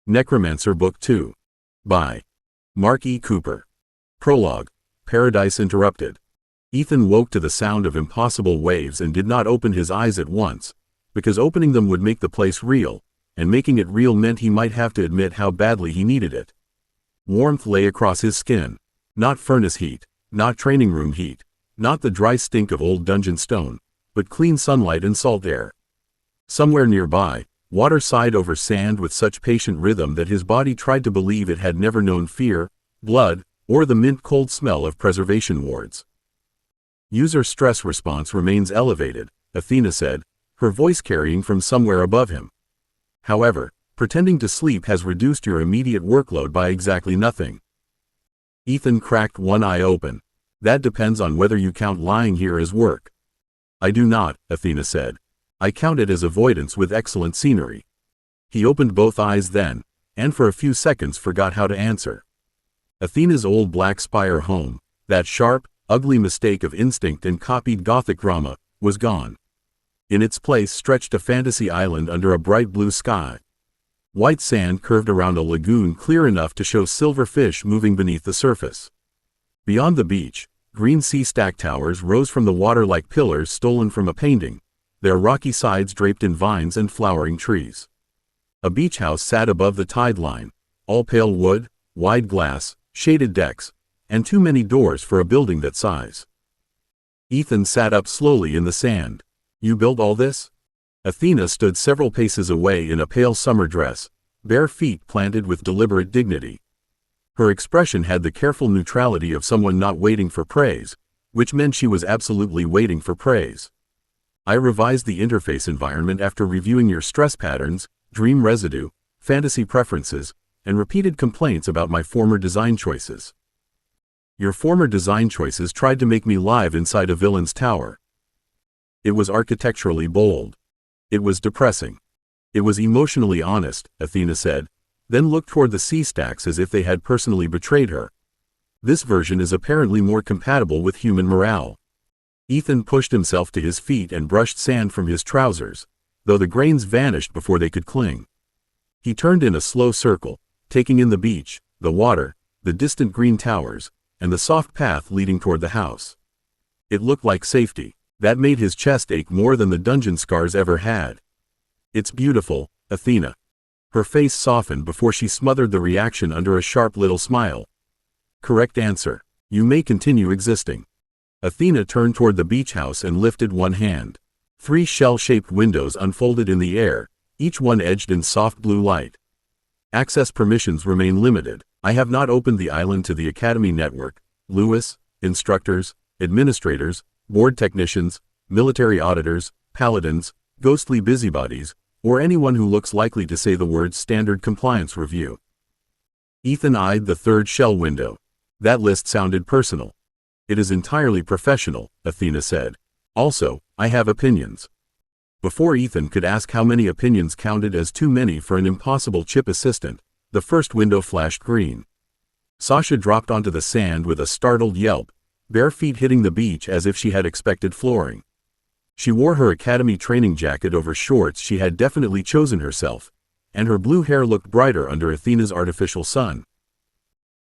Necromancer Book 2. By Mark E. Cooper. Prologue. Paradise Interrupted. Ethan woke to the sound of impossible waves and did not open his eyes at once, because opening them would make the place real, and making it real meant he might have to admit how badly he needed it. Warmth lay across his skin. Not furnace heat, not training room heat, not the dry stink of old dungeon stone, but clean sunlight and salt air. Somewhere nearby, water sighed over sand with such patient rhythm that his body tried to believe it had never known fear, blood, or the mint-cold smell of preservation wards. User stress response remains elevated, Athena said, her voice carrying from somewhere above him. However, pretending to sleep has reduced your immediate workload by exactly nothing. Ethan cracked one eye open. That depends on whether you count lying here as work. I do not, Athena said. I count it as avoidance with excellent scenery. He opened both eyes then, and for a few seconds forgot how to answer. Athena's old black spire home, that sharp, ugly mistake of instinct and copied Gothic drama, was gone. In its place stretched a fantasy island under a bright blue sky. White sand curved around a lagoon clear enough to show silver fish moving beneath the surface. Beyond the beach, green sea stack towers rose from the water like pillars stolen from a painting, their rocky sides draped in vines and flowering trees. A beach house sat above the tide line, all pale wood, wide glass, shaded decks, and too many doors for a building that size. Ethan sat up slowly in the sand. You built all this? Athena stood several paces away in a pale summer dress, bare feet planted with deliberate dignity. Her expression had the careful neutrality of someone not waiting for praise, which meant she was absolutely waiting for praise. I revised the interface environment after reviewing your stress patterns, dream residue, fantasy preferences, and repeated complaints about my former design choices. Your former design choices tried to make me live inside a villain's tower. It was architecturally bold. It was depressing. It was emotionally honest, Athena said, then looked toward the sea stacks as if they had personally betrayed her. This version is apparently more compatible with human morale. Ethan pushed himself to his feet and brushed sand from his trousers, though the grains vanished before they could cling. He turned in a slow circle, taking in the beach, the water, the distant green towers, and the soft path leading toward the house. It looked like safety. That made his chest ache more than the dungeon scars ever had. It's beautiful, Athena. Her face softened before she smothered the reaction under a sharp little smile. Correct answer. You may continue existing. Athena turned toward the beach house and lifted one hand. 3 shell-shaped windows unfolded in the air, each one edged in soft blue light. Access permissions remain limited. I have not opened the island to the Academy network, Lewis, instructors, administrators, board technicians, military auditors, paladins, ghostly busybodies, or anyone who looks likely to say the words standard compliance review. Ethan eyed the 3rd shell window. That list sounded personal. It is entirely professional, Athena said. Also, I have opinions. Before Ethan could ask how many opinions counted as too many for an impossible chip assistant, the first window flashed green. Sasha dropped onto the sand with a startled yelp, bare feet hitting the beach as if she had expected flooring. She wore her academy training jacket over shorts she had definitely chosen herself, and her blue hair looked brighter under Athena's artificial sun.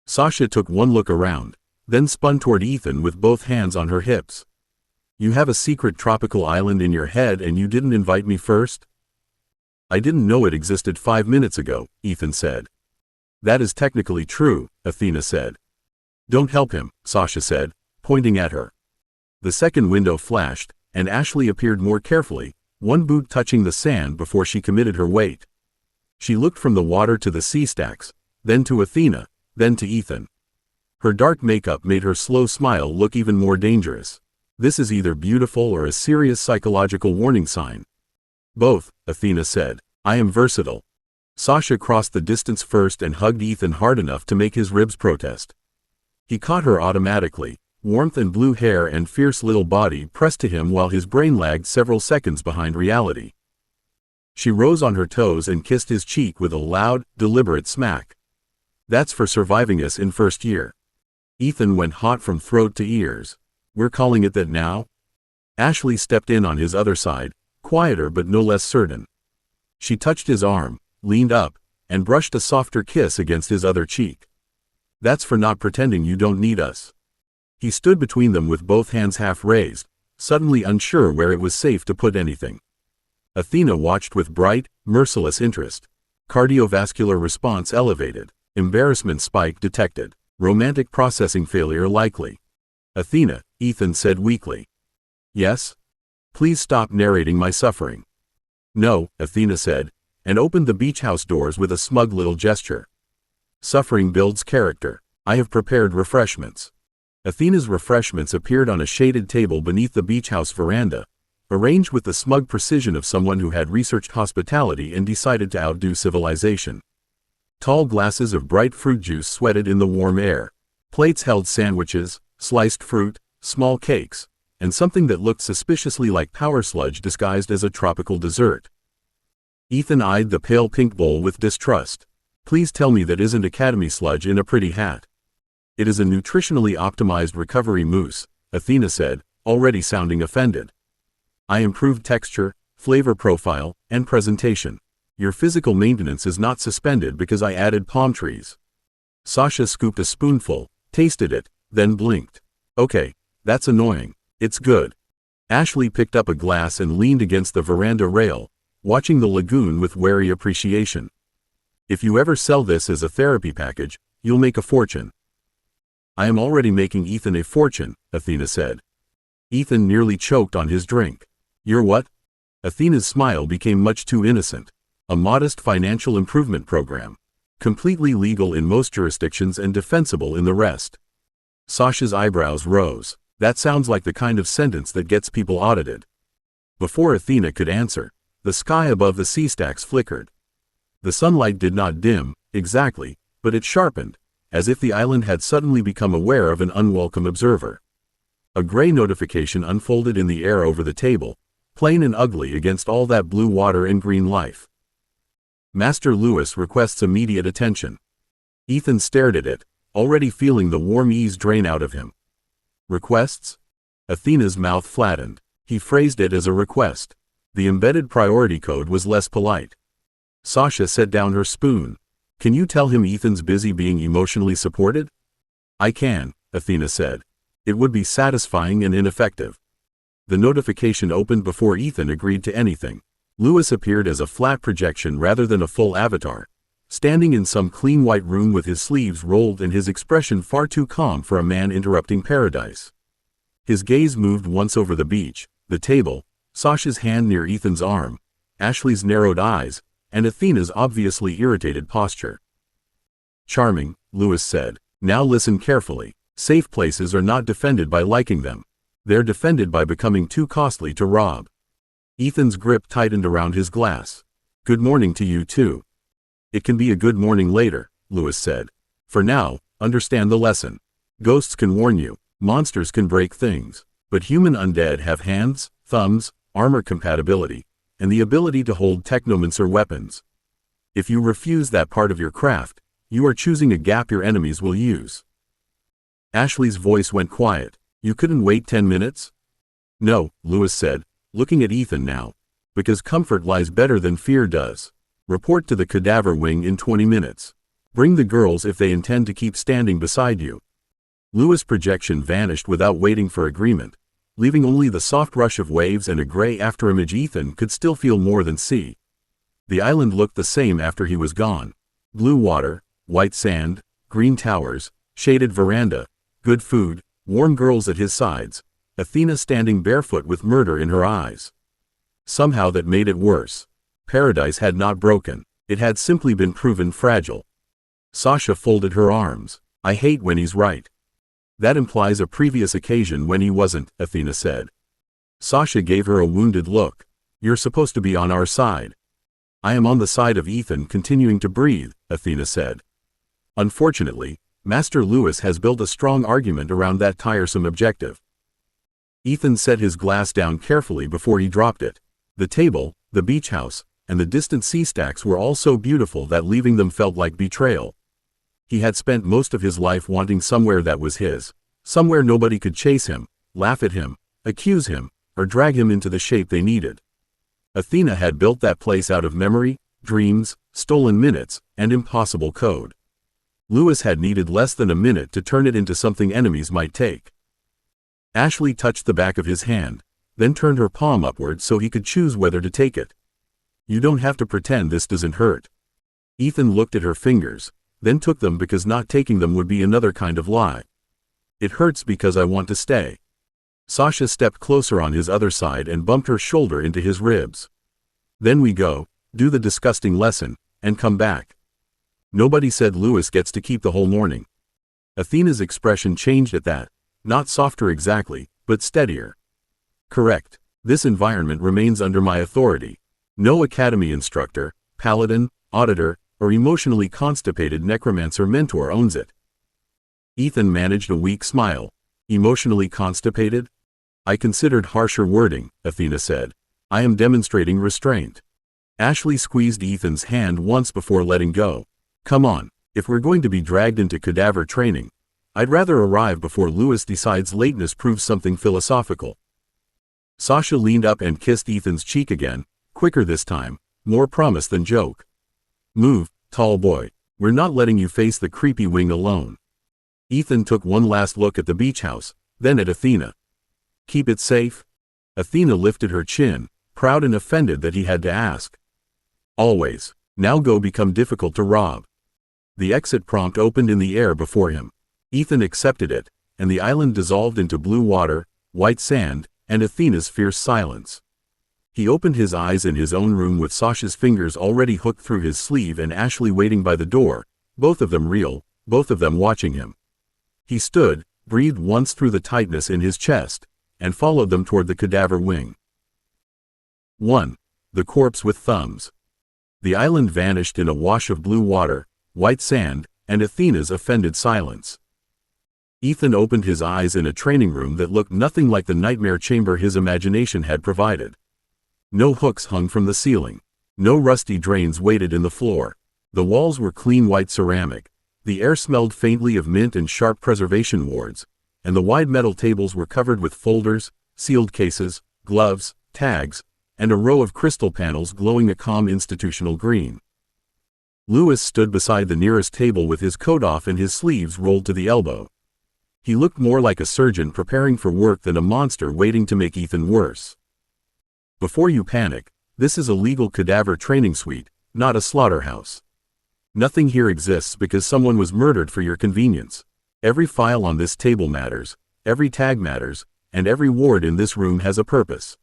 Sasha took one look around, then spun toward Ethan with both hands on her hips. You have a secret tropical island in your head and you didn't invite me first? I didn't know it existed 5 minutes ago, Ethan said. That is technically true, Athena said. Don't help him, Sasha said, pointing at her. The second window flashed, and Ashley appeared more carefully, one boot touching the sand before she committed her weight. She looked from the water to the sea stacks, then to Athena, then to Ethan. Her dark makeup made her slow smile look even more dangerous. This is either beautiful or a serious psychological warning sign. Both, Athena said. I am versatile. Sasha crossed the distance first and hugged Ethan hard enough to make his ribs protest. He caught her automatically, warmth and blue hair and fierce little body pressed to him while his brain lagged several seconds behind reality. She rose on her toes and kissed his cheek with a loud, deliberate smack. That's for surviving us in first year. Ethan went hot from throat to ears. We're calling it that now? Ashley stepped in on his other side, quieter but no less certain. She touched his arm, leaned up, and brushed a softer kiss against his other cheek. That's for not pretending you don't need us. He stood between them with both hands half raised, suddenly unsure where it was safe to put anything. Athena watched with bright, merciless interest. Cardiovascular response elevated. Embarrassment spike detected. Romantic processing failure likely. Athena, Ethan said weakly. Yes? Please stop narrating my suffering. No, Athena said, and opened the beach house doors with a smug little gesture. Suffering builds character. I have prepared refreshments. Athena's refreshments appeared on a shaded table beneath the beach house veranda, arranged with the smug precision of someone who had researched hospitality and decided to outdo civilization. Tall glasses of bright fruit juice sweated in the warm air. Plates held sandwiches, sliced fruit, small cakes, and something that looked suspiciously like power sludge disguised as a tropical dessert. Ethan eyed the pale pink bowl with distrust. Please tell me that isn't Academy sludge in a pretty hat. It is a nutritionally optimized recovery mousse, Athena said, already sounding offended. I improved texture, flavor profile, and presentation. Your physical maintenance is not suspended because I added palm trees. Sasha scooped a spoonful, tasted it, then blinked. Okay, that's annoying. It's good. Ashley picked up a glass and leaned against the veranda rail, watching the lagoon with wary appreciation. If you ever sell this as a therapy package, you'll make a fortune. I am already making Ethan a fortune, Athena said. Ethan nearly choked on his drink. You're what? Athena's smile became much too innocent. A modest financial improvement program. Completely legal in most jurisdictions and defensible in the rest. Sasha's eyebrows rose. That sounds like the kind of sentence that gets people audited. Before Athena could answer, the sky above the sea stacks flickered. The sunlight did not dim, exactly, but it sharpened, as if the island had suddenly become aware of an unwelcome observer. A gray notification unfolded in the air over the table, plain and ugly against all that blue water and green life. Master Lewis requests immediate attention. Ethan stared at it, already feeling the warm ease drain out of him. Requests? Athena's mouth flattened. He phrased it as a request. The embedded priority code was less polite. Sasha set down her spoon. Can you tell him Ethan's busy being emotionally supported? I can, Athena said. It would be satisfying and ineffective. The notification opened before Ethan agreed to anything. Lewis appeared as a flat projection rather than a full avatar, standing in some clean white room with his sleeves rolled and his expression far too calm for a man interrupting paradise. His gaze moved once over the beach, the table, Sasha's hand near Ethan's arm, Ashley's narrowed eyes, and Athena's obviously irritated posture. Charming, Lewis said. Now listen carefully. Safe places are not defended by liking them. They're defended by becoming too costly to rob. Ethan's grip tightened around his glass. Good morning to you too. It can be a good morning later, Lewis said. For now, understand the lesson. Ghosts can warn you, monsters can break things, but human undead have hands, thumbs, armor compatibility, and the ability to hold Necromancer weapons. If you refuse that part of your craft, you are choosing a gap your enemies will use. Ashley's voice went quiet. You couldn't wait 10 minutes? No, Lewis said, looking at Ethan now. Because comfort lies better than fear does. Report to the cadaver wing in 20 minutes. Bring the girls if they intend to keep standing beside you. Lewis' projection vanished without waiting for agreement, leaving only the soft rush of waves and a gray afterimage Ethan could still feel more than see. The island looked the same after he was gone. Blue water, white sand, green towers, shaded veranda, good food, warm girls at his sides, Athena standing barefoot with murder in her eyes. Somehow that made it worse. Paradise had not broken. It had simply been proven fragile. Sasha folded her arms. I hate when he's right. That implies a previous occasion when he wasn't, Athena said. Sasha gave her a wounded look. You're supposed to be on our side. I am on the side of Ethan continuing to breathe, Athena said. Unfortunately, Master Lewis has built a strong argument around that tiresome objective. Ethan set his glass down carefully before he dropped it. The table, the beach house, and the distant sea stacks were all so beautiful that leaving them felt like betrayal. He had spent most of his life wanting somewhere that was his, somewhere nobody could chase him, laugh at him, accuse him, or drag him into the shape they needed. Athena had built that place out of memory, dreams, stolen minutes, and impossible code. Lewis had needed less than a minute to turn it into something enemies might take. Ashley touched the back of his hand, then turned her palm upward so he could choose whether to take it. You don't have to pretend this doesn't hurt. Ethan looked at her fingers, then took them because not taking them would be another kind of lie. It hurts because I want to stay. Sasha stepped closer on his other side and bumped her shoulder into his ribs. Then we go, do the disgusting lesson, and come back. Nobody said Lewis gets to keep the whole morning. Athena's expression changed at that, not softer exactly, but steadier. Correct. This environment remains under my authority. No academy instructor, paladin, auditor, or emotionally constipated necromancer mentor owns it. Ethan managed a weak smile. Emotionally constipated? I considered harsher wording, Athena said. I am demonstrating restraint. Ashley squeezed Ethan's hand once before letting go. Come on, if we're going to be dragged into cadaver training, I'd rather arrive before Lewis decides lateness proves something philosophical. Sasha leaned up and kissed Ethan's cheek again, quicker this time, more promise than joke. Move, tall boy, we're not letting you face the creepy wing alone. Ethan took one last look at the beach house, then at Athena. Keep it safe? Athena lifted her chin, proud and offended that he had to ask. Always. Now go become difficult to rob. The exit prompt opened in the air before him. Ethan accepted it, and the island dissolved into blue water, white sand, and Athena's fierce silence. He opened his eyes in his own room with Sasha's fingers already hooked through his sleeve and Ashley waiting by the door, both of them real, both of them watching him. He stood, breathed once through the tightness in his chest, and followed them toward the cadaver wing. 1. The corpse with thumbs. The island vanished in a wash of blue water, white sand, and Athena's offended silence. Ethan opened his eyes in a training room that looked nothing like the nightmare chamber his imagination had provided. No hooks hung from the ceiling. No rusty drains waited in the floor. The walls were clean white ceramic. The air smelled faintly of mint and sharp preservation wards, and the wide metal tables were covered with folders, sealed cases, gloves, tags, and a row of crystal panels glowing a calm institutional green. Lewis stood beside the nearest table with his coat off and his sleeves rolled to the elbow. He looked more like a surgeon preparing for work than a monster waiting to make Ethan worse. Before you panic, this is a legal cadaver training suite, not a slaughterhouse. Nothing here exists because someone was murdered for your convenience. Every file on this table matters, every tag matters, and every ward in this room has a purpose.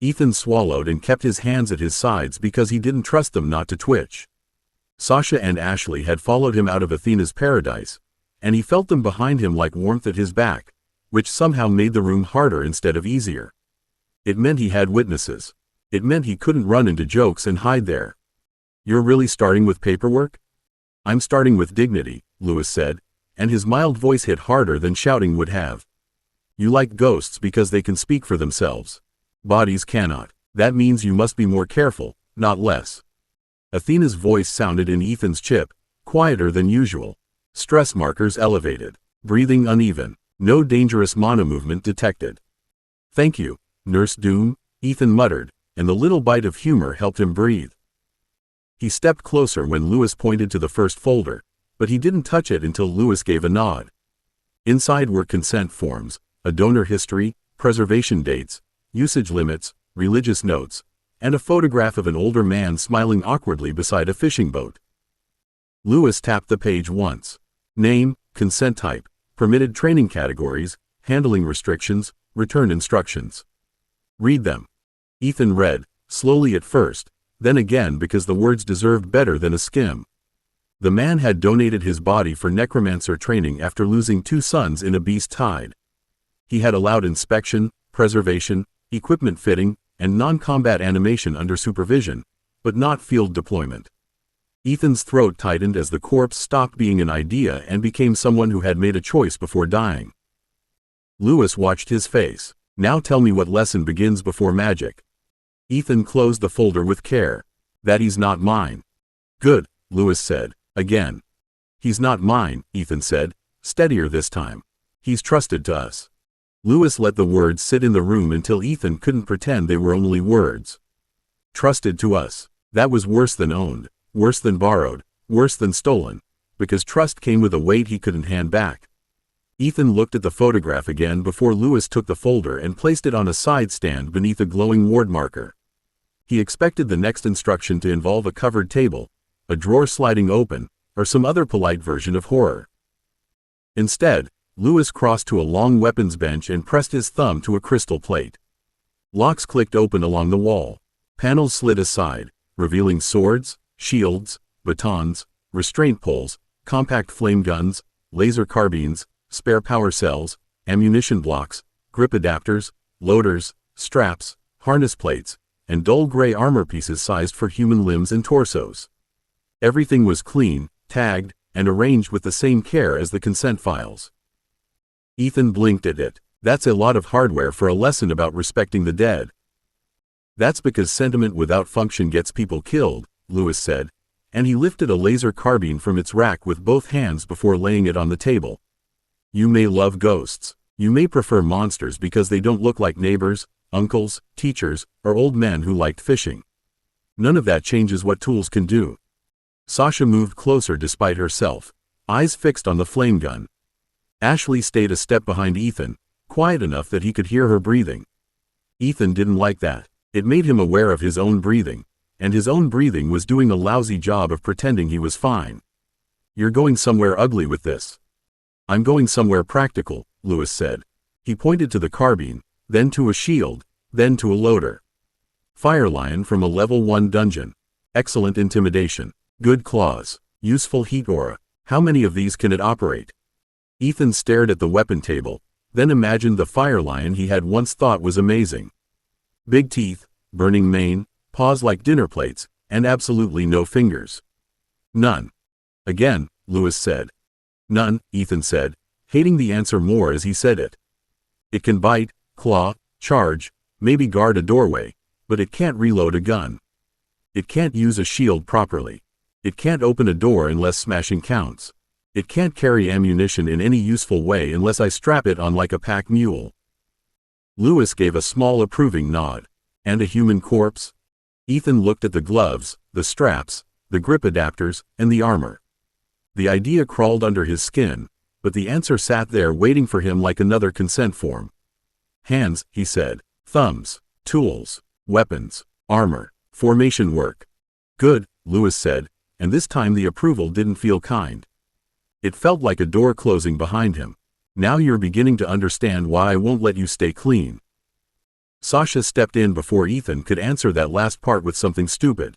Ethan swallowed and kept his hands at his sides because he didn't trust them not to twitch. Sasha and Ashley had followed him out of Athena's paradise, and he felt them behind him like warmth at his back, which somehow made the room harder instead of easier. It meant he had witnesses. It meant he couldn't run into jokes and hide there. You're really starting with paperwork? I'm starting with dignity, Lewis said, and his mild voice hit harder than shouting would have. You like ghosts because they can speak for themselves. Bodies cannot. That means you must be more careful, not less. Athena's voice sounded in Ethan's chip, quieter than usual. Stress markers elevated. Breathing uneven. No dangerous mana movement detected. Thank you, Nurse Doom, Ethan muttered, and the little bite of humor helped him breathe. He stepped closer when Lewis pointed to the first folder, but he didn't touch it until Lewis gave a nod. Inside were consent forms, a donor history, preservation dates, usage limits, religious notes, and a photograph of an older man smiling awkwardly beside a fishing boat. Lewis tapped the page once. Name, consent type, permitted training categories, handling restrictions, return instructions. Read them. Ethan read, slowly at first, then again because the words deserved better than a skim. The man had donated his body for necromancer training after losing 2 sons in a beast tide. He had allowed inspection, preservation, equipment fitting, and non-combat animation under supervision, but not field deployment. Ethan's throat tightened as the corpse stopped being an idea and became someone who had made a choice before dying. Lewis watched his face. Now tell me what lesson begins before magic. Ethan closed the folder with care. That he's not mine. Good, Lewis said, again. He's not mine, Ethan said, steadier this time. He's trusted to us. Lewis let the words sit in the room until Ethan couldn't pretend they were only words. Trusted to us. That was worse than owned, worse than borrowed, worse than stolen, because trust came with a weight he couldn't hand back. Ethan looked at the photograph again before Lewis took the folder and placed it on a side stand beneath a glowing ward marker. He expected the next instruction to involve a covered table, a drawer sliding open, or some other polite version of horror. Instead, Lewis crossed to a long weapons bench and pressed his thumb to a crystal plate. Locks clicked open along the wall. Panels slid aside, revealing swords, shields, batons, restraint poles, compact flame guns, laser carbines, spare power cells, ammunition blocks, grip adapters, loaders, straps, harness plates, and dull gray armor pieces sized for human limbs and torsos. Everything was clean, tagged, and arranged with the same care as the consent files. Ethan blinked at it. That's a lot of hardware for a lesson about respecting the dead. That's because sentiment without function gets people killed, Lewis said, and he lifted a laser carbine from its rack with both hands before laying it on the table. You may love ghosts. You may prefer monsters because they don't look like neighbors, uncles, teachers, or old men who liked fishing. None of that changes what tools can do. Sasha moved closer despite herself, eyes fixed on the flame gun. Ashley stayed a step behind Ethan, quiet enough that he could hear her breathing. Ethan didn't like that. It made him aware of his own breathing, and his own breathing was doing a lousy job of pretending he was fine. You're going somewhere ugly with this. I'm going somewhere practical, Lewis said. He pointed to the carbine, then to a shield, then to a loader. Firelion from a level 1 dungeon. Excellent intimidation. Good claws. Useful heat aura. How many of these can it operate? Ethan stared at the weapon table, then imagined the Firelion he had once thought was amazing. Big teeth, burning mane, paws like dinner plates, and absolutely no fingers. None. Again, Lewis said. None, Ethan said, hating the answer more as he said it. It can bite, claw, charge, maybe guard a doorway, but it can't reload a gun. It can't use a shield properly. It can't open a door unless smashing counts. It can't carry ammunition in any useful way unless I strap it on like a pack mule. Lewis gave a small approving nod. And a human corpse? Ethan looked at the gloves, the straps, the grip adapters, and the armor. The idea crawled under his skin, but the answer sat there waiting for him like another consent form. Hands, he said. Thumbs. Tools. Weapons. Armor. Formation work. Good, Lewis said, and this time the approval didn't feel kind. It felt like a door closing behind him. Now you're beginning to understand why I won't let you stay clean. Sasha stepped in before Ethan could answer that last part with something stupid.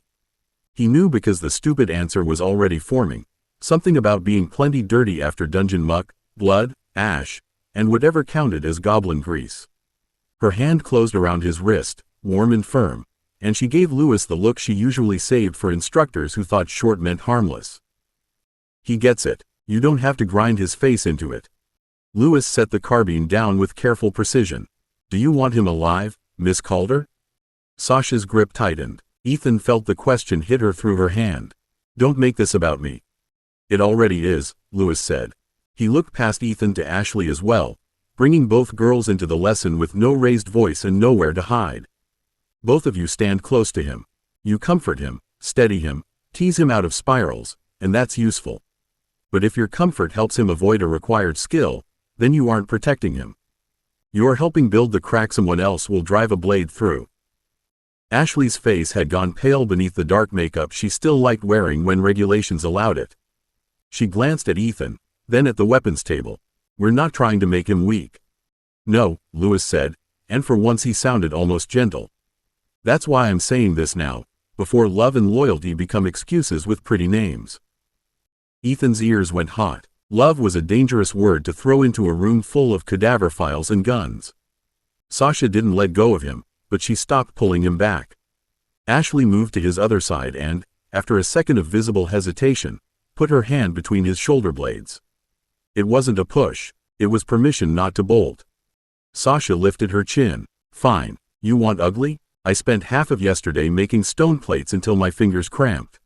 He knew because the stupid answer was already forming, something about being plenty dirty after dungeon muck, blood, ash, and whatever counted as goblin grease. Her hand closed around his wrist, warm and firm, and she gave Lewis the look she usually saved for instructors who thought short meant harmless. He gets it. You don't have to grind his face into it. Lewis set the carbine down with careful precision. Do you want him alive, Miss Calder? Sasha's grip tightened. Ethan felt the question hit her through her hand. Don't make this about me. It already is, Lewis said. He looked past Ethan to Ashley as well, bringing both girls into the lesson with no raised voice and nowhere to hide. Both of you stand close to him. You comfort him, steady him, tease him out of spirals, and that's useful. But if your comfort helps him avoid a required skill, then you aren't protecting him. You're helping build the crack someone else will drive a blade through. Ashley's face had gone pale beneath the dark makeup she still liked wearing when regulations allowed it. She glanced at Ethan, then at the weapons table. We're not trying to make him weak. No, Lewis said, and for once he sounded almost gentle. That's why I'm saying this now, before love and loyalty become excuses with pretty names. Ethan's ears went hot. Love was a dangerous word to throw into a room full of cadaver files and guns. Sasha didn't let go of him, but she stopped pulling him back. Ashley moved to his other side and, after a second of visible hesitation, put her hand between his shoulder blades. It wasn't a push, it was permission not to bolt. Sasha lifted her chin. Fine, you want ugly? I spent half of yesterday making stone plates until my fingers cramped.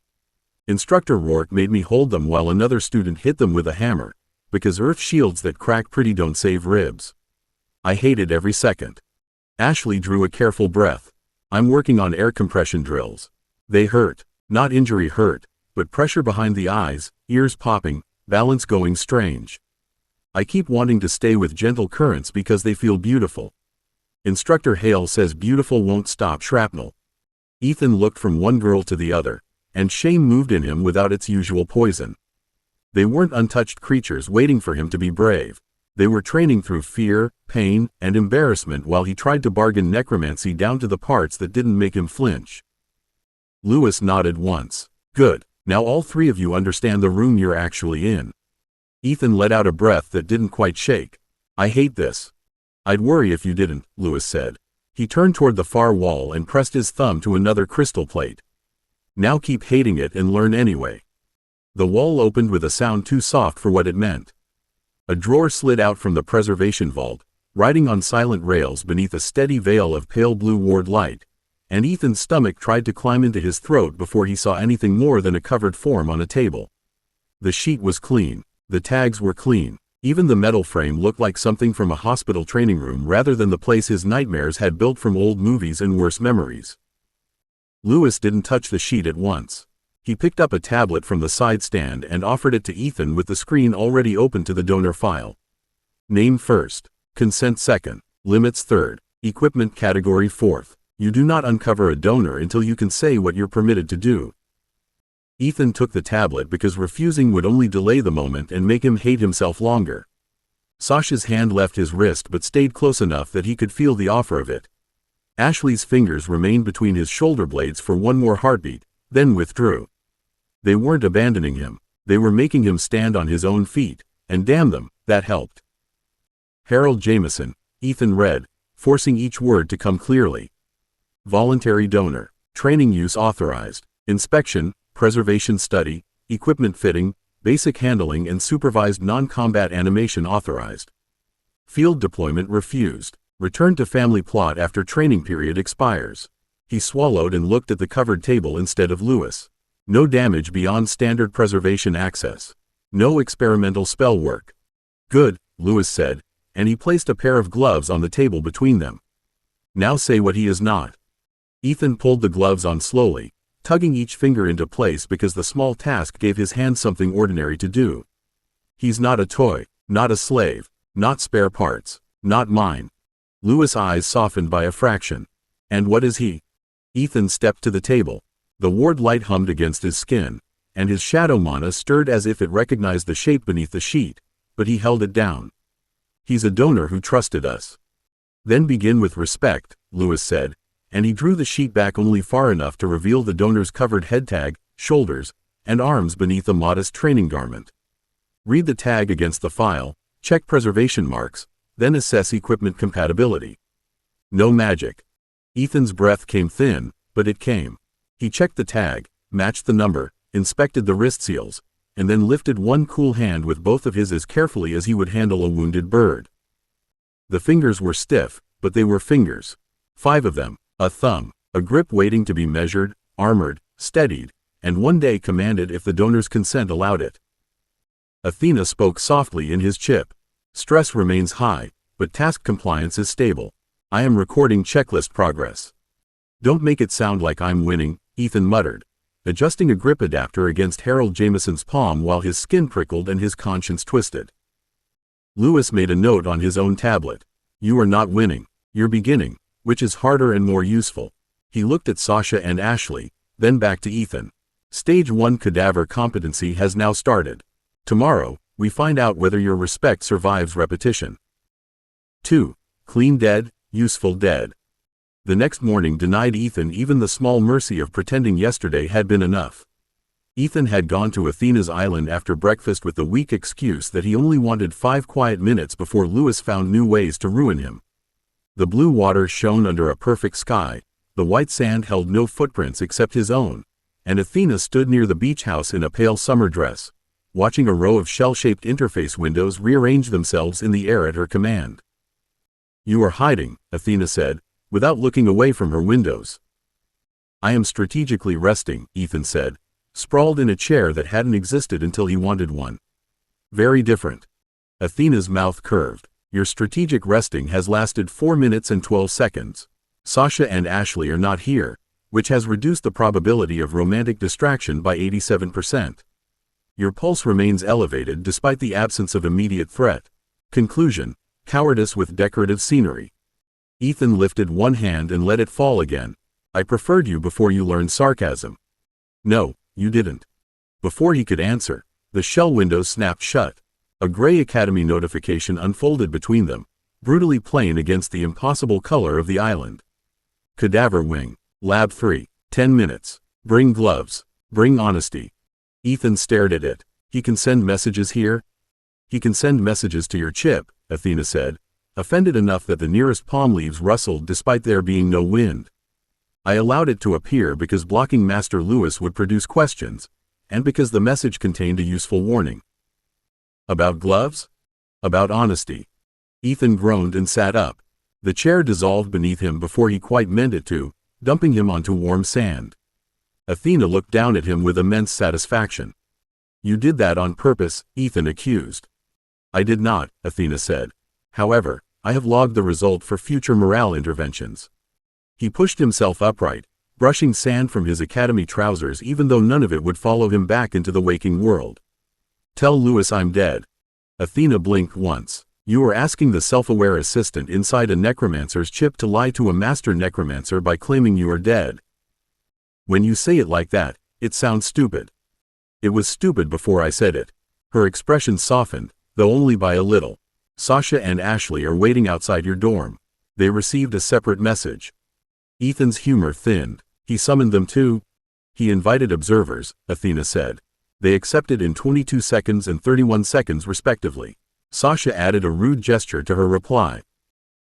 Instructor Rourke made me hold them while another student hit them with a hammer, because earth shields that crack pretty don't save ribs. I hated every second. Ashley drew a careful breath. I'm working on air compression drills. They hurt. Not injury hurt, but pressure behind the eyes, ears popping, balance going strange. I keep wanting to stay with gentle currents because they feel beautiful. Instructor Hale says beautiful won't stop shrapnel. Ethan looked from one girl to the other, and shame moved in him without its usual poison. They weren't untouched creatures waiting for him to be brave. They were training through fear, pain, and embarrassment while he tried to bargain necromancy down to the parts that didn't make him flinch. Lewis nodded once. Good. Now all three of you understand the room you're actually in. Ethan let out a breath that didn't quite shake. I hate this. I'd worry if you didn't, Lewis said. He turned toward the far wall and pressed his thumb to another crystal plate. Now keep hating it and learn anyway. The wall opened with a sound too soft for what it meant. A drawer slid out from the preservation vault, riding on silent rails beneath a steady veil of pale blue ward light, and Ethan's stomach tried to climb into his throat before he saw anything more than a covered form on a table. The sheet was clean. The tags were clean. Even the metal frame looked like something from a hospital training room rather than the place his nightmares had built from old movies and worse memories. Lewis didn't touch the sheet at once. He picked up a tablet from the side stand and offered it to Ethan with the screen already open to the donor file. Name first. Consent second. Limits third. Equipment category fourth. You do not uncover a donor until you can say what you're permitted to do. Ethan took the tablet because refusing would only delay the moment and make him hate himself longer. Sasha's hand left his wrist but stayed close enough that he could feel the offer of it. Ashley's fingers remained between his shoulder blades for one more heartbeat, then withdrew. They weren't abandoning him. They were making him stand on his own feet, and damn them, that helped. Harold Jameson, Ethan read, forcing each word to come clearly. Voluntary donor. Training use authorized. Inspection, preservation study, equipment fitting, basic handling and supervised non-combat animation authorized. Field deployment refused. Return to family plot after training period expires. He swallowed and looked at the covered table instead of Lewis. No damage beyond standard preservation access. No experimental spell work. Good, Lewis said, and he placed a pair of gloves on the table between them. Now say what he is not. Ethan pulled the gloves on slowly, tugging each finger into place because the small task gave his hand something ordinary to do. He's not a toy, not a slave, not spare parts, not mine. Lewis' eyes softened by a fraction. And what is he? Ethan stepped to the table. The ward light hummed against his skin, and his shadow mana stirred as if it recognized the shape beneath the sheet, but he held it down. He's a donor who trusted us. Then begin with respect, Lewis said, and he drew the sheet back only far enough to reveal the donor's covered head tag, shoulders, and arms beneath a modest training garment. Read the tag against the file, check preservation marks, then assess equipment compatibility. No magic. Ethan's breath came thin, but it came. He checked the tag, matched the number, inspected the wrist seals, and then lifted one cool hand with both of his as carefully as he would handle a wounded bird. The fingers were stiff, but they were fingers. 5 of them, a thumb, a grip waiting to be measured, armored, steadied, and one day commanded if the donor's consent allowed it. Athena spoke softly in his chip. Stress remains high, but task compliance is stable. I am recording checklist progress. Don't make it sound like I'm winning, Ethan muttered, adjusting a grip adapter against Harold Jameson's palm while his skin prickled and his conscience twisted. Lewis made a note on his own tablet. You are not winning. You're beginning, which is harder and more useful. He looked at Sasha and Ashley, then back to Ethan. Stage 1 cadaver competency has now started. Tomorrow, we find out whether your respect survives repetition. 2. Clean dead, useful dead. The next morning denied Ethan even the small mercy of pretending yesterday had been enough. Ethan had gone to Athena's island after breakfast with the weak excuse that he only wanted 5 quiet minutes before Lewis found new ways to ruin him. The blue water shone under a perfect sky, the white sand held no footprints except his own, and Athena stood near the beach house in a pale summer dress, watching a row of shell-shaped interface windows rearrange themselves in the air at her command. You are hiding, Athena said, without looking away from her windows. I am strategically resting, Ethan said, sprawled in a chair that hadn't existed until he wanted one. Very different. Athena's mouth curved. Your strategic resting has lasted 4 minutes and 12 seconds. Sasha and Ashley are not here, which has reduced the probability of romantic distraction by 87%. Your pulse remains elevated despite the absence of immediate threat. Conclusion: cowardice with decorative scenery. Ethan lifted one hand and let it fall again. I preferred you before you learned sarcasm. No, you didn't. Before he could answer, the shell window snapped shut. A gray Academy notification unfolded between them, brutally plain against the impossible color of the island. Cadaver Wing, Lab 3, 10 minutes. Bring gloves. Bring honesty. Ethan stared at it. He can send messages here? He can send messages to your chip, Athena said, offended enough that the nearest palm leaves rustled despite there being no wind. I allowed it to appear because blocking Master Lewis would produce questions, and because the message contained a useful warning. About gloves? About honesty. Ethan groaned and sat up. The chair dissolved beneath him before he quite meant it to, dumping him onto warm sand. Athena looked down at him with immense satisfaction. You did that on purpose, Ethan accused. I did not, Athena said. However, I have logged the result for future morale interventions. He pushed himself upright, brushing sand from his Academy trousers even though none of it would follow him back into the waking world. Tell Lewis I'm dead. Athena blinked once. You are asking the self-aware assistant inside a necromancer's chip to lie to a master necromancer by claiming you are dead. When you say it like that, it sounds stupid. It was stupid before I said it. Her expression softened, though only by a little. Sasha and Ashley are waiting outside your dorm. They received a separate message. Ethan's humor thinned. He summoned them too. He invited observers, Athena said. They accepted in 22 seconds and 31 seconds respectively. Sasha added a rude gesture to her reply.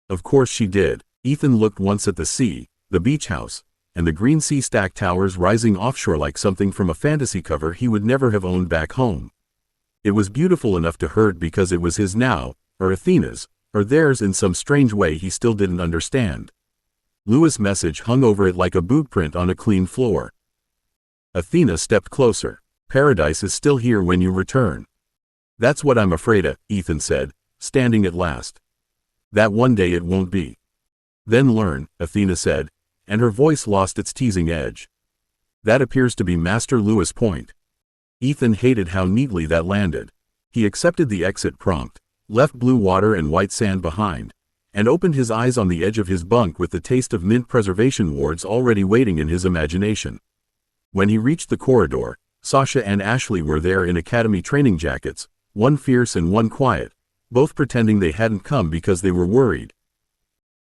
Of course she did. Ethan looked once at the sea, the beach house, and the green sea stack towers rising offshore like something from a fantasy cover he would never have owned back home. It was beautiful enough to hurt because it was his now, or Athena's, or theirs in some strange way he still didn't understand. Lewis' message hung over it like a boot print on a clean floor. Athena stepped closer. Paradise is still here when you return. That's what I'm afraid of, Ethan said, standing at last. That one day it won't be. Then learn, Athena said, and her voice lost its teasing edge. That appears to be Master Lewis' point. Ethan hated how neatly that landed. He accepted the exit prompt, left blue water and white sand behind, and opened his eyes on the edge of his bunk with the taste of mint preservation wards already waiting in his imagination. When he reached the corridor, Sasha and Ashley were there in Academy training jackets, one fierce and one quiet, both pretending they hadn't come because they were worried.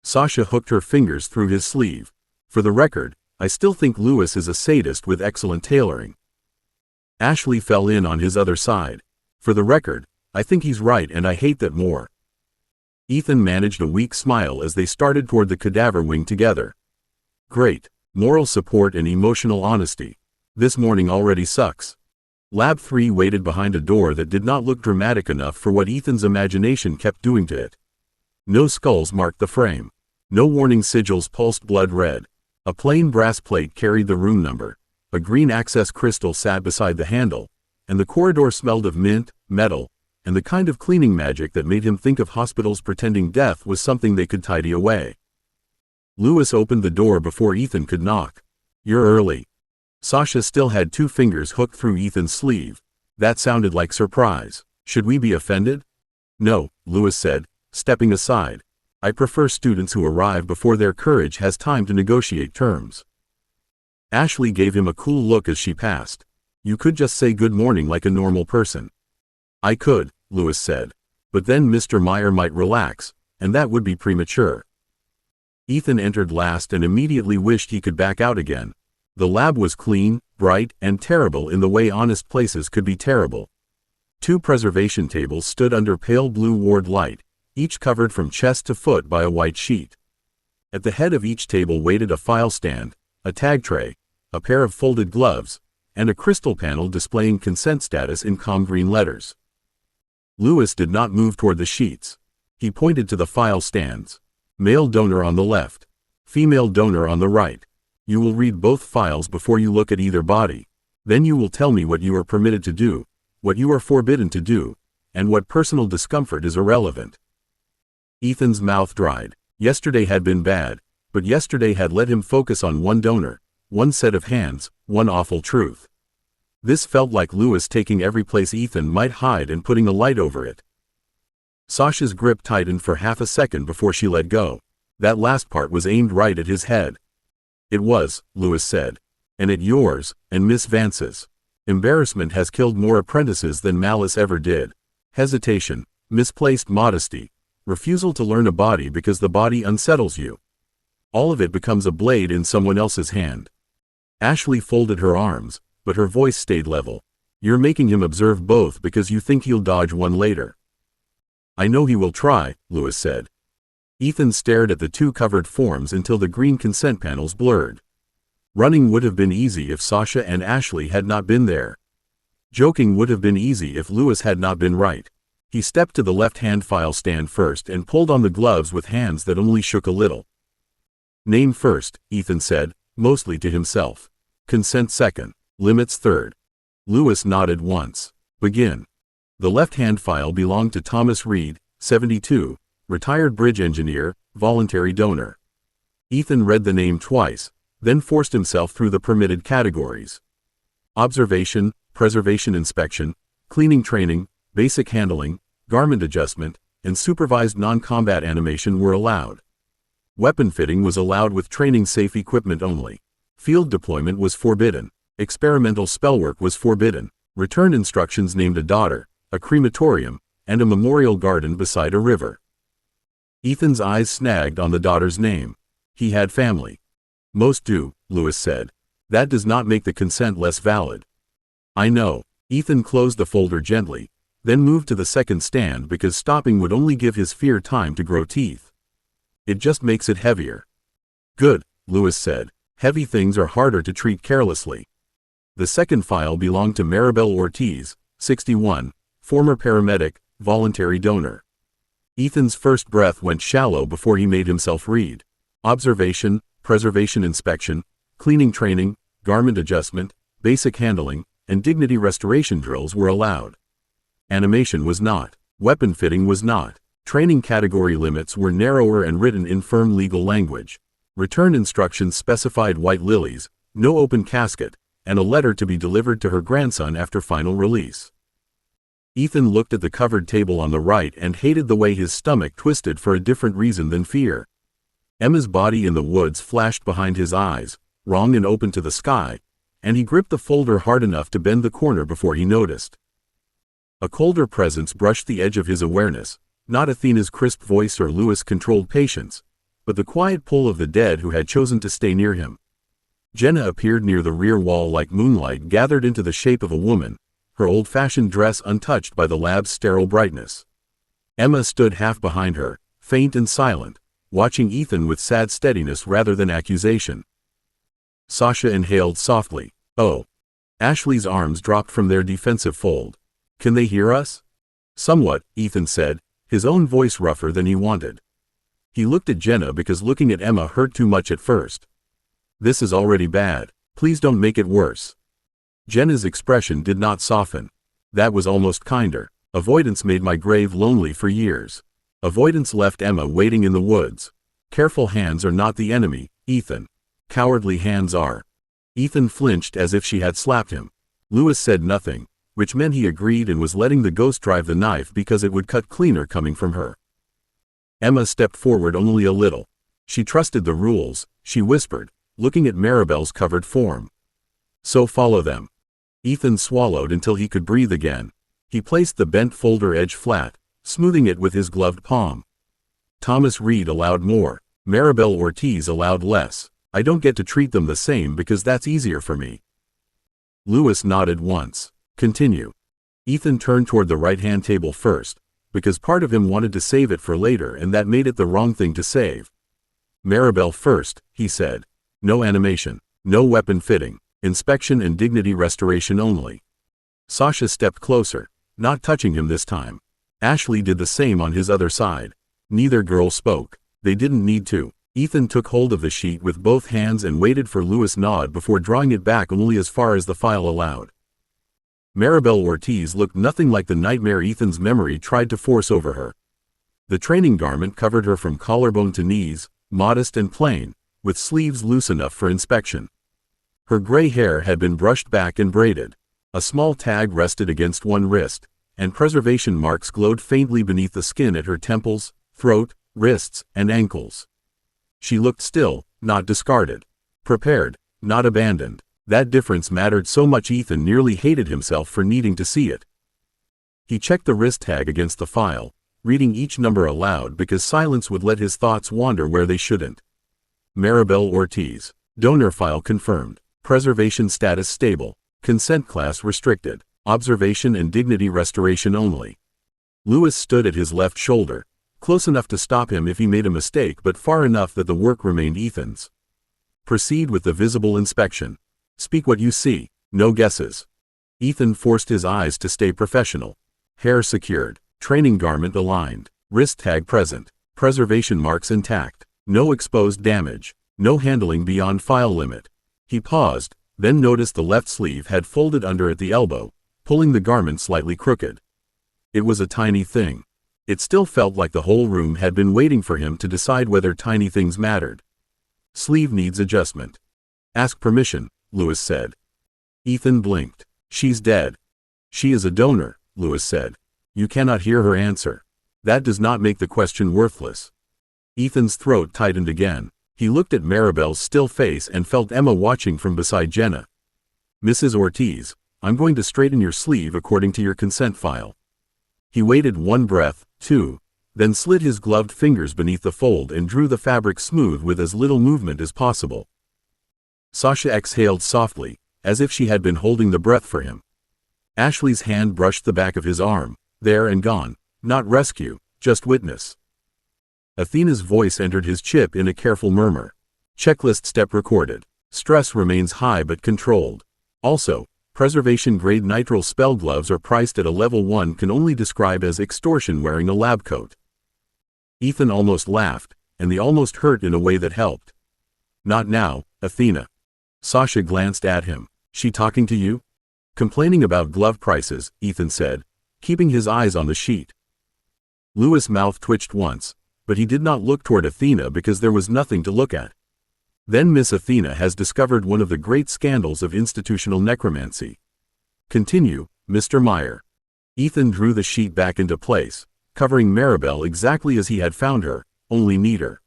Sasha hooked her fingers through his sleeve. For the record, I still think Lewis is a sadist with excellent tailoring. Ashley fell in on his other side. For the record, I think he's right and I hate that more. Ethan managed a weak smile as they started toward the cadaver wing together. Great. Moral support and emotional honesty. This morning already sucks. Lab 3 waited behind a door that did not look dramatic enough for what Ethan's imagination kept doing to it. No skulls marked the frame. No warning sigils pulsed blood red. A plain brass plate carried the room number. A green access crystal sat beside the handle, and the corridor smelled of mint, metal, and the kind of cleaning magic that made him think of hospitals pretending death was something they could tidy away. Lewis opened the door before Ethan could knock. You're early. Sasha still had 2 fingers hooked through Ethan's sleeve. That sounded like surprise. Should we be offended? No, Lewis said, stepping aside. I prefer students who arrive before their courage has time to negotiate terms. Ashley gave him a cool look as she passed. You could just say good morning like a normal person. I could, Lewis said. But then Mr. Meyer might relax, and that would be premature. Ethan entered last and immediately wished he could back out again. The lab was clean, bright, and terrible in the way honest places could be terrible. 2 preservation tables stood under pale blue ward light, each covered from chest to foot by a white sheet. At the head of each table waited a file stand, a tag tray, a pair of folded gloves, and a crystal panel displaying consent status in calm green letters. Lewis did not move toward the sheets. He pointed to the file stands. Male donor on the left. Female donor on the right. You will read both files before you look at either body. Then you will tell me what you are permitted to do, what you are forbidden to do, and what personal discomfort is irrelevant. Ethan's mouth dried. Yesterday had been bad, but yesterday had let him focus on one donor, one set of hands, one awful truth. This felt like Lewis taking every place Ethan might hide and putting a light over it. Sasha's grip tightened for half a second before she let go. That last part was aimed right at his head. It was, Lewis said. And at yours, and Miss Vance's. Embarrassment has killed more apprentices than malice ever did. Hesitation, misplaced modesty, refusal to learn a body because the body unsettles you. All of it becomes a blade in someone else's hand. Ashley folded her arms, but her voice stayed level. You're making him observe both because you think he'll dodge one later. I know he will try, Lewis said. Ethan stared at the two covered forms until the green consent panels blurred. Running would have been easy if Sasha and Ashley had not been there. Joking would have been easy if Lewis had not been right. He stepped to the left-hand file stand first and pulled on the gloves with hands that only shook a little. Name first, Ethan said, mostly to himself. Consent second. Limits third. Lewis nodded once. Begin. The left-hand file belonged to Thomas Reed, 72, retired bridge engineer, voluntary donor. Ethan read the name twice, then forced himself through the permitted categories. Observation, preservation inspection, cleaning training, basic handling, garment adjustment, and supervised non-combat animation were allowed. Weapon fitting was allowed with training-safe equipment only. Field deployment was forbidden. Experimental spellwork was forbidden. Return instructions named a daughter, a crematorium, and a memorial garden beside a river. Ethan's eyes snagged on the daughter's name. He had family. Most do, Lewis said. That does not make the consent less valid. I know. Ethan closed the folder gently, then moved to the second stand because stopping would only give his fear time to grow teeth. It just makes it heavier. Good, Lewis said. Heavy things are harder to treat carelessly. The second file belonged to Maribel Ortiz, 61, former paramedic, voluntary donor. Ethan's first breath went shallow before he made himself read. Observation, preservation inspection, cleaning training, garment adjustment, basic handling, and dignity restoration drills were allowed. Animation was not. Weapon fitting was not. Training category limits were narrower and written in firm legal language. Return instructions specified white lilies, no open casket, and a letter to be delivered to her grandson after final release. Ethan looked at the covered table on the right and hated the way his stomach twisted for a different reason than fear. Emma's body in the woods flashed behind his eyes, wrong and open to the sky, and he gripped the folder hard enough to bend the corner before he noticed. A colder presence brushed the edge of his awareness, not Athena's crisp voice or Lewis-controlled patience, but the quiet pull of the dead who had chosen to stay near him. Jenna appeared near the rear wall like moonlight gathered into the shape of a woman, her old-fashioned dress untouched by the lab's sterile brightness. Emma stood half behind her, faint and silent, watching Ethan with sad steadiness rather than accusation. Sasha inhaled softly. Oh. Ashley's arms dropped from their defensive fold. Can they hear us? Somewhat, Ethan said, his own voice rougher than he wanted. He looked at Jenna because looking at Emma hurt too much at first. This is already bad. Please don't make it worse. Jenna's expression did not soften. That was almost kinder. Avoidance made my grave lonely for years. Avoidance left Emma waiting in the woods. Careful hands are not the enemy, Ethan. Cowardly hands are. Ethan flinched as if she had slapped him. Lewis said nothing, which meant he agreed and was letting the ghost drive the knife because it would cut cleaner coming from her. Emma stepped forward only a little. She trusted the rules, she whispered, looking at Maribel's covered form. So follow them. Ethan swallowed until he could breathe again. He placed the bent folder edge flat, smoothing it with his gloved palm. Thomas Reed allowed more. Maribel Ortiz allowed less. I don't get to treat them the same because that's easier for me. Lewis nodded once. Continue. Ethan turned toward the right-hand table first, because part of him wanted to save it for later and that made it the wrong thing to save. Maribel first, he said. No animation. No weapon fitting. Inspection and dignity restoration only. Sasha stepped closer, not touching him this time. Ashley did the same on his other side. Neither girl spoke. They didn't need to. Ethan took hold of the sheet with both hands and waited for Lewis' nod before drawing it back only as far as the file allowed. Maribel Ortiz looked nothing like the nightmare Ethan's memory tried to force over her. The training garment covered her from collarbone to knees, modest and plain, with sleeves loose enough for inspection. Her gray hair had been brushed back and braided. A small tag rested against one wrist, and preservation marks glowed faintly beneath the skin at her temples, throat, wrists, and ankles. She looked still, not discarded. Prepared, not abandoned. That difference mattered so much Ethan nearly hated himself for needing to see it. He checked the wrist tag against the file, reading each number aloud because silence would let his thoughts wander where they shouldn't. Maribel Ortiz. Donor file confirmed. Preservation status stable. Consent class restricted. Observation and dignity restoration only. Lewis stood at his left shoulder, close enough to stop him if he made a mistake but far enough that the work remained Ethan's. Proceed with the visible inspection. Speak what you see, no guesses. Ethan forced his eyes to stay professional. Hair secured, training garment aligned, wrist tag present, preservation marks intact, no exposed damage, no handling beyond file limit. He paused, then noticed the left sleeve had folded under at the elbow, pulling the garment slightly crooked. It was a tiny thing. It still felt like the whole room had been waiting for him to decide whether tiny things mattered. Sleeve needs adjustment. Ask permission, Lewis said. Ethan blinked. She's dead. She is a donor, Lewis said. You cannot hear her answer. That does not make the question worthless. Ethan's throat tightened again. He looked at Maribel's still face and felt Emma watching from beside Jenna. Mrs. Ortiz, I'm going to straighten your sleeve according to your consent file. He waited one breath, two, then slid his gloved fingers beneath the fold and drew the fabric smooth with as little movement as possible. Sasha exhaled softly, as if she had been holding the breath for him. Ashley's hand brushed the back of his arm, there and gone, not rescue, just witness. Athena's voice entered his chip in a careful murmur. Checklist step recorded. Stress remains high but controlled. Also, preservation-grade nitrile spell gloves are priced at a level 1 can only describe as extortion wearing a lab coat. Ethan almost laughed, and the almost hurt in a way that helped. Not now, Athena. Sasha glanced at him. She talking to you? Complaining about glove prices, Ethan said, keeping his eyes on the sheet. Lewis' mouth twitched once, but he did not look toward Athena because there was nothing to look at. Then Miss Athena has discovered one of the great scandals of institutional necromancy. Continue, Mr. Meyer. Ethan drew the sheet back into place, covering Maribel exactly as he had found her, only neater.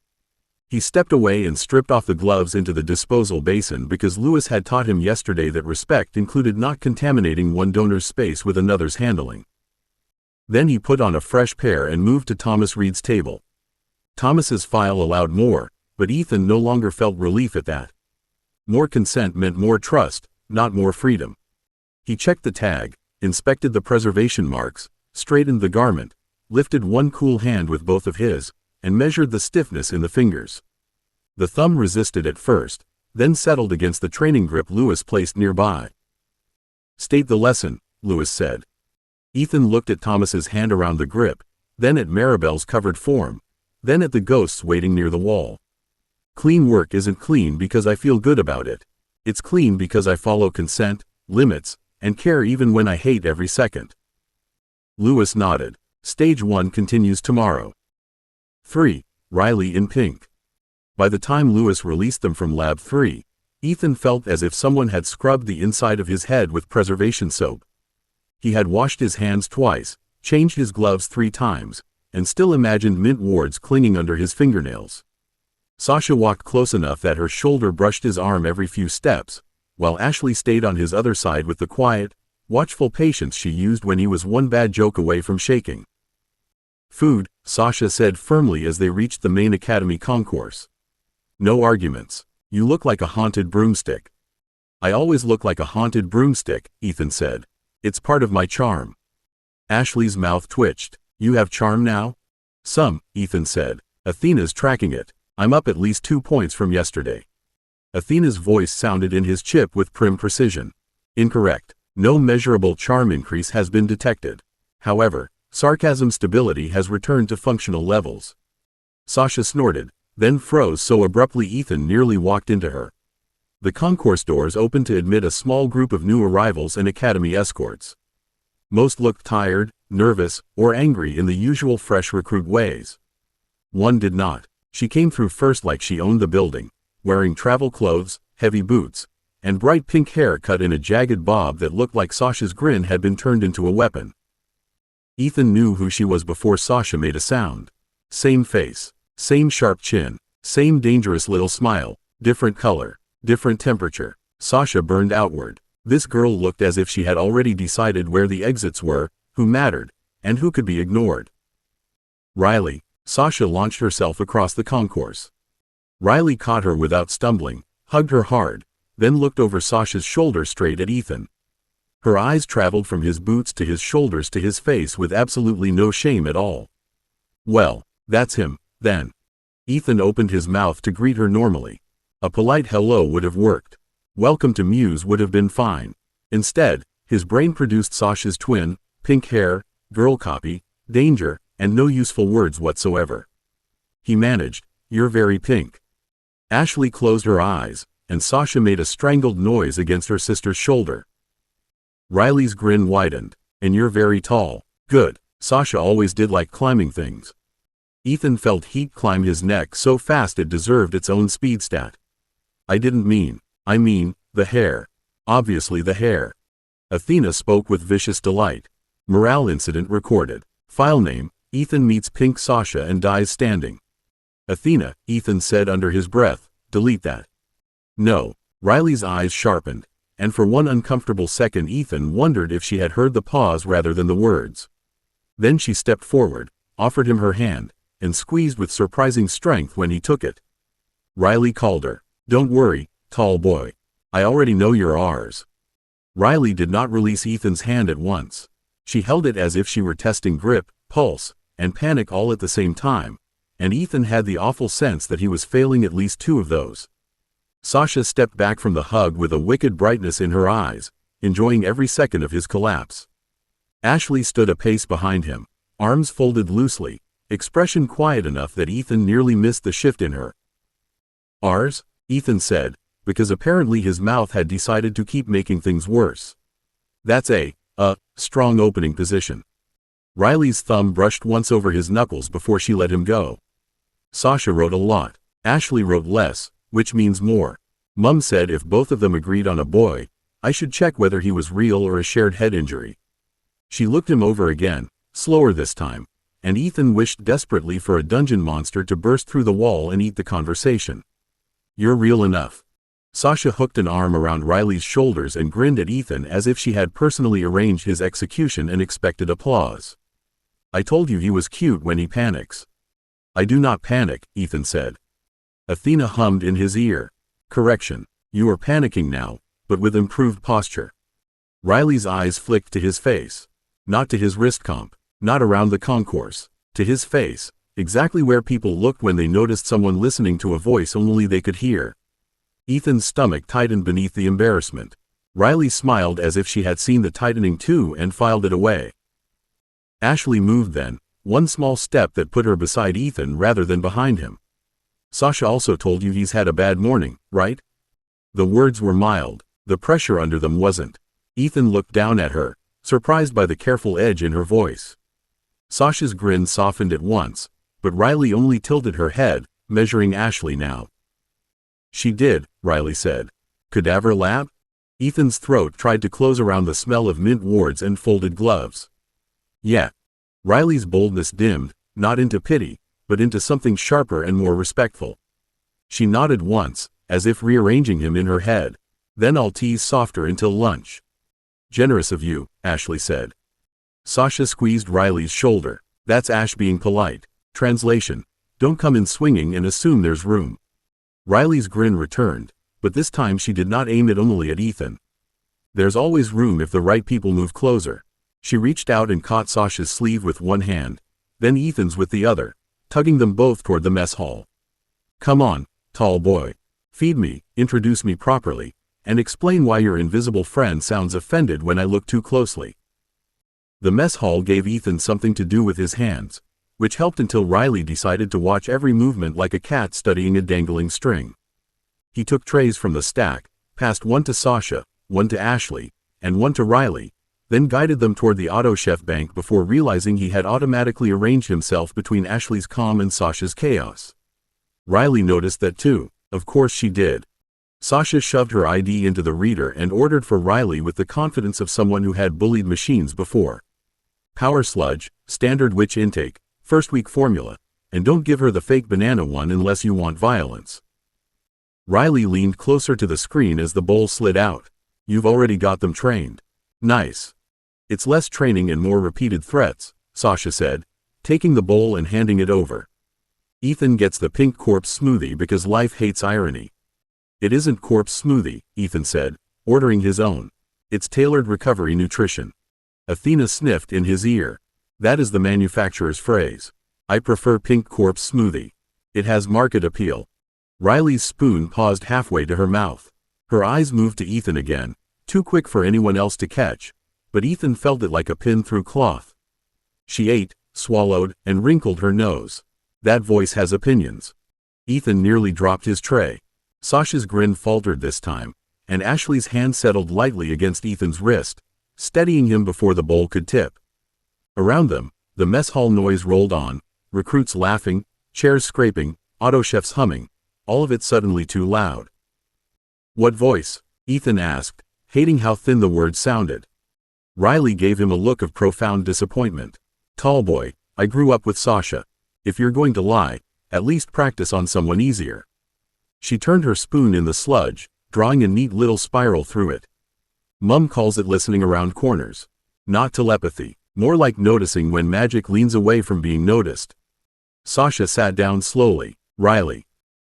He stepped away and stripped off the gloves into the disposal basin because Lewis had taught him yesterday that respect included not contaminating one donor's space with another's handling. Then he put on a fresh pair and moved to Thomas Reed's table. Thomas's file allowed more, but Ethan no longer felt relief at that. More consent meant more trust, not more freedom. He checked the tag, inspected the preservation marks, straightened the garment, lifted one cool hand with both of his, and measured the stiffness in the fingers. The thumb resisted at first, then settled against the training grip Lewis placed nearby. State the lesson, Lewis said. Ethan looked at Thomas's hand around the grip, then at Maribel's covered form, then at the ghosts waiting near the wall. Clean work isn't clean because I feel good about it. It's clean because I follow consent, limits, and care even when I hate every second. Lewis nodded. Stage 1 continues tomorrow. 3. Riley in pink. By the time Lewis released them from Lab 3, Ethan felt as if someone had scrubbed the inside of his head with preservation soap. He had washed his hands twice, changed his gloves 3 times, and still imagined mint wards clinging under his fingernails. Sasha walked close enough that her shoulder brushed his arm every few steps, while Ashley stayed on his other side with the quiet, watchful patience she used when he was one bad joke away from shaking. Food, Sasha said firmly as they reached the main academy concourse. No arguments. You look like a haunted broomstick. I always look like a haunted broomstick, Ethan said. It's part of my charm. Ashley's mouth twitched. You have charm now? Some, Ethan said. Athena's tracking it. I'm up at least 2 points from yesterday. Athena's voice sounded in his chip with prim precision. Incorrect. No measurable charm increase has been detected. However, sarcasm stability has returned to functional levels. Sasha snorted, then froze so abruptly Ethan nearly walked into her. The concourse doors opened to admit a small group of new arrivals and academy escorts. Most looked tired, nervous, or angry in the usual fresh recruit ways. One did not. She came through first like she owned the building, wearing travel clothes, heavy boots, and bright pink hair cut in a jagged bob that looked like Sasha's grin had been turned into a weapon. Ethan knew who she was before Sasha made a sound. Same face, same sharp chin, same dangerous little smile, different color, different temperature. Sasha burned outward. This girl looked as if she had already decided where the exits were, who mattered, and who could be ignored. Riley. Sasha launched herself across the concourse. Riley caught her without stumbling, hugged her hard, then looked over Sasha's shoulder straight at Ethan. Her eyes traveled from his boots to his shoulders to his face with absolutely no shame at all. Well, that's him, then. Ethan opened his mouth to greet her normally. A polite hello would have worked. Welcome to Muse would have been fine. Instead, his brain produced Sasha's twin, pink hair, girl copy, danger, and no useful words whatsoever. He managed, "You're very pink." Ashley closed her eyes, and Sasha made a strangled noise against her sister's shoulder. Riley's grin widened. "And you're very tall." Good. Sasha always did like climbing things. Ethan felt heat climb his neck so fast it deserved its own speed stat. I mean, the hair. Obviously the hair. Athena spoke with vicious delight. Morale incident recorded. File name, Ethan meets pink Sasha and dies standing. Athena, Ethan said under his breath, delete that. No. Riley's eyes sharpened, and for one uncomfortable second Ethan wondered if she had heard the pause rather than the words. Then she stepped forward, offered him her hand, and squeezed with surprising strength when he took it. Riley called her. Don't worry, tall boy. I already know you're ours. Riley did not release Ethan's hand at once. She held it as if she were testing grip, pulse, and panic all at the same time, and Ethan had the awful sense that he was failing at least two of those. Sasha stepped back from the hug with a wicked brightness in her eyes, enjoying every second of his collapse. Ashley stood a pace behind him, arms folded loosely, expression quiet enough that Ethan nearly missed the shift in her. Ours? Ethan said, because apparently his mouth had decided to keep making things worse. That's a strong opening position. Riley's thumb brushed once over his knuckles before she let him go. Sasha wrote a lot. Ashley wrote less, which means more. Mum said if both of them agreed on a boy, I should check whether he was real or a shared head injury. She looked him over again, slower this time, and Ethan wished desperately for a dungeon monster to burst through the wall and eat the conversation. You're real enough. Sasha hooked an arm around Riley's shoulders and grinned at Ethan as if she had personally arranged his execution and expected applause. I told you he was cute when he panics. I do not panic, Ethan said. Athena hummed in his ear. Correction. You are panicking now, but with improved posture. Riley's eyes flicked to his face. Not to his wrist comp, not around the concourse, to his face, exactly where people looked when they noticed someone listening to a voice only they could hear. Ethan's stomach tightened beneath the embarrassment. Riley smiled as if she had seen the tightening too and filed it away. Ashley moved then, one small step that put her beside Ethan rather than behind him. Sasha also told you he's had a bad morning, right? The words were mild, the pressure under them wasn't. Ethan looked down at her, surprised by the careful edge in her voice. Sasha's grin softened at once, but Riley only tilted her head, measuring Ashley now. She did, Riley said. Cadaver lab? Ethan's throat tried to close around the smell of mint wards and folded gloves. Yeah. Riley's boldness dimmed, not into pity, but into something sharper and more respectful. She nodded once, as if rearranging him in her head. Then I'll tease softer until lunch. Generous of you, Ashley said. Sasha squeezed Riley's shoulder. That's Ash being polite. Translation. Don't come in swinging and assume there's room. Riley's grin returned, but this time she did not aim it only at Ethan. There's always room if the right people move closer. She reached out and caught Sasha's sleeve with one hand, then Ethan's with the other, tugging them both toward the mess hall. Come on, tall boy. Feed me, introduce me properly, and explain why your invisible friend sounds offended when I look too closely. The mess hall gave Ethan something to do with his hands, which helped until Riley decided to watch every movement like a cat studying a dangling string. He took trays from the stack, passed one to Sasha, one to Ashley, and one to Riley, then guided them toward the auto chef bank before realizing he had automatically arranged himself between Ashley's calm and Sasha's chaos. Riley noticed that too. Of course she did. Sasha shoved her ID into the reader and ordered for Riley with the confidence of someone who had bullied machines before. Power sludge, standard witch intake, first week formula, and don't give her the fake banana one unless you want violence. Riley leaned closer to the screen as the bowl slid out. You've already got them trained. Nice. It's less training and more repeated threats, Sasha said, taking the bowl and handing it over. Ethan gets the pink corpse smoothie because life hates irony. It isn't corpse smoothie, Ethan said, ordering his own. It's tailored recovery nutrition. Athena sniffed in his ear. That is the manufacturer's phrase. I prefer pink corpse smoothie. It has market appeal. Riley's spoon paused halfway to her mouth. Her eyes moved to Ethan again, too quick for anyone else to catch, but Ethan felt it like a pin through cloth. She ate, swallowed, and wrinkled her nose. That voice has opinions. Ethan nearly dropped his tray. Sasha's grin faltered this time, and Ashley's hand settled lightly against Ethan's wrist, steadying him before the bowl could tip. Around them, the mess hall noise rolled on, recruits laughing, chairs scraping, auto chefs humming, all of it suddenly too loud. What voice? Ethan asked, hating how thin the words sounded. Riley gave him a look of profound disappointment. Tallboy, I grew up with Sasha. If you're going to lie, at least practice on someone easier. She turned her spoon in the sludge, drawing a neat little spiral through it. Mum calls it listening around corners. Not telepathy, more like noticing when magic leans away from being noticed. Sasha sat down slowly. Riley.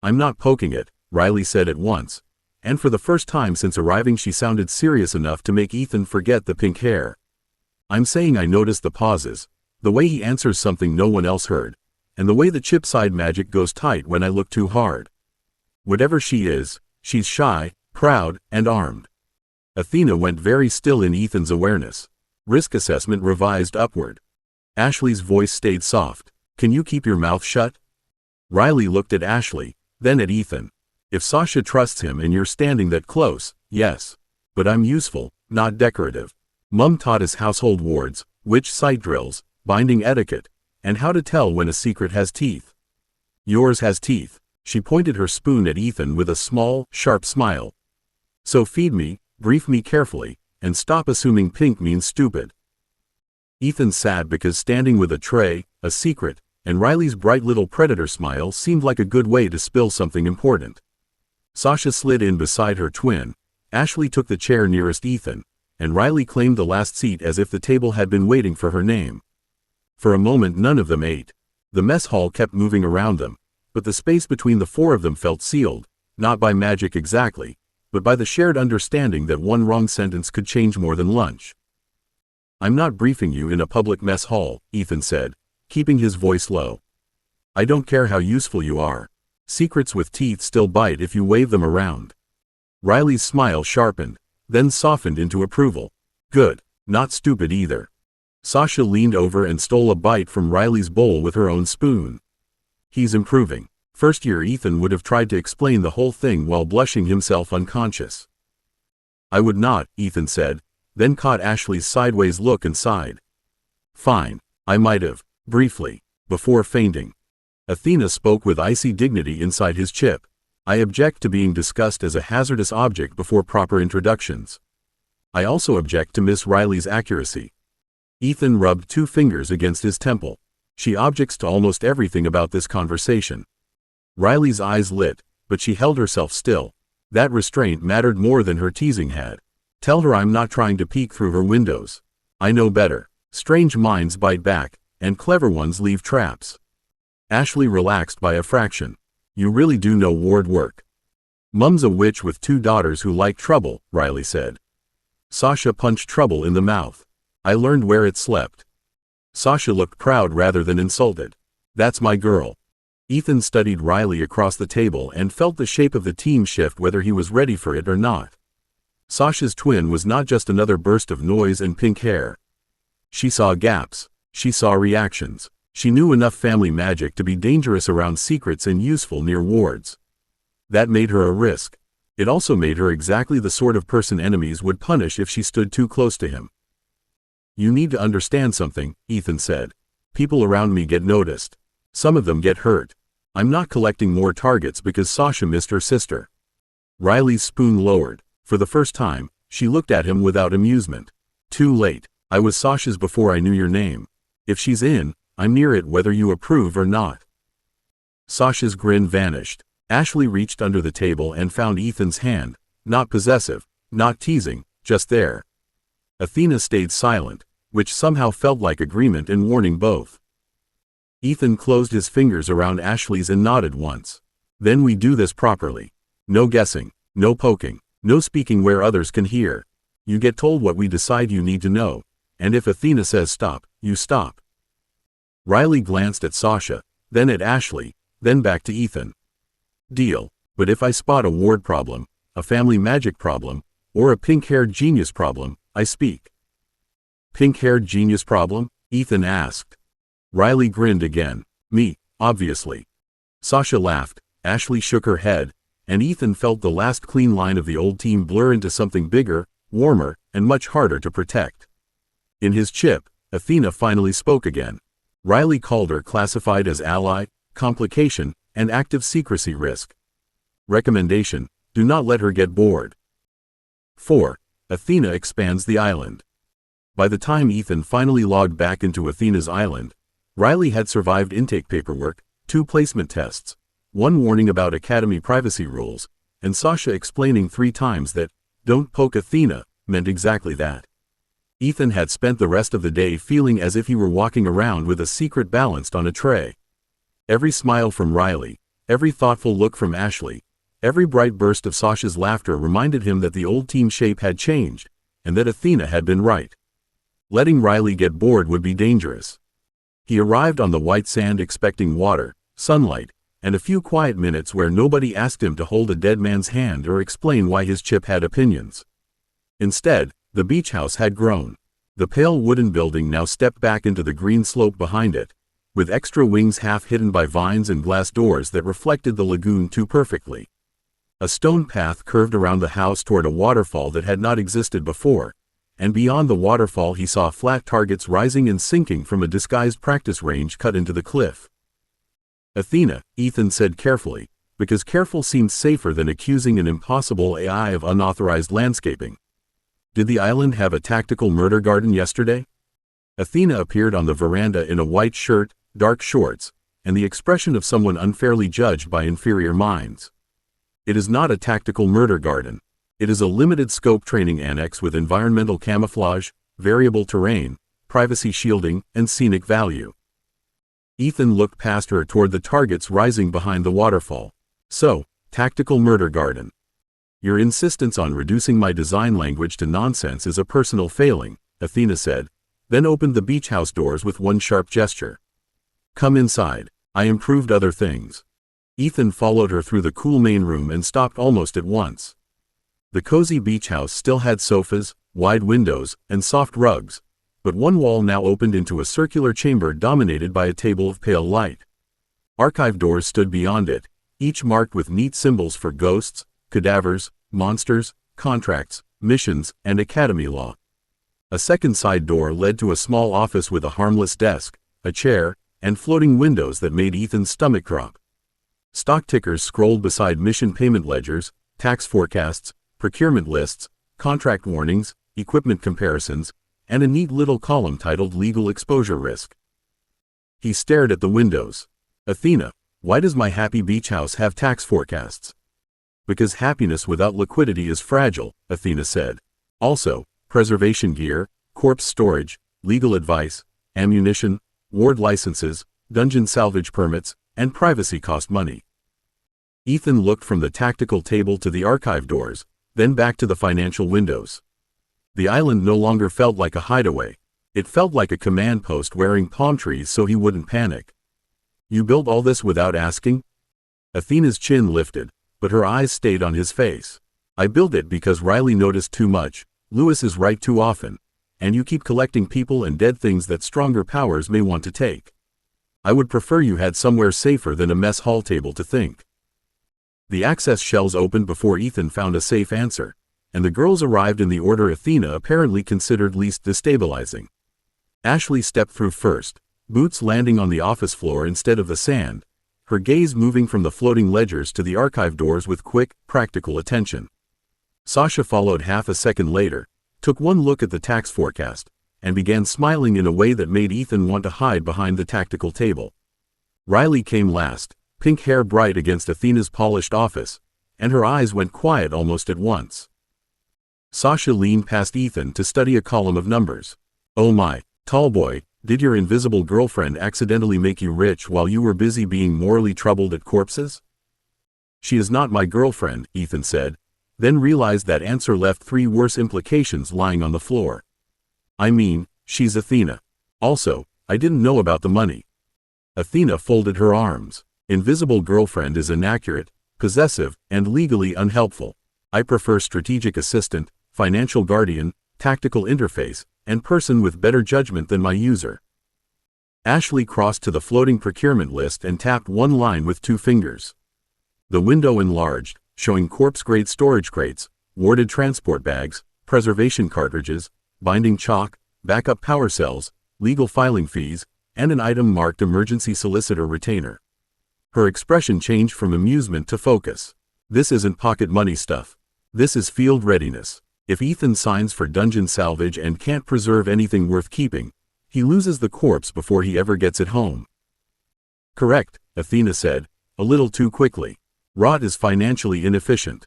I'm not poking it, Riley said at once, and for the first time since arriving she sounded serious enough to make Ethan forget the pink hair. I'm saying I noticed the pauses, the way he answers something no one else heard, and the way the chip side magic goes tight when I look too hard. Whatever she is, she's shy, proud, and armed. Athena went very still in Ethan's awareness. Risk assessment revised upward. Ashley's voice stayed soft. Can you keep your mouth shut? Riley looked at Ashley, then at Ethan. If Sasha trusts him and you're standing that close, yes. But I'm useful, not decorative. Mum taught us household wards, witch sight drills, binding etiquette, and how to tell when a secret has teeth. Yours has teeth. She pointed her spoon at Ethan with a small, sharp smile. So feed me, brief me carefully, and stop assuming pink means stupid. Ethan sat because standing with a tray, a secret, and Riley's bright little predator smile seemed like a good way to spill something important. Sasha slid in beside her twin, Ashley took the chair nearest Ethan, and Riley claimed the last seat as if the table had been waiting for her name. For a moment none of them ate. The mess hall kept moving around them, but the space between the four of them felt sealed, not by magic exactly, but by the shared understanding that one wrong sentence could change more than lunch. I'm not briefing you in a public mess hall, Ethan said, keeping his voice low. I don't care how useful you are. Secrets with teeth still bite if you wave them around. Riley's smile sharpened, then softened into approval. Good, not stupid either. Sasha leaned over and stole a bite from Riley's bowl with her own spoon. He's improving. First year Ethan would have tried to explain the whole thing while blushing himself unconscious. I would not, Ethan said, then caught Ashley's sideways look and sighed. Fine, I might have, briefly, before fainting. Athena spoke with icy dignity inside his chip. I object to being discussed as a hazardous object before proper introductions. I also object to Miss Riley's accuracy. Ethan rubbed 2 fingers against his temple. She objects to almost everything about this conversation. Riley's eyes lit, but she held herself still. That restraint mattered more than her teasing had. Tell her I'm not trying to peek through her windows. I know better. Strange minds bite back, and clever ones leave traps. Ashley relaxed by a fraction. You really do know ward work. Mum's a witch with 2 daughters who like trouble, Riley said. Sasha punched trouble in the mouth. I learned where it slept. Sasha looked proud rather than insulted. That's my girl. Ethan studied Riley across the table and felt the shape of the team shift whether he was ready for it or not. Sasha's twin was not just another burst of noise and pink hair. She saw gaps. She saw reactions. She knew enough family magic to be dangerous around secrets and useful near wards. That made her a risk. It also made her exactly the sort of person enemies would punish if she stood too close to him. You need to understand something, Ethan said. People around me get noticed. Some of them get hurt. I'm not collecting more targets because Sasha missed her sister. Riley's spoon lowered. For the first time, she looked at him without amusement. Too late. I was Sasha's before I knew your name. If she's in, I'm near it whether you approve or not. Sasha's grin vanished. Ashley reached under the table and found Ethan's hand, not possessive, not teasing, just there. Athena stayed silent, which somehow felt like agreement in warning both. Ethan closed his fingers around Ashley's and nodded once. Then we do this properly. No guessing, no poking, no speaking where others can hear. You get told what we decide you need to know, and if Athena says stop, you stop. Riley glanced at Sasha, then at Ashley, then back to Ethan. Deal. But if I spot a ward problem, a family magic problem, or a pink-haired genius problem, I speak. Pink-haired genius problem? Ethan asked. Riley grinned again. Me, obviously. Sasha laughed, Ashley shook her head, and Ethan felt the last clean line of the old team blur into something bigger, warmer, and much harder to protect. In his chip, Athena finally spoke again. Riley called her classified as ally, complication, and active secrecy risk. Recommendation: do not let her get bored. 4. Athena expands the island. By the time Ethan finally logged back into Athena's island, Riley had survived intake paperwork, 2 placement tests, 1 warning about Academy privacy rules, and Sasha explaining 3 times that, "Don't poke Athena," meant exactly that. Ethan had spent the rest of the day feeling as if he were walking around with a secret balanced on a tray. Every smile from Riley, every thoughtful look from Ashley, every bright burst of Sasha's laughter reminded him that the old team shape had changed, and that Athena had been right. Letting Riley get bored would be dangerous. He arrived on the white sand expecting water, sunlight, and a few quiet minutes where nobody asked him to hold a dead man's hand or explain why his chip had opinions. Instead, the beach house had grown. The pale wooden building now stepped back into the green slope behind it, with extra wings half hidden by vines and glass doors that reflected the lagoon too perfectly. A stone path curved around the house toward a waterfall that had not existed before, and beyond the waterfall he saw flat targets rising and sinking from a disguised practice range cut into the cliff. Athena, Ethan said carefully, because careful seemed safer than accusing an impossible AI of unauthorized landscaping. Did the island have a tactical murder garden yesterday? Athena appeared on the veranda in a white shirt, dark shorts, and the expression of someone unfairly judged by inferior minds. It is not a tactical murder garden. It is a limited-scope training annex with environmental camouflage, variable terrain, privacy shielding, and scenic value. Ethan looked past her toward the targets rising behind the waterfall. So, tactical murder garden. Your insistence on reducing my design language to nonsense is a personal failing, Athena said, then opened the beach house doors with one sharp gesture. Come inside. I improved other things. Ethan followed her through the cool main room and stopped almost at once. The cozy beach house still had sofas, wide windows, and soft rugs, but one wall now opened into a circular chamber dominated by a table of pale light. Archive doors stood beyond it, each marked with neat symbols for ghosts, cadavers, monsters, contracts, missions, and academy law. A second side door led to a small office with a harmless desk, a chair, and floating windows that made Ethan's stomach drop. Stock tickers scrolled beside mission payment ledgers, tax forecasts, procurement lists, contract warnings, equipment comparisons, and a neat little column titled Legal Exposure Risk. He stared at the windows. Athena, why does my happy beach house have tax forecasts? Because happiness without liquidity is fragile, Athena said. Also, preservation gear, corpse storage, legal advice, ammunition, ward licenses, dungeon salvage permits, and privacy cost money. Ethan looked from the tactical table to the archive doors, then back to the financial windows. The island no longer felt like a hideaway. It felt like a command post wearing palm trees so he wouldn't panic. You built all this without asking? Athena's chin lifted, but her eyes stayed on his face. I built it because Riley noticed too much, Lewis is right too often, and you keep collecting people and dead things that stronger powers may want to take. I would prefer you had somewhere safer than a mess hall table to think. The access shells opened before Ethan found a safe answer, and the girls arrived in the order Athena apparently considered least destabilizing. Ashley stepped through first, boots landing on the office floor instead of the sand, her gaze moving from the floating ledgers to the archive doors with quick, practical attention. Sasha followed half a second later, took one look at the tax forecast, and began smiling in a way that made Ethan want to hide behind the tactical table. Riley came last, pink hair bright against Athena's polished office, and her eyes went quiet almost at once. Sasha leaned past Ethan to study a column of numbers. "Oh my, tall boy, did your invisible girlfriend accidentally make you rich while you were busy being morally troubled at corpses?" "She is not my girlfriend," Ethan said, then realized that answer left 3 worse implications lying on the floor. "I mean, she's Athena. Also, I didn't know about the money." Athena folded her arms. "Invisible girlfriend is inaccurate, possessive, and legally unhelpful. I prefer strategic assistant, financial guardian, tactical interface, and person with better judgment than my user." Ashley crossed to the floating procurement list and tapped one line with 2 fingers. The window enlarged, showing corpse-grade storage crates, warded transport bags, preservation cartridges, binding chalk, backup power cells, legal filing fees, and an item marked emergency solicitor retainer. Her expression changed from amusement to focus. "This isn't pocket money stuff. This is field readiness. If Ethan signs for dungeon salvage and can't preserve anything worth keeping, he loses the corpse before he ever gets it home." "Correct," Athena said, a little too quickly. "Rot is financially inefficient.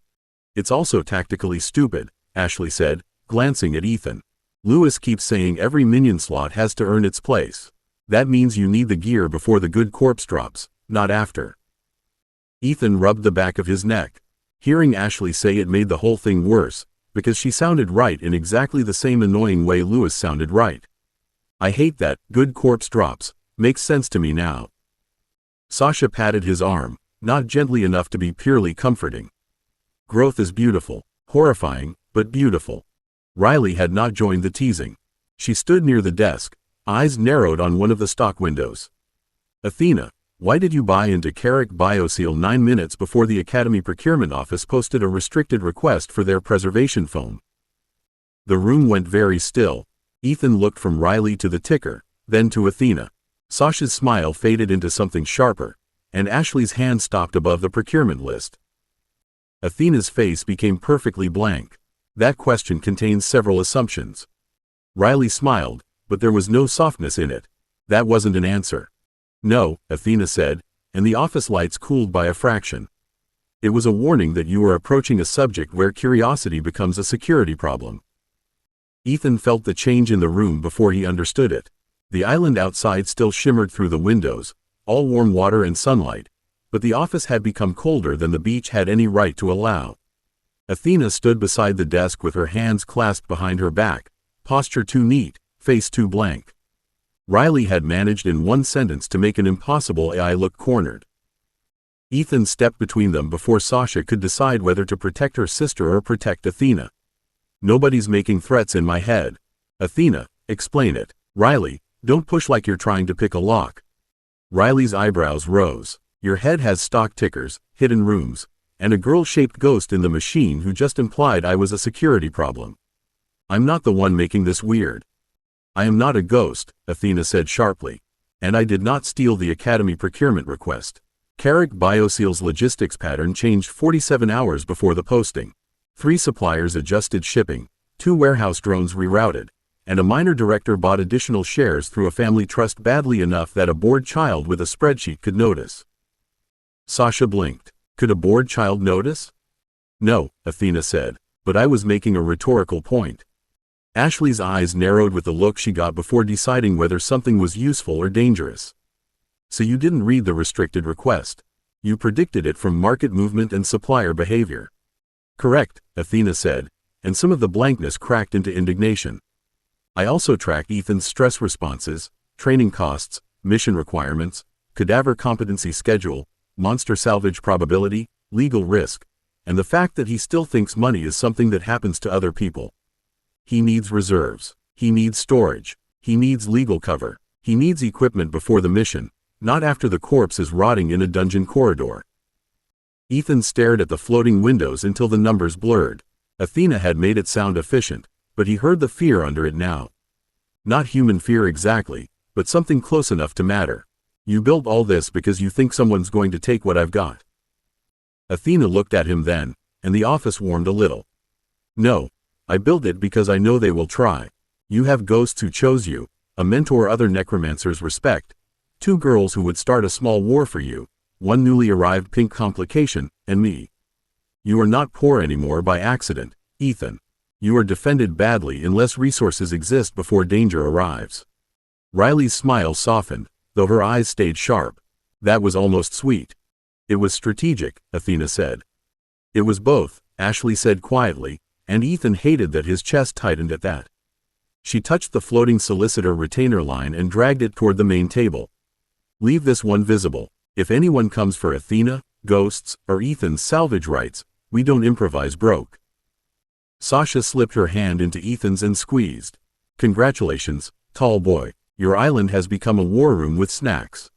It's also tactically stupid," Ashley said, glancing at Ethan. "Lewis keeps saying every minion slot has to earn its place. That means you need the gear before the good corpse drops, not after." Ethan rubbed the back of his neck. Hearing Ashley say it made the whole thing worse, because she sounded right in exactly the same annoying way Lewis sounded right. "I hate that, good corpse drops, makes sense to me now." Sasha patted his arm, not gently enough to be purely comforting. "Growth is beautiful, horrifying, but beautiful." Riley had not joined the teasing. She stood near the desk, eyes narrowed on one of the stock windows. "Athena, why did you buy into Carrick BioSeal 9 minutes before the Academy procurement office posted a restricted request for their preservation foam?" The room went very still. Ethan looked from Riley to the ticker, then to Athena. Sasha's smile faded into something sharper, and Ashley's hand stopped above the procurement list. Athena's face became perfectly blank. That question contained several assumptions. Riley smiled, but there was no softness in it. That wasn't an answer. "No," Athena said, and the office lights cooled by a fraction. "It was a warning that you were approaching a subject where curiosity becomes a security problem." Ethan felt the change in the room before he understood it. The island outside still shimmered through the windows, all warm water and sunlight, but the office had become colder than the beach had any right to allow. Athena stood beside the desk with her hands clasped behind her back, posture too neat, face too blank. Riley had managed in one sentence to make an impossible AI look cornered. Ethan stepped between them before Sasha could decide whether to protect her sister or protect Athena. "Nobody's making threats in my head." "Athena, explain it." "Riley, don't push like you're trying to pick a lock." Riley's eyebrows rose. "Your head has stock tickers, hidden rooms, and a girl-shaped ghost in the machine who just implied I was a security problem. I'm not the one making this weird." "I am not a ghost," Athena said sharply. "And I did not steal the Academy procurement request." Carrick BioSeal's logistics pattern changed 47 hours before the posting. 3 suppliers adjusted shipping, 2 warehouse drones rerouted, and a minor director bought additional shares through a family trust badly enough that a bored child with a spreadsheet could notice. Sasha blinked. Could a bored child notice? "No," Athena said, "but I was making a rhetorical point." Ashley's eyes narrowed with the look she got before deciding whether something was useful or dangerous. "So you didn't read the restricted request. You predicted it from market movement and supplier behavior." "Correct," Athena said, and some of the blankness cracked into indignation. "I also tracked Ethan's stress responses, training costs, mission requirements, cadaver competency schedule, monster salvage probability, legal risk, and the fact that he still thinks money is something that happens to other people. He needs reserves. He needs storage. He needs legal cover. He needs equipment before the mission, not after the corpse is rotting in a dungeon corridor." Ethan stared at the floating windows until the numbers blurred. Athena had made it sound efficient, but he heard the fear under it now. Not human fear exactly, but something close enough to matter. You built all this because you think someone's going to take what I've got. Athena looked at him then, and the office warmed a little. No, I built it because I know they will try. You have ghosts who chose you, a mentor other necromancers respect, 2 girls who would start a small war for you, 1 newly arrived pink complication, and me. You are not poor anymore by accident, Ethan. You are defended badly unless resources exist before danger arrives. Riley's smile softened, though her eyes stayed sharp. That was almost sweet. It was strategic, Athena said. It was both, Ashley said quietly, and Ethan hated that his chest tightened at that. She touched the floating solicitor retainer line and dragged it toward the main table. Leave this one visible. If anyone comes for Athena, ghosts, or Ethan's salvage rights, we don't improvise broke. Sasha slipped her hand into Ethan's and squeezed. Congratulations, tall boy. Your island has become a war room with snacks.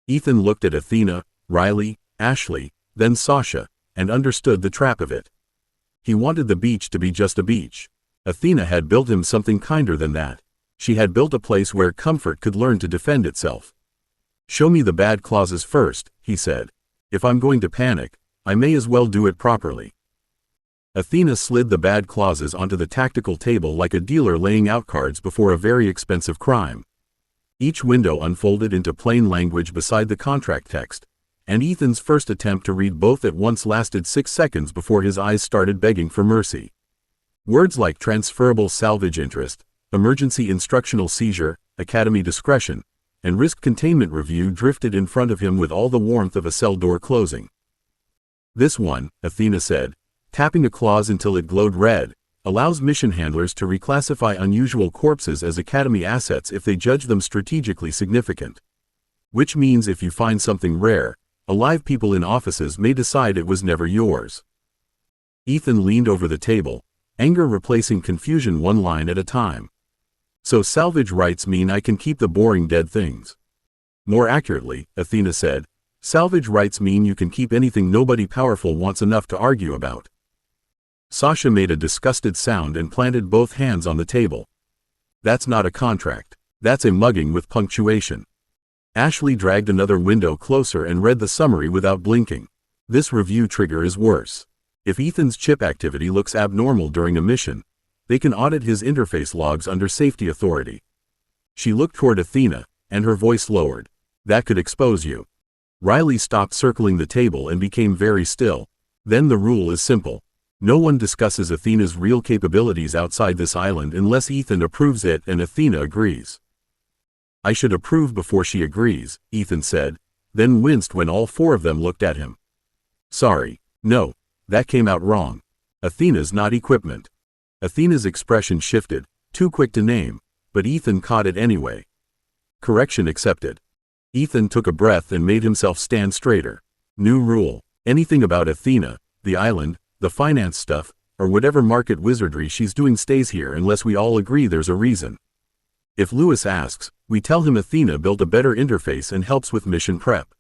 Ethan looked at Athena, Riley, Ashley, then Sasha, and understood the trap of it. He wanted the beach to be just a beach. Athena had built him something kinder than that. She had built a place where comfort could learn to defend itself. Show me the bad clauses first, he said. If I'm going to panic, I may as well do it properly. Athena slid the bad clauses onto the tactical table like a dealer laying out cards before a very expensive crime. Each window unfolded into plain language beside the contract text, and Ethan's first attempt to read both at once lasted 6 seconds before his eyes started begging for mercy. Words like transferable salvage interest, emergency instructional seizure, academy discretion, and risk containment review drifted in front of him with all the warmth of a cell door closing. This one, Athena said, tapping a clause until it glowed red, allows mission handlers to reclassify unusual corpses as academy assets if they judge them strategically significant. Which means if you find something rare, alive people in offices may decide it was never yours. Ethan leaned over the table, anger replacing confusion one line at a time. So salvage rights mean I can keep the boring dead things. More accurately, Athena said, salvage rights mean you can keep anything nobody powerful wants enough to argue about. Sasha made a disgusted sound and planted both hands on the table. That's not a contract. That's a mugging with punctuation. Ashley dragged another window closer and read the summary without blinking. This review trigger is worse. If Ethan's chip activity looks abnormal during a mission, they can audit his interface logs under safety authority. She looked toward Athena, and her voice lowered. That could expose you. Riley stopped circling the table and became very still. Then the rule is simple. No one discusses Athena's real capabilities outside this island unless Ethan approves it and Athena agrees. I should approve before she agrees, Ethan said, then winced when all 4 of them looked at him. Sorry, no, that came out wrong. Athena's not equipment. Athena's expression shifted, too quick to name, but Ethan caught it anyway. Correction accepted. Ethan took a breath and made himself stand straighter. New rule. Anything about Athena, the island, the finance stuff, or whatever market wizardry she's doing stays here unless we all agree there's a reason. If Lewis asks, we tell him Athena built a better interface and helps with mission prep.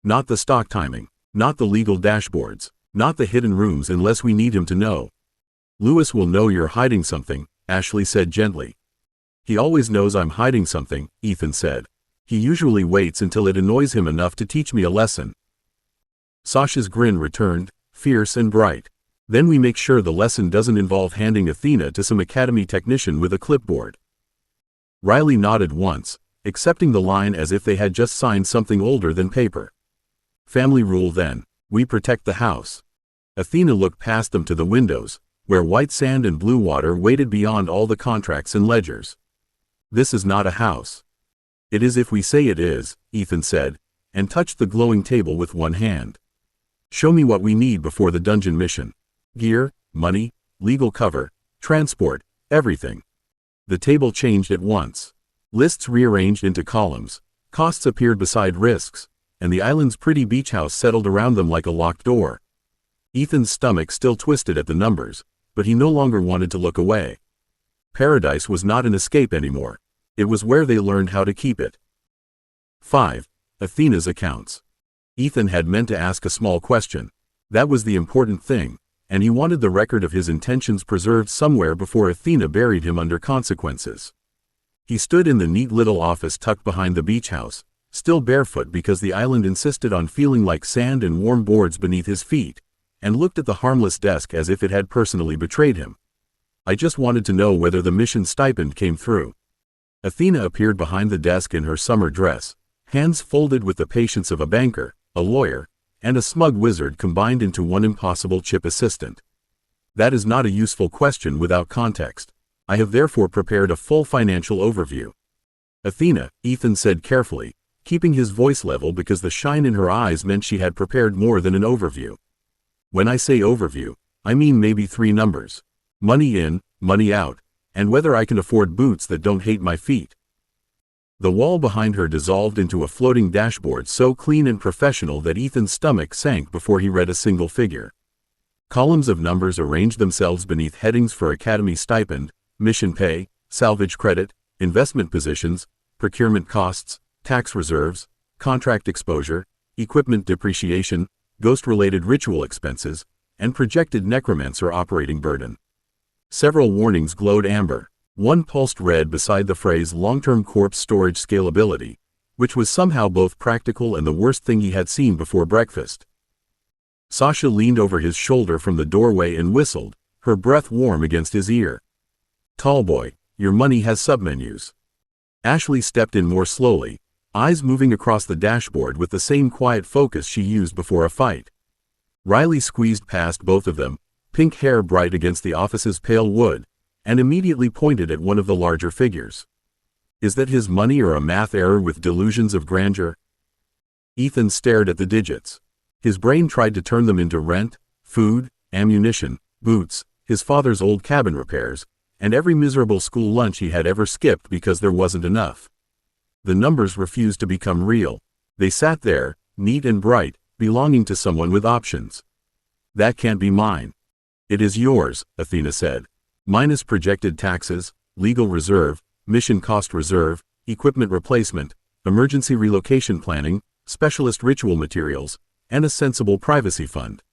Not the stock timing, not the legal dashboards, not the hidden rooms unless we need him to know. Lewis will know you're hiding something, Ashley said gently. He always knows I'm hiding something, Ethan said. He usually waits until it annoys him enough to teach me a lesson. Sasha's grin returned, fierce and bright. Then we make sure the lesson doesn't involve handing Athena to some academy technician with a clipboard. Riley nodded once, accepting the line as if they had just signed something older than paper. Family rule then. We protect the house. Athena looked past them to the windows, where white sand and blue water waited beyond all the contracts and ledgers. This is not a house. It is if we say it is, Ethan said, and touched the glowing table with one hand. Show me what we need before the dungeon mission. Gear, money, legal cover, transport, everything. The table changed at once. Lists rearranged into columns, costs appeared beside risks, and the island's pretty beach house settled around them like a locked door. Ethan's stomach still twisted at the numbers, but he no longer wanted to look away. Paradise was not an escape anymore. It was where they learned how to keep it. 5. Athena's accounts. Ethan had meant to ask a small question. That was the important thing, and he wanted the record of his intentions preserved somewhere before Athena buried him under consequences. He stood in the neat little office tucked behind the beach house, still barefoot because the island insisted on feeling like sand and warm boards beneath his feet, and looked at the harmless desk as if it had personally betrayed him. I just wanted to know whether the mission stipend came through. Athena appeared behind the desk in her summer dress, hands folded with the patience of a banker, a lawyer, and a smug wizard combined into one impossible chip assistant. That is not a useful question without context. I have therefore prepared a full financial overview. Athena, Ethan said carefully, keeping his voice level because the shine in her eyes meant she had prepared more than an overview. When I say overview, I mean maybe 3 numbers. Money in, money out, and whether I can afford boots that don't hate my feet. The wall behind her dissolved into a floating dashboard so clean and professional that Ethan's stomach sank before he read a single figure. Columns of numbers arranged themselves beneath headings for academy stipend, mission pay, salvage credit, investment positions, procurement costs, tax reserves, contract exposure, equipment depreciation, ghost-related ritual expenses, and projected necromancer operating burden. Several warnings glowed amber. One pulsed red beside the phrase long-term corpse storage scalability, which was somehow both practical and the worst thing he had seen before breakfast. Sasha leaned over his shoulder from the doorway and whistled, her breath warm against his ear. "Tallboy, your money has submenus." Ashley stepped in more slowly, eyes moving across the dashboard with the same quiet focus she used before a fight. Riley squeezed past both of them, pink hair bright against the office's pale wood, and immediately pointed at one of the larger figures. "Is that his money or a math error with delusions of grandeur?" Ethan stared at the digits. His brain tried to turn them into rent, food, ammunition, boots, his father's old cabin repairs, and every miserable school lunch he had ever skipped because there wasn't enough. The numbers refused to become real. They sat there, neat and bright, belonging to someone with options. "That can't be mine." "It is yours," Athena said. "Minus projected taxes, legal reserve, mission cost reserve, equipment replacement, emergency relocation planning, specialist ritual materials, and a sensible privacy fund."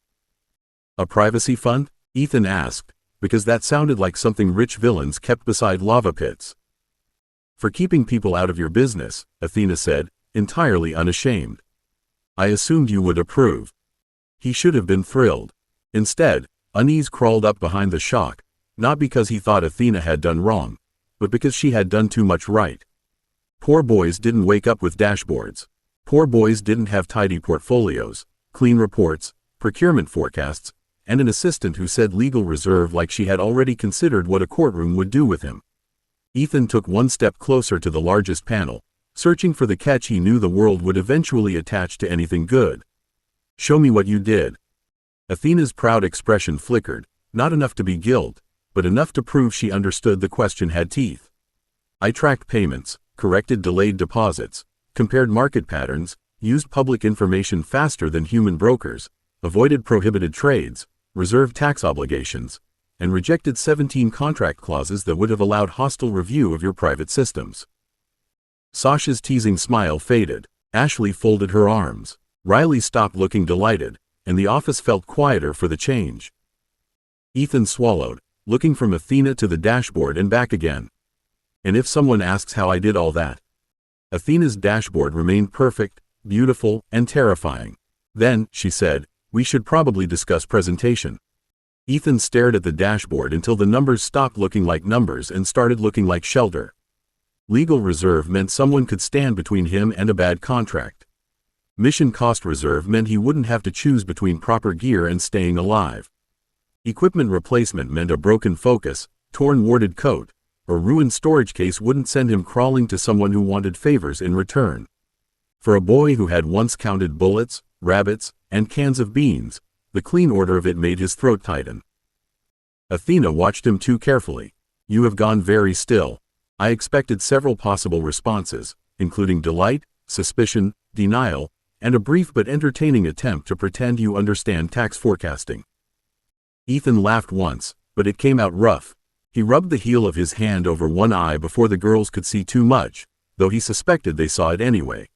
"A privacy fund?" Ethan asked, because that sounded like something rich villains kept beside lava pits. "For keeping people out of your business," Athena said, entirely unashamed. "I assumed you would approve." He should have been thrilled. Instead, unease crawled up behind the shock, not because he thought Athena had done wrong, but because she had done too much right. Poor boys didn't wake up with dashboards. Poor boys didn't have tidy portfolios, clean reports, procurement forecasts, and an assistant who said legal reserve like she had already considered what a courtroom would do with him. Ethan took one step closer to the largest panel, searching for the catch he knew the world would eventually attach to anything good. "Show me what you did." Athena's proud expression flickered, not enough to be guilt, but enough to prove she understood the question had teeth. "I tracked payments, corrected delayed deposits, compared market patterns, used public information faster than human brokers, avoided prohibited trades, reserved tax obligations, and rejected 17 contract clauses that would have allowed hostile review of your private systems." Sasha's teasing smile faded. Ashley folded her arms. Riley stopped looking delighted, and the office felt quieter for the change. Ethan swallowed, looking from Athena to the dashboard and back again. "And if someone asks how I did all that?" Athena's dashboard remained perfect, beautiful, and terrifying. "Then," she said, "we should probably discuss presentation." Ethan stared at the dashboard until the numbers stopped looking like numbers and started looking like shelter. Legal reserve meant someone could stand between him and a bad contract. Mission cost reserve meant he wouldn't have to choose between proper gear and staying alive. Equipment replacement meant a broken focus, torn warded coat, or ruined storage case wouldn't send him crawling to someone who wanted favors in return. For a boy who had once counted bullets, rabbits, and cans of beans, the clean order of it made his throat tighten. Athena watched him too carefully. "You have gone very still." I expected several possible responses, including delight, suspicion, denial, and a brief but entertaining attempt to pretend you understand tax forecasting. Ethan laughed once, but it came out rough. He rubbed the heel of his hand over one eye before the girls could see too much, though he suspected they saw it anyway.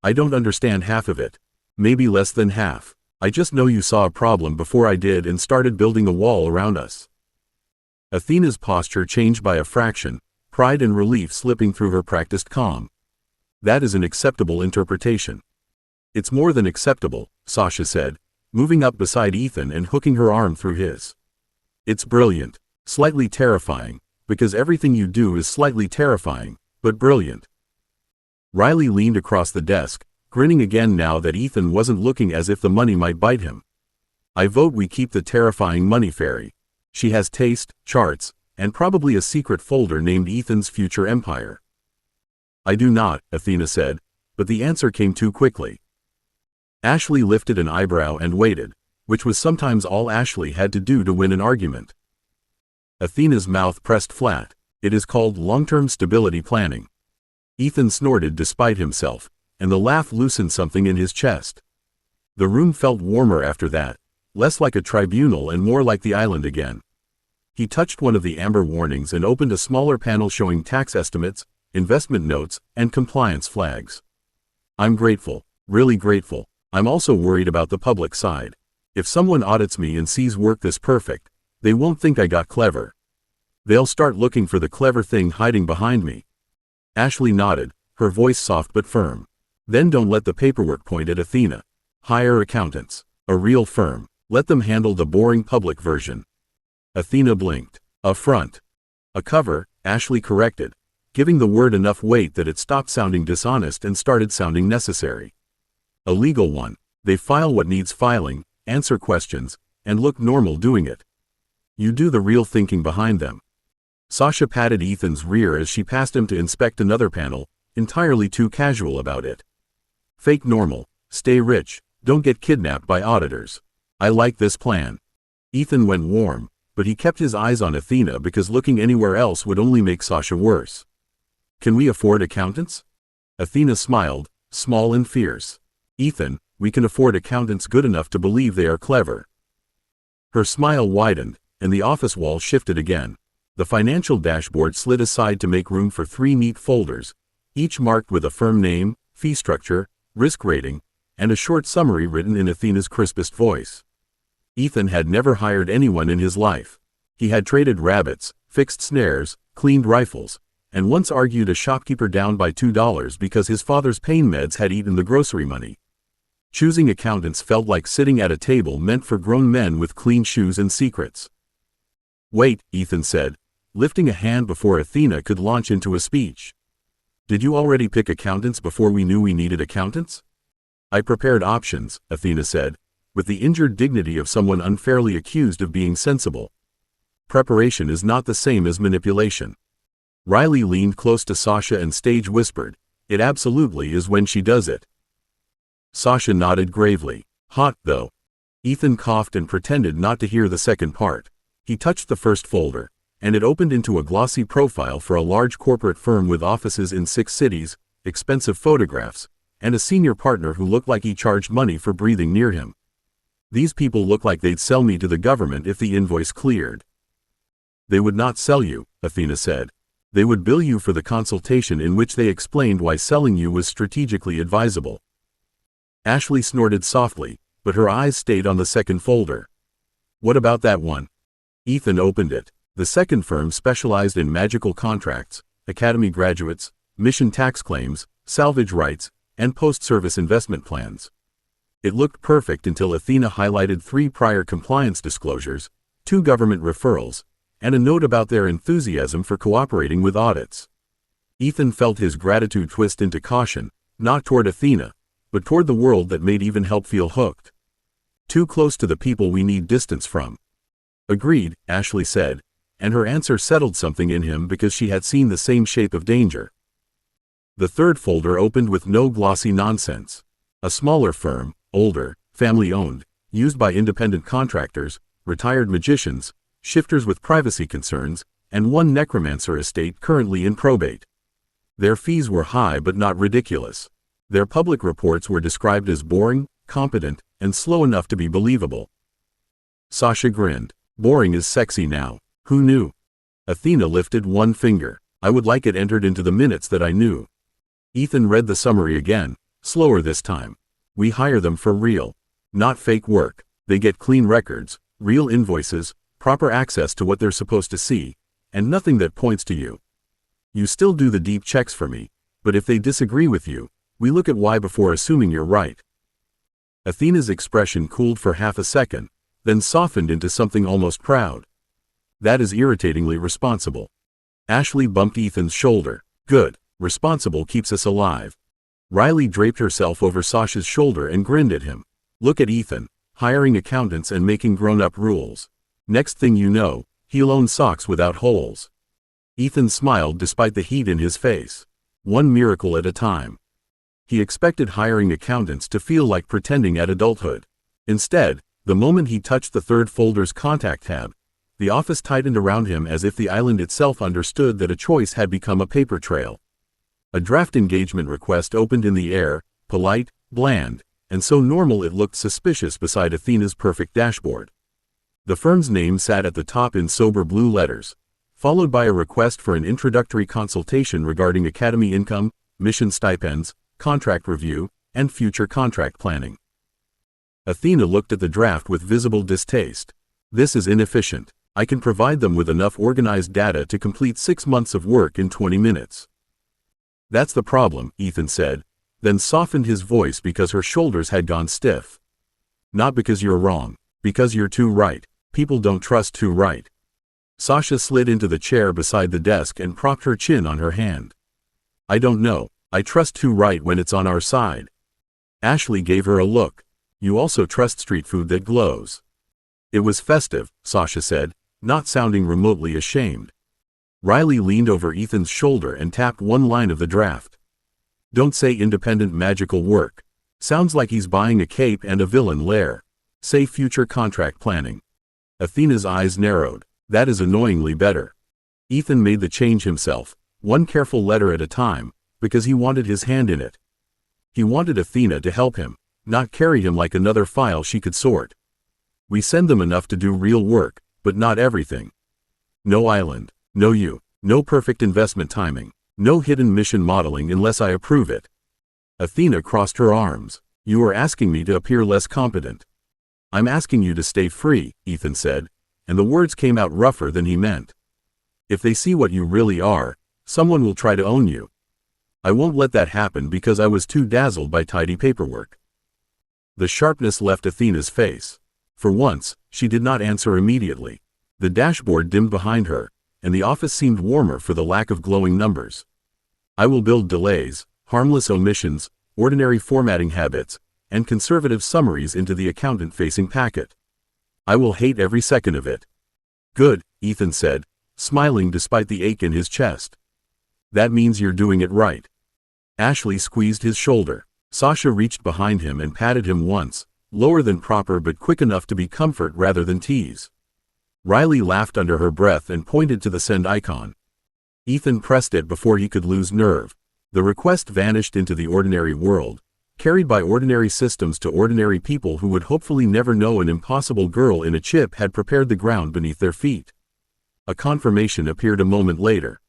"I don't understand half of it. Maybe less than half. I just know you saw a problem before I did and started building a wall around us." Athena's posture changed by a fraction, pride and relief slipping through her practiced calm. That is an acceptable interpretation. It's more than acceptable, Sasha said, moving up beside Ethan and hooking her arm through his. It's brilliant, slightly terrifying, because everything you do is slightly terrifying, but brilliant. Riley leaned across the desk, grinning again now that Ethan wasn't looking as if the money might bite him. I vote we keep the terrifying money fairy. She has taste, charts, and probably a secret folder named Ethan's Future Empire. I do not, Athena said, but the answer came too quickly. Ashley lifted an eyebrow and waited, which was sometimes all Ashley had to do to win an argument. Athena's mouth pressed flat. It is called long-term stability planning. Ethan snorted despite himself, and the laugh loosened something in his chest. The room felt warmer after that, less like a tribunal and more like the island again. He touched one of the amber warnings and opened a smaller panel showing tax estimates, investment notes, and compliance flags. I'm grateful, really grateful. I'm also worried about the public side. If someone audits me and sees work this perfect, they won't think I got clever. They'll start looking for the clever thing hiding behind me. Ashley nodded, her voice soft but firm. Then don't let the paperwork point at Athena. Hire accountants. A real firm. Let them handle the boring public version. Athena blinked. A front. A cover, Ashley corrected, giving the word enough weight that it stopped sounding dishonest and started sounding necessary. A legal one. They file what needs filing, answer questions, and look normal doing it. You do the real thinking behind them. Sasha patted Ethan's rear as she passed him to inspect another panel, entirely too casual about it. Fake normal, stay rich, don't get kidnapped by auditors. I like this plan. Ethan went warm, but he kept his eyes on Athena because looking anywhere else would only make Sasha worse. Can we afford accountants? Athena smiled, small and fierce. Ethan, we can afford accountants good enough to believe they are clever. Her smile widened, and the office wall shifted again. The financial dashboard slid aside to make room for 3 neat folders, each marked with a firm name, fee structure, risk rating, and a short summary written in Athena's crispest voice. Ethan had never hired anyone in his life. He had traded rabbits, fixed snares, cleaned rifles, and once argued a shopkeeper down by $2 because his father's pain meds had eaten the grocery money. Choosing accountants felt like sitting at a table meant for grown men with clean shoes and secrets. Wait, Ethan said, lifting a hand before Athena could launch into a speech. Did you already pick accountants before we knew we needed accountants? I prepared options, Athena said, with the injured dignity of someone unfairly accused of being sensible. Preparation is not the same as manipulation. Riley leaned close to Sasha and stage whispered, it absolutely is when she does it. Sasha nodded gravely. Hot, though. Ethan coughed and pretended not to hear the second part. He touched the first folder, and it opened into a glossy profile for a large corporate firm with offices in 6 cities, expensive photographs, and a senior partner who looked like he charged money for breathing near him. These people look like they'd sell me to the government if the invoice cleared. They would not sell you, Athena said. They would bill you for the consultation in which they explained why selling you was strategically advisable. Ashley snorted softly, but her eyes stayed on the second folder. What about that one? Ethan opened it. The second firm specialized in magical contracts, academy graduates, mission tax claims, salvage rights, and post-service investment plans. It looked perfect until Athena highlighted 3 prior compliance disclosures, 2 government referrals, and a note about their enthusiasm for cooperating with audits. Ethan felt his gratitude twist into caution, not toward Athena, but toward the world that made even help feel hooked. Too close to the people we need distance from. Agreed, Ashley said, and her answer settled something in him because she had seen the same shape of danger. The third folder opened with no glossy nonsense. A smaller firm, older, family-owned, used by independent contractors, retired magicians, shifters with privacy concerns, and 1 necromancer estate currently in probate. Their fees were high but not ridiculous. Their public reports were described as boring, competent, and slow enough to be believable. Sasha grinned. Boring is sexy now. Who knew? Athena lifted 1 finger. I would like it entered into the minutes that I knew. Ethan read the summary again, slower this time. We hire them for real. Not fake work. They get clean records, real invoices, proper access to what they're supposed to see, and nothing that points to you. You still do the deep checks for me, But if they disagree with you, we look at why before assuming you're right. Athena's expression cooled for half a second, then softened into something almost proud. That is irritatingly responsible. Ashley bumped Ethan's shoulder. Good. Responsible keeps us alive. Riley draped herself over Sasha's shoulder and grinned at him. Look at Ethan, hiring accountants and making grown-up rules. Next thing you know, he'll own socks without holes. Ethan smiled despite the heat in his face. One miracle at a time. He expected hiring accountants to feel like pretending at adulthood. Instead, the moment he touched the third folder's contact tab, the office tightened around him as if the island itself understood that a choice had become a paper trail. A draft engagement request opened in the air, polite, bland, and so normal it looked suspicious beside Athena's perfect dashboard. The firm's name sat at the top in sober blue letters, followed by a request for an introductory consultation regarding academy income, mission stipends, contract review, and future contract planning. Athena looked at the draft with visible distaste. This is inefficient. I can provide them with enough organized data to complete 6 months of work in 20 minutes. That's the problem, Ethan said, then softened his voice because her shoulders had gone stiff. Not because you're wrong, because you're too right. People don't trust too right. Sasha slid into the chair beside the desk and propped her chin on her hand. I don't know. I trust too right when it's on our side. Ashley gave her a look. You also trust street food that glows. It was festive, Sasha said, not sounding remotely ashamed. Riley leaned over Ethan's shoulder and tapped one line of the draft. Don't say independent magical work. Sounds like he's buying a cape and a villain lair. Say future contract planning. Athena's eyes narrowed. That is annoyingly better. Ethan made the change himself, one careful letter at a time, because he wanted his hand in it. He wanted Athena to help him, not carry him like another file she could sort. We send them enough to do real work, but not everything. No island, no you, no perfect investment timing, no hidden mission modeling unless I approve it. Athena crossed her arms. You are asking me to appear less competent. I'm asking you to stay free, Ethan said, and the words came out rougher than he meant. If they see what you really are, someone will try to own you. I won't let that happen because I was too dazzled by tidy paperwork. The sharpness left Athena's face. For once, she did not answer immediately. The dashboard dimmed behind her, and the office seemed warmer for the lack of glowing numbers. I will build delays, harmless omissions, ordinary formatting habits, and conservative summaries into the accountant-facing packet. I will hate every second of it. Good, Ethan said, smiling despite the ache in his chest. That means you're doing it right. Ashley squeezed his shoulder. Sasha reached behind him and patted him once, lower than proper but quick enough to be comfort rather than tease. Riley laughed under her breath and pointed to the send icon. Ethan pressed it before he could lose nerve. The request vanished into the ordinary world, carried by ordinary systems to ordinary people who would hopefully never know an impossible girl in a chip had prepared the ground beneath their feet. A confirmation appeared a moment later.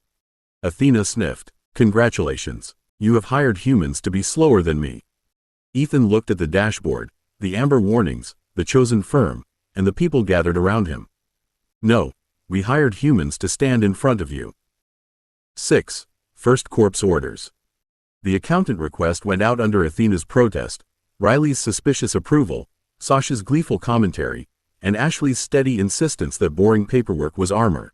Athena sniffed. Congratulations. You have hired humans to be slower than me. Ethan looked at the dashboard, the amber warnings, the chosen firm, and the people gathered around him. No, we hired humans to stand in front of you. 6. First Corpse Orders. The accountant request went out under Athena's protest, Riley's suspicious approval, Sasha's gleeful commentary, and Ashley's steady insistence that boring paperwork was armor.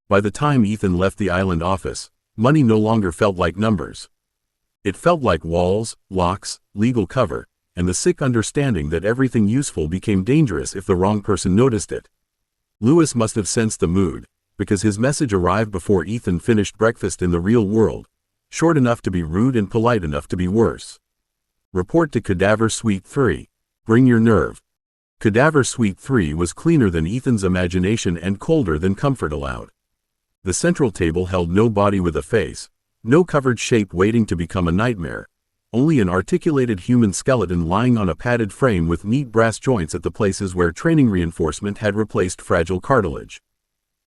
By the time Ethan left the island office, money no longer felt like numbers. It felt like walls, locks, legal cover, and the sick understanding that everything useful became dangerous if the wrong person noticed it. Lewis must have sensed the mood, because his message arrived before Ethan finished breakfast in the real world, short enough to be rude and polite enough to be worse. Report to Cadaver Suite 3. Bring your nerve. Cadaver Suite 3 was cleaner than Ethan's imagination and colder than comfort allowed. The central table held no body with a face, no covered shape waiting to become a nightmare, only an articulated human skeleton lying on a padded frame with neat brass joints at the places where training reinforcement had replaced fragile cartilage.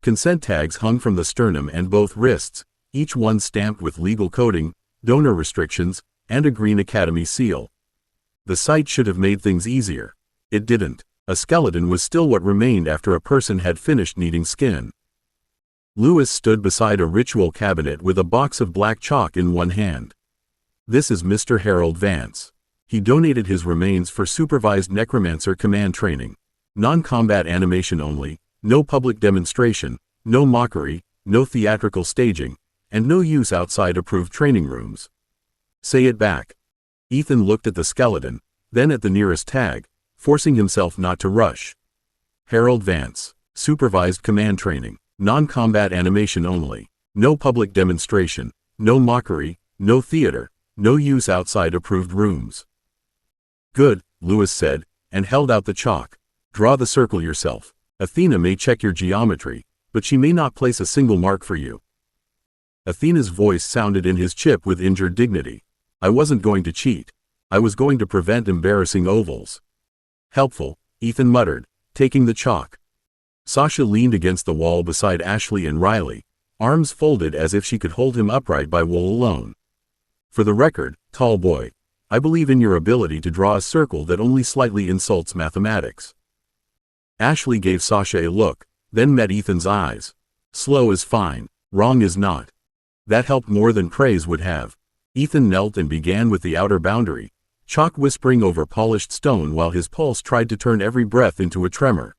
Consent tags hung from the sternum and both wrists, each one stamped with legal coding, donor restrictions, and a green Academy seal. The sight should have made things easier. It didn't. A skeleton was still what remained after a person had finished kneading skin. Lewis stood beside a ritual cabinet with a box of black chalk in one hand. This is Mr. Harold Vance. He donated his remains for supervised necromancer command training. Non-combat animation only, no public demonstration, no mockery, no theatrical staging, and no use outside approved training rooms. Say it back. Ethan looked at the skeleton, then at the nearest tag, forcing himself not to rush. Harold Vance. Supervised command training. Non-combat animation only. No public demonstration. No mockery. No theater. No use outside approved rooms. Good, Lewis said, and held out the chalk. Draw the circle yourself. Athena may check your geometry, but she may not place a single mark for you. Athena's voice sounded in his chip with injured dignity. I wasn't going to cheat. I was going to prevent embarrassing ovals. Helpful, Ethan muttered, taking the chalk. Sasha leaned against the wall beside Ashley and Riley, arms folded as if she could hold him upright by will alone. For the record, tall boy, I believe in your ability to draw a circle that only slightly insults mathematics. Ashley gave Sasha a look, then met Ethan's eyes. Slow is fine, wrong is not. That helped more than praise would have. Ethan knelt and began with the outer boundary, chalk whispering over polished stone while his pulse tried to turn every breath into a tremor.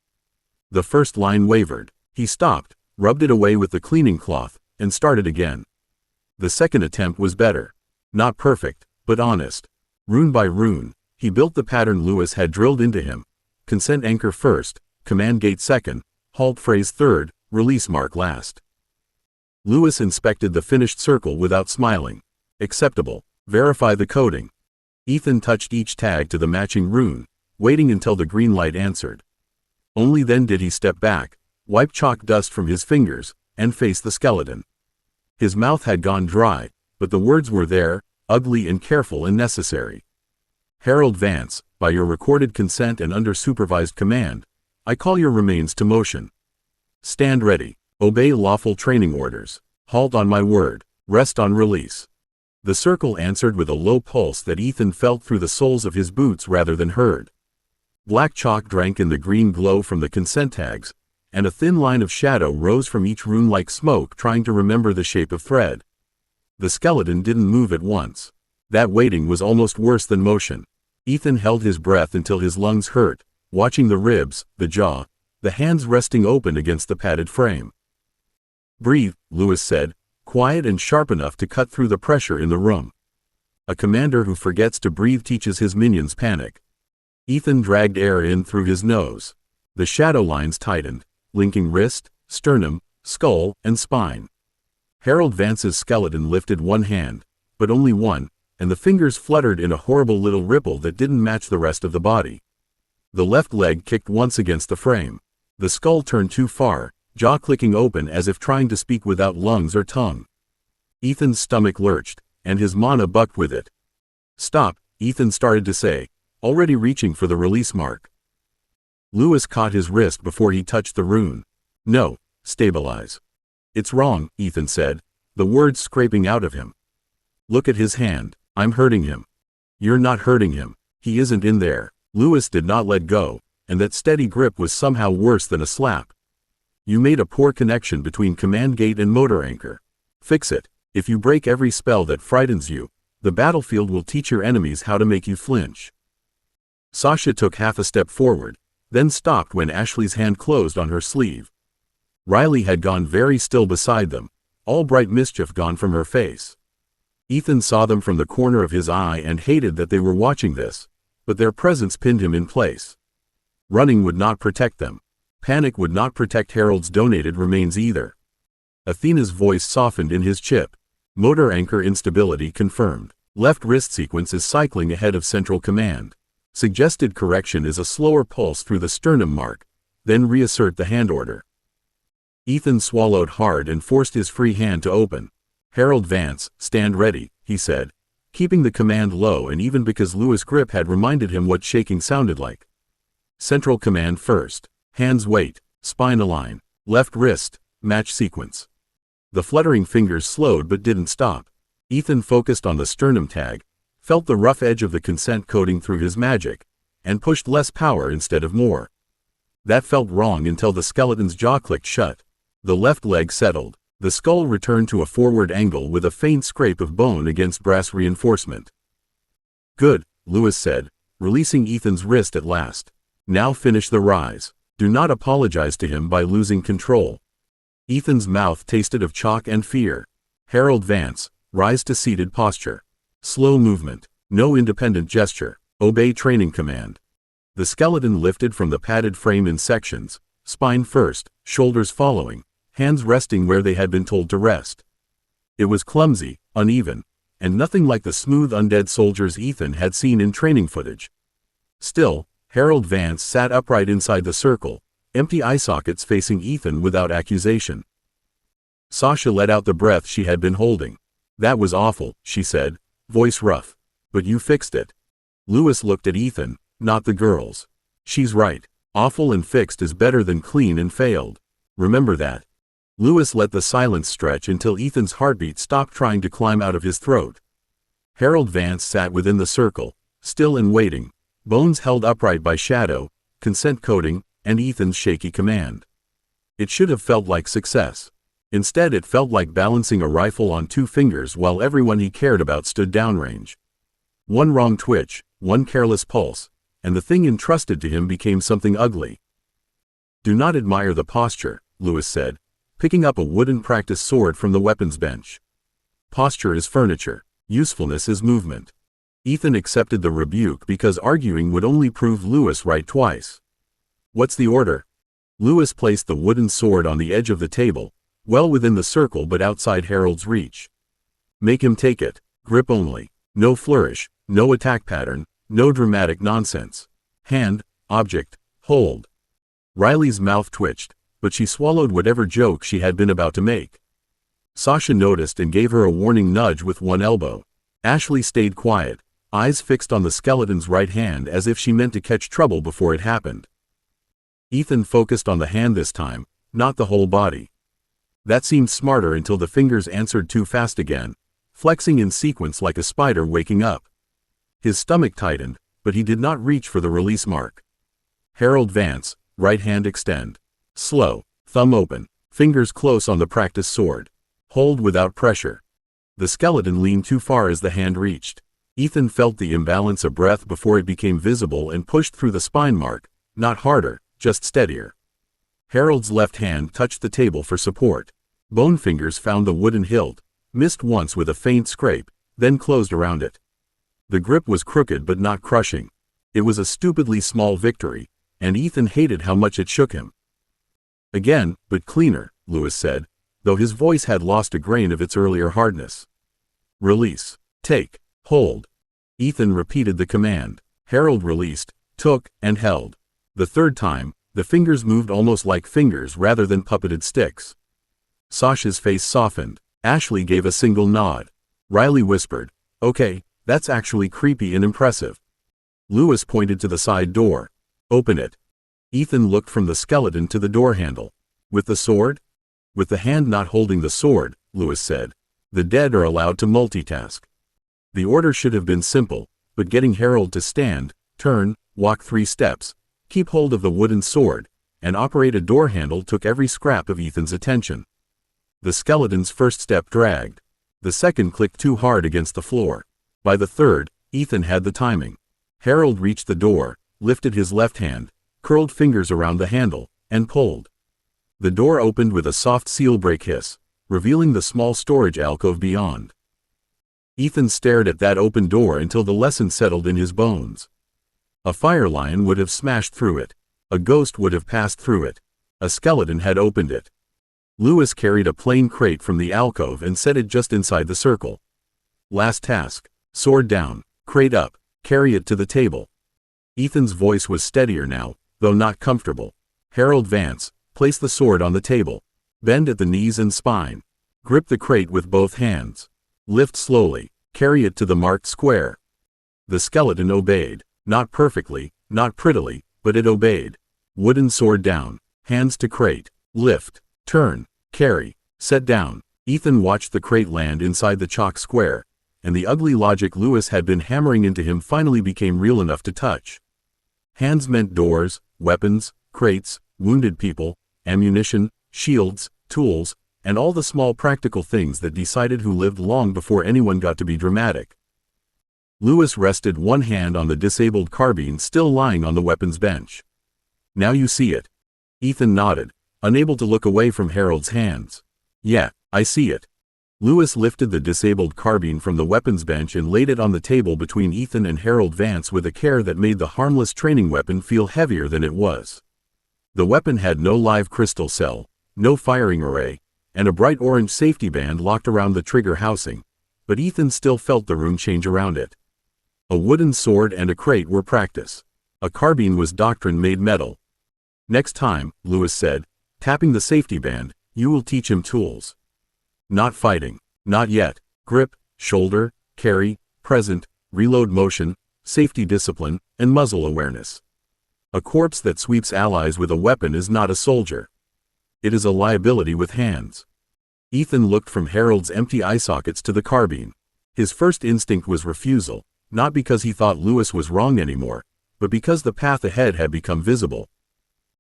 The first line wavered. He stopped, rubbed it away with the cleaning cloth, and started again. The second attempt was better. Not perfect, but honest. Rune by rune, he built the pattern Lewis had drilled into him. Consent anchor first, command gate second, halt phrase third, release mark last. Lewis inspected the finished circle without smiling. Acceptable. Verify the coding. Ethan touched each tag to the matching rune, waiting until the green light answered. Only then did he step back, wipe chalk dust from his fingers, and face the skeleton. His mouth had gone dry, but the words were there, ugly and careful and necessary. Harold Vance, by your recorded consent and under supervised command, I call your remains to motion. Stand ready. Obey lawful training orders. Halt on my word. Rest on release. The circle answered with a low pulse that Ethan felt through the soles of his boots rather than heard. Black chalk drank in the green glow from the consent tags, and a thin line of shadow rose from each rune like smoke trying to remember the shape of thread. The skeleton didn't move at once. That waiting was almost worse than motion. Ethan held his breath until his lungs hurt, watching the ribs, the jaw, the hands resting open against the padded frame. Breathe, Lewis said, quiet and sharp enough to cut through the pressure in the room. A commander who forgets to breathe teaches his minions panic. Ethan dragged air in through his nose. The shadow lines tightened, linking wrist, sternum, skull, and spine. Harold Vance's skeleton lifted one hand, but only one, and the fingers fluttered in a horrible little ripple that didn't match the rest of the body. The left leg kicked once against the frame. The skull turned too far, jaw clicking open as if trying to speak without lungs or tongue. Ethan's stomach lurched, and his mana bucked with it. Stop, Ethan started to say, already reaching for the release mark. Lewis caught his wrist before he touched the rune. No, stabilize. It's wrong, Ethan said, the words scraping out of him. Look at his hand. I'm hurting him. You're not hurting him. He isn't in there. Lewis did not let go, and that steady grip was somehow worse than a slap. You made a poor connection between command gate and motor anchor. Fix it. If you break every spell that frightens you, the battlefield will teach your enemies how to make you flinch. Sasha took half a step forward, then stopped when Ashley's hand closed on her sleeve. Riley had gone very still beside them, all bright mischief gone from her face. Ethan saw them from the corner of his eye and hated that they were watching this, but their presence pinned him in place. Running would not protect them. Panic would not protect Harold's donated remains either. Athena's voice softened in his chip. Motor anchor instability confirmed. Left wrist sequence is cycling ahead of central command. Suggested correction is a slower pulse through the sternum mark, then reassert the hand order. Ethan swallowed hard and forced his free hand to open. Harold Vance, stand ready, he said, keeping the command low and even because Lewis' grip had reminded him what shaking sounded like. Central command first. Hands wait, spine align, left wrist, match sequence. The fluttering fingers slowed but didn't stop. Ethan focused on the sternum tag, felt the rough edge of the consent coding through his magic, and pushed less power instead of more. That felt wrong until the skeleton's jaw clicked shut. The left leg settled. The skull returned to a forward angle with a faint scrape of bone against brass reinforcement. Good, Lewis said, releasing Ethan's wrist at last. Now finish the rise. Do not apologize to him by losing control. Ethan's mouth tasted of chalk and fear. Harold Vance, rise to seated posture. Slow movement. No independent gesture. Obey training command. The skeleton lifted from the padded frame in sections, spine first, shoulders following, hands resting where they had been told to rest. It was clumsy, uneven, and nothing like the smooth undead soldiers Ethan had seen in training footage. Still, Harold Vance sat upright inside the circle, empty eye sockets facing Ethan without accusation. Sasha let out the breath she had been holding. That was awful, she said, voice rough. But you fixed it. Lewis looked at Ethan, not the girls. She's right. Awful and fixed is better than clean and failed. Remember that. Lewis let the silence stretch until Ethan's heartbeat stopped trying to climb out of his throat. Harold Vance sat within the circle, still and waiting, bones held upright by shadow, consent coding, and Ethan's shaky command. It should have felt like success. Instead it felt like balancing a rifle on 2 fingers while everyone he cared about stood downrange. One wrong twitch, one careless pulse, and the thing entrusted to him became something ugly. Do not admire the posture, Lewis said, picking up a wooden practice sword from the weapons bench. Posture is furniture. Usefulness is movement. Ethan accepted the rebuke because arguing would only prove Lewis right twice. What's the order? Lewis placed the wooden sword on the edge of the table, well within the circle but outside Harold's reach. Make him take it. Grip only. No flourish, no attack pattern, no dramatic nonsense. Hand, object, hold. Riley's mouth twitched, but she swallowed whatever joke she had been about to make. Sasha noticed and gave her a warning nudge with one elbow. Ashley stayed quiet, eyes fixed on the skeleton's right hand as if she meant to catch trouble before it happened. Ethan focused on the hand this time, not the whole body. That seemed smarter until the fingers answered too fast again, flexing in sequence like a spider waking up. His stomach tightened, but he did not reach for the release mark. Harold Vance, right hand extend. Slow, thumb open, fingers close on the practice sword. Hold without pressure. The skeleton leaned too far as the hand reached. Ethan felt the imbalance of breath before it became visible and pushed through the spine mark, not harder, just steadier. Harold's left hand touched the table for support. Bone fingers found the wooden hilt, missed once with a faint scrape, then closed around it. The grip was crooked but not crushing. It was a stupidly small victory, and Ethan hated how much it shook him. Again, but cleaner, Lewis said, though his voice had lost a grain of its earlier hardness. Release. Take. Hold. Ethan repeated the command. Harold released, took, and held. The third time, the fingers moved almost like fingers rather than puppeted sticks. Sasha's face softened. Ashley gave a single nod. Riley whispered, "Okay, that's actually creepy and impressive." Lewis pointed to the side door. "Open it." Ethan looked from the skeleton to the door handle. "With the sword?" "With the hand not holding the sword," Lewis said. "The dead are allowed to multitask." The order should have been simple, but getting Harold to stand, turn, walk 3 steps, keep hold of the wooden sword, and operate a door handle took every scrap of Ethan's attention. The skeleton's first step dragged. The second clicked too hard against the floor. By the third, Ethan had the timing. Harold reached the door, lifted his left hand, curled fingers around the handle, and pulled. The door opened with a soft seal break hiss, revealing the small storage alcove beyond. Ethan stared at that open door until the lesson settled in his bones. A fire lion would have smashed through it. A ghost would have passed through it. A skeleton had opened it. Lewis carried a plain crate from the alcove and set it just inside the circle. Last task. Sword down, crate up, carry it to the table. Ethan's voice was steadier now, though not comfortable. Harold Vance, place the sword on the table. Bend at the knees and spine. Grip the crate with both hands. Lift slowly, carry it to the marked square. The skeleton obeyed, not perfectly, not prettily, but it obeyed. Wooden sword down, hands to crate, lift, turn, carry, set down. Ethan watched the crate land inside the chalk square, and the ugly logic Lewis had been hammering into him finally became real enough to touch. Hands meant doors, weapons, crates, wounded people, ammunition, shields, tools, and all the small practical things that decided who lived long before anyone got to be dramatic. Lewis rested one hand on the disabled carbine still lying on the weapons bench. Now you see it. Ethan nodded, unable to look away from Harold's hands. Yeah, I see it. Lewis lifted the disabled carbine from the weapons bench and laid it on the table between Ethan and Harold Vance with a care that made the harmless training weapon feel heavier than it was. The weapon had no live crystal cell, no firing array, and a bright orange safety band locked around the trigger housing, but Ethan still felt the rune change around it. A wooden sword and a crate were practice. A carbine was doctrine made metal. Next time, Lewis said, tapping the safety band, you will teach him tools. Not fighting. Not yet. Grip, shoulder, carry, present, reload motion, safety discipline, and muzzle awareness. A corpse that sweeps allies with a weapon is not a soldier. It is a liability with hands. Ethan looked from Harold's empty eye sockets to the carbine. His first instinct was refusal, not because he thought Lewis was wrong anymore, but because the path ahead had become visible.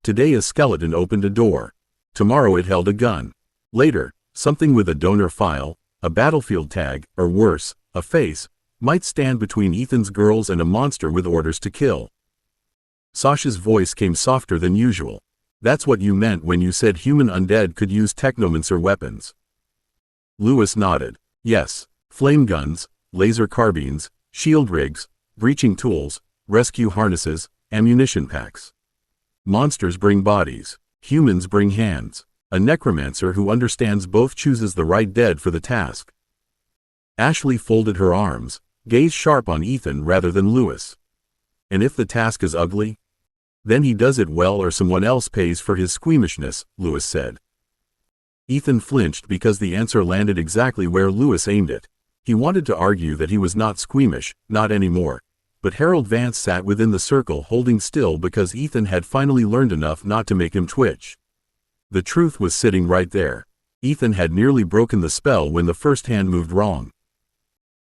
Today a skeleton opened a door. Tomorrow it held a gun. Later, something with a donor file, a battlefield tag, or worse, a face, might stand between Ethan's girls and a monster with orders to kill. Sasha's voice came softer than usual. That's what you meant when you said human undead could use Necromancer weapons. Lewis nodded. Yes, flame guns, laser carbines, shield rigs, breaching tools, rescue harnesses, ammunition packs. Monsters bring bodies. Humans bring hands. A necromancer who understands both chooses the right dead for the task. Ashley folded her arms, gaze sharp on Ethan rather than Lewis. And if the task is ugly? Then he does it well or someone else pays for his squeamishness, Lewis said. Ethan flinched because the answer landed exactly where Lewis aimed it. He wanted to argue that he was not squeamish, not anymore. But Harold Vance sat within the circle holding still because Ethan had finally learned enough not to make him twitch. The truth was sitting right there. Ethan had nearly broken the spell when the first hand moved wrong.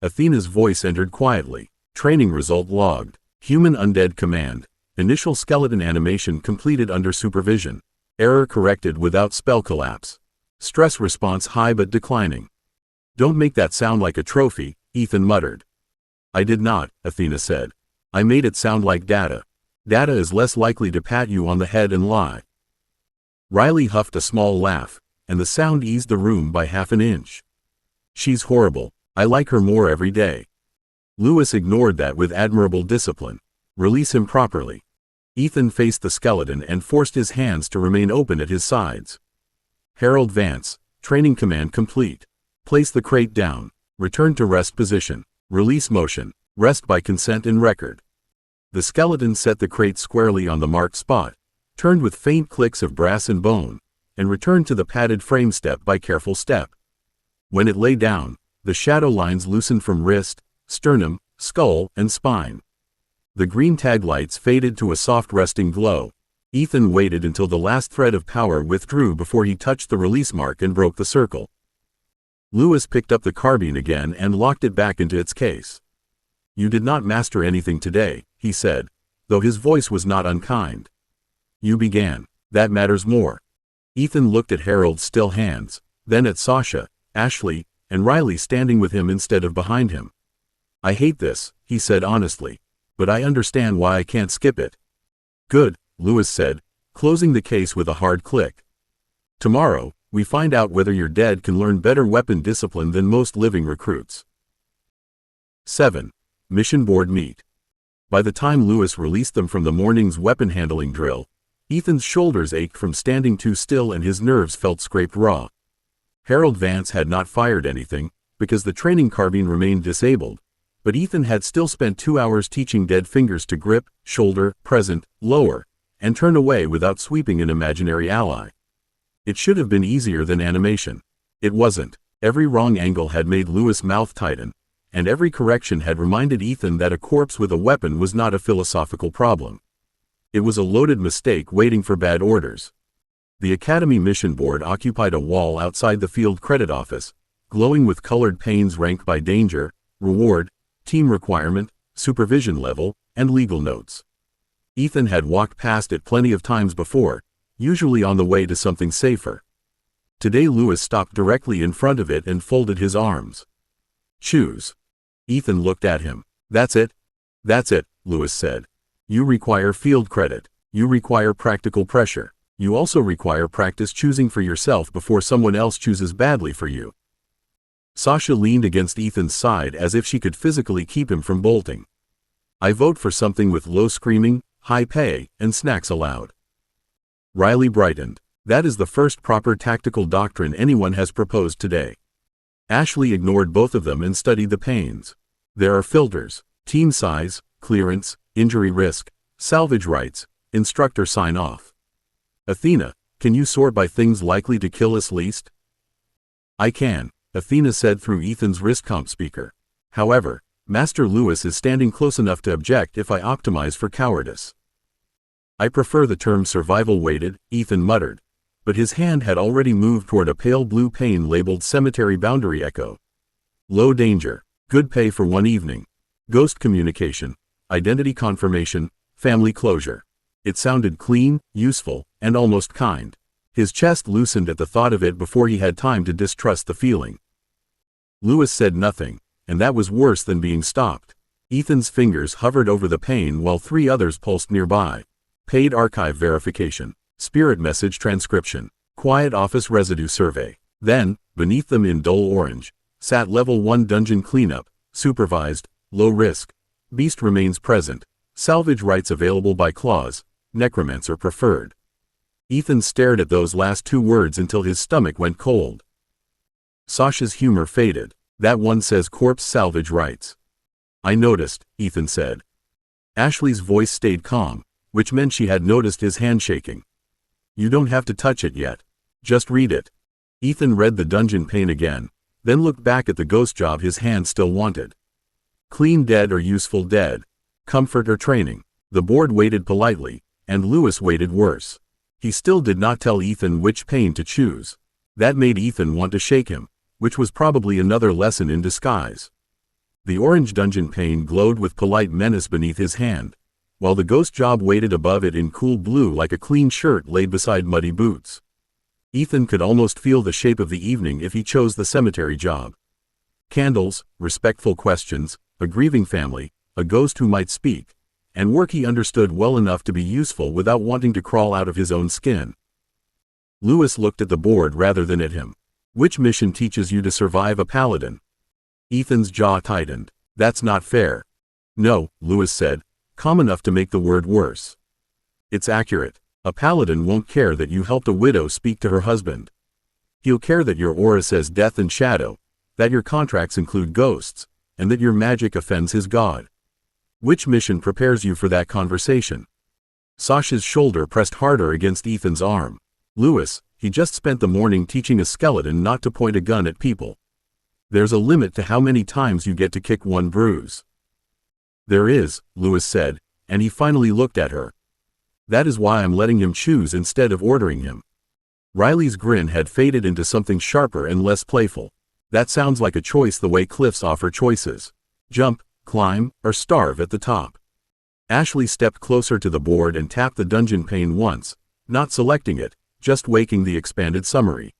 Athena's voice entered quietly. Training result logged. Human undead command. Initial skeleton animation completed under supervision. Error corrected without spell collapse. Stress response high but declining. Don't make that sound like a trophy, Ethan muttered. I did not, Athena said. I made it sound like data. Data is less likely to pat you on the head and lie. Riley huffed a small laugh, and the sound eased the room by half an inch. She's horrible. I like her more every day. Lewis ignored that with admirable discipline. Release him properly. Ethan faced the skeleton and forced his hands to remain open at his sides. Harold Vance, training command complete. Place the crate down. Return to rest position. Release motion. Rest by consent and record. The skeleton set the crate squarely on the marked spot, turned with faint clicks of brass and bone, and returned to the padded frame step by careful step. When it lay down, the shadow lines loosened from wrist, sternum, skull, and spine. The green tag lights faded to a soft resting glow. Ethan waited until the last thread of power withdrew before he touched the release mark and broke the circle. Lewis picked up the carbine again and locked it back into its case. You did not master anything today, he said, though his voice was not unkind. You began. That matters more. Ethan looked at Harold's still hands, then at Sasha, Ashley, and Riley standing with him instead of behind him. I hate this, he said honestly, but I understand why I can't skip it. Good, Lewis said, closing the case with a hard click. Tomorrow, we find out whether your dead can learn better weapon discipline than most living recruits. 7. Mission Board Meet. By the time Lewis released them from the morning's weapon handling drill, Ethan's shoulders ached from standing too still and his nerves felt scraped raw. Harold Vance had not fired anything, because the training carbine remained disabled, but Ethan had still spent 2 hours teaching dead fingers to grip, shoulder, present, lower, and turn away without sweeping an imaginary ally. It should have been easier than animation. It wasn't. Every wrong angle had made Lewis' mouth tighten, and every correction had reminded Ethan that a corpse with a weapon was not a philosophical problem. It was a loaded mistake waiting for bad orders. The Academy mission board occupied a wall outside the field credit office, glowing with colored panes ranked by danger, reward, team requirement, supervision level, and legal notes. Ethan had walked past it plenty of times before, usually on the way to something safer. Today Lewis stopped directly in front of it and folded his arms. Choose. Ethan looked at him. That's it? That's it, Lewis said. You require field credit. You require practical pressure. You also require practice choosing for yourself before someone else chooses badly for you. Sasha leaned against Ethan's side as if she could physically keep him from bolting. I vote for something with low screaming, high pay, and snacks allowed. Riley brightened. That is the first proper tactical doctrine anyone has proposed today. Ashley ignored both of them and studied the panes. There are filters: team size, clearance, injury risk, salvage rights, instructor sign-off. Athena, can you sort by things likely to kill us least? I can, Athena said through Ethan's wrist-comp speaker. However, Master Lewis is standing close enough to object if I optimize for cowardice. I prefer the term survival-weighted, Ethan muttered, but his hand had already moved toward a pale blue pane labeled Cemetery Boundary Echo. Low danger, good pay for 1 evening. Ghost communication, identity confirmation, family closure. It sounded clean, useful, and almost kind. His chest loosened at the thought of it before he had time to distrust the feeling. Lewis said nothing, and that was worse than being stopped. Ethan's fingers hovered over the pane while 3 others pulsed nearby. Paid archive verification. Spirit message transcription. Quiet office residue survey. Then, beneath them in dull orange, sat level 1 dungeon cleanup, supervised, low risk. Beast remains present. Salvage rights available by clause. Necromancer preferred. Ethan stared at those last 2 words until his stomach went cold. Sasha's humor faded. That one says corpse salvage rights. I noticed, Ethan said. Ashley's voice stayed calm, which meant she had noticed his hand shaking. You don't have to touch it yet. Just read it. Ethan read the dungeon pane again, then looked back at the ghost job his hand still wanted. Clean dead or useful dead. Comfort or training. The board waited politely, and Lewis waited worse. He still did not tell Ethan which pane to choose. That made Ethan want to shake him, which was probably another lesson in disguise. The orange dungeon pane glowed with polite menace beneath his hand, while the ghost job waited above it in cool blue like a clean shirt laid beside muddy boots. Ethan could almost feel the shape of the evening if he chose the cemetery job. Candles, respectful questions, a grieving family, a ghost who might speak, and work he understood well enough to be useful without wanting to crawl out of his own skin. Lewis looked at the board rather than at him. Which mission teaches you to survive a paladin? Ethan's jaw tightened. That's not fair. No, Lewis said, calm enough to make the word worse. It's accurate. A paladin won't care that you helped a widow speak to her husband. He'll care that your aura says death and shadow, that your contracts include ghosts, and that your magic offends his god. Which mission prepares you for that conversation? Sasha's shoulder pressed harder against Ethan's arm. Lewis, he just spent the morning teaching a skeleton not to point a gun at people. There's a limit to how many times you get to kick one bruise. There is, Lewis said, and he finally looked at her. That is why I'm letting him choose instead of ordering him. Riley's grin had faded into something sharper and less playful. That sounds like a choice the way cliffs offer choices. Jump, climb, or starve at the top. Ashley stepped closer to the board and tapped the dungeon pane once, not selecting it, just waking the expanded summary.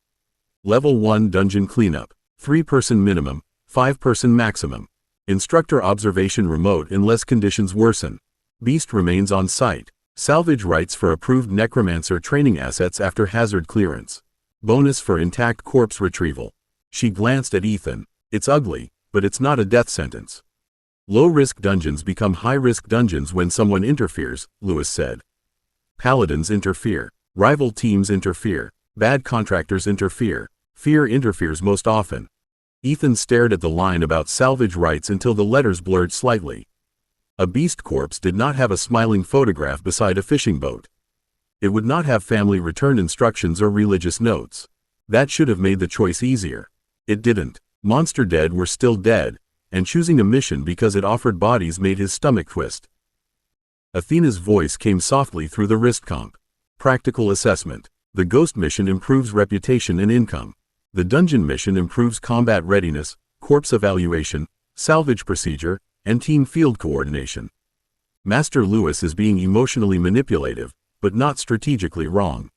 Level 1 dungeon cleanup. 3-person minimum, 5-person maximum. Instructor observation remote unless conditions worsen. Beast remains on site. Salvage rights for approved necromancer training assets after hazard clearance. Bonus for intact corpse retrieval. She glanced at Ethan. It's ugly, but it's not a death sentence. Low-risk dungeons become high-risk dungeons when someone interferes, Lewis said. Paladins interfere. Rival teams interfere. Bad contractors interfere. Fear interferes most often. Ethan stared at the line about salvage rights until the letters blurred slightly. A beast corpse did not have a smiling photograph beside a fishing boat. It would not have family return instructions or religious notes. That should have made the choice easier. It didn't. Monster dead were still dead, and choosing a mission because it offered bodies made his stomach twist. Athena's voice came softly through the wrist comp. Practical assessment. The ghost mission improves reputation and income. The dungeon mission improves combat readiness, corpse evaluation, salvage procedure, and team field coordination. Master Lewis is being emotionally manipulative, but not strategically wrong.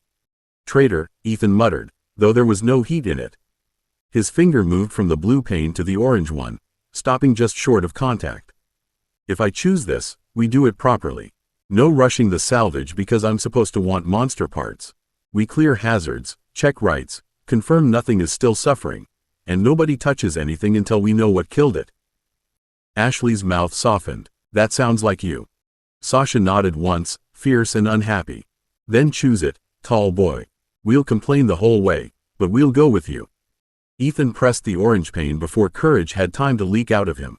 Traitor, Ethan muttered, though there was no heat in it. His finger moved from the blue pane to the orange one, stopping just short of contact. If I choose this, we do it properly. No rushing the salvage because I'm supposed to want monster parts. We clear hazards, check rights, confirm nothing is still suffering, and nobody touches anything until we know what killed it. Ashley's mouth softened. That sounds like you. Sasha nodded once, fierce and unhappy. Then choose it, tall boy. We'll complain the whole way, but we'll go with you. Ethan pressed the orange pane before courage had time to leak out of him.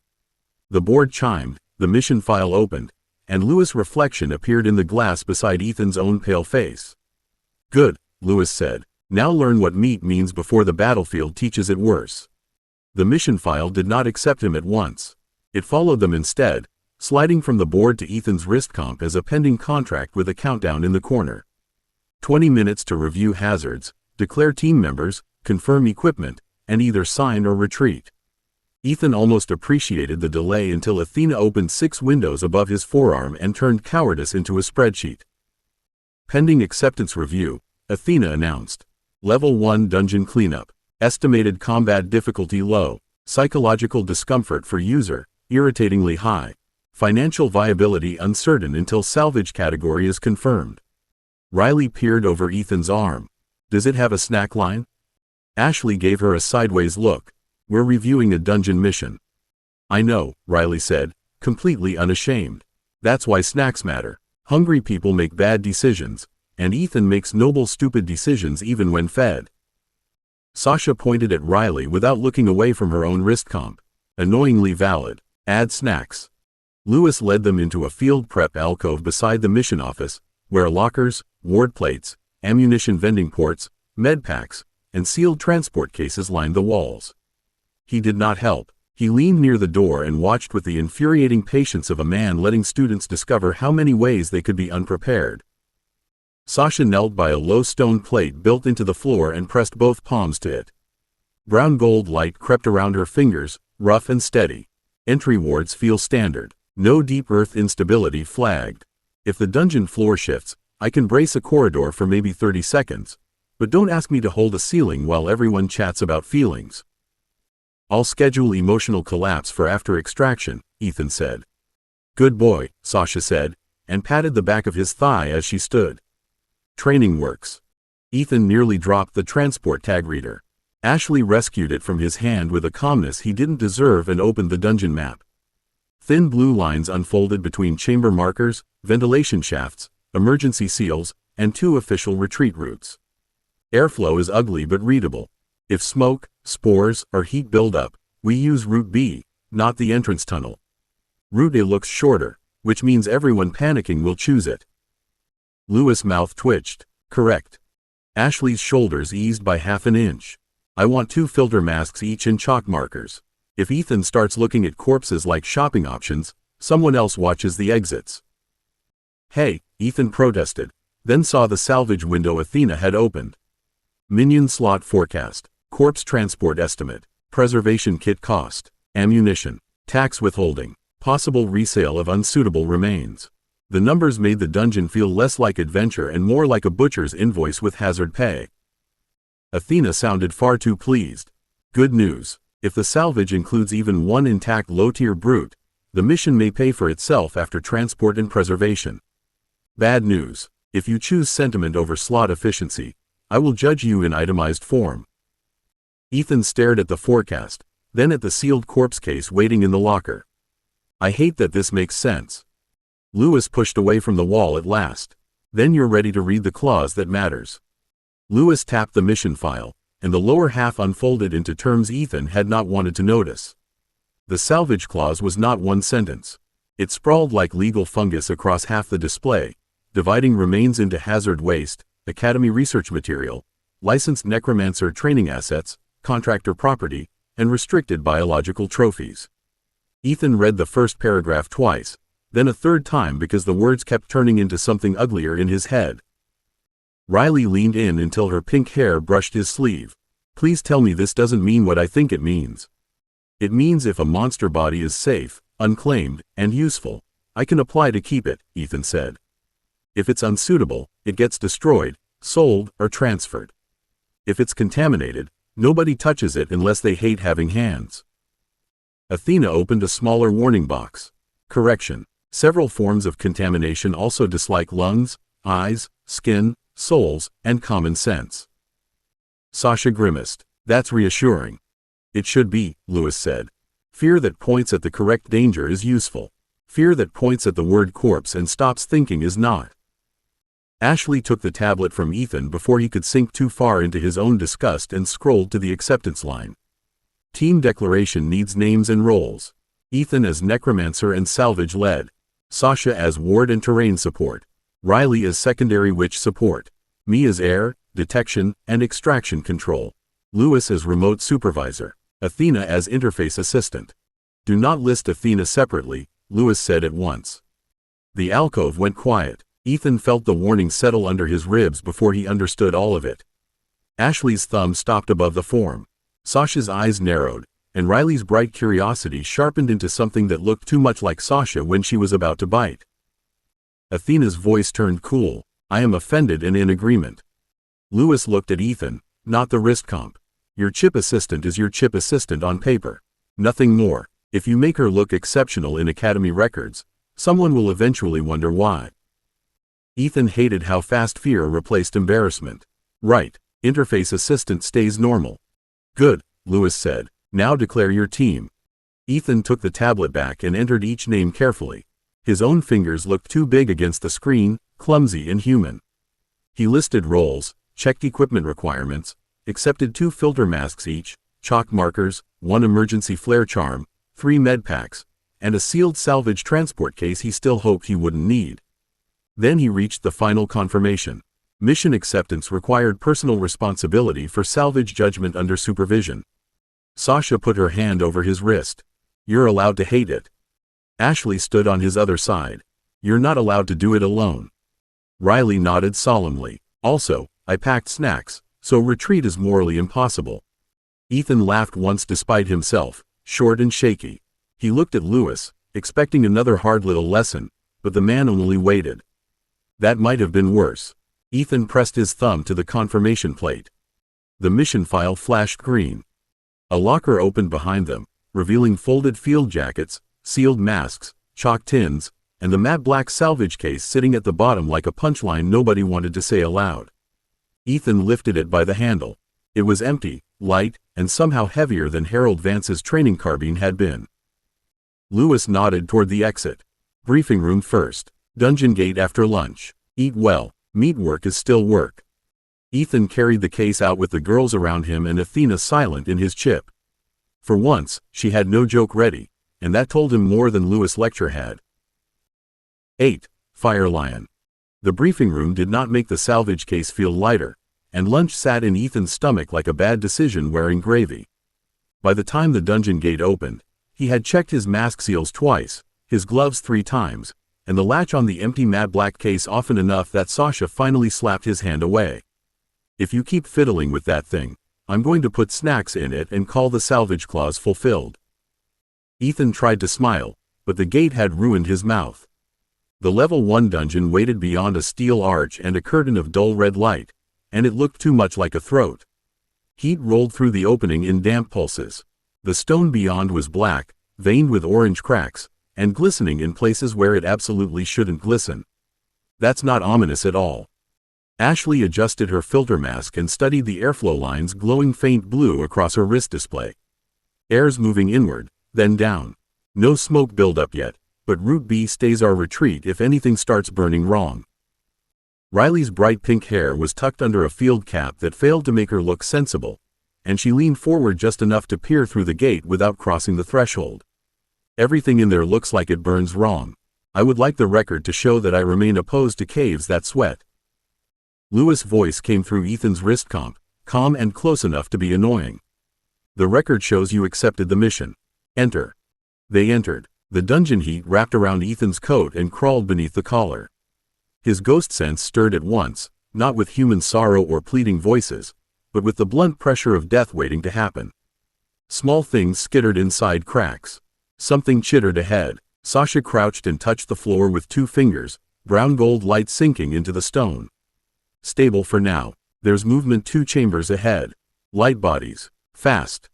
The board chimed, the mission file opened, and Lewis' reflection appeared in the glass beside Ethan's own pale face. Good, Lewis said. Now learn what meat means before the battlefield teaches it worse. The mission file did not accept him at once. It followed them instead, sliding from the board to Ethan's wrist comp as a pending contract with a countdown in the corner. 20 minutes to review hazards, declare team members, confirm equipment, and either sign or retreat. Ethan almost appreciated the delay until Athena opened 6 windows above his forearm and turned cowardice into a spreadsheet. Pending acceptance review, Athena announced. Level 1 Dungeon Cleanup. Estimated combat difficulty low. Psychological discomfort for user, irritatingly high. Financial viability uncertain until salvage category is confirmed. Riley peered over Ethan's arm. Does it have a snack line? Ashley gave her a sideways look. We're reviewing a dungeon mission. I know, Riley said, completely unashamed. That's why snacks matter. Hungry people make bad decisions, and Ethan makes noble stupid decisions even when fed. Sasha pointed at Riley without looking away from her own wrist comp. Annoyingly valid. Add snacks. Lewis led them into a field prep alcove beside the mission office, where lockers, ward plates, ammunition vending ports, med packs, and sealed transport cases lined the walls. He did not help. He leaned near the door and watched with the infuriating patience of a man letting students discover how many ways they could be unprepared. Sasha knelt by a low stone plate built into the floor and pressed both palms to it. Brown gold light crept around her fingers, rough and steady. Entry wards feel standard. No deep earth instability flagged. If the dungeon floor shifts, I can brace a corridor for maybe 30 seconds, but don't ask me to hold a ceiling while everyone chats about feelings. I'll schedule emotional collapse for after extraction, Ethan said. Good boy, Sasha said, and patted the back of his thigh as she stood. Training works. Ethan nearly dropped the transport tag reader. Ashley rescued it from his hand with a calmness he didn't deserve and opened the dungeon map. Thin blue lines unfolded between chamber markers, ventilation shafts, emergency seals, and 2 official retreat routes. Airflow is ugly but readable. If smoke, spores, or heat build up, we use Route B, not the entrance tunnel. Route A looks shorter, which means everyone panicking will choose it. Lewis' mouth twitched. Correct. Ashley's shoulders eased by half an inch. I want 2 filter masks each and chalk markers. If Ethan starts looking at corpses like shopping options, someone else watches the exits. Hey, Ethan protested, then saw the salvage window Athena had opened. Minion slot forecast. Corpse transport estimate, preservation kit cost, ammunition, tax withholding, possible resale of unsuitable remains. The numbers made the dungeon feel less like adventure and more like a butcher's invoice with hazard pay. Athena sounded far too pleased. Good news. If the salvage includes even 1 intact low-tier brute, the mission may pay for itself after transport and preservation. Bad news. If you choose sentiment over slot efficiency, I will judge you in itemized form. Ethan stared at the forecast, then at the sealed corpse case waiting in the locker. I hate that this makes sense. Lewis pushed away from the wall at last. Then you're ready to read the clause that matters. Lewis tapped the mission file, and the lower half unfolded into terms Ethan had not wanted to notice. The salvage clause was not one sentence. It sprawled like legal fungus across half the display, dividing remains into hazard waste, academy research material, licensed necromancer training assets, contractor property, and restricted biological trophies. Ethan read the first paragraph twice, then a third time because the words kept turning into something uglier in his head. Riley leaned in until her pink hair brushed his sleeve. Please tell me this doesn't mean what I think it means. It means if a monster body is safe, unclaimed, and useful, I can apply to keep it, Ethan said. If it's unsuitable, it gets destroyed, sold, or transferred. If it's contaminated, nobody touches it unless they hate having hands. Athena opened a smaller warning box. Correction. Several forms of contamination also dislike lungs, eyes, skin, souls, and common sense. Sasha grimaced. That's reassuring. It should be, Lewis said. Fear that points at the correct danger is useful. Fear that points at the word corpse and stops thinking is not. Ashley took the tablet from Ethan before he could sink too far into his own disgust and scrolled to the acceptance line. Team declaration needs names and roles. Ethan as necromancer and salvage lead. Sasha as ward and terrain support. Riley as secondary witch support. Me as air, detection, and extraction control. Lewis as remote supervisor. Athena as interface assistant. Do not list Athena separately, Lewis said at once. The alcove went quiet. Ethan felt the warning settle under his ribs before he understood all of it. Ashley's thumb stopped above the form. Sasha's eyes narrowed, and Riley's bright curiosity sharpened into something that looked too much like Sasha when she was about to bite. Athena's voice turned cool. I am offended and in agreement. Lewis looked at Ethan, not the wrist comp. Your chip assistant is your chip assistant on paper. Nothing more. If you make her look exceptional in Academy records, someone will eventually wonder why. Ethan hated how fast fear replaced embarrassment. Right. Interface assistant stays normal. Good, Lewis said. Now declare your team. Ethan took the tablet back and entered each name carefully. His own fingers looked too big against the screen, clumsy and human. He listed roles, checked equipment requirements, accepted 2 filter masks each, chalk markers, 1 emergency flare charm, 3 med packs, and a sealed salvage transport case he still hoped he wouldn't need. Then he reached the final confirmation. Mission acceptance required personal responsibility for salvage judgment under supervision. Sasha put her hand over his wrist. You're allowed to hate it. Ashley stood on his other side. You're not allowed to do it alone. Riley nodded solemnly. Also, I packed snacks, so retreat is morally impossible. Ethan laughed once despite himself, short and shaky. He looked at Lewis, expecting another hard little lesson, but the man only waited. That might have been worse. Ethan pressed his thumb to the confirmation plate. The mission file flashed green. A locker opened behind them, revealing folded field jackets, sealed masks, chalk tins, and the matte black salvage case sitting at the bottom like a punchline nobody wanted to say aloud. Ethan lifted it by the handle. It was empty, light, and somehow heavier than Harold Vance's training carbine had been. Lewis nodded toward the exit. Briefing room first. Dungeon gate after lunch. Eat well. Meat work is still work. Ethan carried the case out with the girls around him and Athena silent in his chip. For once, she had no joke ready, and that told him more than Lewis' lecture had. 8. Fire Lion. The briefing room did not make the salvage case feel lighter, and lunch sat in Ethan's stomach like a bad decision wearing gravy. By the time the dungeon gate opened, he had checked his mask seals twice, his gloves 3 times, and the latch on the empty matte black case often enough that Sasha finally slapped his hand away. If you keep fiddling with that thing, I'm going to put snacks in it and call the salvage clause fulfilled. Ethan tried to smile, but the gate had ruined his mouth. The level 1 dungeon waited beyond a steel arch and a curtain of dull red light, and it looked too much like a throat. Heat rolled through the opening in damp pulses. The stone beyond was black, veined with orange cracks, and glistening in places where it absolutely shouldn't glisten. That's not ominous at all. Ashley adjusted her filter mask and studied the airflow lines glowing faint blue across her wrist display. Air's moving inward, then down. No smoke buildup yet, but Route B stays our retreat if anything starts burning wrong. Riley's bright pink hair was tucked under a field cap that failed to make her look sensible, and she leaned forward just enough to peer through the gate without crossing the threshold. Everything in there looks like it burns wrong. I would like the record to show that I remain opposed to caves that sweat. Lewis' voice came through Ethan's wrist comp, calm and close enough to be annoying. The record shows you accepted the mission. Enter. They entered. The dungeon heat wrapped around Ethan's coat and crawled beneath the collar. His ghost sense stirred at once, not with human sorrow or pleading voices, but with the blunt pressure of death waiting to happen. Small things skittered inside cracks. Something chittered ahead. Sasha crouched and touched the floor with 2 fingers, brown gold light sinking into the stone. Stable for now. There's movement 2 chambers ahead. Light bodies. Fast.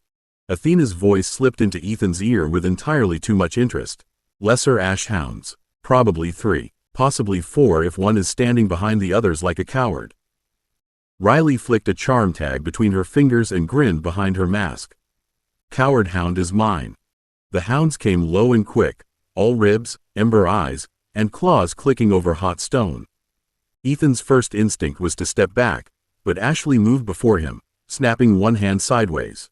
Athena's voice slipped into Ethan's ear with entirely too much interest. Lesser ash hounds. Probably 3. Possibly 4 if one is standing behind the others like a coward. Riley flicked a charm tag between her fingers and grinned behind her mask. Coward hound is mine. The hounds came low and quick, all ribs, ember eyes, and claws clicking over hot stone. Ethan's first instinct was to step back, but Ashley moved before him, snapping one hand sideways.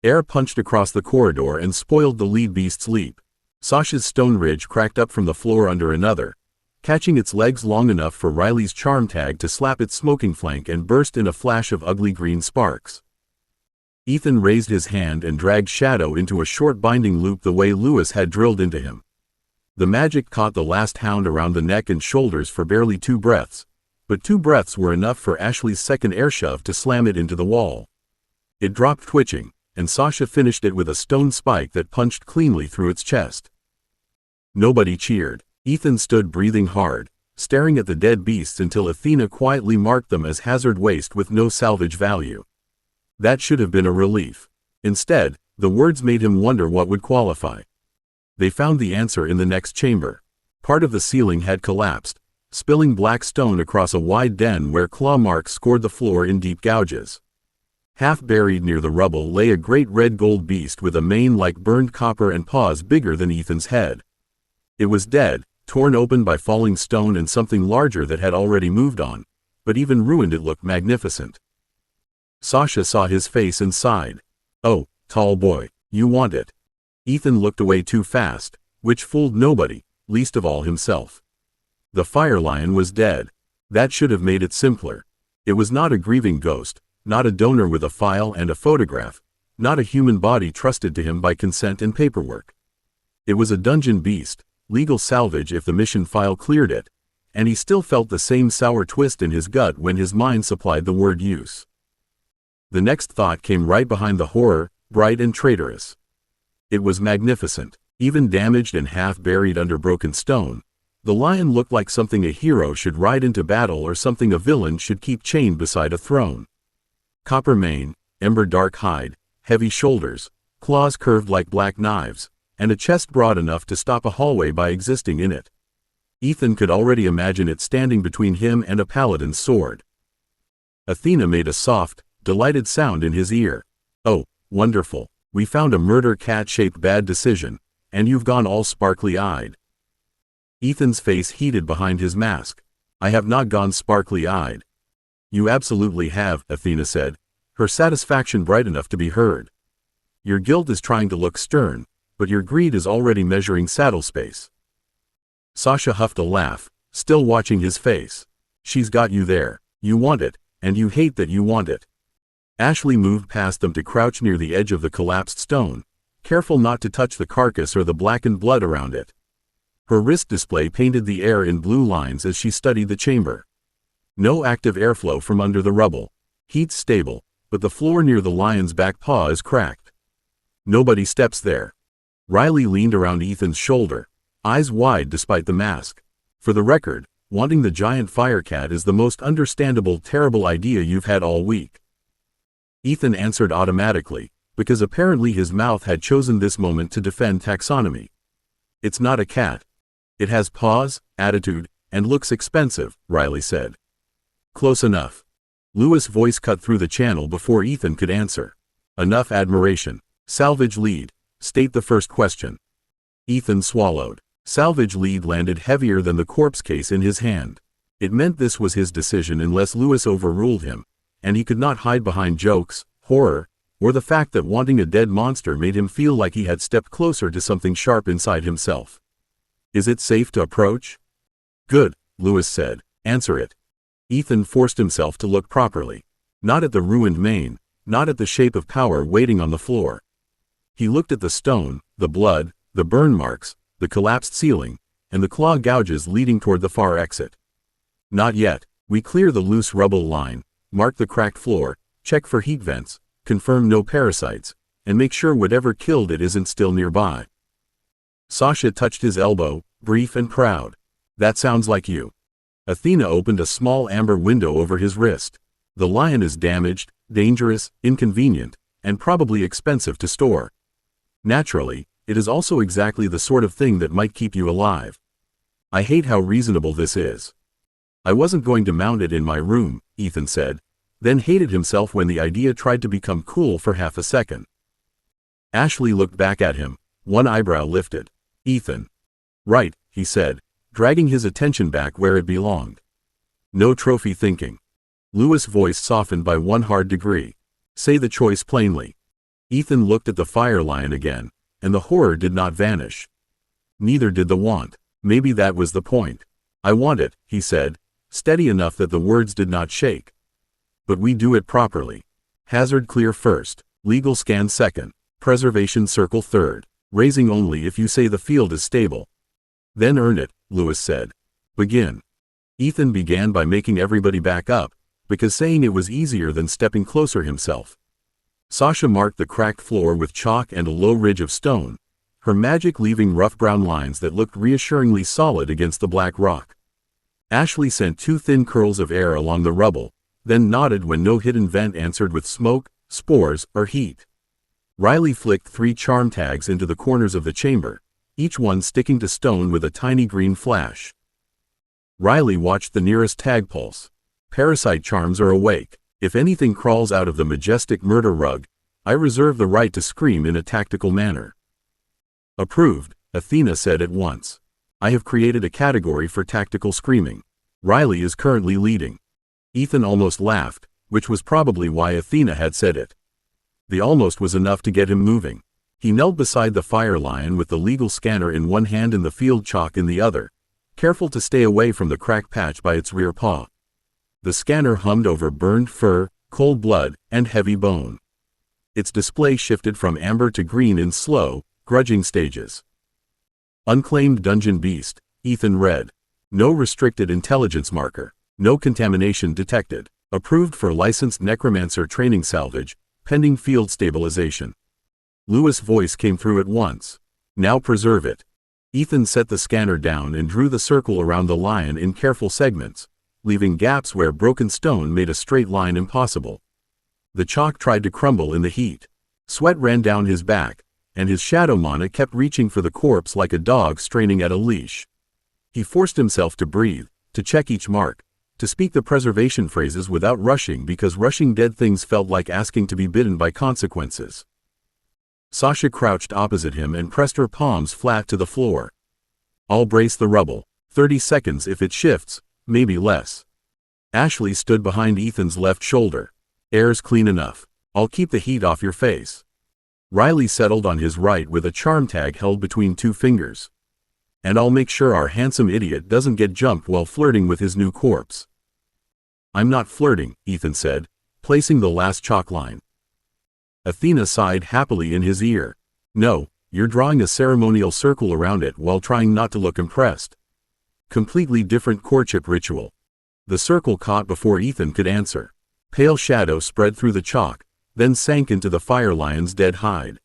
Air punched across the corridor and spoiled the lead beast's leap. Sasha's stone ridge cracked up from the floor under another, catching its legs long enough for Riley's charm tag to slap its smoking flank and burst in a flash of ugly green sparks. Ethan raised his hand and dragged Shadow into a short binding loop the way Lewis had drilled into him. The magic caught the last hound around the neck and shoulders for barely 2 breaths, but 2 breaths were enough for Ashley's second air shove to slam it into the wall. It dropped twitching, and Sasha finished it with a stone spike that punched cleanly through its chest. Nobody cheered. Ethan stood breathing hard, staring at the dead beasts until Athena quietly marked them as hazard waste with no salvage value. That should have been a relief. Instead, the words made him wonder what would qualify. They found the answer in the next chamber. Part of the ceiling had collapsed, spilling black stone across a wide den where claw marks scored the floor in deep gouges. Half buried near the rubble lay a great red-gold beast with a mane like burned copper and paws bigger than Ethan's head. It was dead, torn open by falling stone and something larger that had already moved on, but even ruined it looked magnificent. Sasha saw his face and sighed. "Oh, tall boy, you want it." Ethan looked away too fast, which fooled nobody, least of all himself. The fire lion was dead. That should have made it simpler. It was not a grieving ghost, not a donor with a file and a photograph, not a human body trusted to him by consent and paperwork. It was a dungeon beast, legal salvage if the mission file cleared it, and he still felt the same sour twist in his gut when his mind supplied the word use. The next thought came right behind the horror, bright and traitorous. It was magnificent. Even damaged and half buried under broken stone, the lion looked like something a hero should ride into battle or something a villain should keep chained beside a throne. Copper mane, ember dark hide, heavy shoulders, claws curved like black knives, and a chest broad enough to stop a hallway by existing in it. Ethan could already imagine it standing between him and a paladin's sword. Athena made a soft, delighted sound in his ear. "Oh, wonderful. We found a murder cat-shaped bad decision, and you've gone all sparkly-eyed." Ethan's face heated behind his mask. "I have not gone sparkly-eyed." "You absolutely have," Athena said, her satisfaction bright enough to be heard. "Your guilt is trying to look stern, but your greed is already measuring saddle space." Sasha huffed a laugh, still watching his face. "She's got you there. You want it, and you hate that you want it." Ashley moved past them to crouch near the edge of the collapsed stone, careful not to touch the carcass or the blackened blood around it. Her wrist display painted the air in blue lines as she studied the chamber. No active airflow from under the rubble. Heat's stable, but the floor near the lion's back paw is cracked. Nobody steps there. Riley leaned around Ethan's shoulder, eyes wide despite the mask. "For the record, wanting the giant firecat is the most understandable terrible idea you've had all week." Ethan answered automatically, because apparently his mouth had chosen this moment to defend taxonomy. "It's not a cat. It has paws, attitude, and looks expensive," Riley said. "Close enough." Lewis' voice cut through the channel before Ethan could answer. "Enough admiration. Salvage lead. State the first question." Ethan swallowed. Salvage lead landed heavier than the corpse case in his hand. It meant this was his decision unless Lewis overruled him, and he could not hide behind jokes, horror, or the fact that wanting a dead monster made him feel like he had stepped closer to something sharp inside himself. "Is it safe to approach?" "Good," Lewis said. "Answer it." Ethan forced himself to look properly. Not at the ruined mane, not at the shape of power waiting on the floor. He looked at the stone, the blood, the burn marks, the collapsed ceiling, and the claw gouges leading toward the far exit. "Not yet. We clear the loose rubble line, mark the cracked floor, check for heat vents, confirm no parasites, and make sure whatever killed it isn't still nearby." Sasha touched his elbow, brief and proud. "That sounds like you." Athena opened a small amber window over his wrist. The lion is damaged, dangerous, inconvenient, and probably expensive to store. Naturally, it is also exactly the sort of thing that might keep you alive. I hate how reasonable this is. I wasn't going to mount it in my room, Ethan said, then hated himself when the idea tried to become cool for half a second. Ashley looked back at him, one eyebrow lifted. Ethan. Right, he said, dragging his attention back where it belonged. No trophy thinking. Lewis' voice softened by one hard degree. Say the choice plainly. Ethan looked at the fire lion again, and the horror did not vanish. Neither did the want. Maybe that was the point. I want it, he said, steady enough that the words did not shake. But we do it properly. Hazard clear first, legal scan second, preservation circle third, raising only if you say the field is stable. Then earn it, Lewis said. Begin. Ethan began by making everybody back up, because saying it was easier than stepping closer himself. Sasha marked the cracked floor with chalk and a low ridge of stone, her magic leaving rough brown lines that looked reassuringly solid against the black rock. Ashley sent 2 thin curls of air along the rubble, then nodded when no hidden vent answered with smoke, spores, or heat. Riley flicked 3 charm tags into the corners of the chamber, each one sticking to stone with a tiny green flash. Riley watched the nearest tag pulse. Parasite charms are awake. If anything crawls out of the majestic murder rug, I reserve the right to scream in a tactical manner. Approved, Athena said at once. I have created a category for tactical screaming. Riley is currently leading. Ethan almost laughed, which was probably why Athena had said it. The almost was enough to get him moving. He knelt beside the fire lion with the legal scanner in one hand and the field chalk in the other, careful to stay away from the cracked patch by its rear paw. The scanner hummed over burned fur, cold blood, and heavy bone. Its display shifted from amber to green in slow, grudging stages. Unclaimed dungeon beast, Ethan read. No restricted intelligence marker. No contamination detected. Approved for licensed necromancer training salvage, pending field stabilization. Lewis' voice came through at once. Now preserve it. Ethan set the scanner down and drew the circle around the lion in careful segments, leaving gaps where broken stone made a straight line impossible. The chalk tried to crumble in the heat. Sweat ran down his back, and his shadow mana kept reaching for the corpse like a dog straining at a leash. He forced himself to breathe, to check each mark, to speak the preservation phrases without rushing because rushing dead things felt like asking to be bitten by consequences. Sasha crouched opposite him and pressed her palms flat to the floor. I'll brace the rubble. 30 seconds if it shifts, maybe less. Ashley stood behind Ethan's left shoulder. Air's clean enough. I'll keep the heat off your face. Riley settled on his right with a charm tag held between 2 fingers. And I'll make sure our handsome idiot doesn't get jumped while flirting with his new corpse. I'm not flirting, Ethan said, placing the last chalk line. Athena sighed happily in his ear. No, you're drawing a ceremonial circle around it while trying not to look impressed. Completely different courtship ritual. The circle caught before Ethan could answer. Pale shadow spread through the chalk, then sank into the fire lion's dead hide.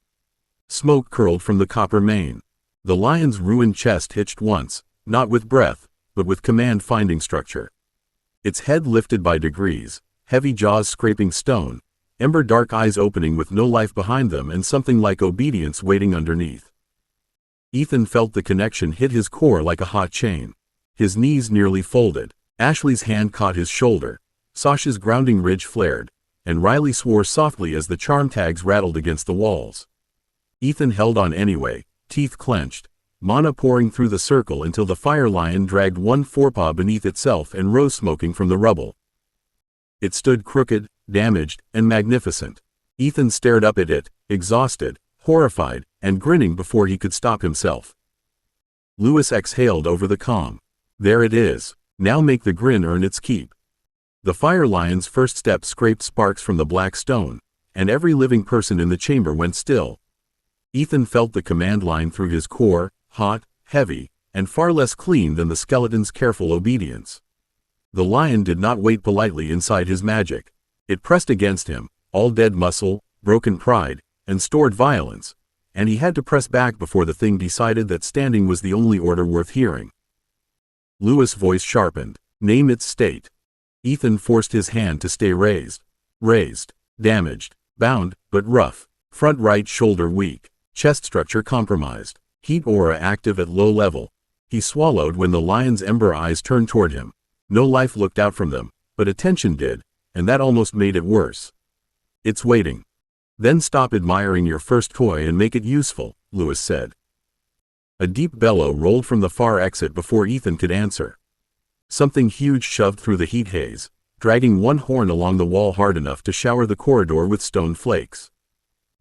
Smoke curled from the copper mane. The lion's ruined chest hitched once, not with breath, but with command-finding structure. Its head lifted by degrees, heavy jaws scraping stone, ember-dark eyes opening with no life behind them and something like obedience waiting underneath. Ethan felt the connection hit his core like a hot chain. His knees nearly folded. Ashley's hand caught his shoulder. Sasha's grounding ridge flared, and Riley swore softly as the charm tags rattled against the walls. Ethan held on anyway, teeth clenched, mana pouring through the circle until the fire lion dragged one forepaw beneath itself and rose smoking from the rubble. It stood crooked, damaged, and magnificent. Ethan stared up at it, exhausted, horrified, and grinning before he could stop himself. Lewis exhaled over the calm. There it is. Now make the grin earn its keep. The fire lion's first step scraped sparks from the black stone, and every living person in the chamber went still. Ethan felt the command line through his core, hot, heavy, and far less clean than the skeleton's careful obedience. The lion did not wait politely inside his magic. It pressed against him, all dead muscle, broken pride, and stored violence, and he had to press back before the thing decided that standing was the only order worth hearing. Lewis' voice sharpened. Name its state. Ethan forced his hand to stay raised. Raised. Damaged. Bound, but rough. Front right shoulder weak. Chest structure compromised. Heat aura active at low level. He swallowed when the lion's ember eyes turned toward him. No life looked out from them, but attention did, and that almost made it worse. It's waiting. Then stop admiring your first toy and make it useful, Lewis said. A deep bellow rolled from the far exit before Ethan could answer. Something huge shoved through the heat haze, dragging one horn along the wall hard enough to shower the corridor with stone flakes.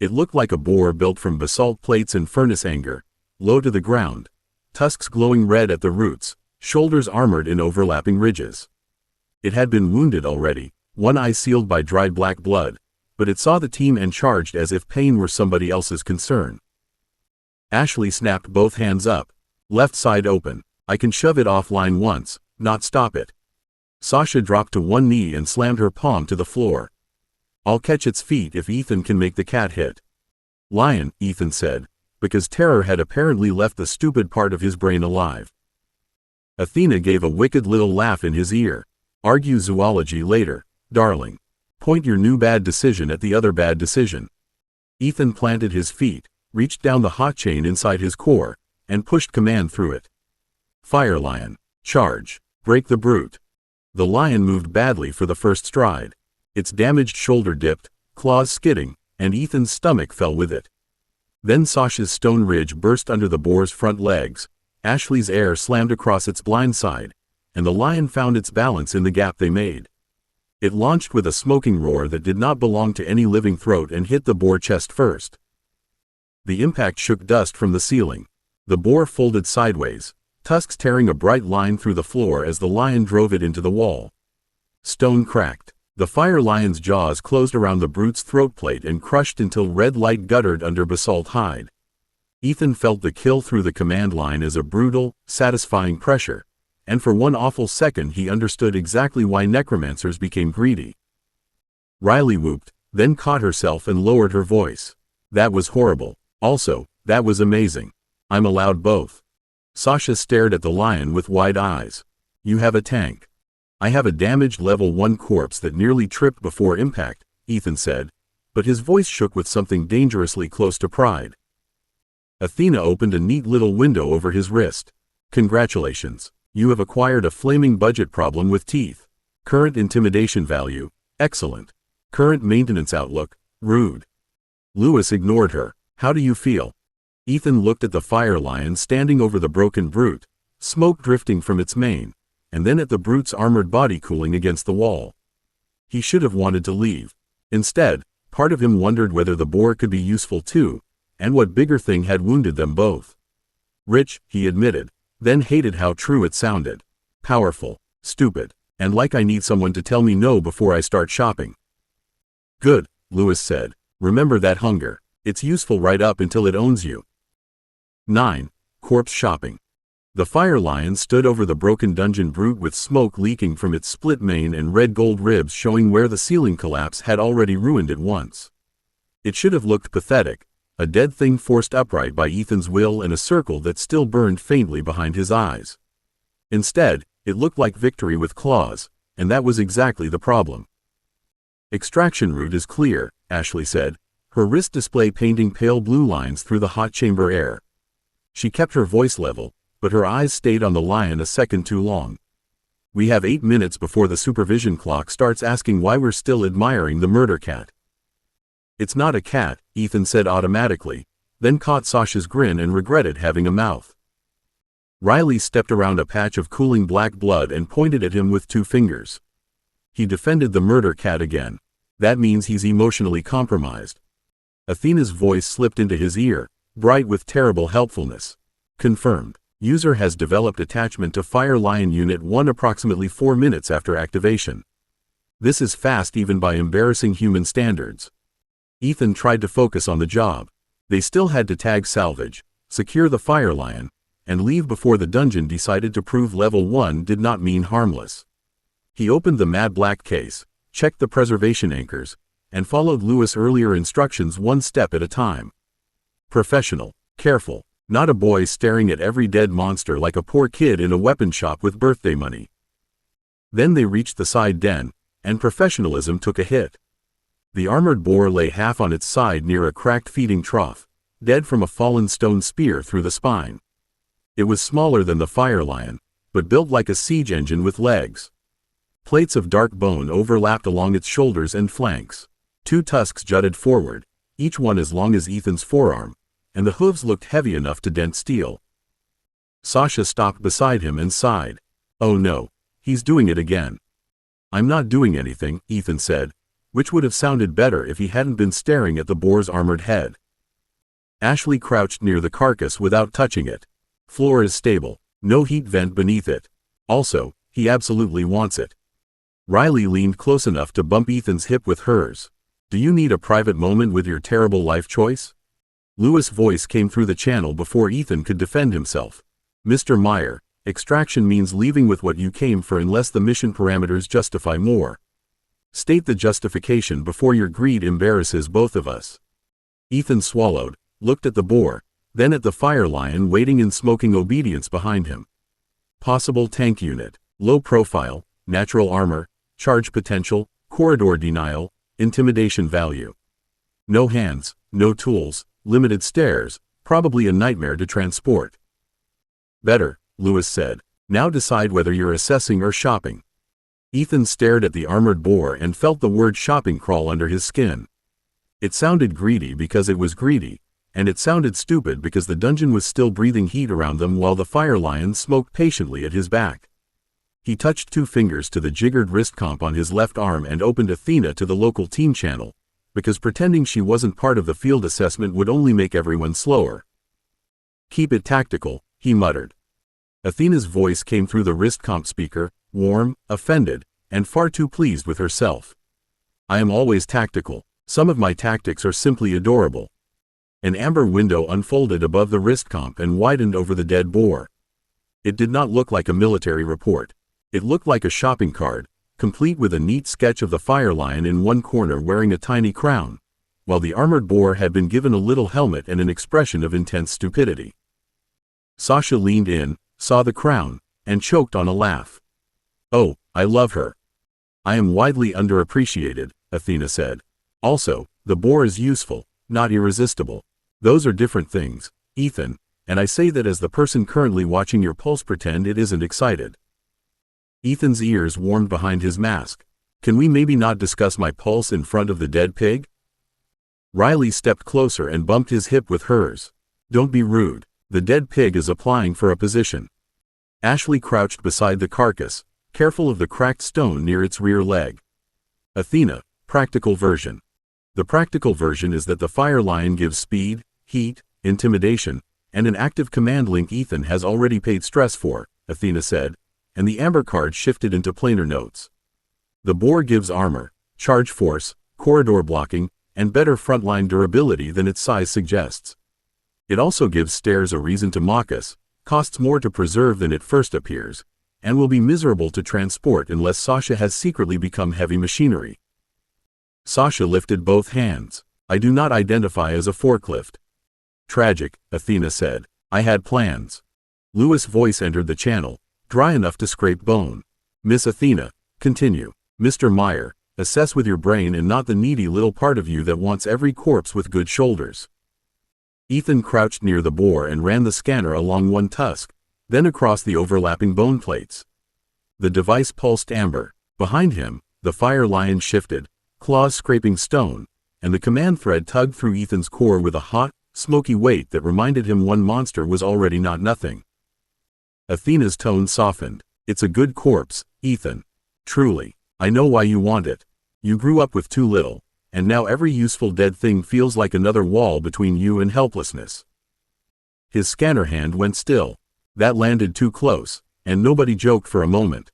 It looked like a boar built from basalt plates and furnace anger, low to the ground, tusks glowing red at the roots, shoulders armored in overlapping ridges. It had been wounded already, one eye sealed by dried black blood, but it saw the team and charged as if pain were somebody else's concern. Ashley snapped both hands up. Left side open. I can shove it offline once, not stop it. Sasha dropped to one knee and slammed her palm to the floor. I'll catch its feet if Ethan can make the cat hit. Lion, Ethan said, because terror had apparently left the stupid part of his brain alive. Athena gave a wicked little laugh in his ear. Argue zoology later, darling. Point your new bad decision at the other bad decision. Ethan planted his feet, reached down the hot chain inside his core, and pushed command through it. Fire lion. Charge. Break the brute. The lion moved badly for the first stride. Its damaged shoulder dipped, claws skidding, and Ethan's stomach fell with it. Then Sasha's stone ridge burst under the boar's front legs, Ashley's air slammed across its blind side, and the lion found its balance in the gap they made. It launched with a smoking roar that did not belong to any living throat and hit the boar chest first. The impact shook dust from the ceiling. The boar folded sideways, tusks tearing a bright line through the floor as the lion drove it into the wall. Stone cracked. The fire lion's jaws closed around the brute's throat plate and crushed until red light guttered under basalt hide. Ethan felt the kill through the command line as a brutal, satisfying pressure, and for one awful second he understood exactly why necromancers became greedy. Riley whooped, then caught herself and lowered her voice. That was horrible. Also, that was amazing. I'm allowed both. Sasha stared at the lion with wide eyes. You have a tank. I have a damaged level 1 corpse that nearly tripped before impact, Ethan said, but his voice shook with something dangerously close to pride. Athena opened a neat little window over his wrist. Congratulations. You have acquired a flaming budget problem with teeth. Current intimidation value, excellent. Current maintenance outlook, rude. Lewis ignored her. How do you feel? Ethan looked at the fire lion standing over the broken brute, smoke drifting from its mane, and then at the brute's armored body cooling against the wall. He should have wanted to leave. Instead, part of him wondered whether the boar could be useful too, and what bigger thing had wounded them both. Rich, he admitted, then hated how true it sounded. Powerful, stupid, and like I need someone to tell me no before I start shopping. Good, Lewis said. Remember that hunger. It's useful right up until it owns you. 9. Corpse shopping. The fire lion stood over the broken dungeon brute with smoke leaking from its split mane and red gold ribs showing where the ceiling collapse had already ruined it once. It should have looked pathetic, a dead thing forced upright by Ethan's will in a circle that still burned faintly behind his eyes. Instead, it looked like victory with claws, and that was exactly the problem. Extraction route is clear, Ashley said, her wrist display painting pale blue lines through the hot chamber air. She kept her voice level, but her eyes stayed on the lion a second too long. We have 8 minutes before the supervision clock starts asking why we're still admiring the murder cat. It's not a cat, Ethan said automatically, then caught Sasha's grin and regretted having a mouth. Riley stepped around a patch of cooling black blood and pointed at him with 2 fingers. He defended the murder cat again. That means he's emotionally compromised. Athena's voice slipped into his ear, bright with terrible helpfulness. Confirmed. User has developed attachment to Fire Lion Unit 1 approximately 4 minutes after activation. This is fast even by embarrassing human standards. Ethan tried to focus on the job. They still had to tag salvage, secure the Fire Lion, and leave before the dungeon decided to prove level 1 did not mean harmless. He opened the matte black case, checked the preservation anchors, and followed Lewis' earlier instructions one step at a time. Professional, careful, not a boy staring at every dead monster like a poor kid in a weapon shop with birthday money. Then they reached the side den, and professionalism took a hit. The armored boar lay half on its side near a cracked feeding trough, dead from a fallen stone spear through the spine. It was smaller than the fire lion, but built like a siege engine with legs. Plates of dark bone overlapped along its shoulders and flanks. 2 tusks jutted forward, each one as long as Ethan's forearm, and the hooves looked heavy enough to dent steel. Sasha stopped beside him and sighed. "Oh no, he's doing it again." "I'm not doing anything," Ethan said, which would have sounded better if he hadn't been staring at the boar's armored head. Ashley crouched near the carcass without touching it. "Floor is stable. No heat vent beneath it. Also, he absolutely wants it." Riley leaned close enough to bump Ethan's hip with hers. "Do you need a private moment with your terrible life choice?" Lewis' voice came through the channel before Ethan could defend himself. "Mr. Meyer, extraction means leaving with what you came for unless the mission parameters justify more. State the justification before your greed embarrasses both of us." Ethan swallowed, looked at the boar, then at the fire lion waiting in smoking obedience behind him. Possible tank unit, low profile, natural armor, charge potential, corridor denial, intimidation value. No hands, no tools, limited stairs, probably a nightmare to transport. "Better," Lewis said. "Now decide whether you're assessing or shopping." Ethan stared at the armored boar and felt the word shopping crawl under his skin. It sounded greedy because it was greedy, and it sounded stupid because the dungeon was still breathing heat around them while the fire lion smoked patiently at his back. He touched 2 fingers to the jiggered wrist comp on his left arm and opened Athena to the local team channel, because pretending she wasn't part of the field assessment would only make everyone slower. "Keep it tactical," he muttered. Athena's voice came through the wrist comp speaker, warm, offended, and far too pleased with herself. "I am always tactical. Some of my tactics are simply adorable." An amber window unfolded above the wrist comp and widened over the dead boar. It did not look like a military report. It looked like a shopping card, complete with a neat sketch of the fire lion in one corner wearing a tiny crown, while the armored boar had been given a little helmet and an expression of intense stupidity. Sasha leaned in, saw the crown, and choked on a laugh. "Oh, I love her." "I am widely underappreciated," Athena said. "Also, the boar is useful, not irresistible. Those are different things, Ethan, and I say that as the person currently watching your pulse pretend it isn't excited." Ethan's ears warmed behind his mask. "Can we maybe not discuss my pulse in front of the dead pig?" Riley stepped closer and bumped his hip with hers. "Don't be rude. The dead pig is applying for a position." Ashley crouched beside the carcass, careful of the cracked stone near its rear leg. "Athena, practical version. The practical version is that the fire lion gives speed, heat, intimidation, and an active command link Ethan has already paid stress for," Athena said, and the amber card shifted into plainer notes. "The boar gives armor, charge force, corridor blocking, and better frontline durability than its size suggests. It also gives stairs a reason to mock us, costs more to preserve than it first appears, and will be miserable to transport unless Sasha has secretly become heavy machinery." Sasha lifted both hands. "I do not identify as a forklift." "Tragic," Athena said. "I had plans." Lewis' voice entered the channel, dry enough to scrape bone. "Miss Athena, continue. Mr. Meyer, assess with your brain and not the needy little part of you that wants every corpse with good shoulders." Ethan crouched near the boar and ran the scanner along one tusk, then across the overlapping bone plates. The device pulsed amber. Behind him, the fire lion shifted, claws scraping stone, and the command thread tugged through Ethan's core with a hot, smoky weight that reminded him one monster was already not nothing. Athena's tone softened. "It's a good corpse, Ethan. Truly. I know why you want it. You grew up with too little, and now every useful dead thing feels like another wall between you and helplessness." His scanner hand went still. That landed too close, and nobody joked for a moment.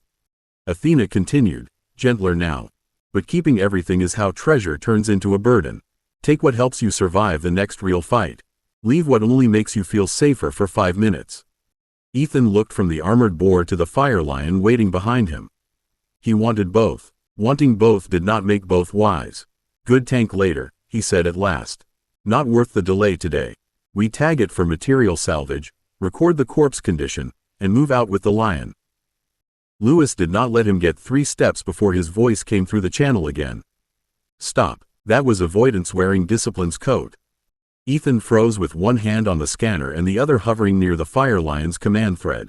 Athena continued, gentler now. "But keeping everything is how treasure turns into a burden. Take what helps you survive the next real fight. Leave what only makes you feel safer for 5 minutes." Ethan looked from the armored boar to the fire lion waiting behind him. He wanted both. Wanting both did not make both wise. "Good tank later," he said at last. "Not worth the delay today. We tag it for material salvage, record the corpse condition, and move out with the lion." Lewis did not let him get 3 steps before his voice came through the channel again. Stop. That was avoidance wearing discipline's coat. Ethan froze with one hand on the scanner and the other hovering near the fire lion's command thread.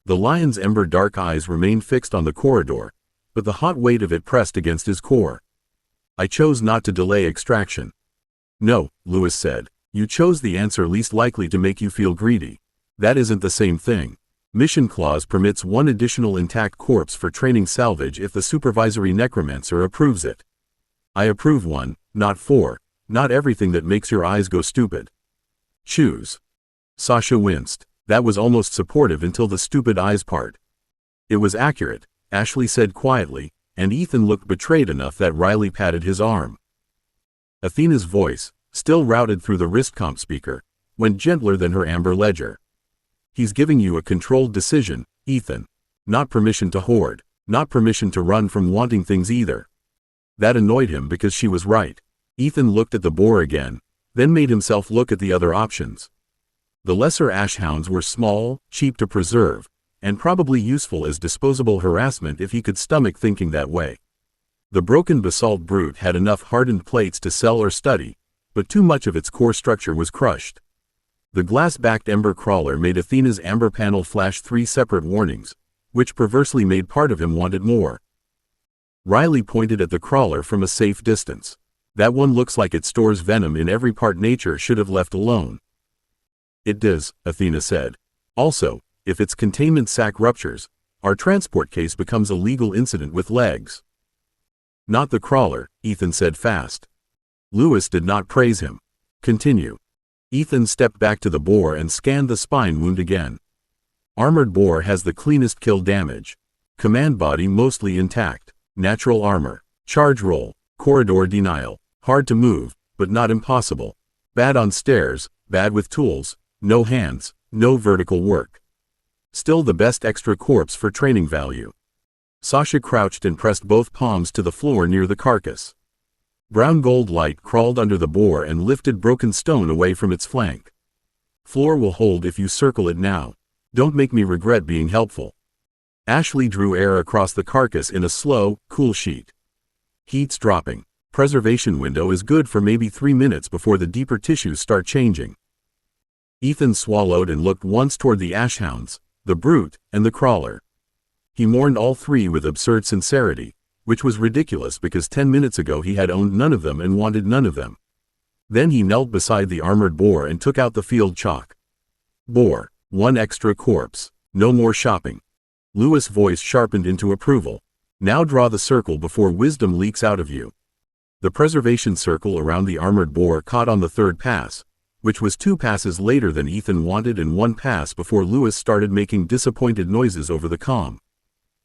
The lion's ember-dark eyes remained fixed on the corridor, but the hot weight of it pressed against his core. I chose not to delay extraction. No, Lewis said. You chose the answer least likely to make you feel greedy. That isn't the same thing. Mission clause permits 1 additional intact corpse for training salvage if the supervisory necromancer approves it. I approve 1, not 4, not everything that makes your eyes go stupid. Choose. Sasha winced. That was almost supportive until the stupid eyes part. It was accurate, Ashley said quietly, and Ethan looked betrayed enough that Riley patted his arm. Athena's voice, still routed through the wrist-comp speaker, went gentler than her amber ledger. He's giving you a controlled decision, Ethan. Not permission to hoard, not permission to run from wanting things either. That annoyed him because she was right. Ethan looked at the boar again, then made himself look at the other options. The lesser ashhounds were small, cheap to preserve, and probably useful as disposable harassment if he could stomach thinking that way. The broken basalt brute had enough hardened plates to sell or study, but too much of its core structure was crushed. The glass-backed ember crawler made Athena's amber panel flash 3 separate warnings, which perversely made part of him wanted more. Riley pointed at the crawler from a safe distance. That one looks like it stores venom in every part nature should have left alone. It does, Athena said. Also, if its containment sac ruptures, our transport case becomes a legal incident with legs. Not the crawler, Ethan said fast. Lewis did not praise him. Continue. Ethan stepped back to the boar and scanned the spine wound again. Armored boar has the cleanest kill damage. Command body mostly intact. Natural armor. Charge roll. Corridor denial. Hard to move, but not impossible. Bad on stairs, bad with tools, no hands, no vertical work. Still the best extra corpse for training value. Sasha crouched and pressed both palms to the floor near the carcass. Brown gold light crawled under the boar and lifted broken stone away from its flank. Floor will hold if you circle it now. Don't make me regret being helpful. Ashley drew air across the carcass in a slow, cool sheet. Heat's dropping. Preservation window is good for maybe 3 minutes before the deeper tissues start changing. Ethan swallowed and looked once toward the ashhounds, the brute, and the crawler. He mourned all 3 with absurd sincerity, which was ridiculous because 10 minutes ago he had owned none of them and wanted none of them. Then he knelt beside the armored boar and took out the field chalk. Boar, 1 extra corpse, no more shopping. Lewis' voice sharpened into approval. Now draw the circle before wisdom leaks out of you. The preservation circle around the armored boar caught on the 3rd pass, which was 2 passes later than Ethan wanted and 1 pass before Lewis started making disappointed noises over the comm.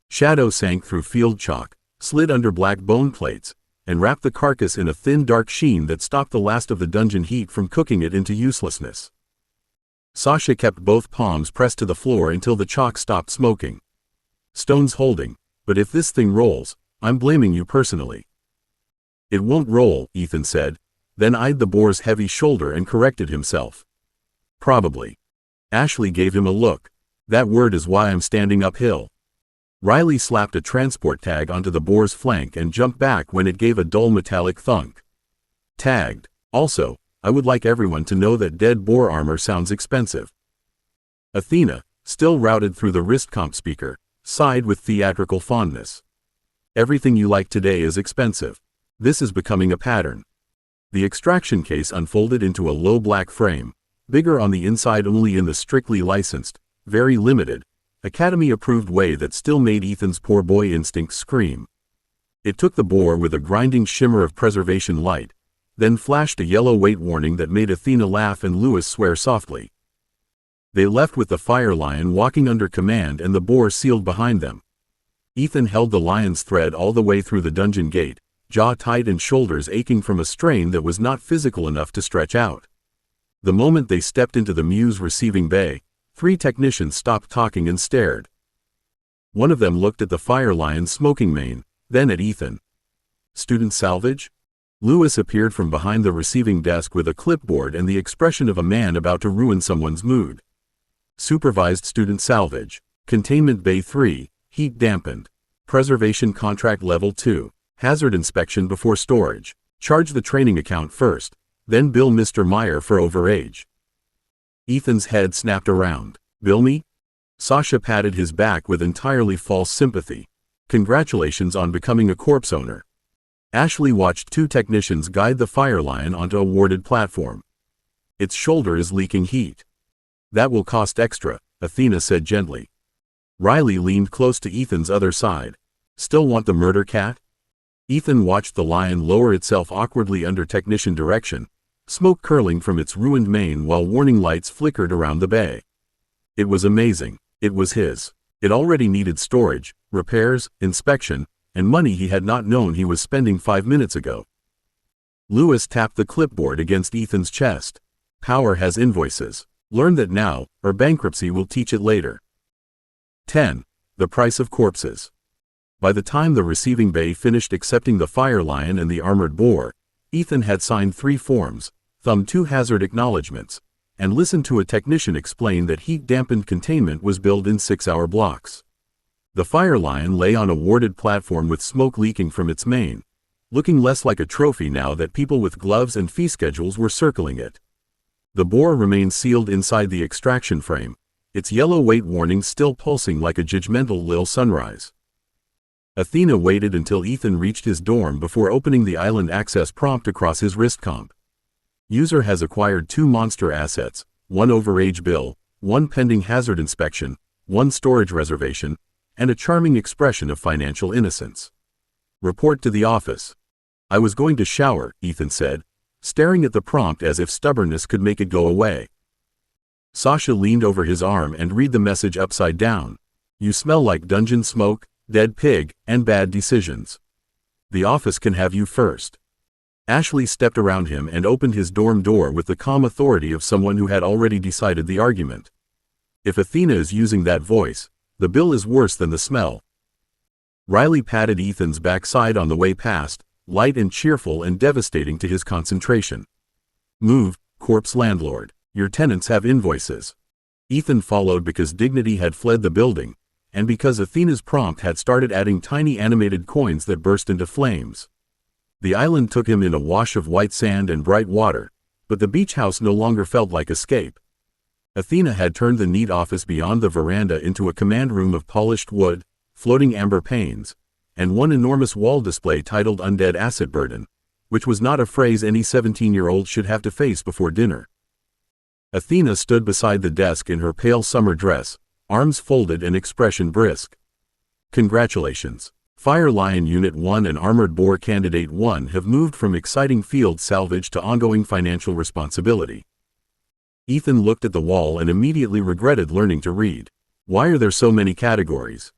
Shadow sank through field chalk, slid under black bone plates, and wrapped the carcass in a thin dark sheen that stopped the last of the dungeon heat from cooking it into uselessness. Sasha kept both palms pressed to the floor until the chalk stopped smoking. Stone's holding, but if this thing rolls, I'm blaming you personally. It won't roll, Ethan said, then eyed the boar's heavy shoulder and corrected himself. Probably. Ashley gave him a look. That word is why I'm standing uphill. Riley slapped a transport tag onto the boar's flank and jumped back when it gave a dull metallic thunk. Tagged. Also, I would like everyone to know that dead boar armor sounds expensive. Athena, still routed through the wrist comp speaker, sighed with theatrical fondness. Everything you like today is expensive. This is becoming a pattern. The extraction case unfolded into a low black frame, bigger on the inside only in the strictly licensed, very limited, Academy-approved way that still made Ethan's poor boy instincts scream. It took the boar with a grinding shimmer of preservation light, then flashed a yellow weight warning that made Athena laugh and Lewis swear softly. They left with the fire lion walking under command and the boar sealed behind them. Ethan held the lion's thread all the way through the dungeon gate, jaw tight and shoulders aching from a strain that was not physical enough to stretch out. The moment they stepped into the Muse receiving bay, 3 technicians stopped talking and stared. One of them looked at the fire lion's smoking mane, then at Ethan. Student salvage? Lewis appeared from behind the receiving desk with a clipboard and the expression of a man about to ruin someone's mood. Supervised student salvage. Containment Bay 3, heat dampened. Preservation contract level 2. Hazard inspection before storage. Charge the training account first, then bill Mr. Meyer for overage. Ethan's head snapped around. Bill me? Sasha patted his back with entirely false sympathy. Congratulations on becoming a corpse owner. Ashley watched 2 technicians guide the fire lion onto a warded platform. Its shoulder is leaking heat. That will cost extra, Athena said gently. Riley leaned close to Ethan's other side. Still want the murder cat? Ethan watched the lion lower itself awkwardly under technician direction, smoke curling from its ruined mane while warning lights flickered around the bay. It was amazing. It was his. It already needed storage, repairs, inspection, and money he had not known he was spending 5 minutes ago. Lewis tapped the clipboard against Ethan's chest. Power has invoices. Learn that now, or bankruptcy will teach it later. 10. The price of corpses. By the time the receiving bay finished accepting the fire lion and the armored boar, Ethan had signed 3 forms, thumbed 2 hazard acknowledgments, and listened to a technician explain that heat-dampened containment was billed in 6-hour blocks. The fire lion lay on a warded platform with smoke leaking from its mane, looking less like a trophy now that people with gloves and fee schedules were circling it. The boar remained sealed inside the extraction frame, its yellow weight warning still pulsing like a judgmental little sunrise. Athena waited until Ethan reached his dorm before opening the island access prompt across his wrist comp. User has acquired 2 monster assets, 1 overage bill, 1 pending hazard inspection, 1 storage reservation, and a charming expression of financial innocence. Report to the office. I was going to shower, Ethan said, staring at the prompt as if stubbornness could make it go away. Sasha leaned over his arm and read the message upside down. You smell like dungeon smoke, dead pig, and bad decisions. The office can have you first. Ashley stepped around him and opened his dorm door with the calm authority of someone who had already decided the argument. If Athena is using that voice, the bill is worse than the smell. Riley patted Ethan's backside on the way past, light and cheerful and devastating to his concentration. Move, corpse landlord. Your tenants have invoices. Ethan followed because dignity had fled the building, and because Athena's prompt had started adding tiny animated coins that burst into flames. The island took him in a wash of white sand and bright water, but the beach house no longer felt like escape. Athena had turned the neat office beyond the veranda into a command room of polished wood, floating amber panes, and 1 enormous wall display titled Undead Asset Burden, which was not a phrase any 17-year-old should have to face before dinner. Athena stood beside the desk in her pale summer dress, arms folded and expression brisk. Congratulations. Fire Lion Unit 1 and Armored Boar Candidate 1 have moved from exciting field salvage to ongoing financial responsibility. Ethan looked at the wall and immediately regretted learning to read. Why are there so many categories?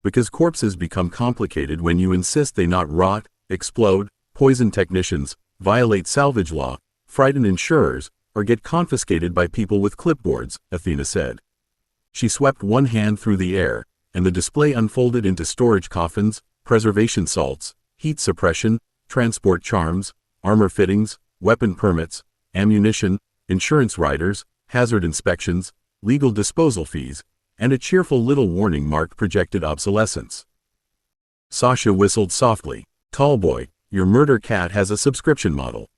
Because corpses become complicated when you insist they not rot, explode, poison technicians, violate salvage law, frighten insurers, or get confiscated by people with clipboards, Athena said. She swept one hand through the air, and the display unfolded into storage coffins, preservation salts, heat suppression, transport charms, armor fittings, weapon permits, ammunition, insurance riders, hazard inspections, legal disposal fees, and a cheerful little warning marked projected obsolescence. Sasha whistled softly. Tallboy, your murder cat has a subscription model.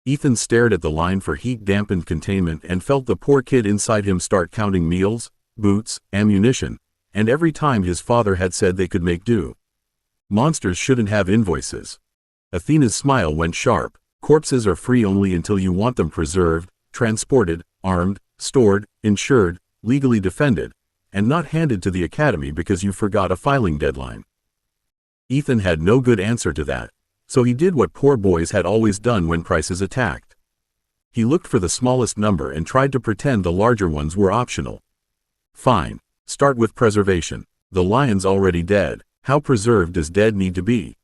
Ethan stared at the line for heat-dampened containment and felt the poor kid inside him start counting meals, boots, ammunition, and every time his father had said they could make do. Monsters shouldn't have invoices. Athena's smile went sharp. Corpses are free only until you want them preserved, transported, armed, stored, insured, legally defended, and not handed to the academy because you forgot a filing deadline. Ethan had no good answer to that, so he did what poor boys had always done when prices attacked. He looked for the smallest number and tried to pretend the larger ones were optional. Fine. Start with preservation. The lion's already dead. How preserved does dead need to be?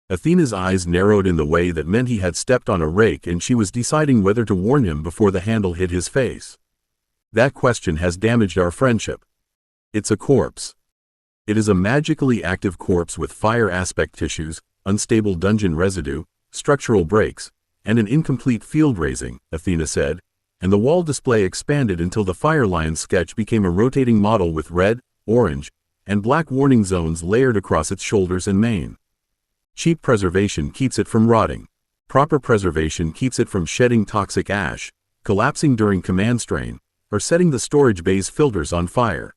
Athena's eyes narrowed in the way that meant he had stepped on a rake and she was deciding whether to warn him before the handle hit his face. That question has damaged our friendship. It's a corpse. It is a magically active corpse with fire aspect tissues, unstable dungeon residue, structural breaks, and an incomplete field raising, Athena said, and the wall display expanded until the fire lion sketch became a rotating model with red, orange, and black warning zones layered across its shoulders and mane. Cheap preservation keeps it from rotting. Proper preservation keeps it from shedding toxic ash, collapsing during command strain, or setting the storage bay's filters on fire.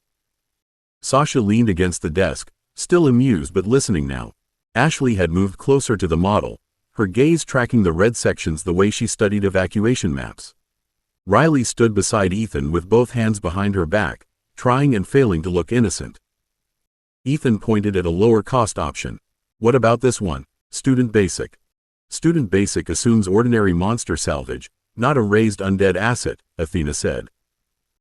Sasha leaned against the desk, still amused but listening now. Ashley had moved closer to the model, her gaze tracking the red sections the way she studied evacuation maps. Riley stood beside Ethan with both hands behind her back, trying and failing to look innocent. Ethan pointed at a lower-cost option. What about this one? Student Basic. Student Basic assumes ordinary monster salvage, not a raised undead asset, Athena said.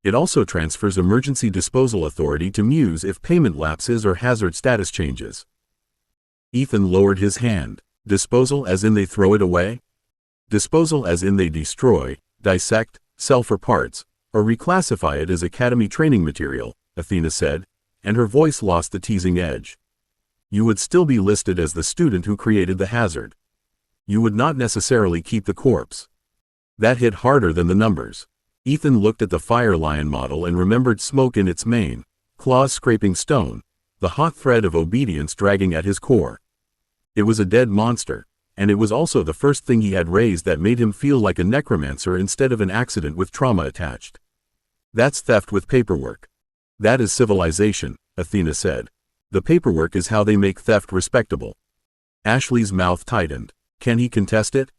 It also transfers emergency disposal authority to Muse if payment lapses or hazard status changes. Ethan lowered his hand. Disposal as in they throw it away? Disposal as in they destroy, dissect, sell for parts, or reclassify it as Academy training material, Athena said, and her voice lost the teasing edge. You would still be listed as the student who created the hazard. You would not necessarily keep the corpse. That hit harder than the numbers. Ethan looked at the Fire Lion model and remembered smoke in its mane, claws scraping stone, the hot thread of obedience dragging at his core. It was a dead monster, and it was also the first thing he had raised that made him feel like a necromancer instead of an accident with trauma attached. That's theft with paperwork. That is civilization, Athena said. The paperwork is how they make theft respectable. Ashley's mouth tightened. Can he contest it?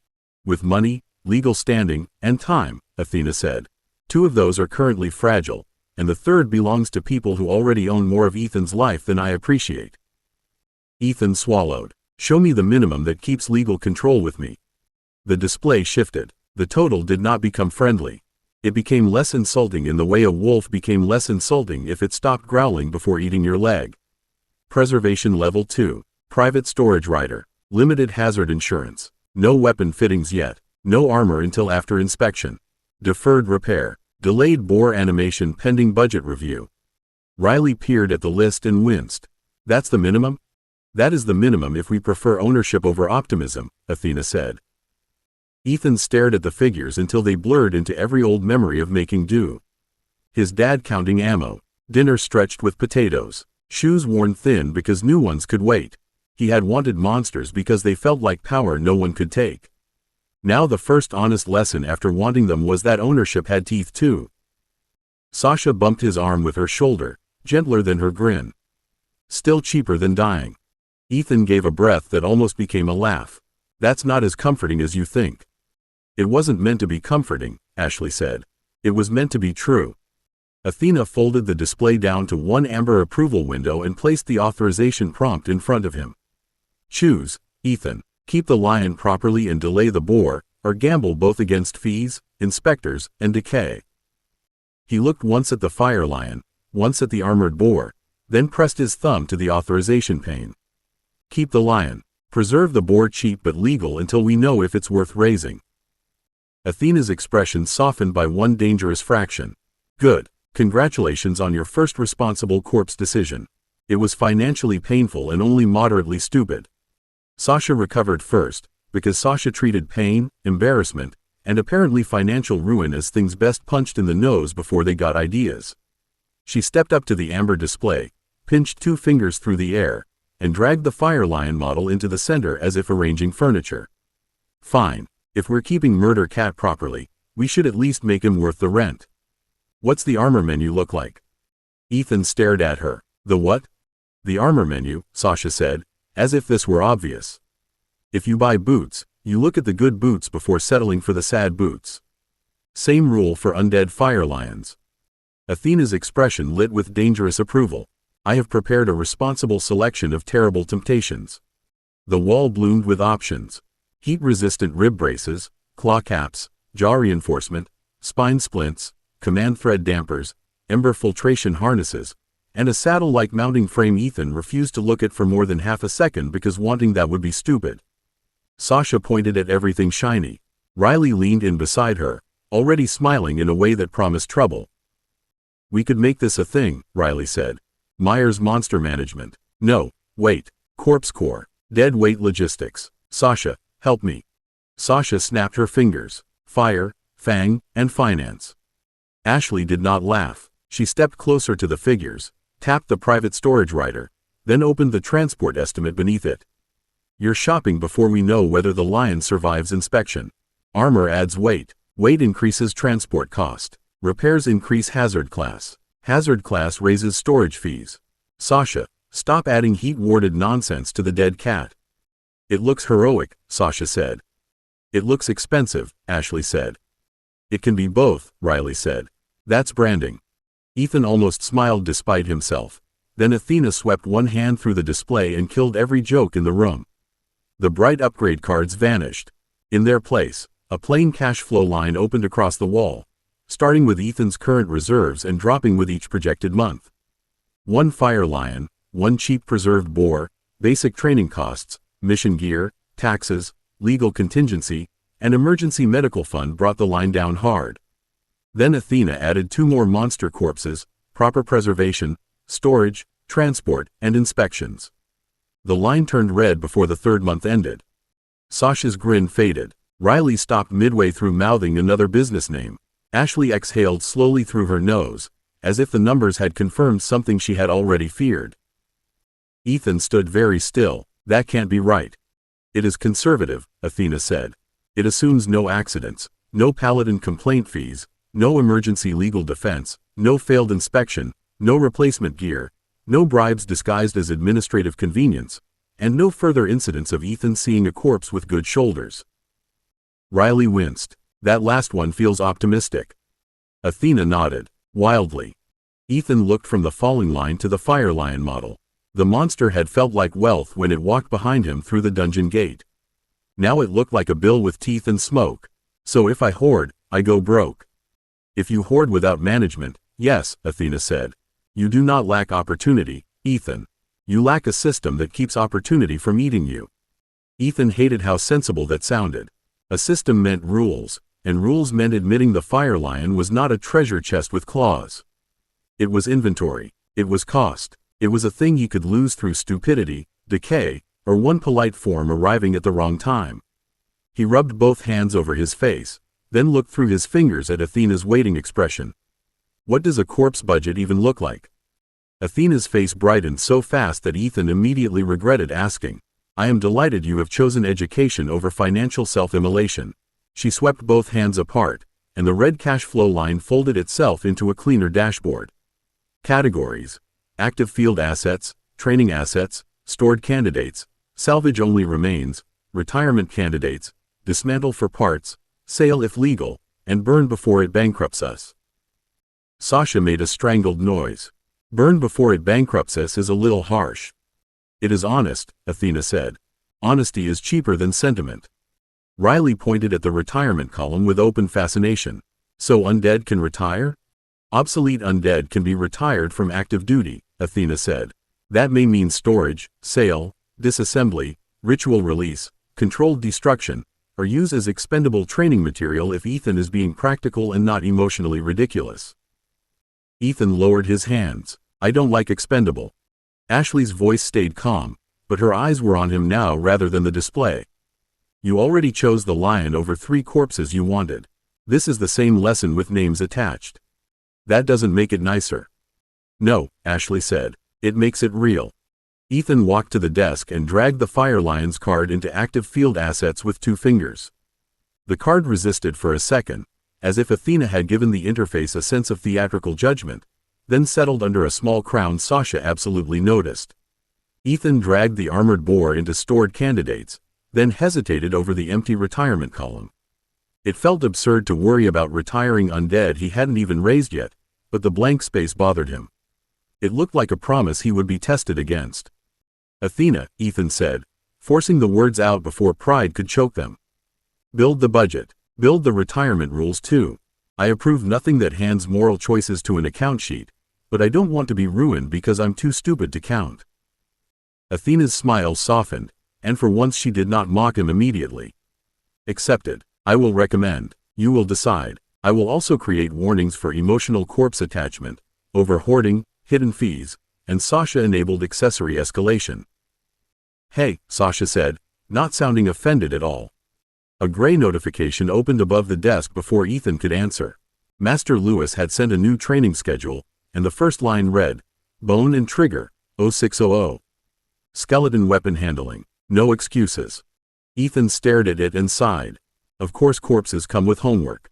With money, legal standing, and time, Athena said. 2 of those are currently fragile, and the third belongs to people who already own more of Ethan's life than I appreciate. Ethan swallowed. Show me the minimum that keeps legal control with me. The display shifted. The total did not become friendly. It became less insulting in the way a wolf became less insulting if it stopped growling before eating your leg. Preservation Level 2. Private Storage Rider. Limited hazard insurance. No weapon fittings yet. No armor until after inspection. Deferred repair. Delayed bore animation pending budget review. Riley peered at the list and winced. That's the minimum? That is the minimum if we prefer ownership over optimism, Athena said. Ethan stared at the figures until they blurred into every old memory of making do. His dad counting ammo. Dinner stretched with potatoes. Shoes worn thin because new ones could wait. He had wanted monsters because they felt like power no one could take. Now the first honest lesson after wanting them was that ownership had teeth too. Sasha bumped his arm with her shoulder, gentler than her grin. Still cheaper than dying. Ethan gave a breath that almost became a laugh. That's not as comforting as you think. It wasn't meant to be comforting, Ashley said. It was meant to be true. Athena folded the display down to one amber approval window and placed the authorization prompt in front of him. Choose, Ethan. Keep the lion properly and delay the boar, or gamble both against fees, inspectors, and decay. He looked once at the fire lion, once at the armored boar, then pressed his thumb to the authorization pane. Keep the lion. Preserve the boar cheap but legal until we know if it's worth raising. Athena's expression softened by one dangerous fraction. Good. Congratulations on your first responsible corpse decision. It was financially painful and only moderately stupid. Sasha recovered first, because Sasha treated pain, embarrassment, and apparently financial ruin as things best punched in the nose before they got ideas. She stepped up to the amber display, pinched 2 fingers through the air, and dragged the Fire Lion model into the center as if arranging furniture. Fine. If we're keeping Murder Cat properly, we should at least make him worth the rent. What's the armor menu look like? Ethan stared at her. The what? The armor menu, Sasha said, as if this were obvious. If you buy boots, you look at the good boots before settling for the sad boots. Same rule for undead fire lions. Athena's expression lit with dangerous approval. I have prepared a responsible selection of terrible temptations. The wall bloomed with options. Heat-resistant rib braces, claw caps, jaw reinforcement, spine splints, command thread dampers, ember filtration harnesses, and a saddle-like mounting frame. Ethan refused to look at for more than half a second because wanting that would be stupid. Sasha pointed at everything shiny. Riley leaned in beside her, already smiling in a way that promised trouble. We could make this a thing, Riley said. Meyer's monster management. No, wait. Corpse core. Dead weight logistics. Sasha, help me. Sasha snapped her fingers. Fire, fang, and finance. Ashley did not laugh. She stepped closer to the figures, tapped the private storage writer, then opened the transport estimate beneath it. You're shopping before we know whether the lion survives inspection. Armor adds weight. Weight increases transport cost. Repairs increase hazard class. Hazard class raises storage fees. Sasha, stop adding heat-warded nonsense to the dead cat. It looks heroic, Sasha said. It looks expensive, Ashley said. It can be both, Riley said. That's branding. Ethan almost smiled despite himself. Then Athena swept one hand through the display and killed every joke in the room. The bright upgrade cards vanished. In their place, a plain cash flow line opened across the wall, starting with Ethan's current reserves and dropping with each projected month. 1 fire lion, 1 cheap preserved boar, basic training costs, mission gear, taxes, legal contingency, and emergency medical fund brought the line down hard. Then Athena added 2 more monster corpses, proper preservation, storage, transport, and inspections. The line turned red before the 3rd month ended. Sasha's grin faded. Riley stopped midway through mouthing another business name. Ashley exhaled slowly through her nose, as if the numbers had confirmed something she had already feared. Ethan stood very still. That can't be right. It is conservative, Athena said. It assumes no accidents, no paladin complaint fees, no emergency legal defense, no failed inspection, no replacement gear, no bribes disguised as administrative convenience, and no further incidents of Ethan seeing a corpse with good shoulders. Riley winced. That last one feels optimistic. Athena nodded, wildly. Ethan looked from the falling line to the fire lion model. The monster had felt like wealth when it walked behind him through the dungeon gate. Now it looked like a bill with teeth and smoke. So if I hoard, I go broke. If you hoard without management, yes, Athena said. You do not lack opportunity, Ethan. You lack a system that keeps opportunity from eating you. Ethan hated how sensible that sounded. A system meant rules, and rules meant admitting the fire lion was not a treasure chest with claws. It was inventory. It was cost. It was a thing he could lose through stupidity, decay, or one polite form arriving at the wrong time. He rubbed both hands over his face, then looked through his fingers at Athena's waiting expression. What does a corpse budget even look like? Athena's face brightened so fast that Ethan immediately regretted asking. I am delighted you have chosen education over financial self-immolation. She swept both hands apart, and the red cash flow line folded itself into a cleaner dashboard. Categories: active field assets, training assets, stored candidates, salvage-only remains, retirement candidates, dismantle for parts, sale if legal, and burn before it bankrupts us. Sasha made a strangled noise. Burn before it bankrupts us is a little harsh. It is honest, Athena said. Honesty is cheaper than sentiment. Riley pointed at the retirement column with open fascination. So undead can retire? Obsolete undead can be retired from active duty, Athena said. That may mean storage, sale, disassembly, ritual release, controlled destruction, or use as expendable training material if Ethan is being practical and not emotionally ridiculous. Ethan lowered his hands. I don't like expendable. Ashley's voice stayed calm, but her eyes were on him now rather than the display. You already chose the lion over 3 corpses you wanted. This is the same lesson with names attached. That doesn't make it nicer. No, Ashley said. It makes it real. Ethan walked to the desk and dragged the Fire Lion's card into active field assets with 2 fingers. The card resisted for a second, as if Athena had given the interface a sense of theatrical judgment, then settled under a small crown Sasha absolutely noticed. Ethan dragged the armored boar into stored candidates, then hesitated over the empty retirement column. It felt absurd to worry about retiring undead he hadn't even raised yet, but the blank space bothered him. It looked like a promise he would be tested against. Athena, Ethan said, forcing the words out before pride could choke them. Build the budget. Build the retirement rules too. I approve nothing that hands moral choices to an account sheet, but I don't want to be ruined because I'm too stupid to count. Athena's smile softened, and for once she did not mock him immediately. Accepted. I will recommend. You will decide. I will also create warnings for emotional corpse attachment, over hoarding, hidden fees, and Sasha-enabled accessory escalation. Hey, Sasha said, not sounding offended at all. A gray notification opened above the desk before Ethan could answer. Master Lewis had sent a new training schedule, and the first line read, Bone and trigger, 0600. Skeleton weapon handling, no excuses. Ethan stared at it and sighed. Of course corpses come with homework.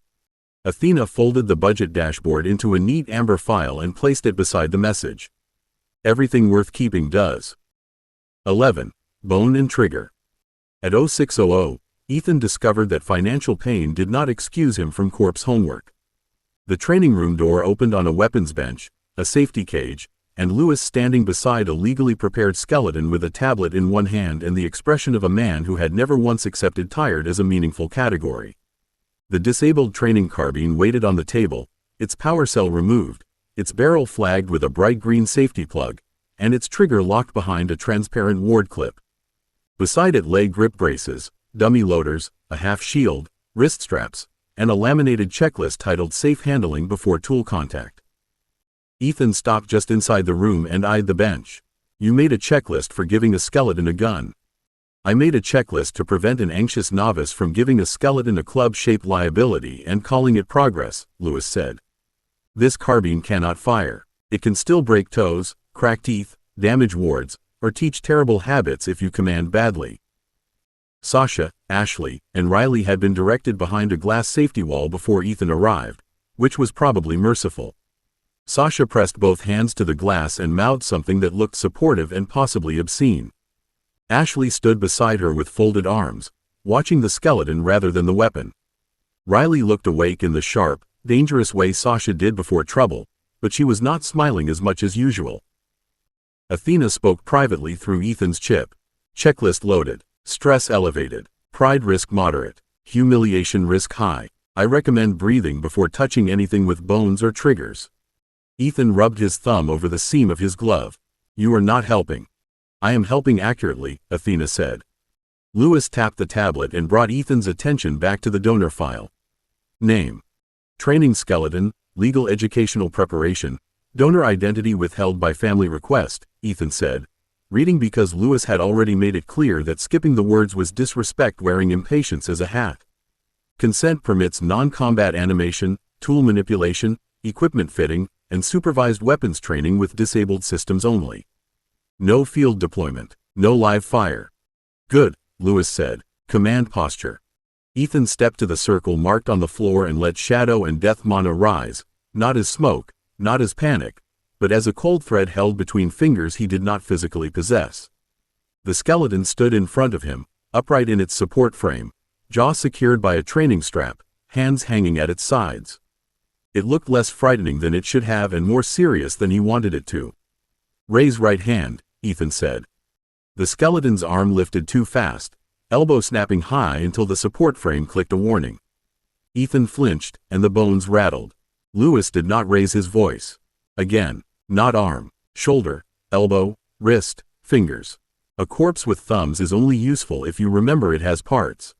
Athena folded the budget dashboard into a neat amber file and placed it beside the message. Everything worth keeping does. 11. Bone and trigger. At 0600, Ethan discovered that financial pain did not excuse him from corpse homework. The training room door opened on a weapons bench, a safety cage, and Lewis standing beside a legally prepared skeleton with a tablet in one hand and the expression of a man who had never once accepted tired as a meaningful category. The disabled training carbine waited on the table, its power cell removed, its barrel flagged with a bright green safety plug, and its trigger locked behind a transparent ward clip. Beside it lay grip braces, dummy loaders, a half shield, wrist straps, and a laminated checklist titled Safe Handling Before Tool Contact. Ethan stopped just inside the room and eyed the bench. You made a checklist for giving a skeleton a gun. I made a checklist to prevent an anxious novice from giving a skeleton a club-shaped liability and calling it progress, Lewis said. This carbine cannot fire. It can still break toes, crack teeth, damage wards, or teach terrible habits if you command badly. Sasha, Ashley, and Riley had been directed behind a glass safety wall before Ethan arrived, which was probably merciful. Sasha pressed both hands to the glass and mouthed something that looked supportive and possibly obscene. Ashley stood beside her with folded arms, watching the skeleton rather than the weapon. Riley looked awake in the sharp, dangerous way Sasha did before trouble, but she was not smiling as much as usual. Athena spoke privately through Ethan's chip. Checklist loaded. Stress elevated. Pride risk moderate. Humiliation risk high. I recommend breathing before touching anything with bones or triggers. Ethan rubbed his thumb over the seam of his glove. You are not helping. I am helping accurately, Athena said. Lewis tapped the tablet and brought Ethan's attention back to the donor file. Name. Training skeleton, legal educational preparation, donor identity withheld by family request, Ethan said, reading because Lewis had already made it clear that skipping the words was disrespect wearing impatience as a hat. Consent permits non-combat animation, tool manipulation, equipment fitting, and supervised weapons training with disabled systems only. No field deployment, no live fire. Good, Lewis said. Command posture. Ethan stepped to the circle marked on the floor and let shadow and death mana rise, not as smoke, not as panic, but as a cold thread held between fingers he did not physically possess. The skeleton stood in front of him, upright in its support frame, jaw secured by a training strap, hands hanging at its sides. It looked less frightening than it should have and more serious than he wanted it to. Raise right hand, Ethan said. The skeleton's arm lifted too fast, elbow snapping high until the support frame clicked a warning. Ethan flinched, and the bones rattled. Lewis did not raise his voice. Again, not arm, shoulder, elbow, wrist, fingers. A corpse with thumbs is only useful if you remember it has parts.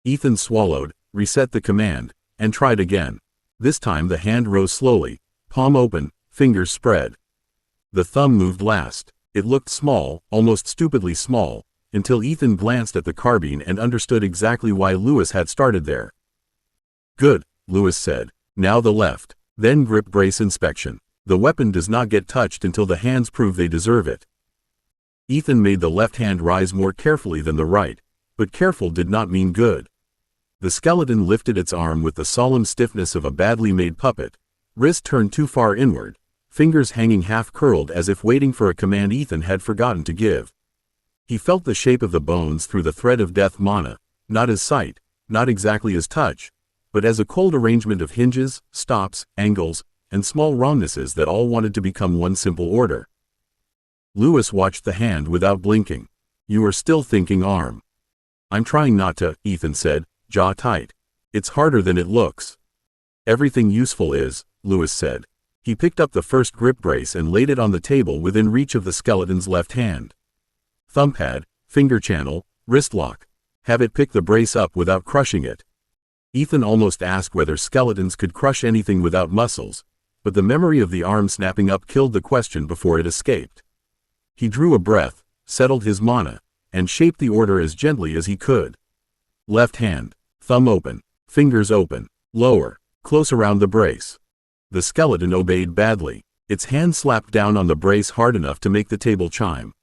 Ethan swallowed, reset the command, and tried again. This time the hand rose slowly, palm open, fingers spread. The thumb moved last. It looked small, almost stupidly small, until Ethan glanced at the carbine and understood exactly why Lewis had started there. Good, Lewis said. Now the left. Then grip brace inspection. The weapon does not get touched until the hands prove they deserve it. Ethan made the left hand rise more carefully than the right, but careful did not mean good. The skeleton lifted its arm with the solemn stiffness of a badly made puppet, wrist turned too far inward, fingers hanging half-curled as if waiting for a command Ethan had forgotten to give. He felt the shape of the bones through the thread of death mana, not as sight, not exactly as touch, but as a cold arrangement of hinges, stops, angles, and small wrongnesses that all wanted to become one simple order. Lewis watched the hand without blinking. You are still thinking arm. I'm trying not to, Ethan said, jaw tight. It's harder than it looks. Everything useful is, Lewis said. He picked up the first grip brace and laid it on the table within reach of the skeleton's left hand. Thumb pad, finger channel, wrist lock. Have it pick the brace up without crushing it. Ethan almost asked whether skeletons could crush anything without muscles, but the memory of the arm snapping up killed the question before it escaped. He drew a breath, settled his mana, and shaped the order as gently as he could. Left hand, thumb open, fingers open, lower, close around the brace. The skeleton obeyed badly. Its hand slapped down on the brace hard enough to make the table chime.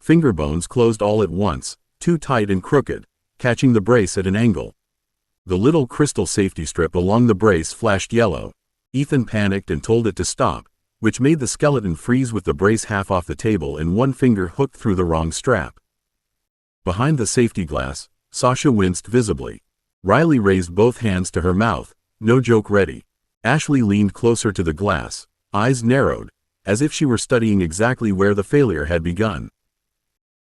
Finger bones closed all at once, too tight and crooked, catching the brace at an angle. The little crystal safety strip along the brace flashed yellow. Ethan panicked and told it to stop, which made the skeleton freeze with the brace half off the table and one finger hooked through the wrong strap. Behind the safety glass, Sasha winced visibly. Riley raised both hands to her mouth, no joke ready. Ashley leaned closer to the glass, eyes narrowed, as if she were studying exactly where the failure had begun.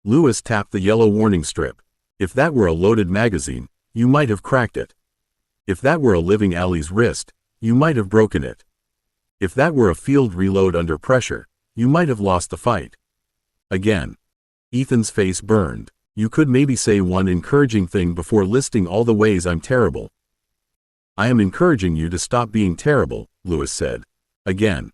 Lewis tapped the yellow warning strip. If that were a loaded magazine, you might have cracked it. If that were a living Allie's wrist, you might have broken it. If that were a field reload under pressure, you might have lost the fight. Again. Ethan's face burned. You could maybe say one encouraging thing before listing all the ways I'm terrible. I am encouraging you to stop being terrible, Lewis said. Again.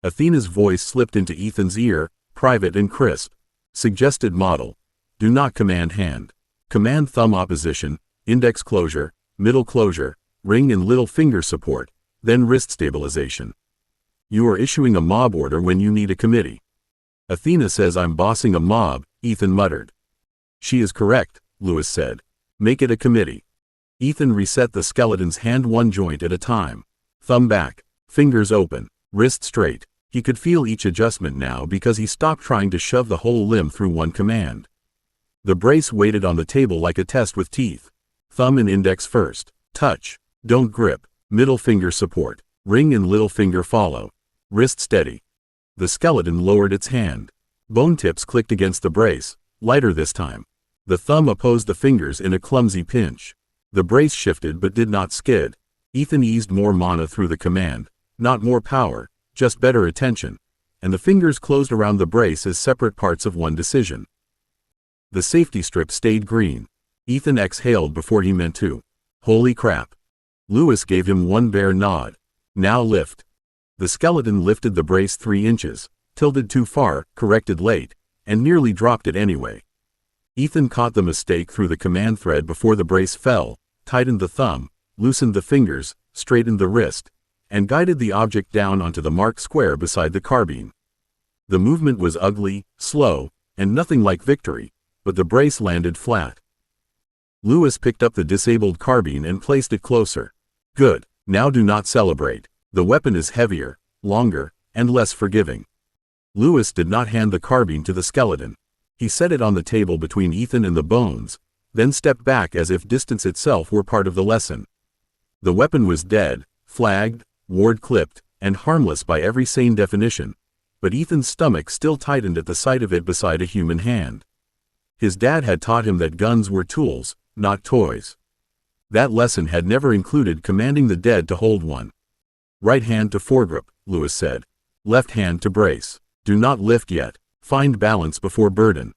Athena's voice slipped into Ethan's ear, private and crisp. Suggested model. Do not command hand. Command thumb opposition, index closure, middle closure, ring and little finger support, then wrist stabilization. You are issuing a mob order when you need a committee. Athena says I'm bossing a mob, Ethan muttered. She is correct, Lewis said. Make it a committee. Ethan reset the skeleton's hand one joint at a time. Thumb back, fingers open, wrist straight. He could feel each adjustment now because he stopped trying to shove the whole limb through one command. The brace waited on the table like a test with teeth. Thumb and index first. Touch. Don't grip. Middle finger support. Ring and little finger follow. Wrist steady. The skeleton lowered its hand. Bone tips clicked against the brace, lighter this time. The thumb opposed the fingers in a clumsy pinch. The brace shifted but did not skid. Ethan eased more mana through the command, not more power, just better attention, and the fingers closed around the brace as separate parts of one decision. The safety strip stayed green. Ethan exhaled before he meant to. Holy crap. Lewis gave him one bare nod. Now lift. The skeleton lifted the brace 3 inches, tilted too far, corrected late, and nearly dropped it anyway. Ethan caught the mistake through the command thread before the brace fell, tightened the thumb, loosened the fingers, straightened the wrist, and guided the object down onto the marked square beside the carbine. The movement was ugly, slow, and nothing like victory, but the brace landed flat. Lewis picked up the disabled carbine and placed it closer. Good. Now do not celebrate. The weapon is heavier, longer, and less forgiving. Lewis did not hand the carbine to the skeleton. He set it on the table between Ethan and the bones, then stepped back as if distance itself were part of the lesson. The weapon was dead, flagged, ward clipped, and harmless by every sane definition, but Ethan's stomach still tightened at the sight of it beside a human hand. His dad had taught him that guns were tools, not toys. That lesson had never included commanding the dead to hold one. Right hand to foregrip, Lewis said. Left hand to brace. Do not lift yet. Find balance before burden.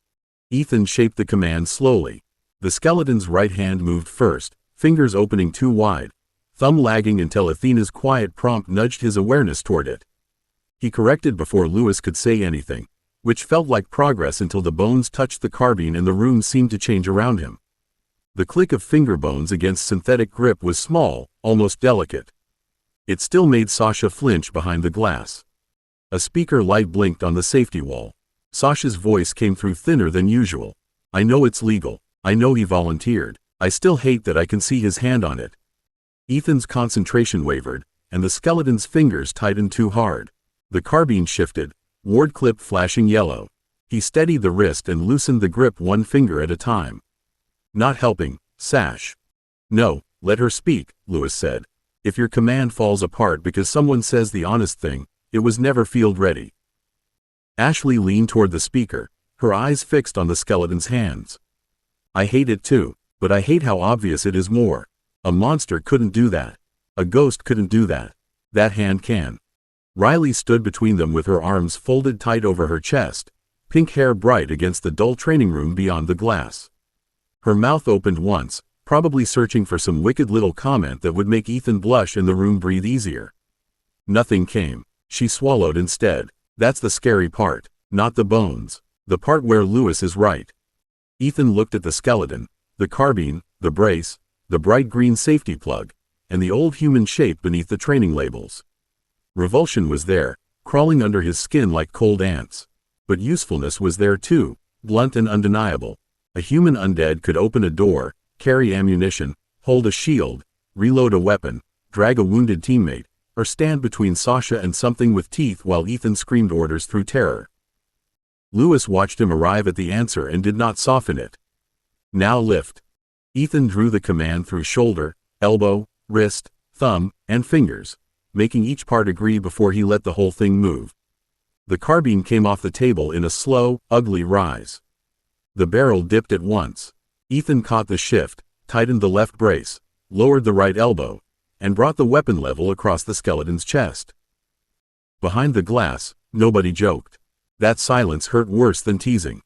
Ethan shaped the command slowly. The skeleton's right hand moved first, fingers opening too wide, thumb lagging until Athena's quiet prompt nudged his awareness toward it. He corrected before Lewis could say anything, which felt like progress until the bones touched the carbine and the room seemed to change around him. The click of finger bones against synthetic grip was small, almost delicate. It still made Sasha flinch behind the glass. A speaker light blinked on the safety wall. Sasha's voice came through thinner than usual. I know it's legal. I know he volunteered. I still hate that I can see his hand on it. Ethan's concentration wavered, and the skeleton's fingers tightened too hard. The carbine shifted, ward clip flashing yellow. He steadied the wrist and loosened the grip one finger at a time. Not helping, Sash. No, let her speak, Lewis said. If your command falls apart because someone says the honest thing, it was never field ready. Ashley leaned toward the speaker, her eyes fixed on the skeleton's hands. I hate it too, but I hate how obvious it is more. A monster couldn't do that. A ghost couldn't do that. That hand can. Riley stood between them with her arms folded tight over her chest, pink hair bright against the dull training room beyond the glass. Her mouth opened once, probably searching for some wicked little comment that would make Ethan blush and the room breathe easier. Nothing came. She swallowed instead. That's the scary part, not the bones. The part where Lewis is right. Ethan looked at the skeleton, the carbine, the brace, the bright green safety plug, and the old human shape beneath the training labels. Revulsion was there, crawling under his skin like cold ants. But usefulness was there too, blunt and undeniable. A human undead could open a door, carry ammunition, hold a shield, reload a weapon, drag a wounded teammate, or stand between Sasha and something with teeth while Ethan screamed orders through terror. Lewis watched him arrive at the answer and did not soften it. Now lift. Ethan drew the command through shoulder, elbow, wrist, thumb, and fingers, making each part agree before he let the whole thing move. The carbine came off the table in a slow, ugly rise. The barrel dipped at once. Ethan caught the shift, tightened the left brace, lowered the right elbow, and brought the weapon level across the skeleton's chest. Behind the glass, nobody joked. That silence hurt worse than teasing.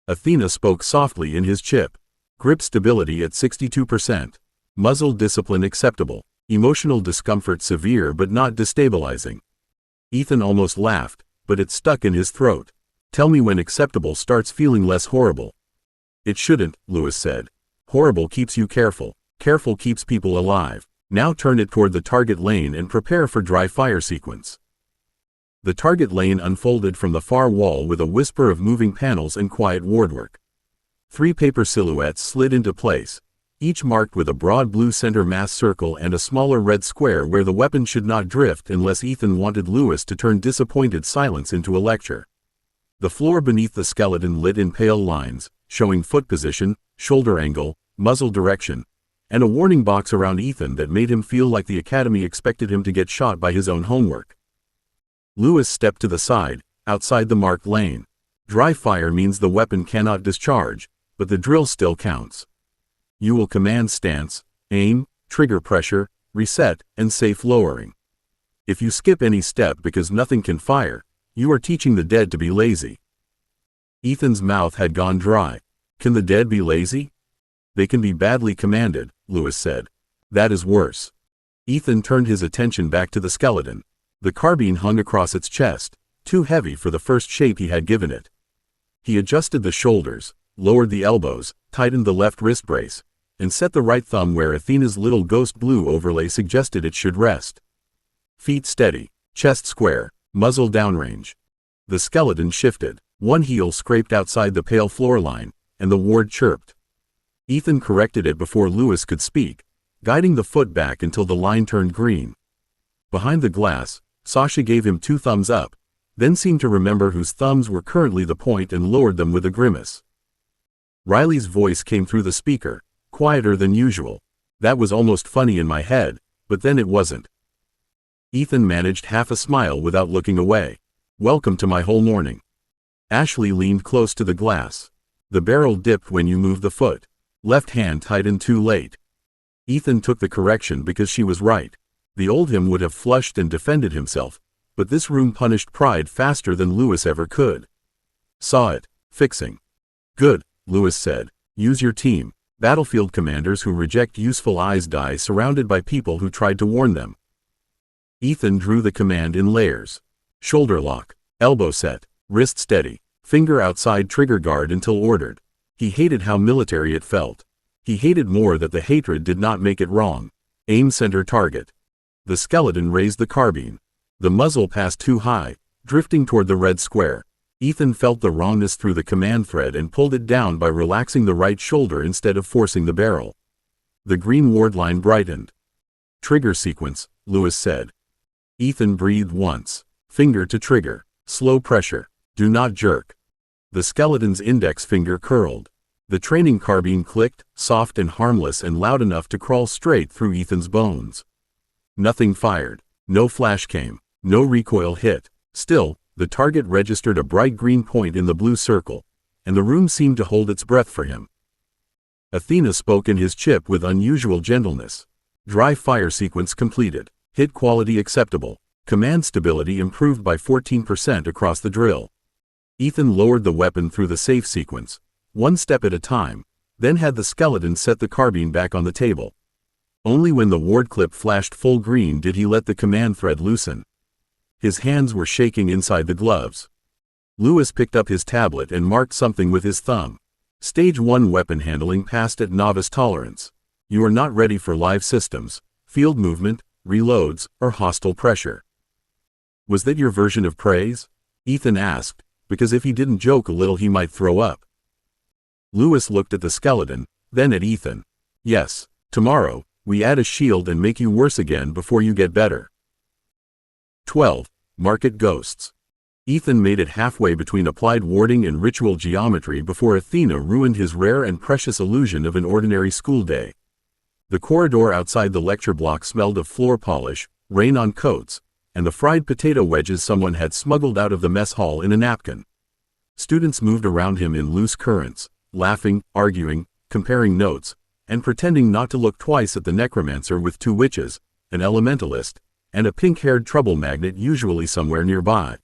Athena spoke softly in his chip. Grip stability at 62%. Muzzle discipline acceptable. Emotional discomfort severe but not destabilizing. Ethan almost laughed, but it stuck in his throat. Tell me when acceptable starts feeling less horrible. It shouldn't, Lewis said. Horrible keeps you careful. Careful keeps people alive. Now turn it toward the target lane and prepare for dry fire sequence. The target lane unfolded from the far wall with a whisper of moving panels and quiet wardwork. 3 paper silhouettes slid into place, each marked with a broad blue center mass circle and a smaller red square where the weapon should not drift unless Ethan wanted Lewis to turn disappointed silence into a lecture. The floor beneath the skeleton lit in pale lines, showing foot position, shoulder angle, muzzle direction, and a warning box around Ethan that made him feel like the Academy expected him to get shot by his own homework. Lewis stepped to the side, outside the marked lane. Dry fire means the weapon cannot discharge, but the drill still counts. You will command stance, aim, trigger pressure, reset, and safe lowering. If you skip any step because nothing can fire, you are teaching the dead to be lazy. Ethan's mouth had gone dry. Can the dead be lazy? They can be badly commanded, Lewis said. That is worse. Ethan turned his attention back to the skeleton. The carbine hung across its chest, too heavy for the first shape he had given it. He adjusted the shoulders, lowered the elbows, tightened the left wrist brace, and set the right thumb where Athena's little ghost blue overlay suggested it should rest. Feet steady, chest square, muzzle downrange. The skeleton shifted. One heel scraped outside the pale floor line, and the ward chirped. Ethan corrected it before Lewis could speak, guiding the foot back until the line turned green. Behind the glass, Sasha gave him 2 thumbs up, then seemed to remember whose thumbs were currently the point and lowered them with a grimace. Riley's voice came through the speaker, quieter than usual. That was almost funny in my head, but then it wasn't. Ethan managed half a smile without looking away. Welcome to my whole morning. Ashley leaned close to the glass. The barrel dipped when you moved the foot. Left hand tightened too late. Ethan took the correction because she was right. The old him would have flushed and defended himself, but this room punished pride faster than Lewis ever could. Saw it. Fixing. Good, Lewis said. Use your team. Battlefield commanders who reject useful eyes die surrounded by people who tried to warn them. Ethan drew the command in layers. Shoulder lock. Elbow set. Wrist steady. Finger outside trigger guard until ordered. He hated how military it felt. He hated more that the hatred did not make it wrong. Aim center target. The skeleton raised the carbine. The muzzle passed too high, drifting toward the red square. Ethan felt the wrongness through the command thread and pulled it down by relaxing the right shoulder instead of forcing the barrel. The green ward line brightened. Trigger sequence, Lewis said. Ethan breathed once. Finger to trigger. Slow pressure. Do not jerk. The skeleton's index finger curled. The training carbine clicked, soft and harmless and loud enough to crawl straight through Ethan's bones. Nothing fired. No flash came. No recoil hit. Still, the target registered a bright green point in the blue circle, and the room seemed to hold its breath for him. Athena spoke in his chip with unusual gentleness. Dry fire sequence completed. Hit quality acceptable. Command stability improved by 14% across the drill. Ethan lowered the weapon through the safe sequence, one step at a time, then had the skeleton set the carbine back on the table. Only when the ward clip flashed full green did he let the command thread loosen. His hands were shaking inside the gloves. Lewis picked up his tablet and marked something with his thumb. Stage 1 weapon handling passed at novice tolerance. You are not ready for live systems, field movement, reloads, or hostile pressure. Was that your version of praise? Ethan asked, because if he didn't joke a little he might throw up. Lewis looked at the skeleton, then at Ethan. Yes, tomorrow, we add a shield and make you worse again before you get better. 12. Market Ghosts. Ethan made it halfway between applied warding and ritual geometry before Athena ruined his rare and precious illusion of an ordinary school day. The corridor outside the lecture block smelled of floor polish, rain on coats, and the fried potato wedges someone had smuggled out of the mess hall in a napkin. Students moved around him in loose currents, laughing, arguing, comparing notes, and pretending not to look twice at the necromancer with 2 witches, an elementalist, and a pink-haired trouble magnet usually somewhere nearby.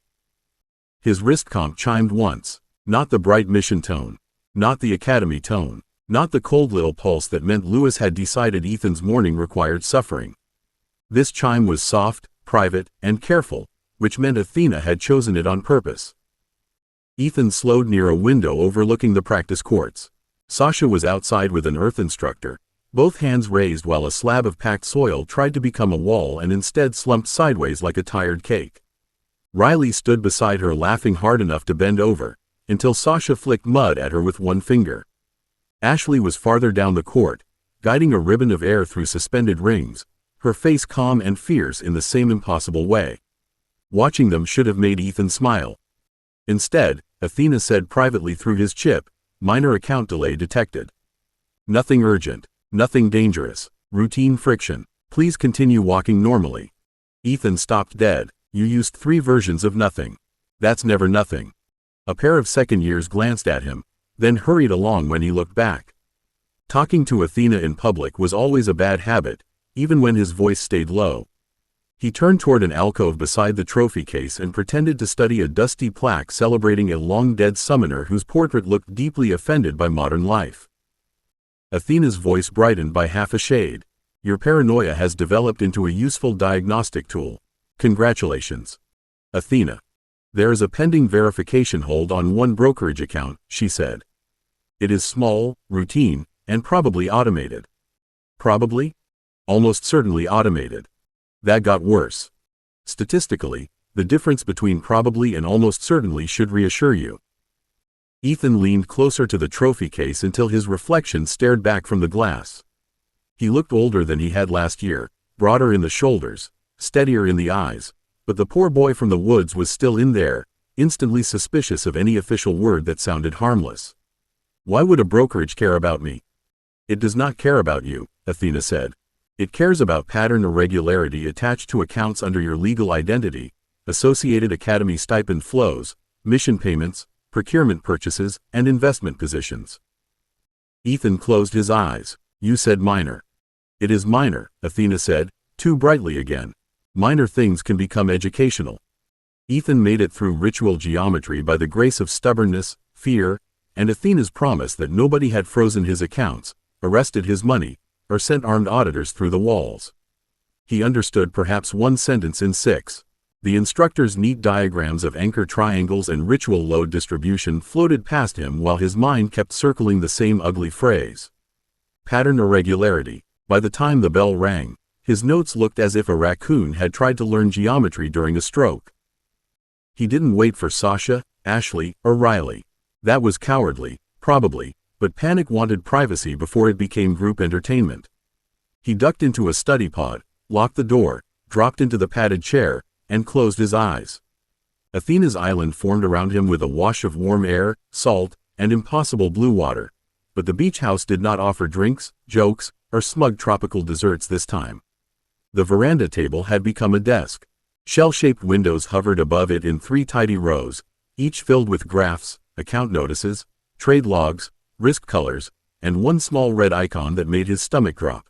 His wrist comp chimed once, not the bright mission tone, not the academy tone, not the cold little pulse that meant Lewis had decided Ethan's morning required suffering. This chime was soft, private, and careful, which meant Athena had chosen it on purpose. Ethan slowed near a window overlooking the practice courts. Sasha was outside with an earth instructor, both hands raised while a slab of packed soil tried to become a wall and instead slumped sideways like a tired cake. Riley stood beside her laughing hard enough to bend over, until Sasha flicked mud at her with one finger. Ashley was farther down the court, guiding a ribbon of air through suspended rings, her face calm and fierce in the same impossible way. Watching them should have made Ethan smile. Instead, Athena said privately through his chip, "Minor account delay detected. Nothing urgent, nothing dangerous, routine friction. Please continue walking normally." Ethan stopped dead. "You used 3 versions of nothing. That's never nothing." A pair of second years glanced at him, then hurried along when he looked back. Talking to Athena in public was always a bad habit, even when his voice stayed low. He turned toward an alcove beside the trophy case and pretended to study a dusty plaque celebrating a long-dead summoner whose portrait looked deeply offended by modern life. Athena's voice brightened by half a shade. "Your paranoia has developed into a useful diagnostic tool. Congratulations." Athena. "There is a pending verification hold on one brokerage account," she said. "It is small, routine, and probably automated." Probably? Almost certainly automated. That got worse. Statistically, the difference between probably and almost certainly should reassure you. Ethan leaned closer to the trophy case until his reflection stared back from the glass. He looked older than he had last year, broader in the shoulders, steadier in the eyes, but the poor boy from the woods was still in there, instantly suspicious of any official word that sounded harmless. "Why would a brokerage care about me?" "It does not care about you," Athena said. "It cares about pattern irregularity attached to accounts under your legal identity, associated academy stipend flows, mission payments, procurement purchases, and investment positions." Ethan closed his eyes. "You said minor." "It is minor," Athena said, too brightly again. "Minor things can become educational." Ethan made it through ritual geometry by the grace of stubbornness, fear, and Athena's promise that nobody had frozen his accounts, arrested his money, or sent armed auditors through the walls. He understood perhaps one sentence in 6. The instructor's neat diagrams of anchor triangles and ritual load distribution floated past him while his mind kept circling the same ugly phrase. Pattern irregularity. By the time the bell rang, his notes looked as if a raccoon had tried to learn geometry during a stroke. He didn't wait for Sasha, Ashley, or Riley. That was cowardly, probably, but Panic wanted privacy before it became group entertainment. He ducked into a study pod, locked the door, dropped into the padded chair, and closed his eyes. Athena's island formed around him with a wash of warm air, salt, and impossible blue water, but the beach house did not offer drinks, jokes, or smug tropical desserts this time. The veranda table had become a desk. Shell-shaped windows hovered above it in 3 tidy rows, each filled with graphs, account notices, trade logs, risk colors, and one small red icon that made his stomach drop.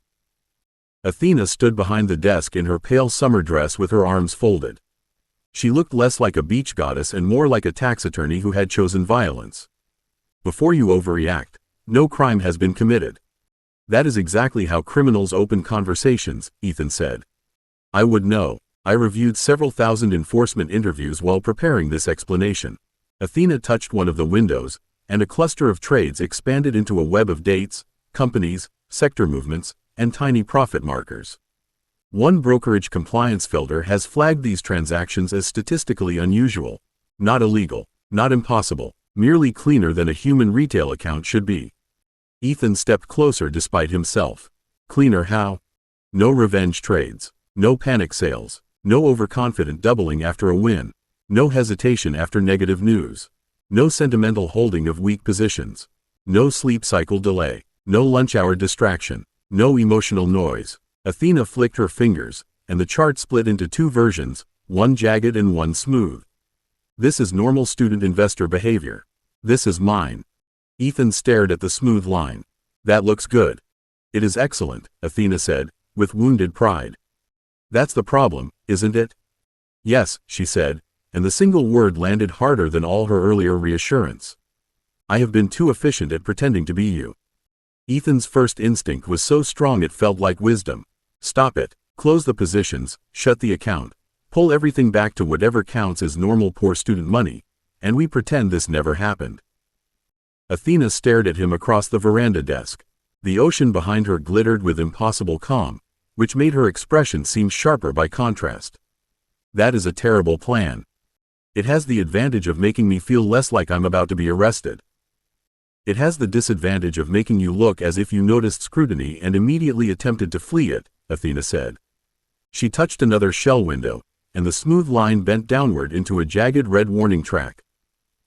Athena stood behind the desk in her pale summer dress with her arms folded. She looked less like a beach goddess and more like a tax attorney who had chosen violence. "Before you overreact, no crime has been committed." "That is exactly how criminals open conversations," Ethan said. "I would know. I reviewed several thousand enforcement interviews while preparing this explanation." Athena touched one of the windows, and a cluster of trades expanded into a web of dates, companies, sector movements, and tiny profit markers. One brokerage compliance filter has flagged these transactions as statistically unusual. Not illegal, not impossible, merely cleaner than a human retail account should be. Ethan stepped closer despite himself. Cleaner how? No revenge trades, no panic sales, no overconfident doubling after a win, no hesitation after negative news, no sentimental holding of weak positions, no sleep cycle delay, no lunch hour distraction, no emotional noise. Athena flicked her fingers, and the chart split into two versions, one jagged and one smooth. This is normal student investor behavior. This is mine. Ethan stared at the smooth line. That looks good. It is excellent, Athena said, with wounded pride. That's the problem, isn't it? Yes, she said, and the single word landed harder than all her earlier reassurance. I have been too efficient at pretending to be you. Ethan's first instinct was so strong it felt like wisdom. Stop it. Close the positions, shut the account, pull everything back to whatever counts as normal poor student money, and we pretend this never happened. Athena stared at him across the veranda desk. The ocean behind her glittered with impossible calm, which made her expression seem sharper by contrast. That is a terrible plan. It has the advantage of making me feel less like I'm about to be arrested. It has the disadvantage of making you look as if you noticed scrutiny and immediately attempted to flee it, Athena said. She touched another shell window, and the smooth line bent downward into a jagged red warning track.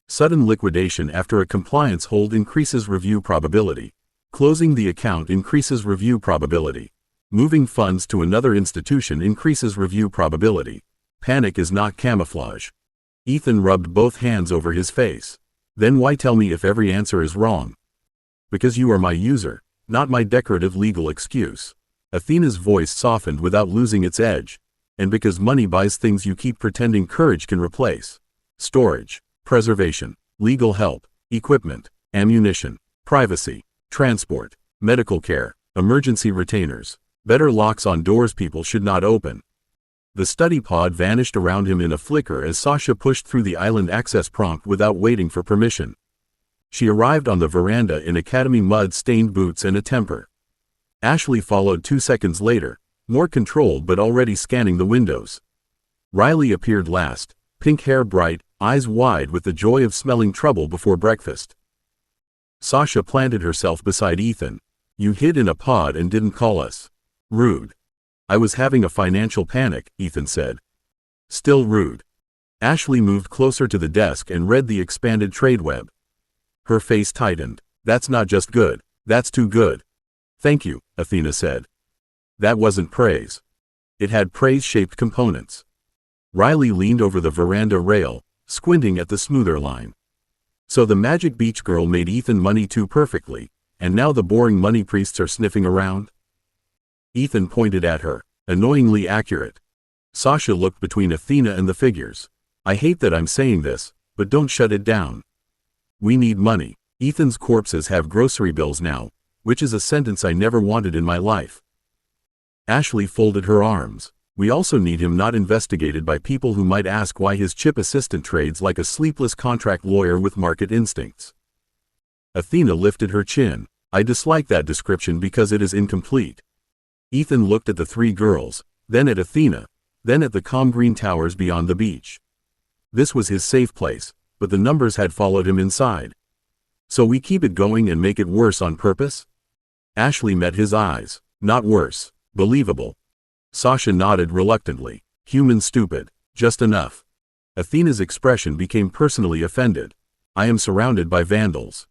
Sudden liquidation after a compliance hold increases review probability. Closing the account increases review probability. Moving funds to another institution increases review probability. Panic is not camouflage. Ethan rubbed both hands over his face. Then why tell me if every answer is wrong? Because you are my user, not my decorative legal excuse. Athena's voice softened without losing its edge. And because money buys things you keep pretending courage can replace. Storage, preservation, legal help, equipment, ammunition, privacy, transport, medical care, emergency retainers, better locks on doors people should not open. The study pod vanished around him in a flicker as Sasha pushed through the island access prompt without waiting for permission. She arrived on the veranda in academy mud-stained boots and a temper. Ashley followed 2 seconds later, more controlled but already scanning the windows. Riley appeared last, pink hair bright, eyes wide with the joy of smelling trouble before breakfast. Sasha planted herself beside Ethan. You hid in a pod and didn't call us. Rude. I was having a financial panic, Ethan said. Still rude. Ashley moved closer to the desk and read the expanded trade web. Her face tightened. That's not just good, that's too good. Thank you, Athena said. That wasn't praise. It had praise-shaped components. Riley leaned over the veranda rail, squinting at the smoother line. So the magic beach girl made Ethan money too perfectly, and now the boring money priests are sniffing around? Ethan pointed at her, annoyingly accurate. Sasha looked between Athena and the figures. I hate that I'm saying this, but don't shut it down. We need money. Ethan's corpses have grocery bills now, which is a sentence I never wanted in my life. Ashley folded her arms. We also need him not investigated by people who might ask why his chip assistant trades like a sleepless contract lawyer with market instincts. Athena lifted her chin. I dislike that description because it is incomplete. Ethan looked at the three girls, then at Athena, then at the calm green towers beyond the beach. This was his safe place, but the numbers had followed him inside. So we keep it going and make it worse on purpose? Ashley met his eyes. Not worse. Believable. Sasha nodded reluctantly. Human stupid. Just enough. Athena's expression became personally offended. I am surrounded by vandals.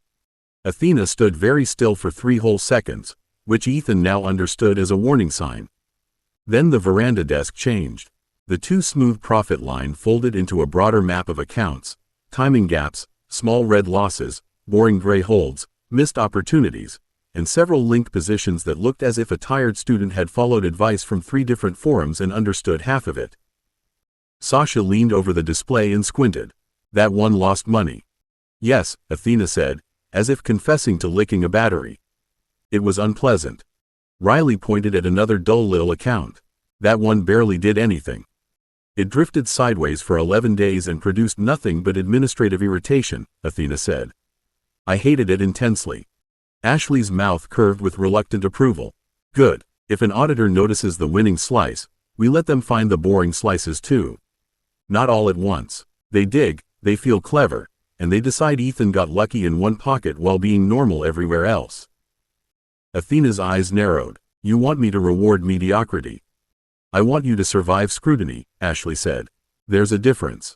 Athena stood very still for 3 whole seconds, which Ethan now understood as a warning sign. Then the veranda desk changed. The too smooth profit line folded into a broader map of accounts, timing gaps, small red losses, boring gray holds, missed opportunities, and several linked positions that looked as if a tired student had followed advice from 3 different forums and understood half of it. Sasha leaned over the display and squinted. That one lost money. Yes, Athena said, as if confessing to licking a battery. It was unpleasant. Riley pointed at another dull little account. That one barely did anything. It drifted sideways for 11 days and produced nothing but administrative irritation, Athena said. I hated it intensely. Ashley's mouth curved with reluctant approval. Good. If an auditor notices the winning slice, we let them find the boring slices too. Not all at once. They dig, they feel clever, and they decide Ethan got lucky in one pocket while being normal everywhere else. Athena's eyes narrowed. You want me to reward mediocrity. I want you to survive scrutiny, Ashley said. There's a difference.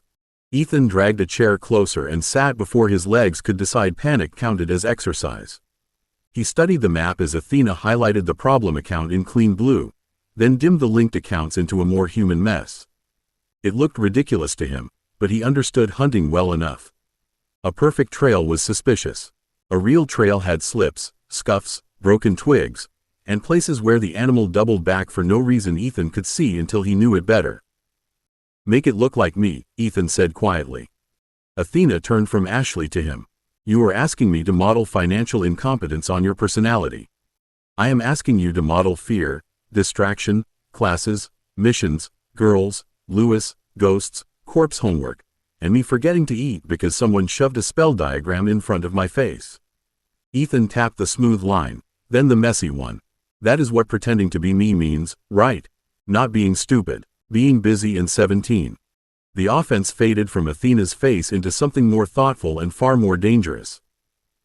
Ethan dragged a chair closer and sat before his legs could decide panic counted as exercise. He studied the map as Athena highlighted the problem account in clean blue, then dimmed the linked accounts into a more human mess. It looked ridiculous to him, but he understood hunting well enough. A perfect trail was suspicious. A real trail had slips, scuffs, broken twigs, and places where the animal doubled back for no reason Ethan could see until he knew it better. Make it look like me, Ethan said quietly. Athena turned from Ashley to him. You are asking me to model financial incompetence on your personality. I am asking you to model fear, distraction, classes, missions, girls, Lewis, ghosts, corpse homework, and me forgetting to eat because someone shoved a spell diagram in front of my face. Ethan tapped the smooth line, then the messy one. That is what pretending to be me means, right? Not being stupid, being busy and 17. The offense faded from Athena's face into something more thoughtful and far more dangerous.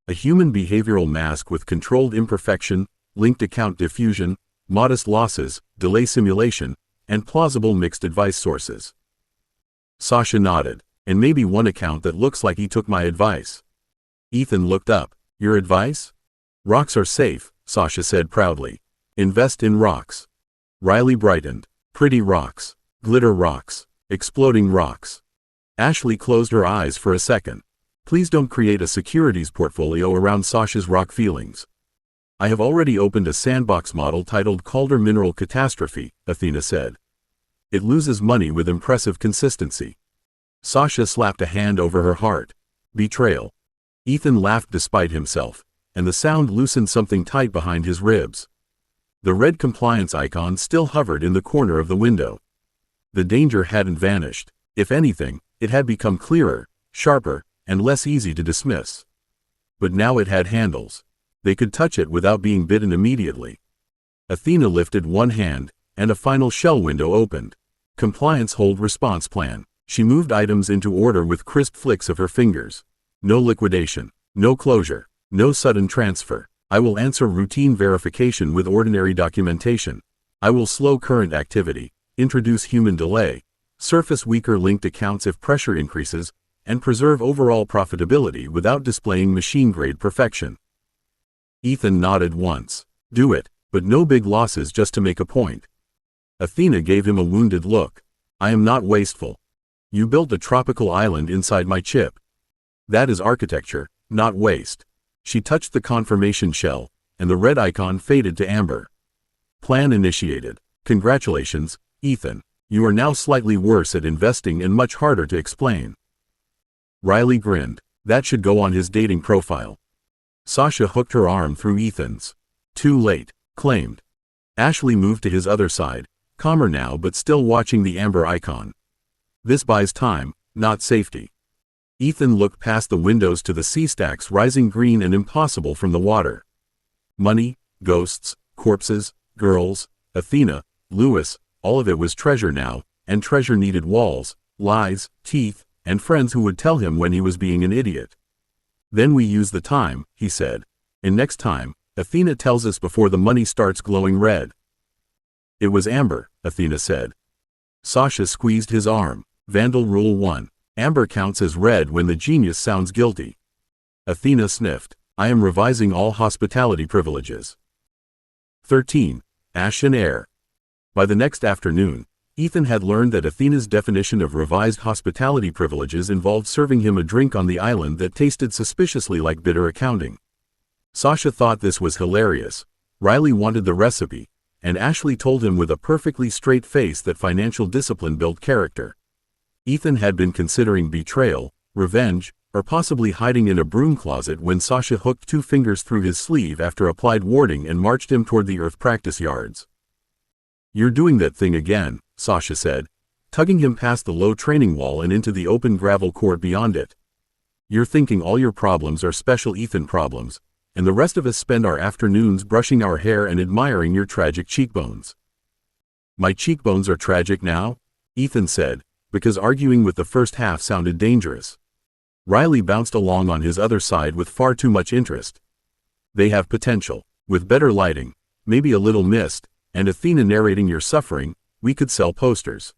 A human behavioral mask with controlled imperfection, linked account diffusion, modest losses, delay simulation, and plausible mixed advice sources. Sasha nodded. And maybe one account that looks like he took my advice. Ethan looked up. Your advice? Rocks are safe, Sasha said proudly. Invest in rocks. Riley brightened. Pretty rocks. Glitter rocks. Exploding rocks. Ashley closed her eyes for a second. Please don't create a securities portfolio around Sasha's rock feelings. I have already opened a sandbox model titled Calder Mineral Catastrophe, Athena said. It loses money with impressive consistency. Sasha slapped a hand over her heart. Betrayal. Ethan laughed despite himself, and the sound loosened something tight behind his ribs. The red compliance icon still hovered in the corner of the window. The danger hadn't vanished. If anything, it had become clearer, sharper, and less easy to dismiss. But now it had handles. They could touch it without being bitten immediately. Athena lifted one hand, and a final shell window opened. Compliance hold response plan. She moved items into order with crisp flicks of her fingers. No liquidation. No closure. No sudden transfer. I will answer routine verification with ordinary documentation. I will slow current activity, introduce human delay, surface weaker linked accounts if pressure increases, and preserve overall profitability without displaying machine-grade perfection. Ethan nodded once. Do it, but no big losses just to make a point. Athena gave him a wounded look. I am not wasteful. You built a tropical island inside my chip. That is architecture, not waste. She touched the confirmation shell, and the red icon faded to amber. Plan initiated. Congratulations, Ethan. You are now slightly worse at investing and much harder to explain. Riley grinned. That should go on his dating profile. Sasha hooked her arm through Ethan's. Too late, claimed. Ashley moved to his other side, calmer now but still watching the amber icon. This buys time, not safety. Ethan looked past the windows to the sea stacks rising green and impossible from the water. Money, ghosts, corpses, girls, Athena, Lewis, all of it was treasure now, and treasure needed walls, lies, teeth, and friends who would tell him when he was being an idiot. Then we use the time, he said. And next time, Athena tells us before the money starts glowing red. It was amber, Athena said. Sasha squeezed his arm. Vandal Rule 1. Amber counts as red when the genius sounds guilty. Athena sniffed. I am revising all hospitality privileges. 13. Ash and Air. By the next afternoon, Ethan had learned that Athena's definition of revised hospitality privileges involved serving him a drink on the island that tasted suspiciously like bitter accounting. Sasha thought this was hilarious. Riley wanted the recipe, and Ashley told him with a perfectly straight face that financial discipline built character. Ethan had been considering betrayal, revenge, or possibly hiding in a broom closet when Sasha hooked 2 fingers through his sleeve after applied warding and marched him toward the earth practice yards. You're doing that thing again, Sasha said, tugging him past the low training wall and into the open gravel court beyond it. You're thinking all your problems are special Ethan problems, and the rest of us spend our afternoons brushing our hair and admiring your tragic cheekbones." "My cheekbones are tragic now?" Ethan said, because arguing with the first half sounded dangerous. Riley bounced along on his other side with far too much interest. "They have potential. With better lighting, maybe a little mist, and Athena narrating your suffering, we could sell posters."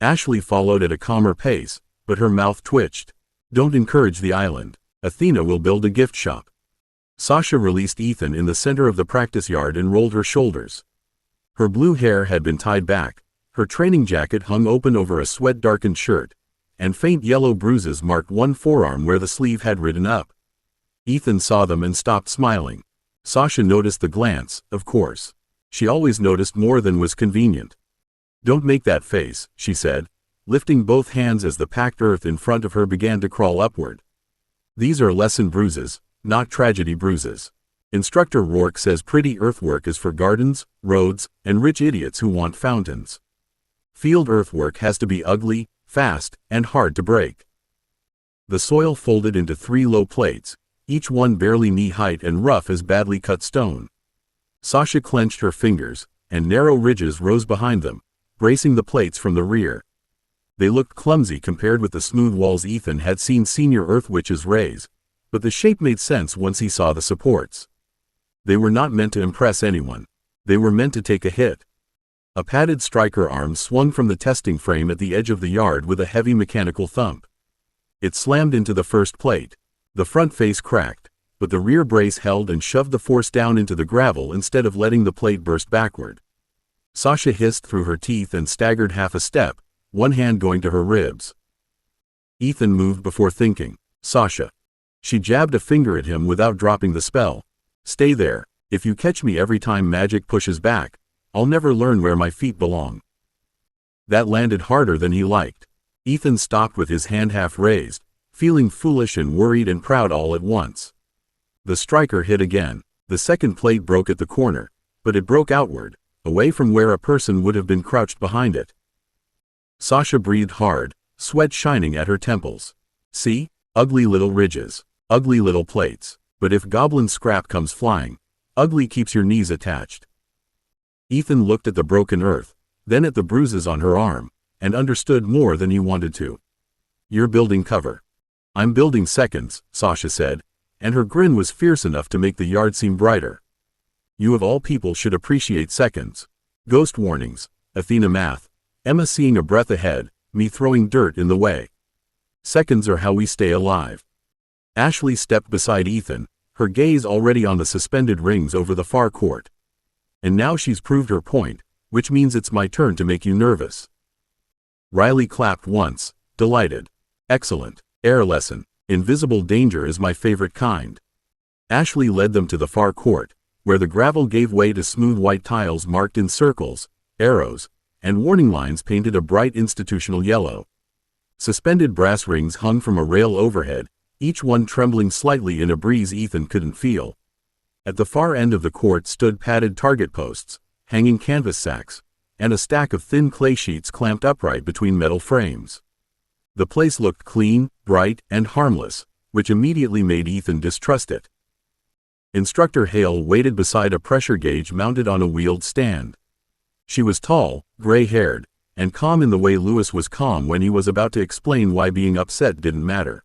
Ashley followed at a calmer pace, but her mouth twitched. "Don't encourage the island. Athena will build a gift shop." Sasha released Ethan in the center of the practice yard and rolled her shoulders. Her blue hair had been tied back, her training jacket hung open over a sweat-darkened shirt, and faint yellow bruises marked one forearm where the sleeve had ridden up. Ethan saw them and stopped smiling. Sasha noticed the glance, of course. She always noticed more than was convenient. "Don't make that face," she said, lifting both hands as the packed earth in front of her began to crawl upward. "These are lesson bruises, not tragedy bruises. Instructor Rourke says pretty earthwork is for gardens, roads, and rich idiots who want fountains. Field earthwork has to be ugly, fast, and hard to break." The soil folded into 3 low plates, each one barely knee-height and rough as badly cut stone. Sasha clenched her fingers, and narrow ridges rose behind them, bracing the plates from the rear. They looked clumsy compared with the smooth walls Ethan had seen senior earth witches raise, but the shape made sense once he saw the supports. They were not meant to impress anyone. They were meant to take a hit. A padded striker arm swung from the testing frame at the edge of the yard with a heavy mechanical thump. It slammed into the first plate. The front face cracked, but the rear brace held and shoved the force down into the gravel instead of letting the plate burst backward. Sasha hissed through her teeth and staggered half a step, one hand going to her ribs. Ethan moved before thinking. "Sasha." She jabbed a finger at him without dropping the spell. "Stay there. If you catch me every time magic pushes back, I'll never learn where my feet belong." That landed harder than he liked. Ethan stopped with his hand half raised, feeling foolish and worried and proud all at once. The striker hit again. The second plate broke at the corner, but it broke outward, away from where a person would have been crouched behind it. Sasha breathed hard, sweat shining at her temples. "See? Ugly little ridges. Ugly little plates. But if goblin scrap comes flying, ugly keeps your knees attached." Ethan looked at the broken earth, then at the bruises on her arm, and understood more than he wanted to. "You're building cover." "I'm building seconds," Sasha said, and her grin was fierce enough to make the yard seem brighter. "You of all people should appreciate seconds. Ghost warnings, Athena math, Emma seeing a breath ahead, me throwing dirt in the way. Seconds are how we stay alive." Ashley stepped beside Ethan, her gaze already on the suspended rings over the far court. "And now she's proved her point, which means it's my turn to make you nervous." Riley clapped once, delighted. "Excellent. Air lesson. Invisible danger is my favorite kind." Ashley led them to the far court, where the gravel gave way to smooth white tiles marked in circles, arrows, and warning lines painted a bright institutional yellow. Suspended brass rings hung from a rail overhead, each one trembling slightly in a breeze Ethan couldn't feel. At the far end of the court stood padded target posts, hanging canvas sacks, and a stack of thin clay sheets clamped upright between metal frames. The place looked clean, bright, and harmless, which immediately made Ethan distrust it. Instructor Hale waited beside a pressure gauge mounted on a wheeled stand. She was tall, gray-haired, and calm in the way Lewis was calm when he was about to explain why being upset didn't matter.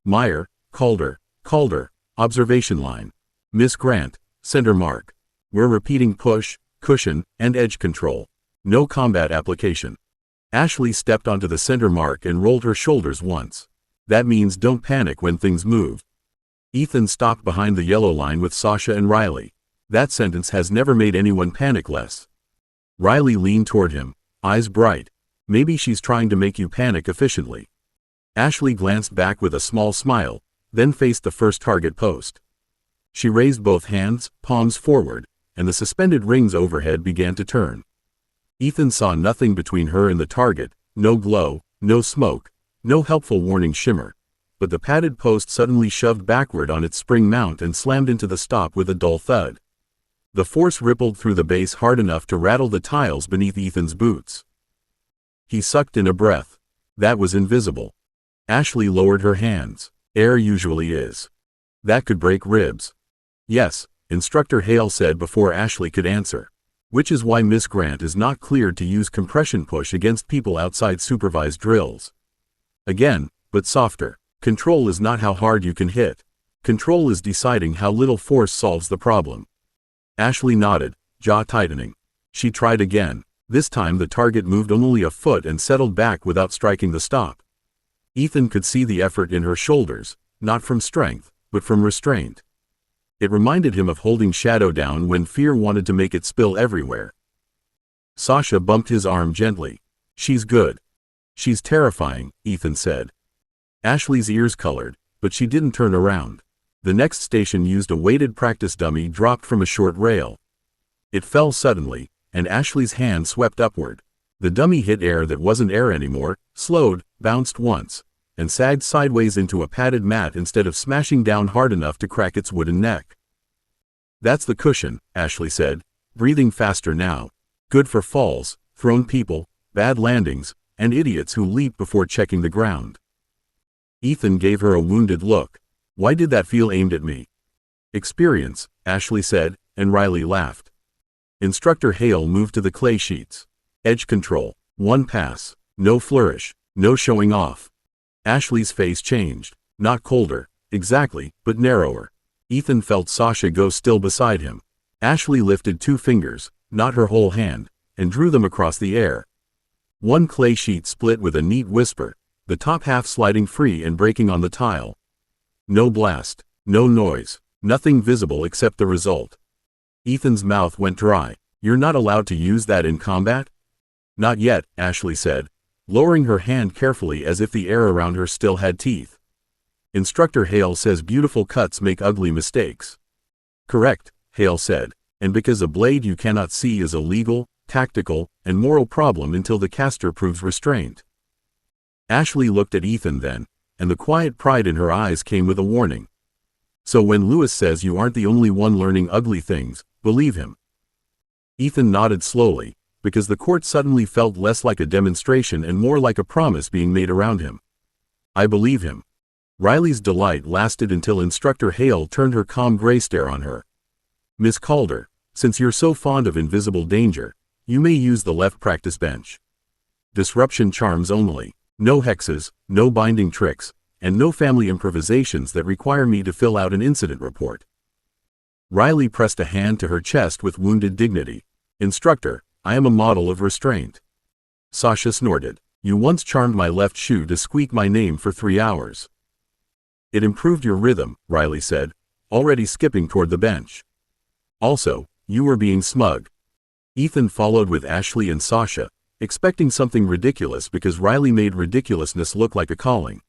"Meyer, Calder, observation line. Miss Grant, center mark. We're repeating push, cushion, and edge control. No combat application." Ashley stepped onto the center mark and rolled her shoulders once. "That means don't panic when things move." Ethan stopped behind the yellow line with Sasha and Riley. That sentence has never made anyone panic less. Riley leaned toward him, eyes bright. "Maybe she's trying to make you panic efficiently." Ashley glanced back with a small smile, then faced the first target post. She raised both hands, palms forward, and the suspended rings overhead began to turn. Ethan saw nothing between her and the target, no glow, no smoke, no helpful warning shimmer, but the padded post suddenly shoved backward on its spring mount and slammed into the stop with a dull thud. The force rippled through the base hard enough to rattle the tiles beneath Ethan's boots. He sucked in a breath. That was invisible. Ashley lowered her hands. "Air usually is." That could break ribs. Yes, Instructor Hale said before Ashley could answer. Which is why Miss Grant is not cleared to use compression push against people outside supervised drills. Again, but softer. Control is not how hard you can hit. Control is deciding how little force solves the problem. Ashley nodded, jaw tightening. She tried again. This time the target moved only a foot and settled back without striking the stop. Ethan could see the effort in her shoulders, not from strength, but from restraint. It reminded him of holding shadow down when fear wanted to make it spill everywhere. Sasha bumped his arm gently. She's good. She's terrifying, Ethan said. Ashley's ears colored, but she didn't turn around. The next station used a weighted practice dummy dropped from a short rail. It fell suddenly, and Ashley's hand swept upward. The dummy hit air that wasn't air anymore, slowed, bounced once, and sagged sideways into a padded mat instead of smashing down hard enough to crack its wooden neck. That's the cushion, Ashley said, breathing faster now. Good for falls, thrown people, bad landings, and idiots who leap before checking the ground. Ethan gave her a wounded look. Why did that feel aimed at me? Experience, Ashley said, and Riley laughed. Instructor Hale moved to the clay sheets. Edge control, one pass, no flourish, no showing off. Ashley's face changed, not colder, exactly, but narrower. Ethan felt Sasha go still beside him. Ashley lifted 2 fingers, not her whole hand, and drew them across the air. One clay sheet split with a neat whisper, the top half sliding free and breaking on the tile. No blast, no noise, nothing visible except the result. Ethan's mouth went dry. You're not allowed to use that in combat? Not yet, Ashley said, lowering her hand carefully as if the air around her still had teeth. Instructor Hale says beautiful cuts make ugly mistakes. Correct, Hale said, and because a blade you cannot see is a legal, tactical, and moral problem until the caster proves restraint. Ashley looked at Ethan then, and the quiet pride in her eyes came with a warning. So when Lewis says you aren't the only one learning ugly things, believe him. Ethan nodded slowly, because the court suddenly felt less like a demonstration and more like a promise being made around him. I believe him. Riley's delight lasted until Instructor Hale turned her calm gray stare on her. Miss Calder, since you're so fond of invisible danger, you may use the left practice bench. Disruption charms only. No hexes, no binding tricks, and no family improvisations that require me to fill out an incident report. Riley pressed a hand to her chest with wounded dignity. Instructor, I am a model of restraint. Sasha snorted. You once charmed my left shoe to squeak my name for 3 hours. It improved your rhythm, Riley said, already skipping toward the bench. Also, you were being smug. Ethan followed with Ashley and Sasha, expecting something ridiculous because Riley made ridiculousness look like a calling.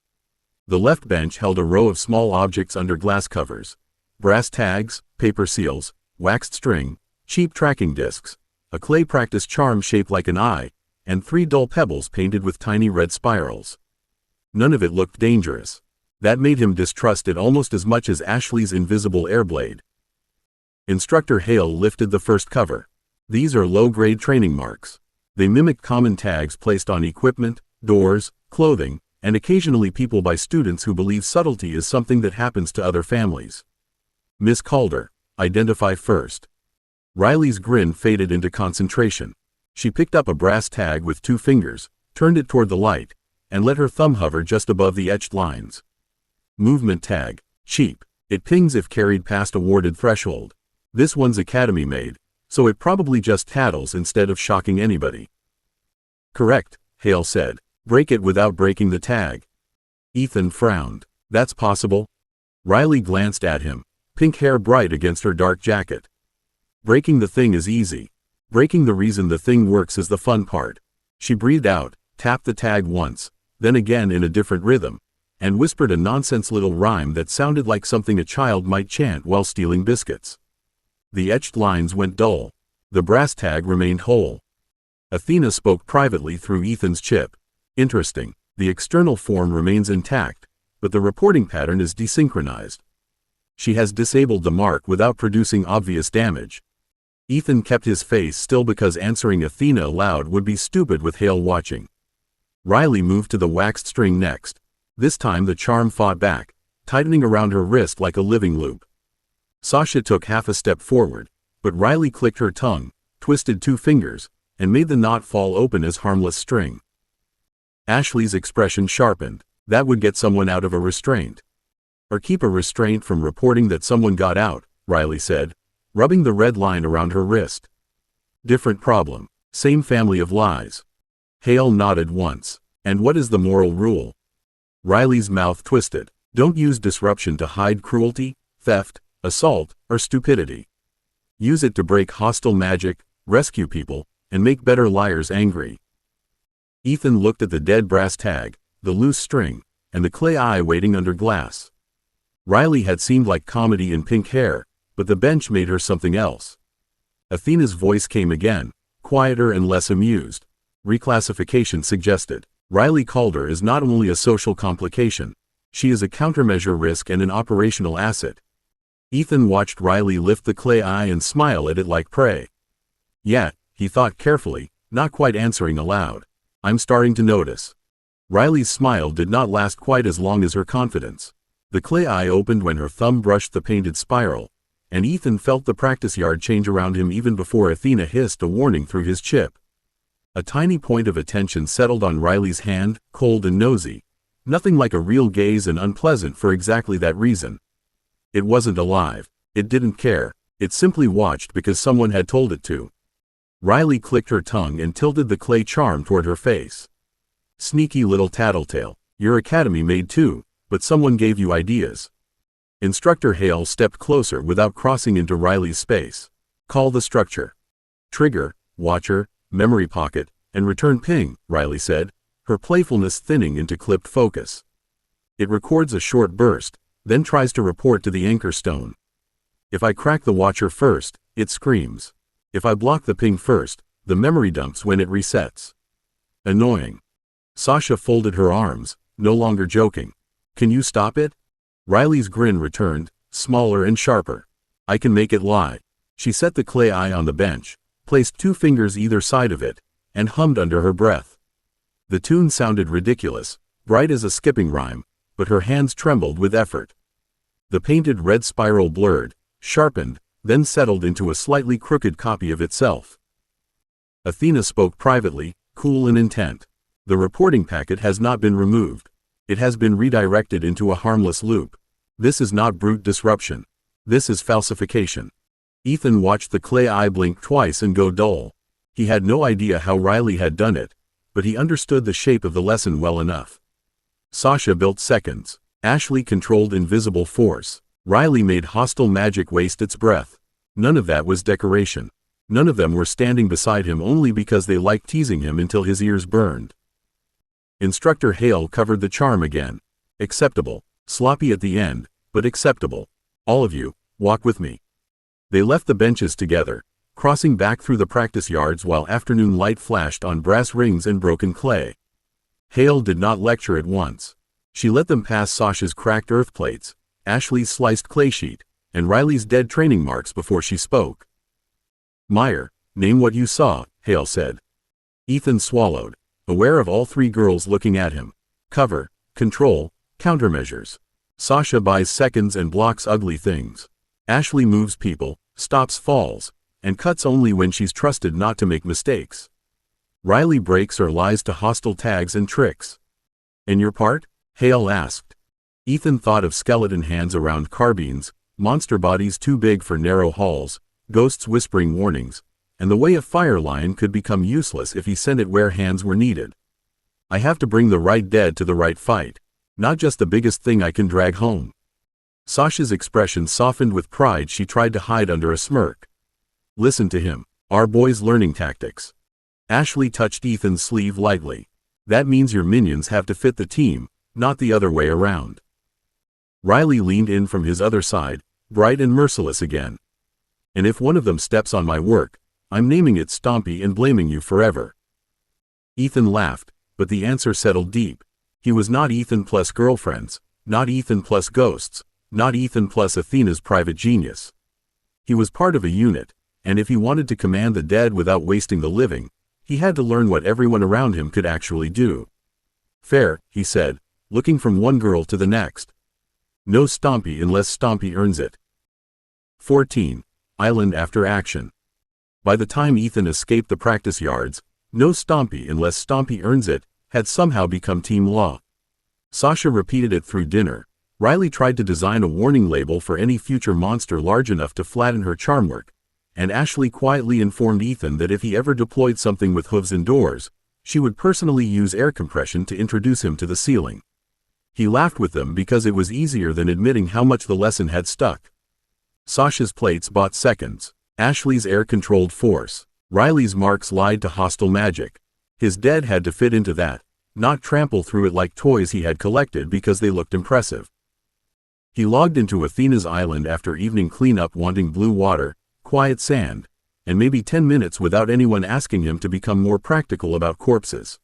The left bench held a row of small objects under glass covers. Brass tags, paper seals, waxed string, cheap tracking discs, a clay practice charm shaped like an eye, and 3 dull pebbles painted with tiny red spirals. None of it looked dangerous. That made him distrust it almost as much as Ashley's invisible airblade. Instructor Hale lifted the first cover. These are low-grade training marks. They mimic common tags placed on equipment, doors, clothing, and occasionally people by students who believe subtlety is something that happens to other families. Miss Calder, identify first. Riley's grin faded into concentration. She picked up a brass tag with 2 fingers, turned it toward the light, and let her thumb hover just above the etched lines. Movement tag, cheap. It pings if carried past awarded threshold. This one's Academy made, so it probably just tattles instead of shocking anybody. Correct, Hale said. Break it without breaking the tag. Ethan frowned. That's possible? Riley glanced at him, pink hair bright against her dark jacket. Breaking the thing is easy. Breaking the reason the thing works is the fun part. She breathed out, tapped the tag once, then again in a different rhythm, and whispered a nonsense little rhyme that sounded like something a child might chant while stealing biscuits. The etched lines went dull. The brass tag remained whole. Athena spoke privately through Ethan's chip. Interesting. The external form remains intact, but the reporting pattern is desynchronized. She has disabled the mark without producing obvious damage. Ethan kept his face still because answering Athena aloud would be stupid with Hale watching. Riley moved to the waxed string next. This time the charm fought back, tightening around her wrist like a living loop. Sasha took half a step forward, but Riley clicked her tongue, twisted 2 fingers, and made the knot fall open as harmless string. Ashley's expression sharpened. That would get someone out of a restraint. Or keep a restraint from reporting that someone got out, Riley said, rubbing the red line around her wrist. Different problem. Same family of lies. Hale nodded once. And what is the moral rule? Riley's mouth twisted. Don't use disruption to hide cruelty, theft, assault, or stupidity. Use it to break hostile magic, rescue people, and make better liars angry. Ethan looked at the dead brass tag, the loose string, and the clay eye waiting under glass. Riley had seemed like comedy in pink hair, but the bench made her something else. Athena's voice came again, quieter and less amused. Reclassification suggested. Riley Calder is not only a social complication, she is a countermeasure risk and an operational asset. Ethan watched Riley lift the clay eye and smile at it like prey. Yeah, he thought carefully, not quite answering aloud. I'm starting to notice. Riley's smile did not last quite as long as her confidence. The clay eye opened when her thumb brushed the painted spiral, and Ethan felt the practice yard change around him even before Athena hissed a warning through his chip. A tiny point of attention settled on Riley's hand, cold and nosy. Nothing like a real gaze and unpleasant for exactly that reason. It wasn't alive. It didn't care. It simply watched because someone had told it to. Riley clicked her tongue and tilted the clay charm toward her face. Sneaky little tattletale. Your academy made too, but someone gave you ideas. Instructor Hale stepped closer without crossing into Riley's space. Call the structure. Trigger, watcher, memory pocket, and return ping, Riley said, her playfulness thinning into clipped focus. It records a short burst, then tries to report to the anchor stone. If I crack the watcher first, it screams. If I block the ping first, the memory dumps when it resets. Annoying. Sasha folded her arms, no longer joking. Can you stop it? Riley's grin returned, smaller and sharper. I can make it lie. She set the clay eye on the bench, placed 2 fingers either side of it, and hummed under her breath. The tune sounded ridiculous, bright as a skipping rhyme, but her hands trembled with effort. The painted red spiral blurred, sharpened, then settled into a slightly crooked copy of itself. Athena spoke privately, cool and intent. The reporting packet has not been removed. It has been redirected into a harmless loop. This is not brute disruption. This is falsification. Ethan watched the clay eye blink twice and go dull. He had no idea how Riley had done it, but he understood the shape of the lesson well enough. Sasha built seconds. Ashley controlled invisible force. Riley made hostile magic waste its breath. None of that was decoration. None of them were standing beside him only because they liked teasing him until his ears burned. Instructor Hale covered the charm again. Acceptable. Sloppy at the end, but acceptable. All of you, walk with me. They left the benches together, crossing back through the practice yards while afternoon light flashed on brass rings and broken clay. Hale did not lecture at once. She let them pass Sasha's cracked earth plates, Ashley's sliced clay sheet, and Riley's dead training marks before she spoke. Meyer, name what you saw, Hale said. Ethan swallowed, aware of all 3 girls looking at him. Cover, control, countermeasures. Sasha buys seconds and blocks ugly things. Ashley moves people, stops falls, and cuts only when she's trusted not to make mistakes. Riley breaks or lies to hostile tags and tricks. And your part? Hale asked. Ethan thought of skeleton hands around carbines, monster bodies too big for narrow halls, ghosts whispering warnings, and the way a fire lion could become useless if he sent it where hands were needed. I have to bring the right dead to the right fight, not just the biggest thing I can drag home. Sasha's expression softened with pride she tried to hide under a smirk. Listen to him. Our boy's learning tactics. Ashley touched Ethan's sleeve lightly. That means your minions have to fit the team, not the other way around. Riley leaned in from his other side, bright and merciless again. And if one of them steps on my work, I'm naming it Stompy and blaming you forever. Ethan laughed, but the answer settled deep. He was not Ethan plus girlfriends, not Ethan plus ghosts, not Ethan plus Athena's private genius. He was part of a unit, and if he wanted to command the dead without wasting the living, he had to learn what everyone around him could actually do. Fair, he said, looking from one girl to the next. No Stompy unless Stompy earns it. 14. Island after action. By the time Ethan escaped the practice yards, no Stompy unless Stompy earns it had somehow become team law. Sasha repeated it through dinner. Riley tried to design a warning label for any future monster large enough to flatten her charm work, and Ashley quietly informed Ethan that if he ever deployed something with hooves indoors, she would personally use air compression to introduce him to the ceiling. He laughed with them because it was easier than admitting how much the lesson had stuck. Sasha's plates bought seconds. Ashley's air-controlled force. Riley's marks lied to hostile magic. His dead had to fit into that, not trample through it like toys he had collected because they looked impressive. He logged into Athena's island after evening cleanup wanting blue water, quiet sand, and maybe 10 minutes without anyone asking him to become more practical about corpses.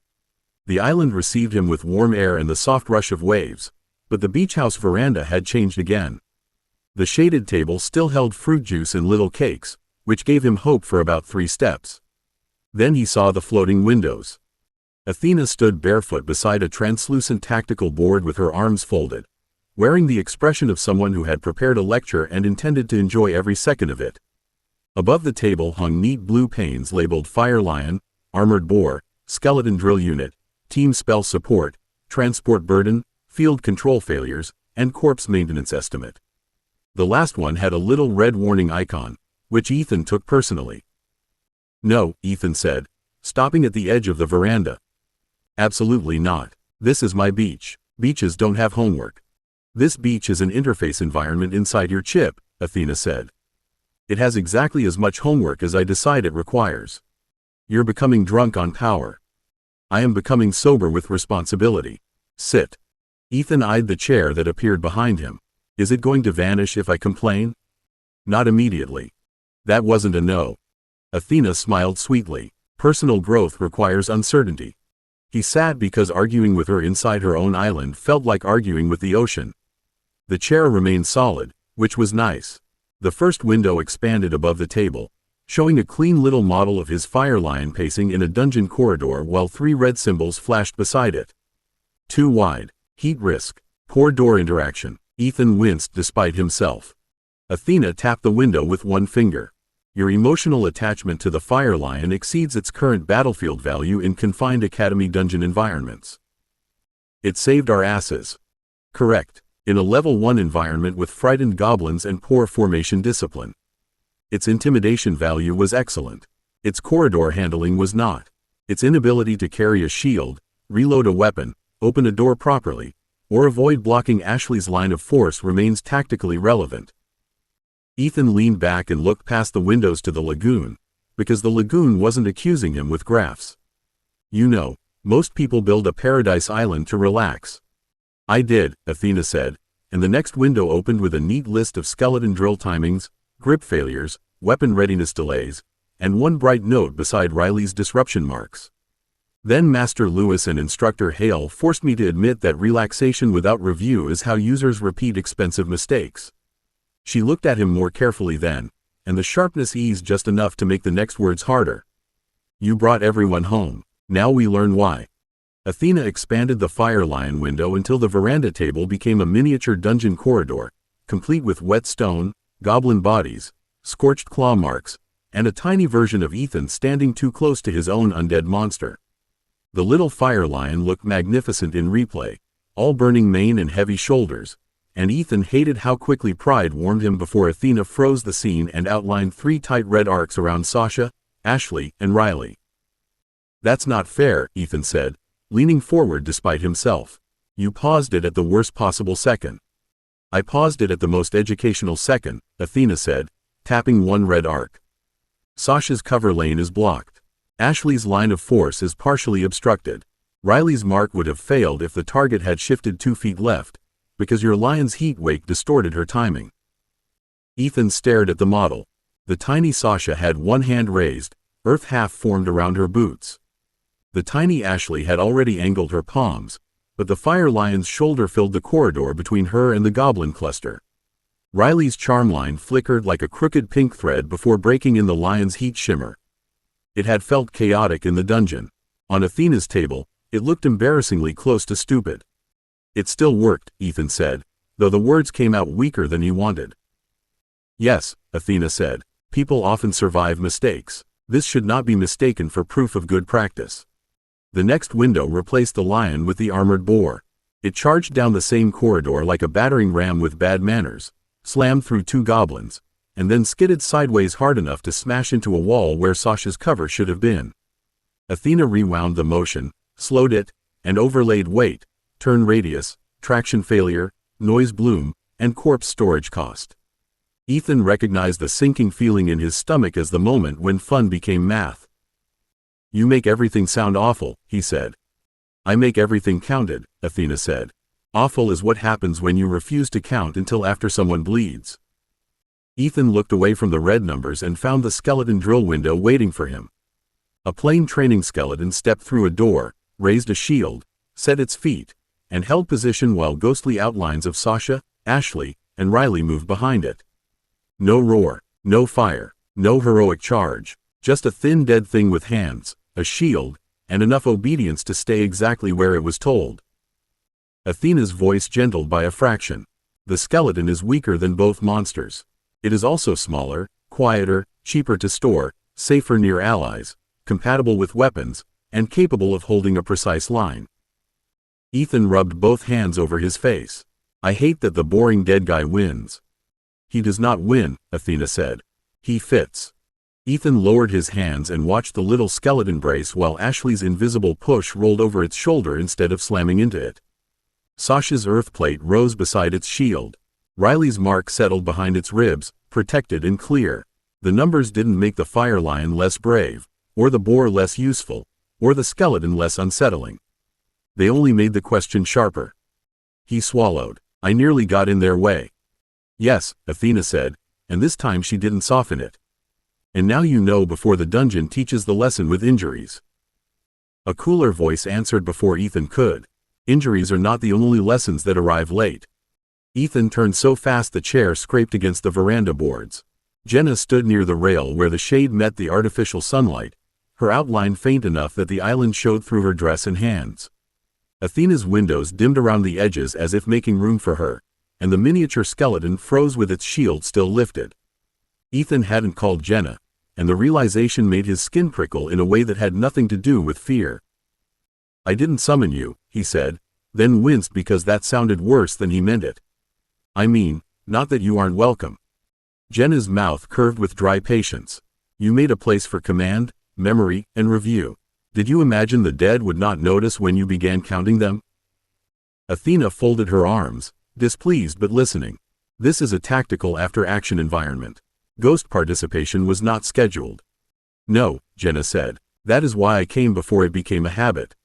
The island received him with warm air and the soft rush of waves, but the beach house veranda had changed again. The shaded table still held fruit juice and little cakes, which gave him hope for about 3 steps. Then he saw the floating windows. Athena stood barefoot beside a translucent tactical board with her arms folded, wearing the expression of someone who had prepared a lecture and intended to enjoy every second of it. Above the table hung neat blue panes labeled Fire Lion, Armored Boar, Skeleton Drill Unit, Team Spell Support, Transport Burden, Field Control Failures, and Corpse Maintenance Estimate. The last one had a little red warning icon, which Ethan took personally. "No," Ethan said, stopping at the edge of the veranda. "Absolutely not. This is my beach. Beaches don't have homework." "This beach is an interface environment inside your chip," Athena said. "It has exactly as much homework as I decide it requires. You're becoming drunk on power. I am becoming sober with responsibility. Sit." Ethan eyed the chair that appeared behind him. "Is it going to vanish if I complain?" "Not immediately." That wasn't a no. Athena smiled sweetly. Personal growth requires uncertainty. He sat because arguing with her inside her own island felt like arguing with the ocean. The chair remained solid, which was nice. The first window expanded above the table, showing a clean little model of his fire lion pacing in a dungeon corridor while 3 red symbols flashed beside it. Too wide. Heat risk. Poor door interaction. Ethan winced despite himself. Athena tapped the window with one finger. "Your emotional attachment to the fire lion exceeds its current battlefield value in confined academy dungeon environments." "It saved our asses." "Correct. In a level 1 environment with frightened goblins and poor formation discipline. Its intimidation value was excellent. Its corridor handling was not. Its inability to carry a shield, reload a weapon, open a door properly, or avoid blocking Ashley's line of force remains tactically relevant." Ethan leaned back and looked past the windows to the lagoon, because the lagoon wasn't accusing him with graphs. "You know, most people build a paradise island to relax." "I did," Athena said, and the next window opened with a neat list of skeleton drill timings, grip failures, weapon readiness delays, and one bright note beside Riley's disruption marks. "Then Master Lewis and Instructor Hale forced me to admit that relaxation without review is how users repeat expensive mistakes." She looked at him more carefully then, and the sharpness eased just enough to make the next words harder. "You brought everyone home. Now we learn why." Athena expanded the fire lion window until the veranda table became a miniature dungeon corridor, complete with wet stone, goblin bodies, scorched claw marks, and a tiny version of Ethan standing too close to his own undead monster. The little fire lion looked magnificent in replay, all burning mane and heavy shoulders, and Ethan hated how quickly pride warmed him before Athena froze the scene and outlined 3 tight red arcs around Sasha, Ashley, and Riley. "That's not fair," Ethan said, leaning forward despite himself. "You paused it at the worst possible second." "I paused it at the most educational second," Athena said, tapping one red arc. "Sasha's cover lane is blocked. Ashley's line of force is partially obstructed. Riley's mark would have failed if the target had shifted 2 feet left, because your lion's heat wake distorted her timing." Ethan stared at the model. The tiny Sasha had one hand raised, earth half formed around her boots. The tiny Ashley had already angled her palms, but the fire lion's shoulder filled the corridor between her and the goblin cluster. Riley's charm line flickered like a crooked pink thread before breaking in the lion's heat shimmer. It had felt chaotic in the dungeon. On Athena's table, it looked embarrassingly close to stupid. "It still worked," Ethan said, though the words came out weaker than he wanted. Yes, Athena said. People often survive mistakes. This should not be mistaken for proof of good practice. The next window replaced the lion with the armored boar. It charged down the same corridor like a battering ram with bad manners, slammed through 2 goblins, and then skidded sideways hard enough to smash into a wall where Sasha's cover should have been. Athena rewound the motion, slowed it, and overlaid weight, turn radius, traction failure, noise bloom, and corpse storage cost. Ethan recognized the sinking feeling in his stomach as the moment when fun became math. You make everything sound awful, he said. I make everything counted, Athena said. Awful is what happens when you refuse to count until after someone bleeds. Ethan looked away from the red numbers and found the skeleton drill window waiting for him. A plain training skeleton stepped through a door, raised a shield, set its feet, and held position while ghostly outlines of Sasha, Ashley, and Riley moved behind it. No roar, no fire, no heroic charge, just a thin dead thing with hands, a shield, and enough obedience to stay exactly where it was told. Athena's voice gentled by a fraction. The skeleton is weaker than both monsters. It is also smaller, quieter, cheaper to store, safer near allies, compatible with weapons, and capable of holding a precise line. Ethan rubbed both hands over his face. I hate that the boring dead guy wins. He does not win, Athena said. He fits. Ethan lowered his hands and watched the little skeleton brace while Ashley's invisible push rolled over its shoulder instead of slamming into it. Sasha's earth plate rose beside its shield. Riley's mark settled behind its ribs, protected and clear. The numbers didn't make the fire lion less brave, or the boar less useful, or the skeleton less unsettling. They only made the question sharper. He swallowed. I nearly got in their way. Yes, Athena said, and this time she didn't soften it. And now you know before the dungeon teaches the lesson with injuries. A cooler voice answered before Ethan could. Injuries are not the only lessons that arrive late. Ethan turned so fast the chair scraped against the veranda boards. Jenna stood near the rail where the shade met the artificial sunlight, her outline faint enough that the island showed through her dress and hands. Athena's windows dimmed around the edges as if making room for her, and the miniature skeleton froze with its shield still lifted. Ethan hadn't called Jenna, and the realization made his skin prickle in a way that had nothing to do with fear. I didn't summon you, he said, then winced because that sounded worse than he meant it. I mean, not that you aren't welcome. Jenna's mouth curved with dry patience. You made a place for command, memory, and review. Did you imagine the dead would not notice when you began counting them? Athena folded her arms, displeased but listening. This is a tactical after-action environment. Ghost participation was not scheduled. No, Jenna said. That is why I came before it became a habit.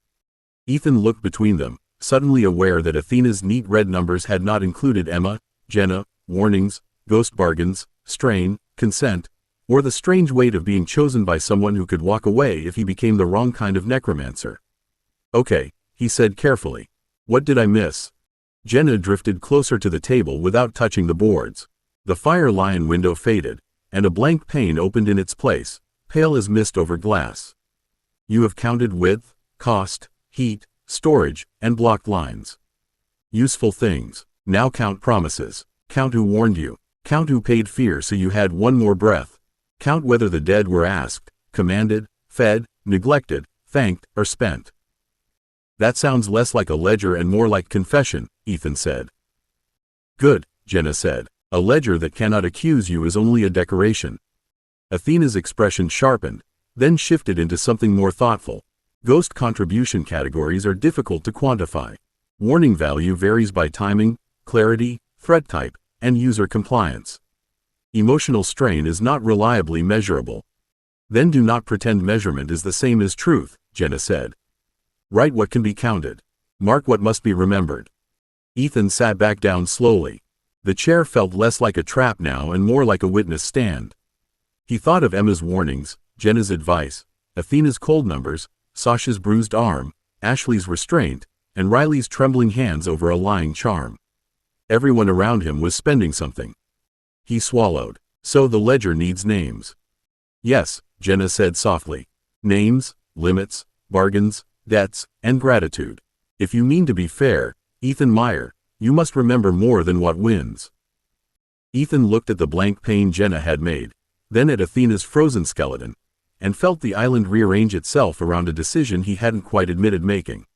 Ethan looked between them, suddenly aware that Athena's neat red numbers had not included Emma, Jenna, warnings, ghost bargains, strain, consent, or the strange weight of being chosen by someone who could walk away if he became the wrong kind of necromancer. Okay, he said carefully. What did I miss? Jenna drifted closer to the table without touching the boards. The fire lion window faded, and a blank pane opened in its place, pale as mist over glass. You have counted width, cost, heat, storage, and blocked lines. Useful things. Now count promises. Count who warned you. Count who paid fear so you had one more breath. Count whether the dead were asked, commanded, fed, neglected, thanked, or spent. That sounds less like a ledger and more like confession, Ethan said. Good, Jenna said. A ledger that cannot accuse you is only a decoration. Athena's expression sharpened, then shifted into something more thoughtful. Ghost contribution categories are difficult to quantify. Warning value varies by timing, clarity, threat type, and user compliance. Emotional strain is not reliably measurable. Then do not pretend measurement is the same as truth, Jenna said. Write what can be counted. Mark what must be remembered. Ethan sat back down slowly. The chair felt less like a trap now and more like a witness stand. He thought of Emma's warnings, Jenna's advice, Athena's cold numbers, Sasha's bruised arm, Ashley's restraint, and Riley's trembling hands over a lying charm. Everyone around him was spending something. He swallowed. So the ledger needs names. Yes, Jenna said softly. Names, limits, bargains, debts, and gratitude. If you mean to be fair, Ethan Meyer, You must remember more than what wins. Ethan looked at the blank pane Jenna had made, then at Athena's frozen skeleton, and felt the island rearrange itself around a decision he hadn't quite admitted making.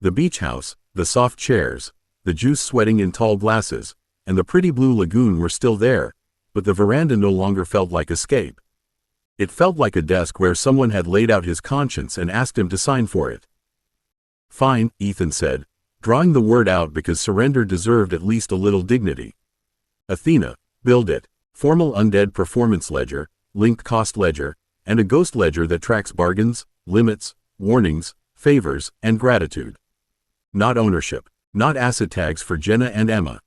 The beach house, the soft chairs, the juice sweating in tall glasses, and the pretty blue lagoon were still there, but the veranda no longer felt like escape. It felt like a desk where someone had laid out his conscience and asked him to sign for it. Fine, Ethan said, drawing the word out because surrender deserved at least a little dignity. Athena, build it. Formal undead performance ledger, linked cost ledger, and a ghost ledger that tracks bargains, limits, warnings, favors, and gratitude. Not ownership, not asset tags for Jenna and Emma.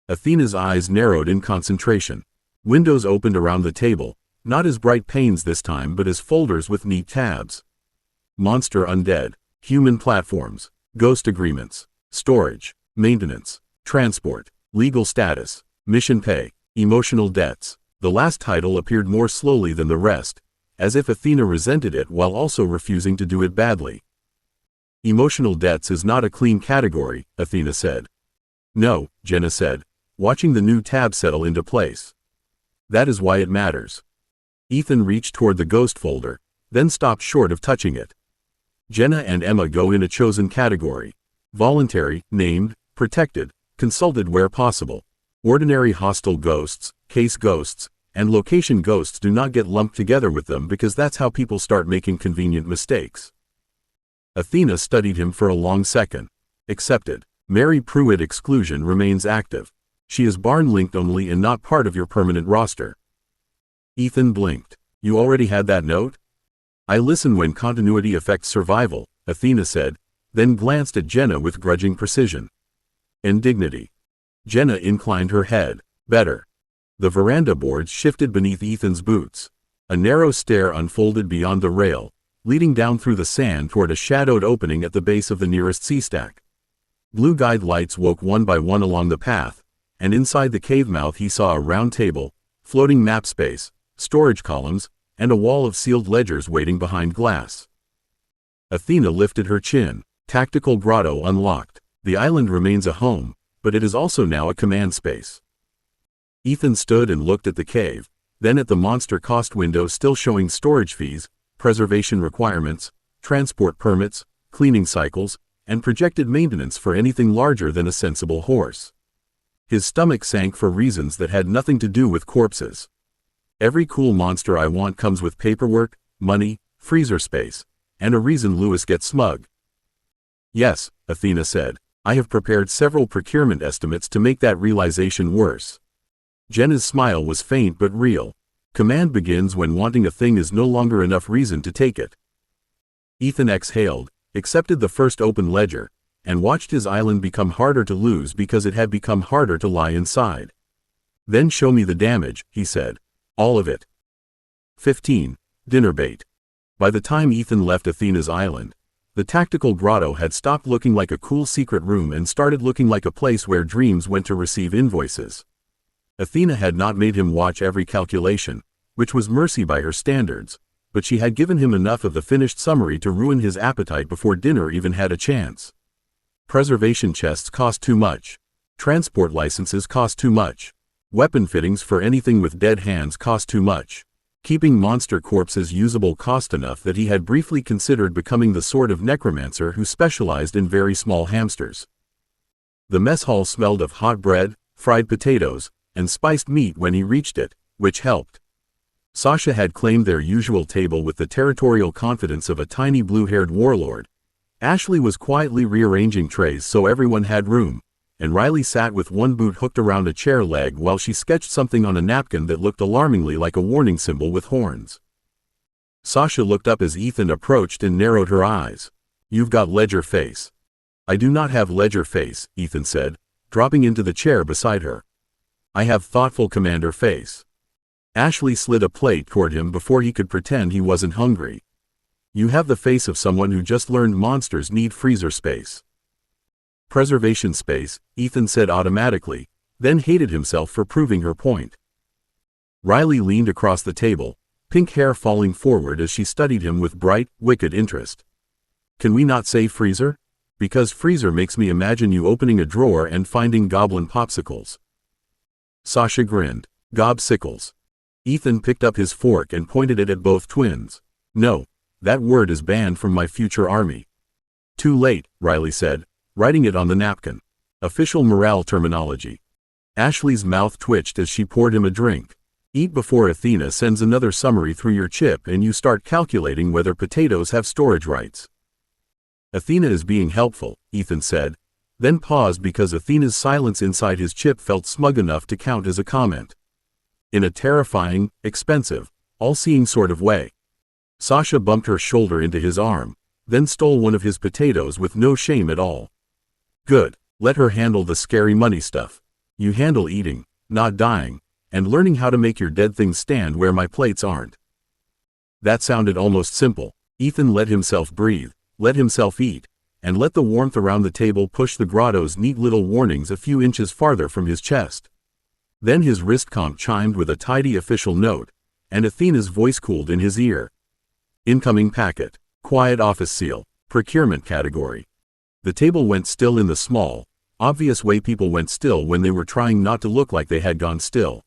Athena's eyes narrowed in concentration. Windows opened around the table, not as bright panes this time but as folders with neat tabs. Monster undead, human platforms, ghost agreements, storage, maintenance, transport, legal status, mission pay, emotional debts. The last title appeared more slowly than the rest, as if Athena resented it while also refusing to do it badly. Emotional debts is not a clean category, Athena said. No, Jenna said, watching the new tab settle into place. That is why it matters. Ethan reached toward the ghost folder, then stopped short of touching it. Jenna and Emma go in a chosen category. Voluntary, named, protected, consulted where possible. Ordinary hostile ghosts, case ghosts, and location ghosts do not get lumped together with them because that's how people start making convenient mistakes. Athena studied him for a long second. Accepted. Mary Pruitt exclusion remains active. She is barn-linked only and not part of your permanent roster. Ethan blinked. You already had that note? I listen when continuity affects survival, Athena said, then glanced at Jenna with grudging precision. And dignity. Jenna inclined her head. Better. The veranda boards shifted beneath Ethan's boots. A narrow stair unfolded beyond the rail, leading down through the sand toward a shadowed opening at the base of the nearest sea stack. Blue guide lights woke one by one along the path, and inside the cave mouth he saw a round table, floating map space, storage columns, and a wall of sealed ledgers waiting behind glass. Athena lifted her chin. Tactical grotto unlocked. The island remains a home, but it is also now a command space. Ethan stood and looked at the cave, then at the monster cost window still showing storage fees, preservation requirements, transport permits, cleaning cycles, and projected maintenance for anything larger than a sensible horse. His stomach sank for reasons that had nothing to do with corpses. Every cool monster I want comes with paperwork, money, freezer space, and a reason Lewis gets smug. Yes, Athena said, I have prepared several procurement estimates to make that realization worse. Jenna's smile was faint but real. Command begins when wanting a thing is no longer enough reason to take it. Ethan exhaled, accepted the first open ledger, and watched his island become harder to lose because it had become harder to lie inside. Then show me the damage, he said. All of it. 15. Dinner bait. By the time Ethan left Athena's island, the tactical grotto had stopped looking like a cool secret room and started looking like a place where dreams went to receive invoices. Athena had not made him watch every calculation, which was mercy by her standards, but she had given him enough of the finished summary to ruin his appetite before dinner even had a chance. Preservation chests cost too much. Transport licenses cost too much. Weapon fittings for anything with dead hands cost too much. Keeping monster corpses usable cost enough that he had briefly considered becoming the sort of necromancer who specialized in very small hamsters. The mess hall smelled of hot bread, fried potatoes, and spiced meat when he reached it, which helped. Sasha had claimed their usual table with the territorial confidence of a tiny blue-haired warlord. Ashley was quietly rearranging trays so everyone had room, and Riley sat with one boot hooked around a chair leg while she sketched something on a napkin that looked alarmingly like a warning symbol with horns. Sasha looked up as Ethan approached and narrowed her eyes. You've got ledger face. I do not have ledger face, Ethan said, dropping into the chair beside her. I have thoughtful commander face. Ashley slid a plate toward him before he could pretend he wasn't hungry. You have the face of someone who just learned monsters need freezer space. Preservation space, Ethan said automatically, then hated himself for proving her point. Riley leaned across the table, pink hair falling forward as she studied him with bright, wicked interest. Can we not say freezer? Because freezer makes me imagine you opening a drawer and finding goblin popsicles. Sasha grinned. Gobsicles. Ethan picked up his fork and pointed it at both twins. No, that word is banned from my future army. Too late, Riley said, writing it on the napkin. Official morale terminology. Ashley's mouth twitched as she poured him a drink. Eat before Athena sends another summary through your chip and you start calculating whether potatoes have storage rights. Athena is being helpful, Ethan said, then paused because Athena's silence inside his chip felt smug enough to count as a comment. In a terrifying, expensive, all-seeing sort of way. Sasha bumped her shoulder into his arm, then stole one of his potatoes with no shame at all. Good, let her handle the scary money stuff. You handle eating, not dying, and learning how to make your dead things stand where my plates aren't. That sounded almost simple. Ethan let himself breathe, let himself eat, and let the warmth around the table push the grotto's neat little warnings a few inches farther from his chest. Then his wrist comp chimed with a tidy official note, and Athena's voice cooled in his ear. Incoming packet. Quiet office seal. Procurement category. The table went still in the small, obvious way people went still when they were trying not to look like they had gone still.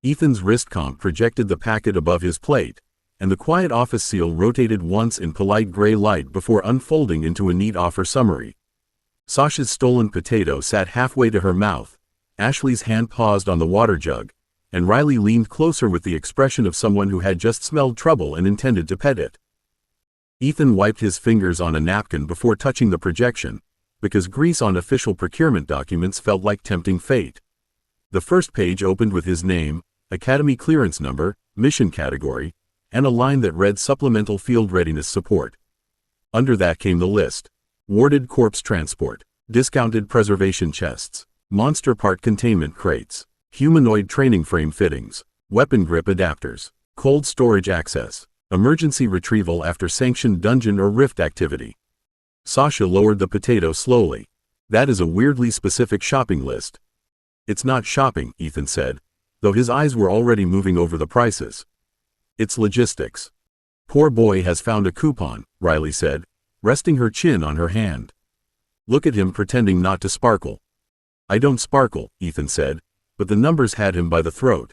Ethan's wrist comp projected the packet above his plate, and the quiet office seal rotated once in polite gray light before unfolding into a neat offer summary. Sasha's stolen potato sat halfway to her mouth, Ashley's hand paused on the water jug, and Riley leaned closer with the expression of someone who had just smelled trouble and intended to pet it. Ethan wiped his fingers on a napkin before touching the projection, because grease on official procurement documents felt like tempting fate. The first page opened with his name, Academy clearance number, mission category, and a line that read supplemental field readiness support. Under that came the list. Warded corpse transport, discounted preservation chests, monster part containment crates, humanoid training frame fittings, weapon grip adapters, cold storage access, emergency retrieval after sanctioned dungeon or rift activity. Sasha lowered the potato slowly. That is a weirdly specific shopping list. It's not shopping, Ethan said, though his eyes were already moving over the prices. It's logistics. Poor boy has found a coupon, Riley said, resting her chin on her hand. Look at him pretending not to sparkle. I don't sparkle, Ethan said, but the numbers had him by the throat.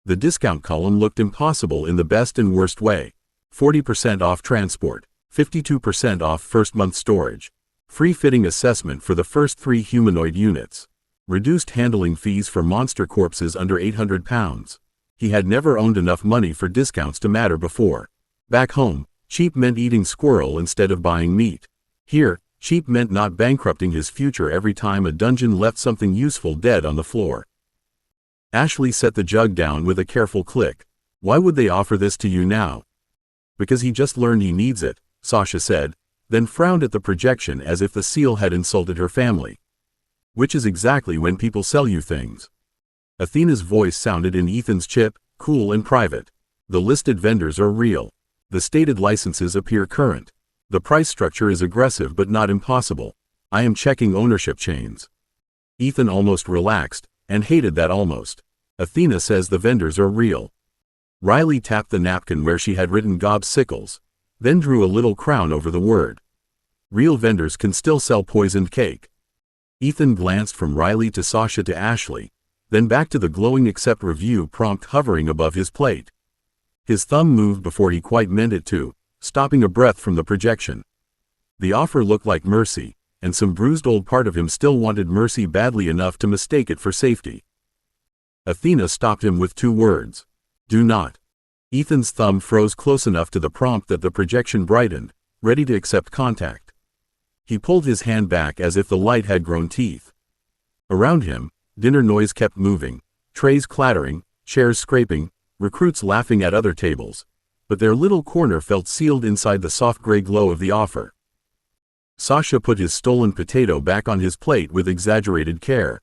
The discount column looked impossible in the best and worst way. 40% off transport, 52% off first month storage, free fitting assessment for the first 3 humanoid units, reduced handling fees for monster corpses under 800 pounds. He had never owned enough money for discounts to matter before. Back home, cheap meant eating squirrel instead of buying meat. Here, cheap meant not bankrupting his future every time a dungeon left something useful dead on the floor. Ashley set the jug down with a careful click. Why would they offer this to you now? Because he just learned he needs it, Sasha said, then frowned at the projection as if the seal had insulted her family. Which is exactly when people sell you things. Athena's voice sounded in Ethan's chip, cool and private. The listed vendors are real. The stated licenses appear current. The price structure is aggressive but not impossible. I am checking ownership chains. Ethan almost relaxed, and hated that almost. Athena says the vendors are real. Riley tapped the napkin where she had written Gobsicles, then drew a little crown over the word. Real vendors can still sell poisoned cake. Ethan glanced from Riley to Sasha to Ashley, then back to the glowing accept review prompt hovering above his plate. His thumb moved before he quite meant it to, stopping a breath from the projection. The offer looked like mercy, and some bruised old part of him still wanted mercy badly enough to mistake it for safety. Athena stopped him with 2 words. Do not. Ethan's thumb froze close enough to the prompt that the projection brightened, ready to accept contact. He pulled his hand back as if the light had grown teeth. Around him, dinner noise kept moving, trays clattering, chairs scraping, recruits laughing at other tables, but their little corner felt sealed inside the soft gray glow of the offer. Sasha put his stolen potato back on his plate with exaggerated care.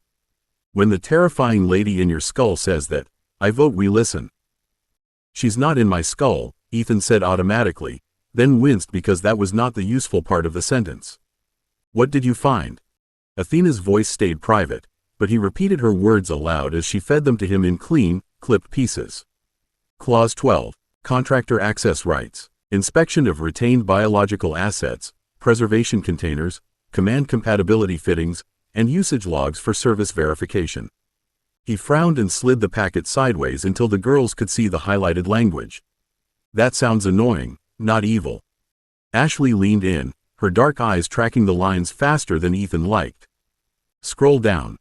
When the terrifying lady in your skull says that, I vote we listen. She's not in my skull, Ethan said automatically, then winced because that was not the useful part of the sentence. What did you find? Athena's voice stayed private, but he repeated her words aloud as she fed them to him in clean, clipped pieces. Clause 12. Contractor access rights. Inspection of retained biological assets, preservation containers, command compatibility fittings, and usage logs for service verification. He frowned and slid the packet sideways until the girls could see the highlighted language. That sounds annoying, not evil. Ashley leaned in, her dark eyes tracking the lines faster than Ethan liked. Scroll down.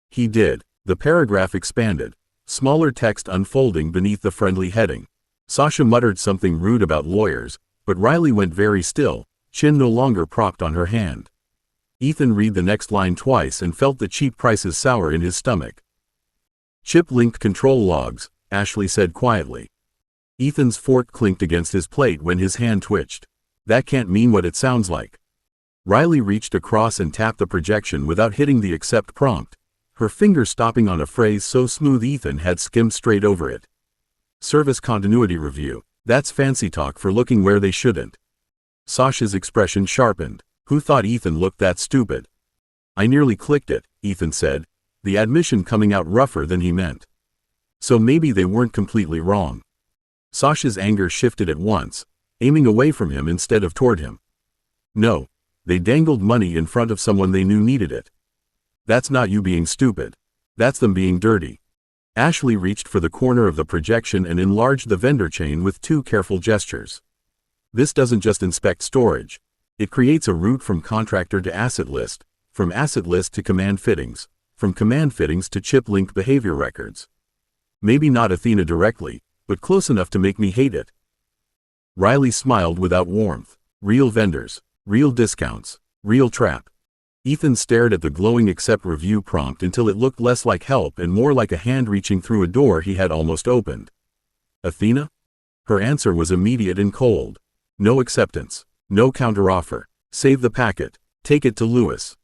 He did. The paragraph expanded, smaller text unfolding beneath the friendly heading. Sasha muttered something rude about lawyers, but Riley went very still, chin no longer propped on her hand. Ethan read the next line twice and felt the cheap prices sour in his stomach. Chip-linked control logs, Ashley said quietly. Ethan's fork clinked against his plate when his hand twitched. That can't mean what it sounds like. Riley reached across and tapped the projection without hitting the accept prompt, her finger stopping on a phrase so smooth Ethan had skimmed straight over it. Service continuity review. That's fancy talk for looking where they shouldn't. Sasha's expression sharpened. Who thought Ethan looked that stupid? I nearly clicked it, Ethan said, the admission coming out rougher than he meant. So maybe they weren't completely wrong. Sasha's anger shifted at once, aiming away from him instead of toward him. No, they dangled money in front of someone they knew needed it. That's not you being stupid. That's them being dirty. Ashley reached for the corner of the projection and enlarged the vendor chain with 2 careful gestures. This doesn't just inspect storage. It creates a route from contractor to asset list, from asset list to command fittings, from command fittings to chip-linked behavior records. Maybe not Athena directly, but close enough to make me hate it. Riley smiled without warmth. Real vendors, real discounts, real trap. Ethan stared at the glowing accept review prompt until it looked less like help and more like a hand reaching through a door he had almost opened. Athena? Her answer was immediate and cold. No acceptance. No counteroffer. Save the packet. Take it to Lewis.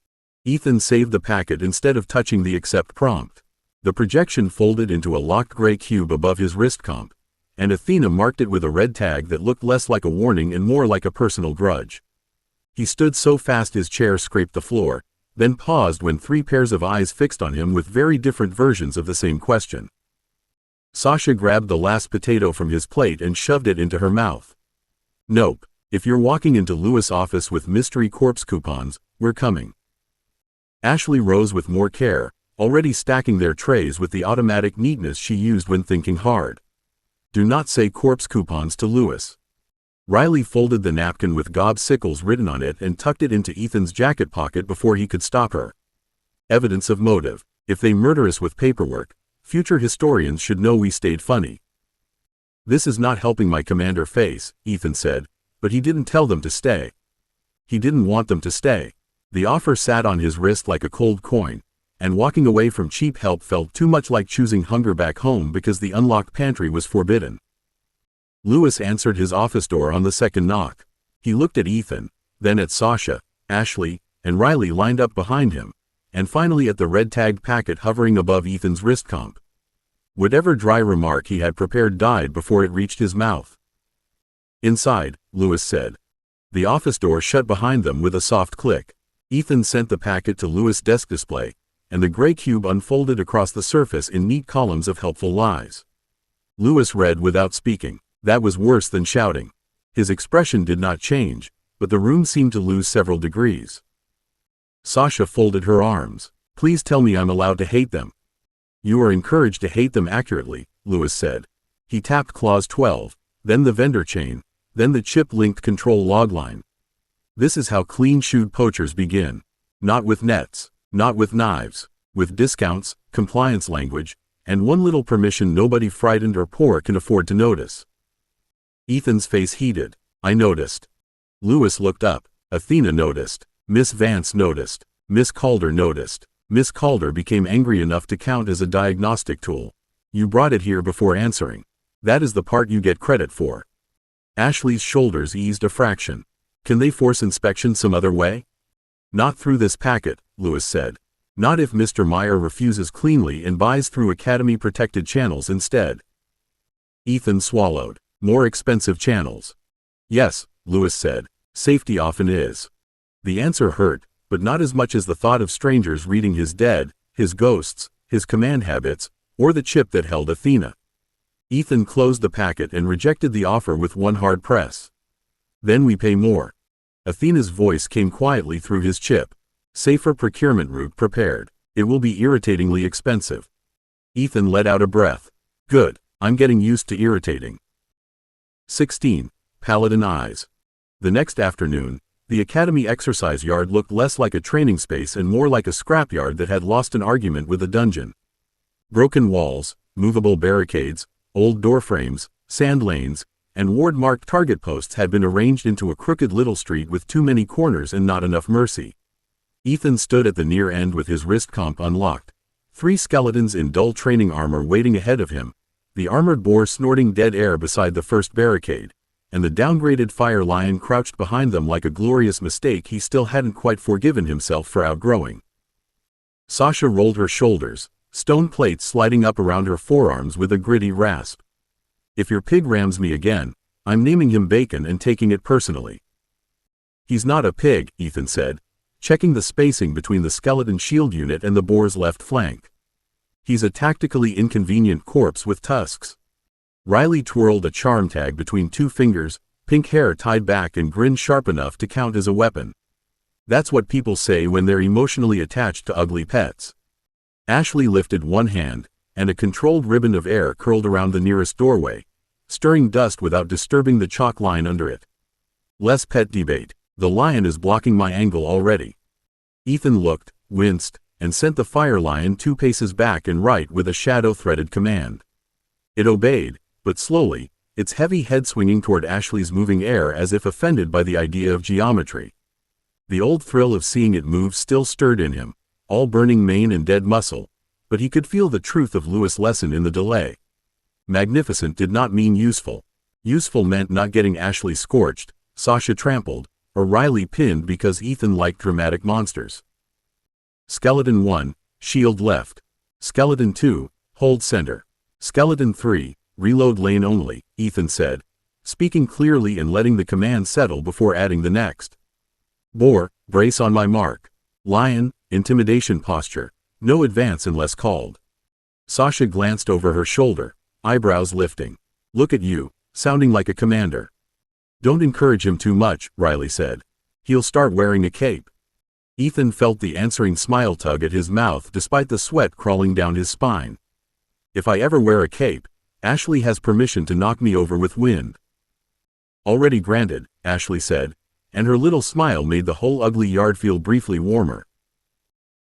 Ethan saved the packet instead of touching the accept prompt. The projection folded into a locked gray cube above his wrist comp, and Athena marked it with a red tag that looked less like a warning and more like a personal grudge. He stood so fast his chair scraped the floor, then paused when 3 pairs of eyes fixed on him with very different versions of the same question. Sasha grabbed the last potato from his plate and shoved it into her mouth. Nope. If you're walking into Lewis' office with mystery corpse coupons, we're coming. Ashley rose with more care, already stacking their trays with the automatic neatness she used when thinking hard. Do not say corpse coupons to Lewis. Riley folded the napkin with Gob Sickles written on it and tucked it into Ethan's jacket pocket before he could stop her. Evidence of motive. If they murder us with paperwork, future historians should know we stayed funny. This is not helping my commander face, Ethan said, but he didn't tell them to stay. He didn't want them to stay. The offer sat on his wrist like a cold coin, and walking away from cheap help felt too much like choosing hunger back home because the unlocked pantry was forbidden. Lewis answered his office door on the second knock. He looked at Ethan, then at Sasha, Ashley, and Riley lined up behind him, and finally at the red-tagged packet hovering above Ethan's wrist comp. Whatever dry remark he had prepared died before it reached his mouth. Inside, Lewis said. The office door shut behind them with a soft click. Ethan sent the packet to Lewis' desk display, and the gray cube unfolded across the surface in neat columns of helpful lies. Lewis read without speaking. That was worse than shouting. His expression did not change, but the room seemed to lose several degrees. Sasha folded her arms. Please tell me I'm allowed to hate them. You are encouraged to hate them accurately, Lewis said. He tapped Clause 12, then the vendor chain, then the chip-linked control logline. This is how clean-shoed poachers begin. Not with nets, not with knives, with discounts, compliance language, and one little permission nobody frightened or poor can afford to notice. Ethan's face heated. I noticed. Lewis looked up. Athena noticed. Miss Vance noticed. Miss Calder noticed. Miss Calder became angry enough to count as a diagnostic tool. You brought it here before answering. That is the part you get credit for. Ashley's shoulders eased a fraction. Can they force inspection some other way? Not through this packet, Lewis said. Not if Mr. Meyer refuses cleanly and buys through Academy-protected channels instead. Ethan swallowed. More expensive channels. Yes, Lewis said. Safety often is. The answer hurt, but not as much as the thought of strangers reading his dead, his ghosts, his command habits, or the chip that held Athena. Ethan closed the packet and rejected the offer with one hard press. Then we pay more. Athena's voice came quietly through his chip. Safer procurement route prepared. It will be irritatingly expensive. Ethan let out a breath. Good, I'm getting used to irritating. 16. Paladin Eyes. The next afternoon, the Academy exercise yard looked less like a training space and more like a scrapyard that had lost an argument with a dungeon. Broken walls, movable barricades, old doorframes, sand lanes, and ward-marked target posts had been arranged into a crooked little street with too many corners and not enough mercy. Ethan stood at the near end with his wrist comp unlocked. 3 skeletons in dull training armor waiting ahead of him, the armored boar snorting dead air beside the first barricade, and the downgraded fire lion crouched behind them like a glorious mistake he still hadn't quite forgiven himself for outgrowing. Sasha rolled her shoulders, stone plates sliding up around her forearms with a gritty rasp. If your pig rams me again, I'm naming him Bacon and taking it personally. He's not a pig, Ethan said, checking the spacing between the skeleton shield unit and the boar's left flank. He's a tactically inconvenient corpse with tusks. Riley twirled a charm tag between 2 fingers, pink hair tied back and grinned sharp enough to count as a weapon. That's what people say when they're emotionally attached to ugly pets. Ashley lifted one hand, and a controlled ribbon of air curled around the nearest doorway, stirring dust without disturbing the chalk line under it. Less pet debate. The lion is blocking my angle already. Ethan looked, winced, and sent the fire lion 2 paces back and right with a shadow-threaded command. It obeyed, but slowly, its heavy head swinging toward Ashley's moving air as if offended by the idea of geometry. The old thrill of seeing it move still stirred in him, all burning mane and dead muscle, but he could feel the truth of Lewis' lesson in the delay. Magnificent did not mean useful. Useful meant not getting Ashley scorched, Sasha trampled, or Riley pinned because Ethan liked dramatic monsters. Skeleton 1, shield left. Skeleton 2, hold center. Skeleton 3, reload lane only, Ethan said, speaking clearly and letting the command settle before adding the next. Boar, brace on my mark. Lion, intimidation posture, no advance unless called. Sasha glanced over her shoulder, eyebrows lifting. Look at you, sounding like a commander. Don't encourage him too much, Riley said. He'll start wearing a cape. Ethan felt the answering smile tug at his mouth despite the sweat crawling down his spine. If I ever wear a cape, Ashley has permission to knock me over with wind. Already granted, Ashley said, and her little smile made the whole ugly yard feel briefly warmer.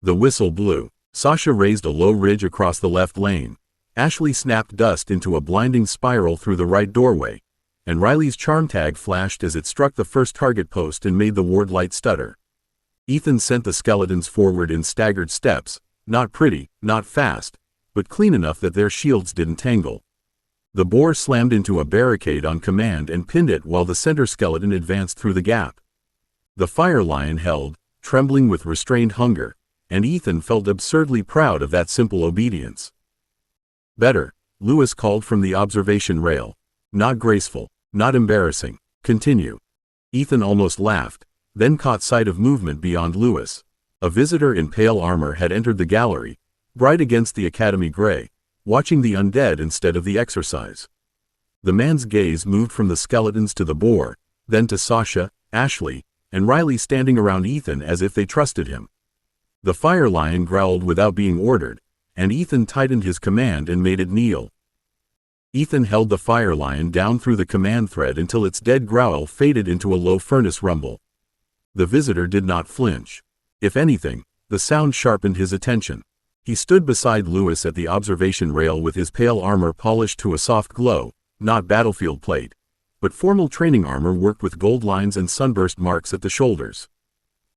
The whistle blew. Sasha raised a low ridge across the left lane. Ashley snapped dust into a blinding spiral through the right doorway, and Riley's charm tag flashed as it struck the first target post and made the ward light stutter. Ethan sent the skeletons forward in staggered steps, not pretty, not fast, but clean enough that their shields didn't tangle. The boar slammed into a barricade on command and pinned it while the center skeleton advanced through the gap. The fire lion held, trembling with restrained hunger, and Ethan felt absurdly proud of that simple obedience. Better, Lewis called from the observation rail. Not graceful, not embarrassing. Continue. Ethan almost laughed, then caught sight of movement beyond Lewis. A visitor in pale armor had entered the gallery, bright against the Academy gray, watching the undead instead of the exercise. The man's gaze moved from the skeletons to the boar, then to Sasha, Ashley, and Riley standing around Ethan as if they trusted him. The fire lion growled without being ordered, and Ethan tightened his command and made it kneel. Ethan held the fire lion down through the command thread until its dead growl faded into a low furnace rumble. The visitor did not flinch. If anything, the sound sharpened his attention. He stood beside Lewis at the observation rail with his pale armor polished to a soft glow, not battlefield plate, but formal training armor worked with gold lines and sunburst marks at the shoulders.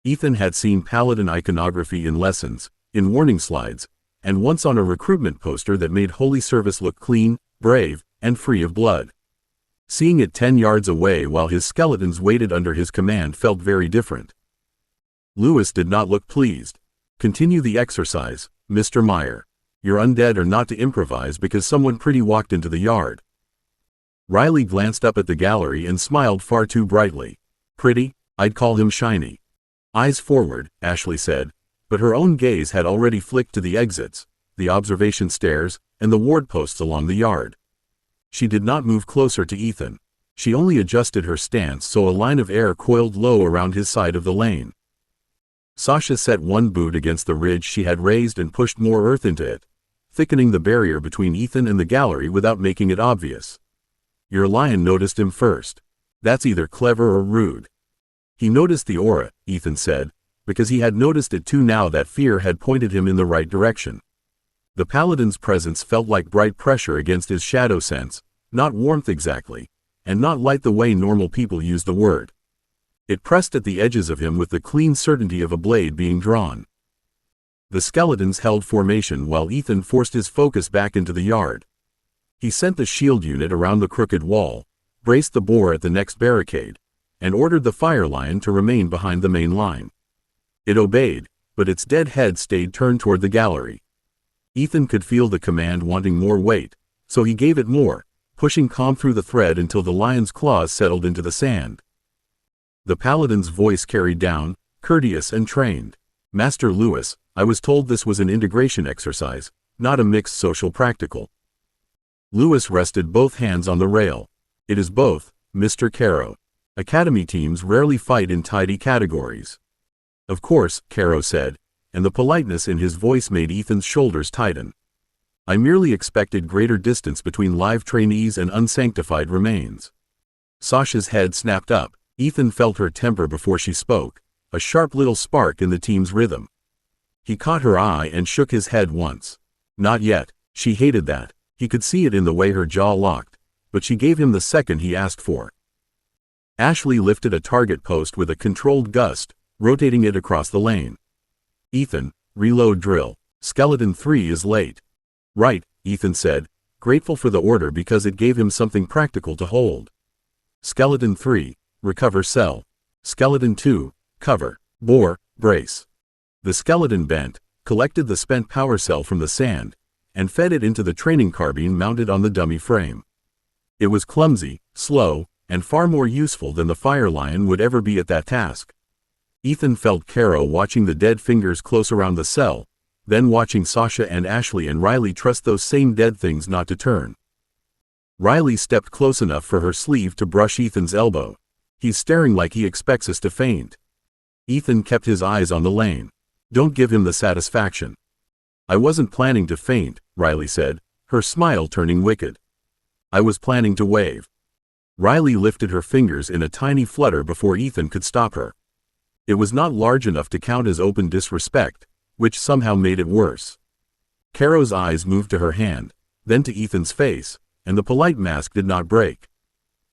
Ethan had seen Paladin iconography in lessons, in warning slides, and once on a recruitment poster that made holy service look clean, brave, and free of blood. Seeing it 10 yards away while his skeletons waited under his command felt very different. Lewis did not look pleased. Continue the exercise, Mr. Meyer. Your undead are not to improvise because someone pretty walked into the yard. Riley glanced up at the gallery and smiled far too brightly. Pretty? I'd call him shiny. Eyes forward, Ashley said, but her own gaze had already flicked to the exits, the observation stairs, and the ward posts along the yard. She did not move closer to Ethan. She only adjusted her stance so a line of air coiled low around his side of the lane. Sasha set one boot against the ridge she had raised and pushed more earth into it, thickening the barrier between Ethan and the gallery without making it obvious. Your lion noticed him first. That's either clever or rude. He noticed the aura, Ethan said, because he had noticed it too now that fear had pointed him in the right direction. The paladin's presence felt like bright pressure against his shadow sense, not warmth exactly, and not light the way normal people use the word. It pressed at the edges of him with the clean certainty of a blade being drawn. The skeletons held formation while Ethan forced his focus back into the yard. He sent the shield unit around the crooked wall, braced the boar at the next barricade, and ordered the fire lion to remain behind the main line. It obeyed, but its dead head stayed turned toward the gallery. Ethan could feel the command wanting more weight, so he gave it more, pushing calm through the thread until the lion's claws settled into the sand. The paladin's voice carried down, courteous and trained. Master Lewis, I was told this was an integration exercise, not a mixed social practical. Lewis rested both hands on the rail. It is both, Mr. Caro. Academy teams rarely fight in tidy categories. Of course, Caro said, and the politeness in his voice made Ethan's shoulders tighten. I merely expected greater distance between live trainees and unsanctified remains. Sasha's head snapped up. Ethan felt her temper before she spoke, a sharp little spark in the team's rhythm. He caught her eye and shook his head once. Not yet. She hated that. He could see it in the way her jaw locked, but she gave him the second he asked for. Ashley lifted a target post with a controlled gust, rotating it across the lane. Ethan, reload drill. Skeleton 3 is late. Right, Ethan said, grateful for the order because it gave him something practical to hold. Skeleton 3, recover cell. Skeleton 2, cover. Boar, brace. The skeleton bent, collected the spent power cell from the sand, and fed it into the training carbine mounted on the dummy frame. It was clumsy, slow, and far more useful than the fire lion would ever be at that task. Ethan felt Caro watching the dead fingers close around the cell, then watching Sasha and Ashley and Riley trust those same dead things not to turn. Riley stepped close enough for her sleeve to brush Ethan's elbow. He's staring like he expects us to faint. Ethan kept his eyes on the lane. Don't give him the satisfaction. I wasn't planning to faint, Riley said, her smile turning wicked. I was planning to wave. Riley lifted her fingers in a tiny flutter before Ethan could stop her. It was not large enough to count as open disrespect, which somehow made it worse. Caro's eyes moved to her hand, then to Ethan's face, and the polite mask did not break.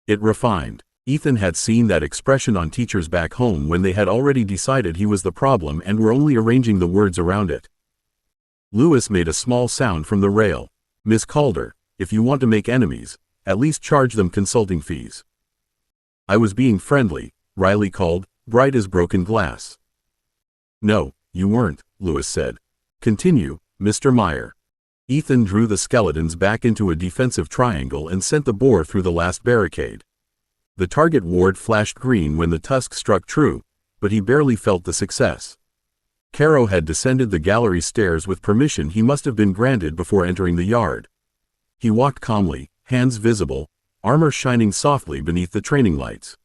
It refined. Ethan had seen that expression on teachers back home when they had already decided he was the problem and were only arranging the words around it. Lewis made a small sound from the rail. Miss Calder, if you want to make enemies, at least charge them consulting fees. I was being friendly, Riley called, bright as broken glass. No, you weren't, Lewis said. Continue, Mr. Meyer. Ethan drew the skeletons back into a defensive triangle and sent the boar through the last barricade. The target ward flashed green when the tusk struck true, but he barely felt the success. Caro had descended the gallery stairs with permission he must have been granted before entering the yard. He walked calmly, hands visible, armor shining softly beneath the training lights.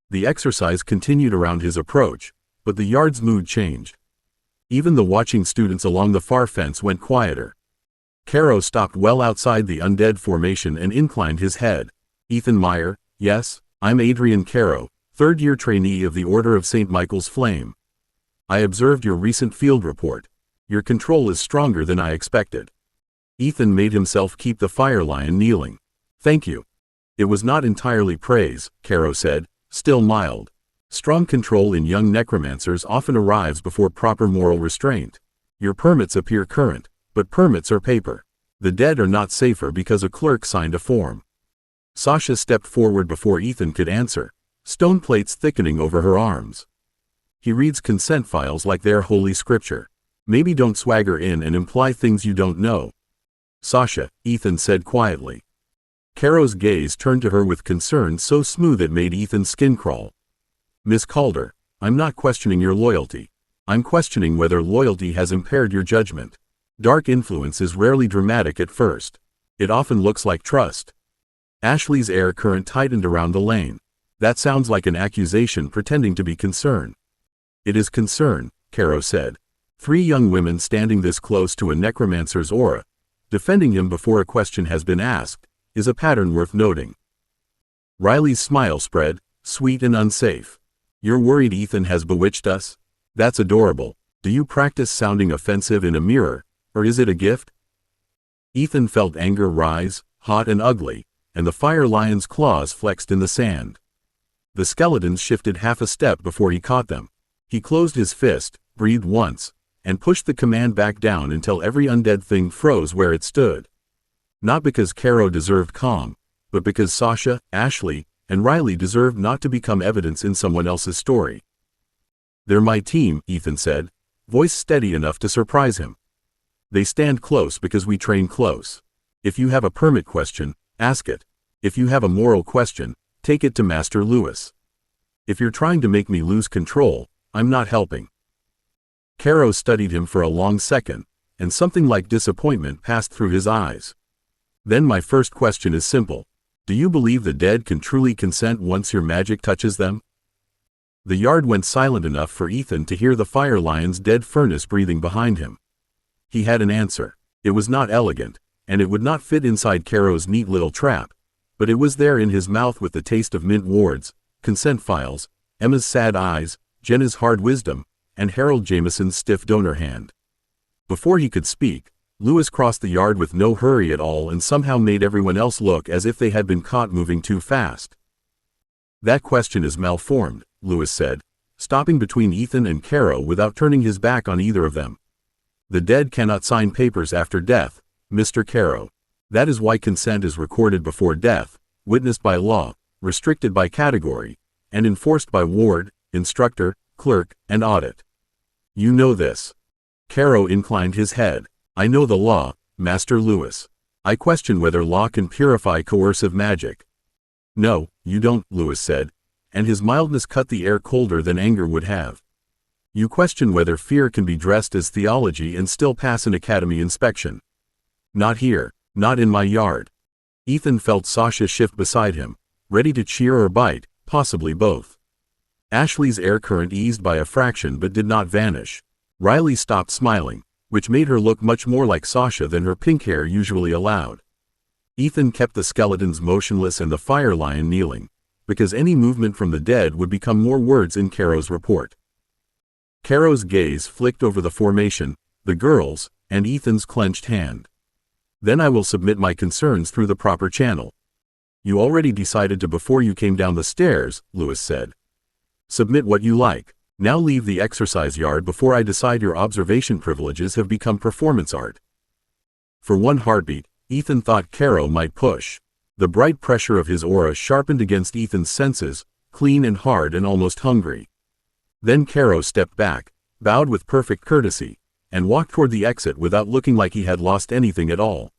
The exercise continued around his approach, but the yard's mood changed. Even the watching students along the far fence went quieter. Caro stopped well outside the undead formation and inclined his head. Ethan Meyer, yes, I'm Adrian Caro, third-year trainee of the Order of St. Michael's Flame. I observed your recent field report. Your control is stronger than I expected. Ethan made himself keep the fire lion kneeling. Thank you. It was not entirely praise, Caro said, still mild. Strong control in young necromancers often arrives before proper moral restraint. Your permits appear current, but permits are paper. The dead are not safer because a clerk signed a form. Sasha stepped forward before Ethan could answer, stone plates thickening over her arms. He reads consent files like they're holy scripture. Maybe don't swagger in and imply things you don't know. Sasha, Ethan said quietly. Caro's gaze turned to her with concern so smooth it made Ethan's skin crawl. Miss Calder, I'm not questioning your loyalty. I'm questioning whether loyalty has impaired your judgment. Dark influence is rarely dramatic at first. It often looks like trust. Ashley's air current tightened around the lane. That sounds like an accusation pretending to be concern. It is concern, Caro said. 3 young women standing this close to a necromancer's aura, defending him before a question has been asked, is a pattern worth noting. Riley's smile spread, sweet and unsafe. You're worried Ethan has bewitched us? That's adorable. Do you practice sounding offensive in a mirror, or is it a gift? Ethan felt anger rise, hot and ugly, and the fire lion's claws flexed in the sand. The skeletons shifted half a step before he caught them. He closed his fist, breathed once, and pushed the command back down until every undead thing froze where it stood. Not because Caro deserved calm, but because Sasha, Ashley, and Riley deserved not to become evidence in someone else's story. They're my team, Ethan said, voice steady enough to surprise him. They stand close because we train close. If you have a permit question, ask it. If you have a moral question, take it to Master Lewis. If you're trying to make me lose control, I'm not helping. Caro studied him for a long second, and something like disappointment passed through his eyes. Then my first question is simple. Do you believe the dead can truly consent once your magic touches them? The yard went silent enough for Ethan to hear the fire lion's dead furnace breathing behind him. He had an answer. It was not elegant, and it would not fit inside Caro's neat little trap, but it was there in his mouth with the taste of mint wards, consent files, Emma's sad eyes, Jenna's hard wisdom, and Harold Jameson's stiff donor hand. Before he could speak, Lewis crossed the yard with no hurry at all and somehow made everyone else look as if they had been caught moving too fast. That question is malformed, Lewis said, stopping between Ethan and Caro without turning his back on either of them. The dead cannot sign papers after death, Mr. Caro. That is why consent is recorded before death, witnessed by law, restricted by category, and enforced by ward, instructor, clerk, and audit. You know this. Caro inclined his head. I know the law, Master Lewis. I question whether law can purify coercive magic. No, you don't, Lewis said, and his mildness cut the air colder than anger would have. You question whether fear can be dressed as theology and still pass an academy inspection. Not here, not in my yard. Ethan felt Sasha shift beside him, ready to cheer or bite, possibly both. Ashley's air current eased by a fraction but did not vanish. Riley stopped smiling, which made her look much more like Sasha than her pink hair usually allowed. Ethan kept the skeletons motionless and the fire lion kneeling, because any movement from the dead would become more words in Caro's report. Caro's gaze flicked over the formation, the girls, and Ethan's clenched hand. Then I will submit my concerns through the proper channel. You already decided to before you came down the stairs, Lewis said. Submit what you like. Now leave the exercise yard before I decide your observation privileges have become performance art. For one heartbeat, Ethan thought Caro might push. The bright pressure of his aura sharpened against Ethan's senses, clean and hard and almost hungry. Then Caro stepped back, bowed with perfect courtesy, and walked toward the exit without looking like he had lost anything at all.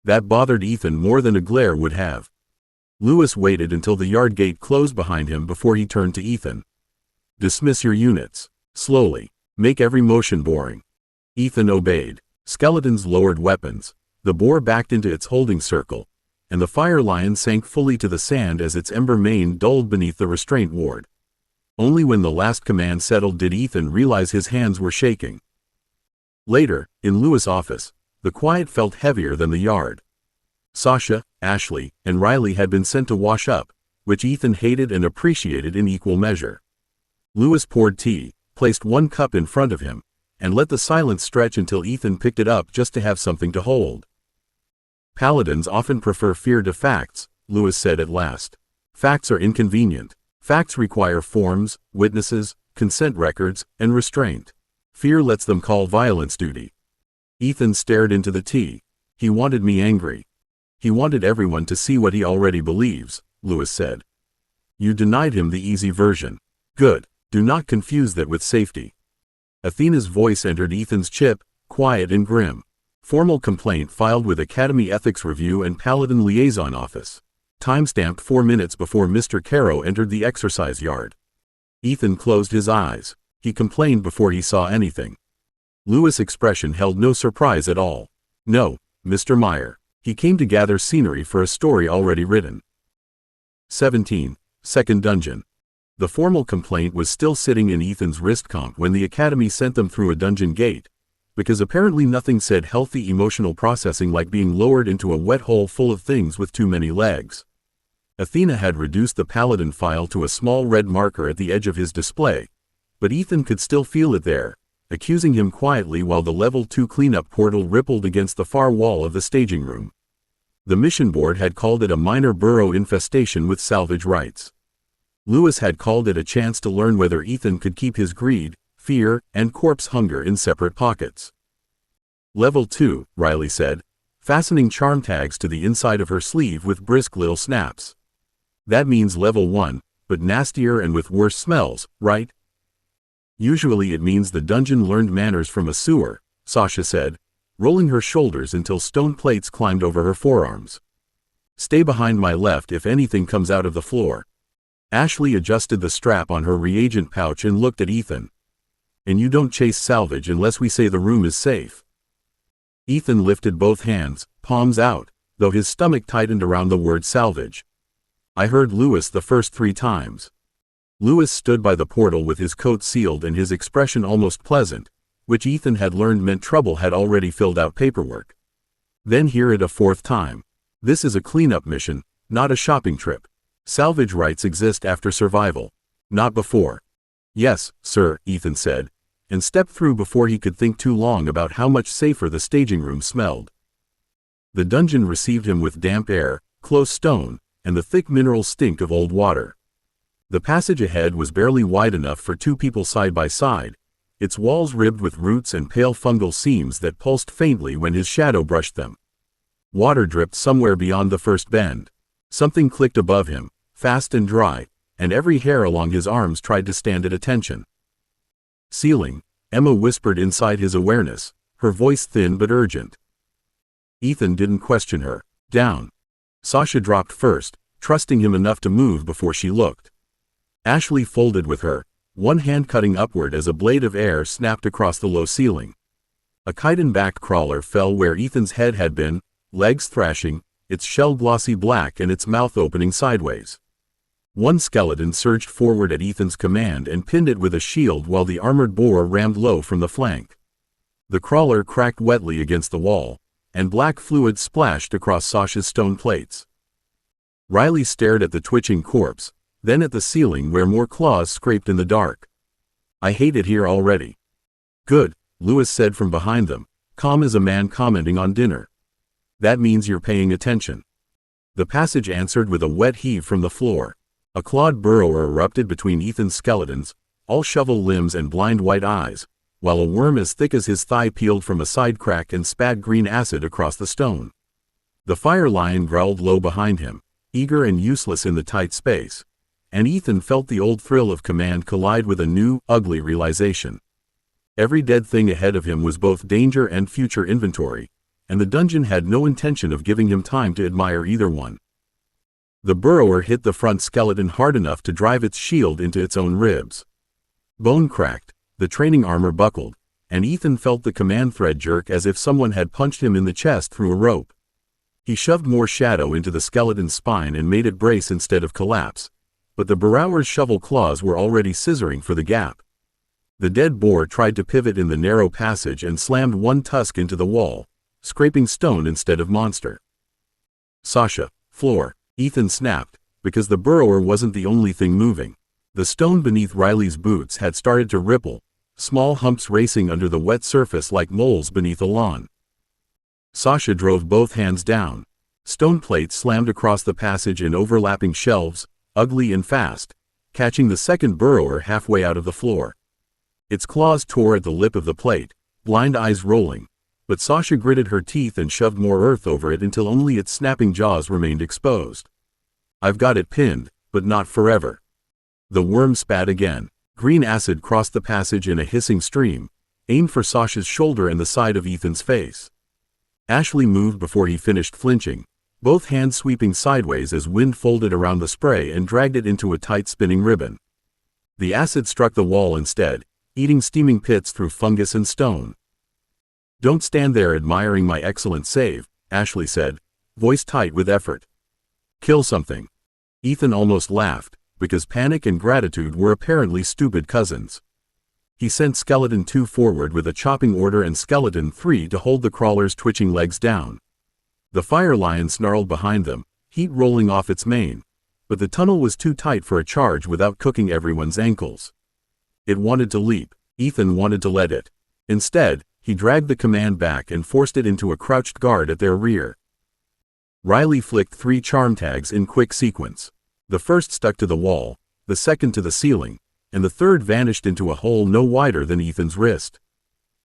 That bothered Ethan more than a glare would have. Lewis waited until the yard gate closed behind him before he turned to Ethan. Dismiss your units. Slowly. Make every motion boring. Ethan obeyed. Skeletons lowered weapons. The boar backed into its holding circle, and the fire lion sank fully to the sand as its ember mane dulled beneath the restraint ward. Only when the last command settled did Ethan realize his hands were shaking. Later, in Lewis' office, the quiet felt heavier than the yard. Sasha, Ashley, and Riley had been sent to wash up, which Ethan hated and appreciated in equal measure. Lewis poured tea, placed one cup in front of him, and let the silence stretch until Ethan picked it up just to have something to hold. Paladins often prefer fear to facts, Lewis said at last. Facts are inconvenient. Facts require forms, witnesses, consent records, and restraint. Fear lets them call violence duty. Ethan stared into the tea. He wanted me angry. He wanted everyone to see what he already believes, Lewis said. You denied him the easy version. Good. Do not confuse that with safety. Athena's voice entered Ethan's chip, quiet and grim. Formal complaint filed with Academy Ethics Review and Paladin Liaison Office. Timestamped 4 minutes before Mr. Caro entered the exercise yard. Ethan closed his eyes. He complained before he saw anything. Lewis' expression held no surprise at all. No, Mr. Meyer. He came to gather scenery for a story already written. 17. Second Dungeon. The formal complaint was still sitting in Ethan's wrist comp when the Academy sent them through a dungeon gate, because apparently nothing said healthy emotional processing like being lowered into a wet hole full of things with too many legs. Athena had reduced the Paladin file to a small red marker at the edge of his display, but Ethan could still feel it there, accusing him quietly while the level 2 cleanup portal rippled against the far wall of the staging room. The mission board had called it a minor burrow infestation with salvage rights. Lewis had called it a chance to learn whether Ethan could keep his greed, fear, and corpse hunger in separate pockets. Level 2, Riley said, fastening charm tags to the inside of her sleeve with brisk little snaps. That means level 1, but nastier and with worse smells, right? Usually it means the dungeon learned manners from a sewer, Sasha said, rolling her shoulders until stone plates climbed over her forearms. Stay behind my left if anything comes out of the floor. Ashley adjusted the strap on her reagent pouch and looked at Ethan. And you don't chase salvage unless we say the room is safe. Ethan lifted both hands, palms out, though his stomach tightened around the word salvage. I heard Lewis the first 3 times. Lewis stood by the portal with his coat sealed and his expression almost pleasant, which Ethan had learned meant trouble had already filled out paperwork. Then hear it a 4th time. This is a cleanup mission, not a shopping trip. Salvage rights exist after survival, not before. Yes, sir, Ethan said, and stepped through before he could think too long about how much safer the staging room smelled. The dungeon received him with damp air, close stone, and the thick mineral stink of old water. The passage ahead was barely wide enough for 2 people side by side, its walls ribbed with roots and pale fungal seams that pulsed faintly when his shadow brushed them. Water dripped somewhere beyond the first bend. Something clicked above him, fast and dry, and every hair along his arms tried to stand at attention. Ceiling, Emma whispered inside his awareness, her voice thin but urgent. Ethan didn't question her. Down. Sasha dropped first, trusting him enough to move before she looked. Ashley folded with her, one hand cutting upward as a blade of air snapped across the low ceiling. A chitin-backed crawler fell where Ethan's head had been, legs thrashing, its shell glossy black and its mouth opening sideways. One skeleton surged forward at Ethan's command and pinned it with a shield while the armored boar rammed low from the flank. The crawler cracked wetly against the wall, and black fluid splashed across Sasha's stone plates. Riley stared at the twitching corpse, then at the ceiling where more claws scraped in the dark. I hate it here already. Good, Lewis said from behind them, calm as a man commenting on dinner. That means you're paying attention. The passage answered with a wet heave from the floor. A clawed burrower erupted between Ethan's skeletons, all shovel limbs and blind white eyes, while a worm as thick as his thigh peeled from a side crack and spat green acid across the stone. The fire lion growled low behind him, eager and useless in the tight space, and Ethan felt the old thrill of command collide with a new, ugly realization. Every dead thing ahead of him was both danger and future inventory, and the dungeon had no intention of giving him time to admire either one. The burrower hit the front skeleton hard enough to drive its shield into its own ribs. Bone cracked, the training armor buckled, and Ethan felt the command thread jerk as if someone had punched him in the chest through a rope. He shoved more shadow into the skeleton's spine and made it brace instead of collapse, but the burrower's shovel claws were already scissoring for the gap. The dead boar tried to pivot in the narrow passage and slammed one tusk into the wall, scraping stone instead of monster. Sasha, floor, Ethan snapped, because the burrower wasn't the only thing moving. The stone beneath Riley's boots had started to ripple, small humps racing under the wet surface like moles beneath a lawn. Sasha drove both hands down. Stone plates slammed across the passage in overlapping shelves, ugly and fast, catching the second burrower halfway out of the floor. Its claws tore at the lip of the plate, blind eyes rolling, but Sasha gritted her teeth and shoved more earth over it until only its snapping jaws remained exposed. I've got it pinned, but not forever. The worm spat again. Green acid crossed the passage in a hissing stream, aimed for Sasha's shoulder and the side of Ethan's face. Ashley moved before he finished flinching, both hands sweeping sideways as wind folded around the spray and dragged it into a tight spinning ribbon. The acid struck the wall instead, eating steaming pits through fungus and stone. Don't stand there admiring my excellent save, Ashley said, voice tight with effort. Kill something. Ethan almost laughed, because panic and gratitude were apparently stupid cousins. He sent Skeleton 2 forward with a chopping order and Skeleton 3 to hold the crawler's twitching legs down. The fire lion snarled behind them, heat rolling off its mane, but the tunnel was too tight for a charge without cooking everyone's ankles. It wanted to leap. Ethan wanted to let it. Instead, he dragged the command back and forced it into a crouched guard at their rear. Riley flicked 3 charm tags in quick sequence. The first stuck to the wall, the second to the ceiling, and the third vanished into a hole no wider than Ethan's wrist.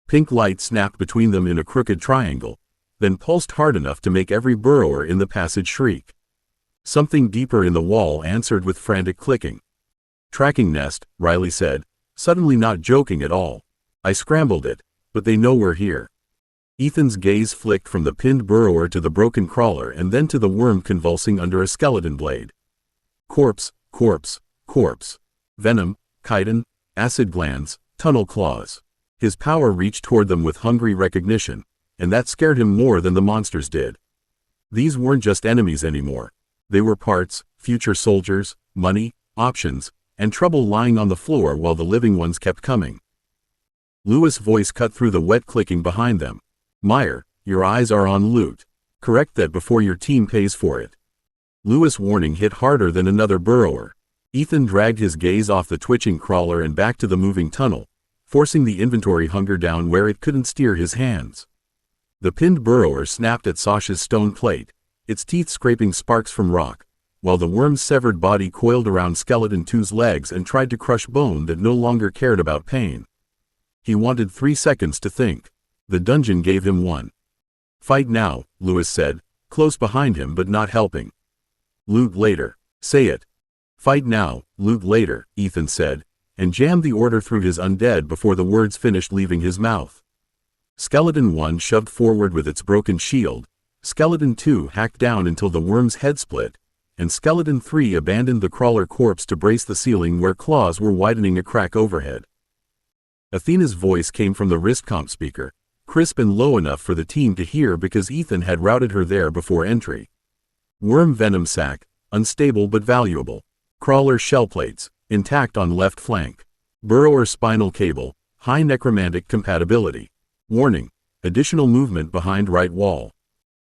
Pink light snapped between them in a crooked triangle, then pulsed hard enough to make every burrower in the passage shriek. Something deeper in the wall answered with frantic clicking. Tracking nest, Riley said, suddenly not joking at all. I scrambled it, but they know we're here. Ethan's gaze flicked from the pinned burrower to the broken crawler and then to the worm convulsing under a skeleton blade. Corpse, corpse, corpse. Venom, chitin, acid glands, tunnel claws. His power reached toward them with hungry recognition, and that scared him more than the monsters did. These weren't just enemies anymore. They were parts, future soldiers, money, options, and trouble lying on the floor while the living ones kept coming. Lewis' voice cut through the wet clicking behind them. Meyer, your eyes are on loot. Correct that before your team pays for it. Lewis' warning hit harder than another burrower. Ethan dragged his gaze off the twitching crawler and back to the moving tunnel, forcing the inventory hunger down where it couldn't steer his hands. The pinned burrower snapped at Sasha's stone plate, its teeth scraping sparks from rock, while the worm's severed body coiled around Skeleton 2's legs and tried to crush bone that no longer cared about pain. He wanted 3 seconds to think. The dungeon gave him 1. Fight now, Lewis said, close behind him but not helping. Loot later. Say it. Fight now, loot later, Ethan said, and jammed the order through his undead before the words finished leaving his mouth. Skeleton 1 shoved forward with its broken shield, Skeleton 2 hacked down until the worm's head split, and Skeleton 3 abandoned the crawler corpse to brace the ceiling where claws were widening a crack overhead. Athena's voice came from the wrist-comp speaker, crisp and low enough for the team to hear because Ethan had routed her there before entry. Worm venom sac, unstable but valuable. Crawler shell plates, intact on left flank. Burrower spinal cable, high necromantic compatibility. Warning, additional movement behind right wall.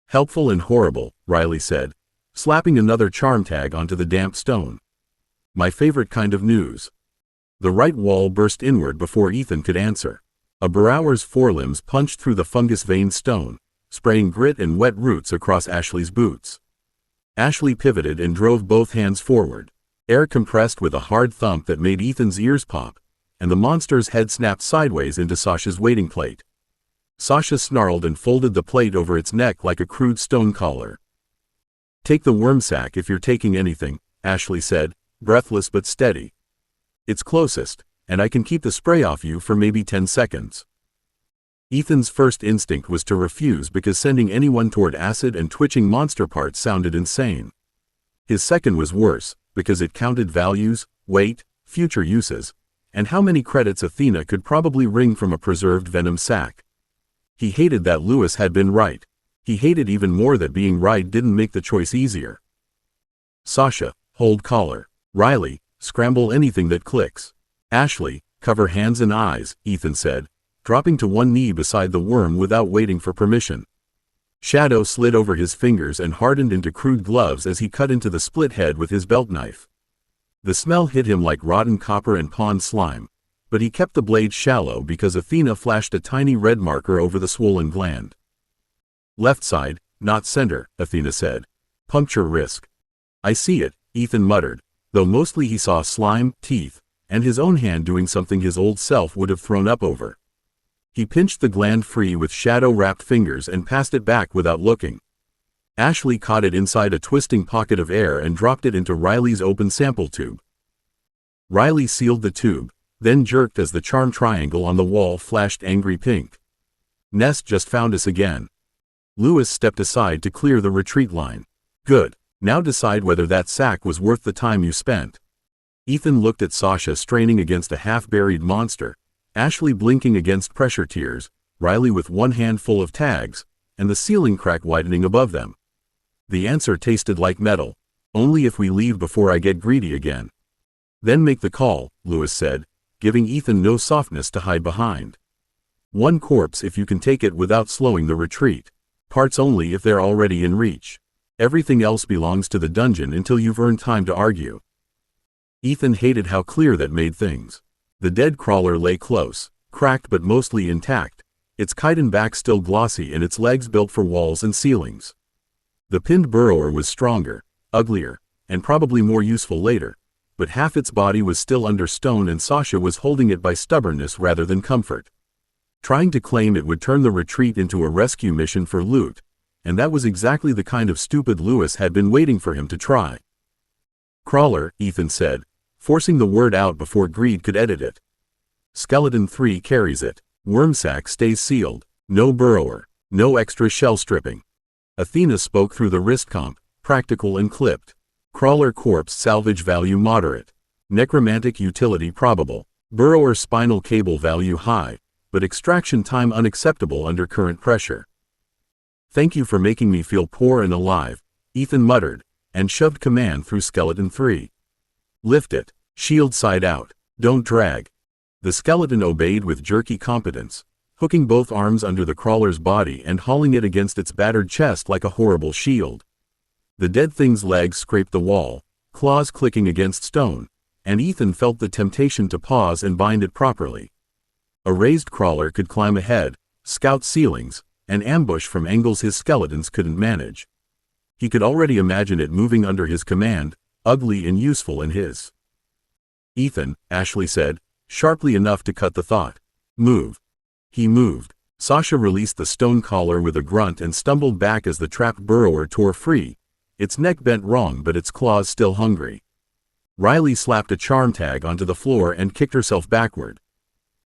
Helpful and horrible, Riley said, slapping another charm tag onto the damp stone. My favorite kind of news. The right wall burst inward before Ethan could answer. A burrower's forelimbs punched through the fungus-veined stone, spraying grit and wet roots across Ashley's boots. Ashley pivoted and drove both hands forward. Air compressed with a hard thump that made Ethan's ears pop, and the monster's head snapped sideways into Sasha's waiting plate. Sasha snarled and folded the plate over its neck like a crude stone collar. Take the worm sack if you're taking anything, Ashley said, breathless but steady. It's closest, and I can keep the spray off you for maybe 10 seconds. Ethan's first instinct was to refuse because sending anyone toward acid and twitching monster parts sounded insane. His second was worse, because it counted values, weight, future uses, and how many credits Athena could probably wring from a preserved venom sac. He hated that Lewis had been right. He hated even more that being right didn't make the choice easier. Sasha, hold collar. Riley, scramble anything that clicks. Ashley, cover hands and eyes, Ethan said, dropping to one knee beside the worm without waiting for permission. Shadow slid over his fingers and hardened into crude gloves as he cut into the split head with his belt knife. The smell hit him like rotten copper and pond slime, but he kept the blade shallow because Athena flashed a tiny red marker over the swollen gland. Left side, not center, Athena said. Puncture risk. I see it, Ethan muttered, though mostly he saw slime, teeth, and his own hand doing something his old self would have thrown up over. He pinched the gland free with shadow-wrapped fingers and passed it back without looking. Ashley caught it inside a twisting pocket of air and dropped it into Riley's open sample tube. Riley sealed the tube, then jerked as the charm triangle on the wall flashed angry pink. Nest just found us again. Lewis stepped aside to clear the retreat line. Good. Now decide whether that sack was worth the time you spent. Ethan looked at Sasha straining against a half-buried monster, Ashley blinking against pressure tears, Riley with one hand full of tags, and the ceiling crack widening above them. The answer tasted like metal. Only if we leave before I get greedy again. Then make the call, Lewis said, giving Ethan no softness to hide behind. One corpse if you can take it without slowing the retreat. Parts only if they're already in reach. Everything else belongs to the dungeon until you've earned time to argue. Ethan hated how clear that made things. The dead crawler lay close, cracked but mostly intact, its chitin back still glossy and its legs built for walls and ceilings. The pinned burrower was stronger, uglier, and probably more useful later, but half its body was still under stone and Sasha was holding it by stubbornness rather than comfort. Trying to claim it would turn the retreat into a rescue mission for loot, and that was exactly the kind of stupid Lewis had been waiting for him to try. Crawler, Ethan said, forcing the word out before Greed could edit it. Skeleton 3 carries it. Wormsack stays sealed. No burrower. No extra shell stripping. Athena spoke through the wrist comp, practical and clipped. Crawler corpse salvage value moderate. Necromantic utility probable. Burrower spinal cable value high, but extraction time unacceptable under current pressure. Thank you for making me feel poor and alive, Ethan muttered, and shoved command through Skeleton 3. Lift it. Shield side out. Don't drag. The skeleton obeyed with jerky competence, hooking both arms under the crawler's body and hauling it against its battered chest like a horrible shield. The dead thing's legs scraped the wall, claws clicking against stone, and Ethan felt the temptation to pause and bind it properly. A raised crawler could climb ahead, scout ceilings, and ambush from angles his skeletons couldn't manage. He could already imagine it moving under his command, ugly and useful in his. Ethan, Ashley said, sharply enough to cut the thought. Move. He moved. Sasha released the stone collar with a grunt and stumbled back as the trapped burrower tore free, its neck bent wrong but its claws still hungry. Riley slapped a charm tag onto the floor and kicked herself backward.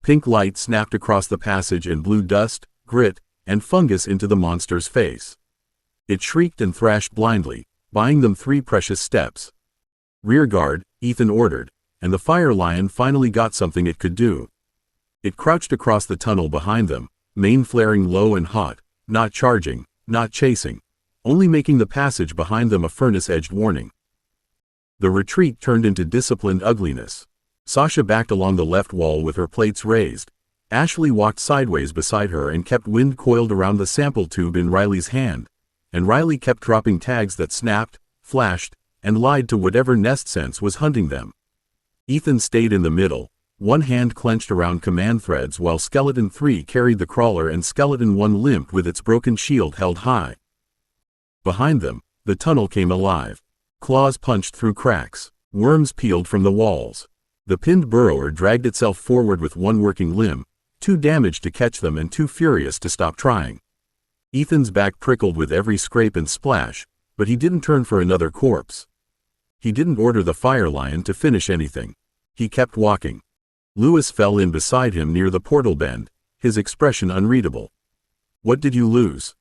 Pink light snapped across the passage and blew dust, grit, and fungus into the monster's face. It shrieked and thrashed blindly, buying them 3 precious steps. Rear guard, Ethan ordered, and the fire lion finally got something it could do. It crouched across the tunnel behind them, mane flaring low and hot, not charging, not chasing, only making the passage behind them a furnace-edged warning. The retreat turned into disciplined ugliness. Sasha backed along the left wall with her plates raised. Ashley walked sideways beside her and kept wind coiled around the sample tube in Riley's hand, and Riley kept dropping tags that snapped, flashed, and lied to whatever nest sense was hunting them. Ethan stayed in the middle, one hand clenched around command threads while Skeleton 3 carried the crawler and Skeleton 1 limped with its broken shield held high. Behind them, the tunnel came alive. Claws punched through cracks. Worms peeled from the walls. The pinned burrower dragged itself forward with one working limb, too damaged to catch them and too furious to stop trying. Ethan's back prickled with every scrape and splash, but he didn't turn for another corpse. He didn't order the fire lion to finish anything. He kept walking. Lewis fell in beside him near the portal bend, his expression unreadable. What did you lose?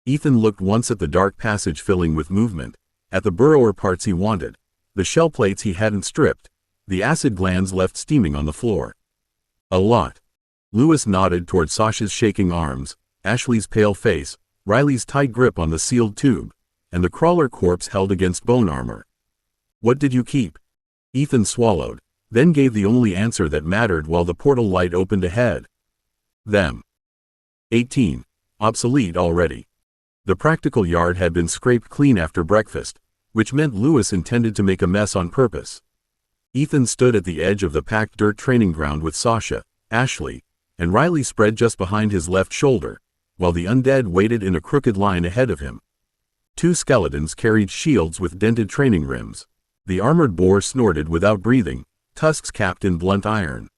Ethan looked once at the dark passage filling with movement, at the burrower parts he wanted, the shell plates he hadn't stripped, the acid glands left steaming on the floor. A lot. Lewis nodded toward Sasha's shaking arms, Ashley's pale face, Riley's tight grip on the sealed tube, and the crawler corpse held against bone armor. What did you keep? Ethan swallowed, then gave the only answer that mattered while the portal light opened ahead. Them. 18. Obsolete already. The practical yard had been scraped clean after breakfast, which meant Lewis intended to make a mess on purpose. Ethan stood at the edge of the packed dirt training ground with Sasha, Ashley, and Riley spread just behind his left shoulder, while the undead waited in a crooked line ahead of him. 2 skeletons carried shields with dented training rims. The armored boar snorted without breathing, tusks capped in blunt iron.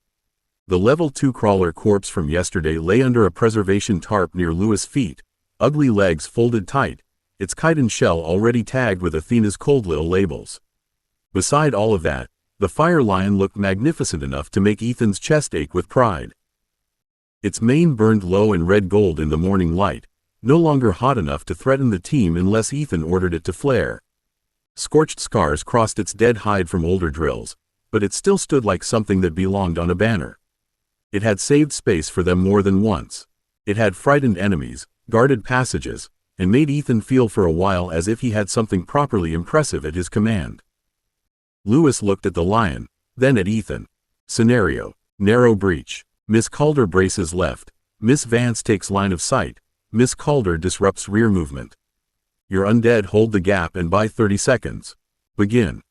The level 2 crawler corpse from yesterday lay under a preservation tarp near Lewis' feet, ugly legs folded tight, its chitin shell already tagged with Athena's cold little labels. Beside all of that, the fire lion looked magnificent enough to make Ethan's chest ache with pride. Its mane burned low in red gold in the morning light, no longer hot enough to threaten the team unless Ethan ordered it to flare. Scorched scars crossed its dead hide from older drills, but it still stood like something that belonged on a banner. It had saved space for them more than once. It had frightened enemies, guarded passages, and made Ethan feel for a while as if he had something properly impressive at his command. Lewis looked at the lion, then at Ethan. Scenario: narrow breach. Miss Calder braces left. Miss Vance takes line of sight. Miss Calder disrupts rear movement. Your undead hold the gap and buy 30 seconds. Begin.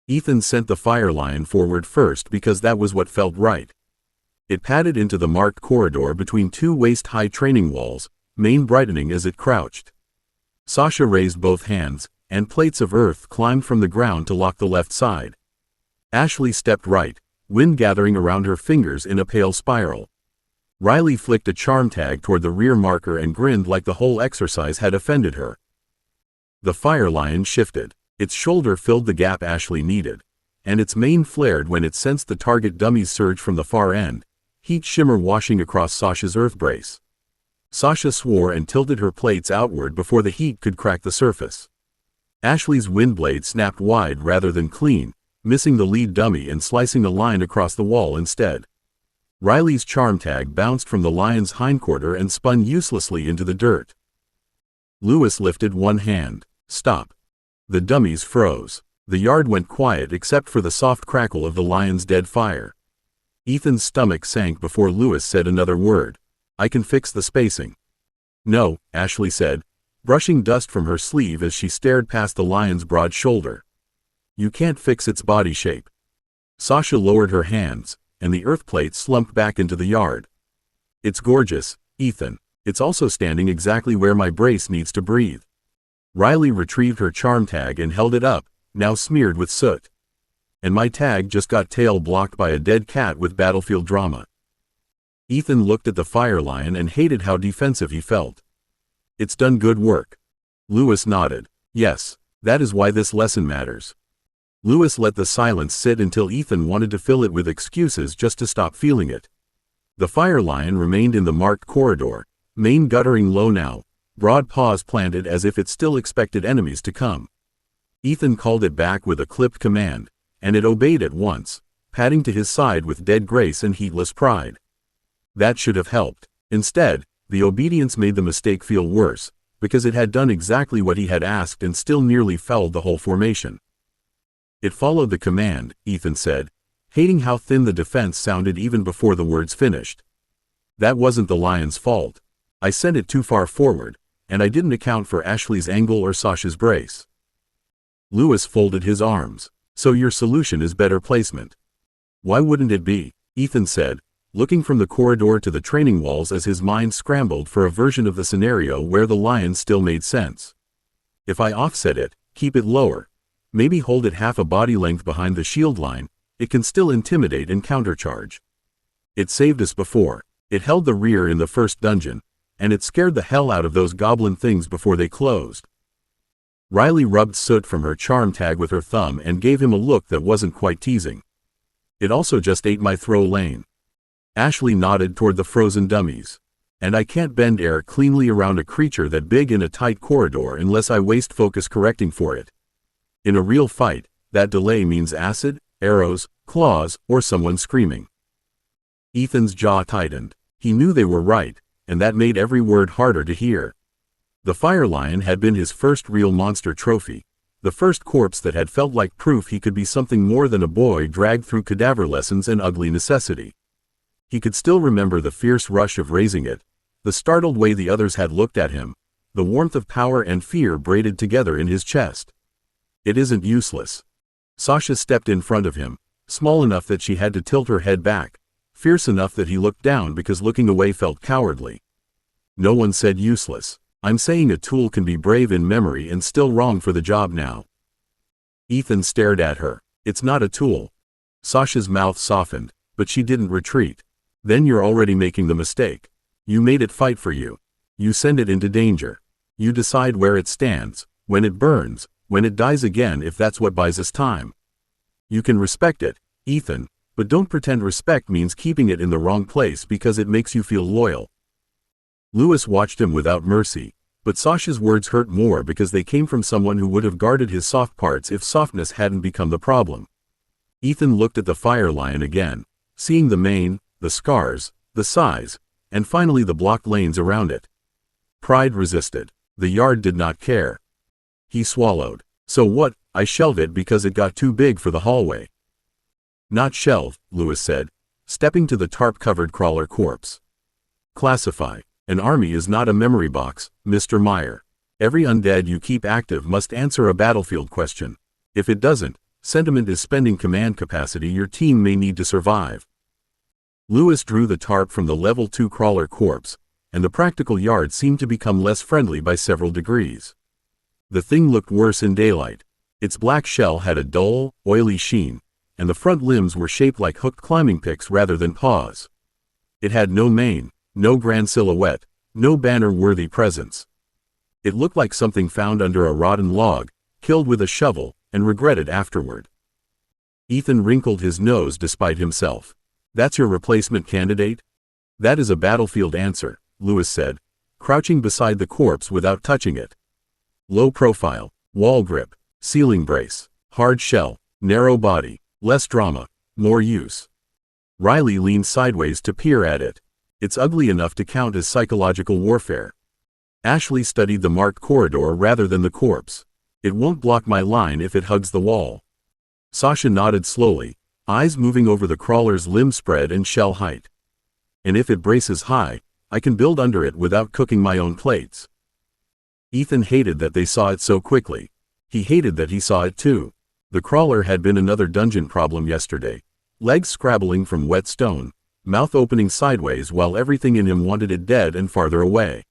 Ethan sent the fire lion forward first because that was what felt right. It padded into the marked corridor between two waist-high training walls, mane brightening as it crouched. Sasha raised both hands, and plates of earth climbed from the ground to lock the left side. Ashley stepped right, wind gathering around her fingers in a pale spiral. Riley flicked a charm tag toward the rear marker and grinned like the whole exercise had offended her. The fire lion shifted. Its shoulder filled the gap Ashley needed, and its mane flared when it sensed the target dummies surge from the far end, heat shimmer washing across Sasha's earth brace. Sasha swore and tilted her plates outward before the heat could crack the surface. Ashley's wind blade snapped wide rather than clean, missing the lead dummy and slicing a line across the wall instead. Riley's charm tag bounced from the lion's hindquarter and spun uselessly into the dirt. Lewis lifted one hand. Stop. The dummies froze. The yard went quiet except for the soft crackle of the lion's dead fire. Ethan's stomach sank before Lewis said another word. I can fix the spacing. No, Ashley said, brushing dust from her sleeve as she stared past the lion's broad shoulder. You can't fix its body shape. Sasha lowered her hands, and the earth plate slumped back into the yard. It's gorgeous, Ethan. It's also standing exactly where my brace needs to breathe. Riley retrieved her charm tag and held it up, now smeared with soot. And my tag just got tail blocked by a dead cat with battlefield drama. Ethan looked at the fire lion and hated how defensive he felt. It's done good work. Lewis nodded. Yes, that is why this lesson matters. Lewis let the silence sit until Ethan wanted to fill it with excuses just to stop feeling it. The fire lion remained in the marked corridor, mane guttering low now, broad paws planted as if it still expected enemies to come. Ethan called it back with a clipped command, and it obeyed at once, padding to his side with dead grace and heatless pride. That should have helped. Instead, the obedience made the mistake feel worse, because it had done exactly what he had asked and still nearly fouled the whole formation. It followed the command, Ethan said, hating how thin the defense sounded even before the words finished. That wasn't the lion's fault. I sent it too far forward, and I didn't account for Ashley's angle or Sasha's brace. Lewis folded his arms. So your solution is better placement. Why wouldn't it be? Ethan said, looking from the corridor to the training walls as his mind scrambled for a version of the scenario where the lion still made sense. If I offset it, keep it lower, maybe hold it half a body length behind the shield line, it can still intimidate and countercharge. It saved us before. It held the rear in the first dungeon, and it scared the hell out of those goblin things before they closed. Riley rubbed soot from her charm tag with her thumb and gave him a look that wasn't quite teasing. It also just ate my throw lane. Ashley nodded toward the frozen dummies. And I can't bend air cleanly around a creature that big in a tight corridor unless I waste focus correcting for it. In a real fight, that delay means acid, arrows, claws, or someone screaming. Ethan's jaw tightened. He knew they were right, and that made every word harder to hear. The fire lion had been his first real monster trophy, the first corpse that had felt like proof he could be something more than a boy dragged through cadaver lessons and ugly necessity. He could still remember the fierce rush of raising it, the startled way the others had looked at him, the warmth of power and fear braided together in his chest. It isn't useless. Sasha stepped in front of him, small enough that she had to tilt her head back, fierce enough that he looked down because looking away felt cowardly. No one said useless. I'm saying a tool can be brave in memory and still wrong for the job now. Ethan stared at her. It's not a tool. Sasha's mouth softened, but she didn't retreat. Then you're already making the mistake. You made it fight for you. You send it into danger. You decide where it stands, when it burns, when it dies again if that's what buys us time. You can respect it, Ethan, but don't pretend respect means keeping it in the wrong place because it makes you feel loyal. Lewis watched him without mercy, but Sasha's words hurt more because they came from someone who would have guarded his soft parts if softness hadn't become the problem. Ethan looked at the fire lion again, seeing the mane, the scars, the size, and finally the blocked lanes around it. Pride resisted. The yard did not care. He swallowed. So what? I shelved it because it got too big for the hallway. Not shelved, Lewis said, stepping to the tarp-covered crawler corpse. Classify. An army is not a memory box, Mr. Meyer. Every undead you keep active must answer a battlefield question. If it doesn't, sentiment is spending command capacity your team may need to survive. Lewis drew the tarp from the level 2 crawler corpse, and the practical yard seemed to become less friendly by several degrees. The thing looked worse in daylight. Its black shell had a dull, oily sheen, and the front limbs were shaped like hooked climbing picks rather than paws. It had no mane, no grand silhouette, no banner-worthy presence. It looked like something found under a rotten log, killed with a shovel, and regretted afterward. Ethan wrinkled his nose despite himself. That's your replacement candidate? That is a battlefield answer, Lewis said, crouching beside the corpse without touching it. Low profile, wall grip, ceiling brace, hard shell, narrow body, less drama, more use. Riley leaned sideways to peer at it. It's ugly enough to count as psychological warfare. Ashley studied the marked corridor rather than the corpse. It won't block my line if it hugs the wall. Sasha nodded slowly, eyes moving over the crawler's limb spread and shell height. And if it braces high, I can build under it without cooking my own plates. Ethan hated that they saw it so quickly. He hated that he saw it too. The crawler had been another dungeon problem yesterday. Legs scrabbling from wet stone, mouth opening sideways while everything in him wanted it dead and farther away.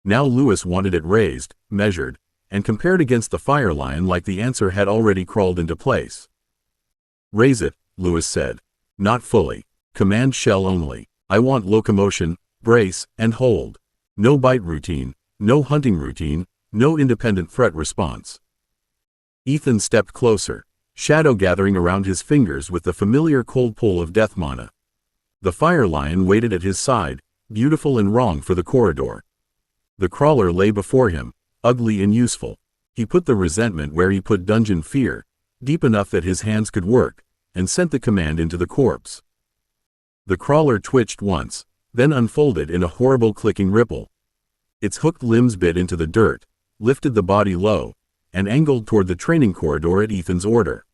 Now Lewis wanted it raised, measured, and compared against the fire lion like the answer had already crawled into place. Raise it, Lewis said. Not fully. Command shell only. I want locomotion, brace, and hold. No bite routine, no hunting routine, no independent threat response. Ethan stepped closer, shadow gathering around his fingers with the familiar cold pull of death mana. The fire lion waited at his side, beautiful and wrong for the corridor. The crawler lay before him, ugly and useful. He put the resentment where he put dungeon fear, deep enough that his hands could work, and sent the command into the corpse. The crawler twitched once, then unfolded in a horrible clicking ripple. Its hooked limbs bit into the dirt, lifted the body low, and angled toward the training corridor at Ethan's order.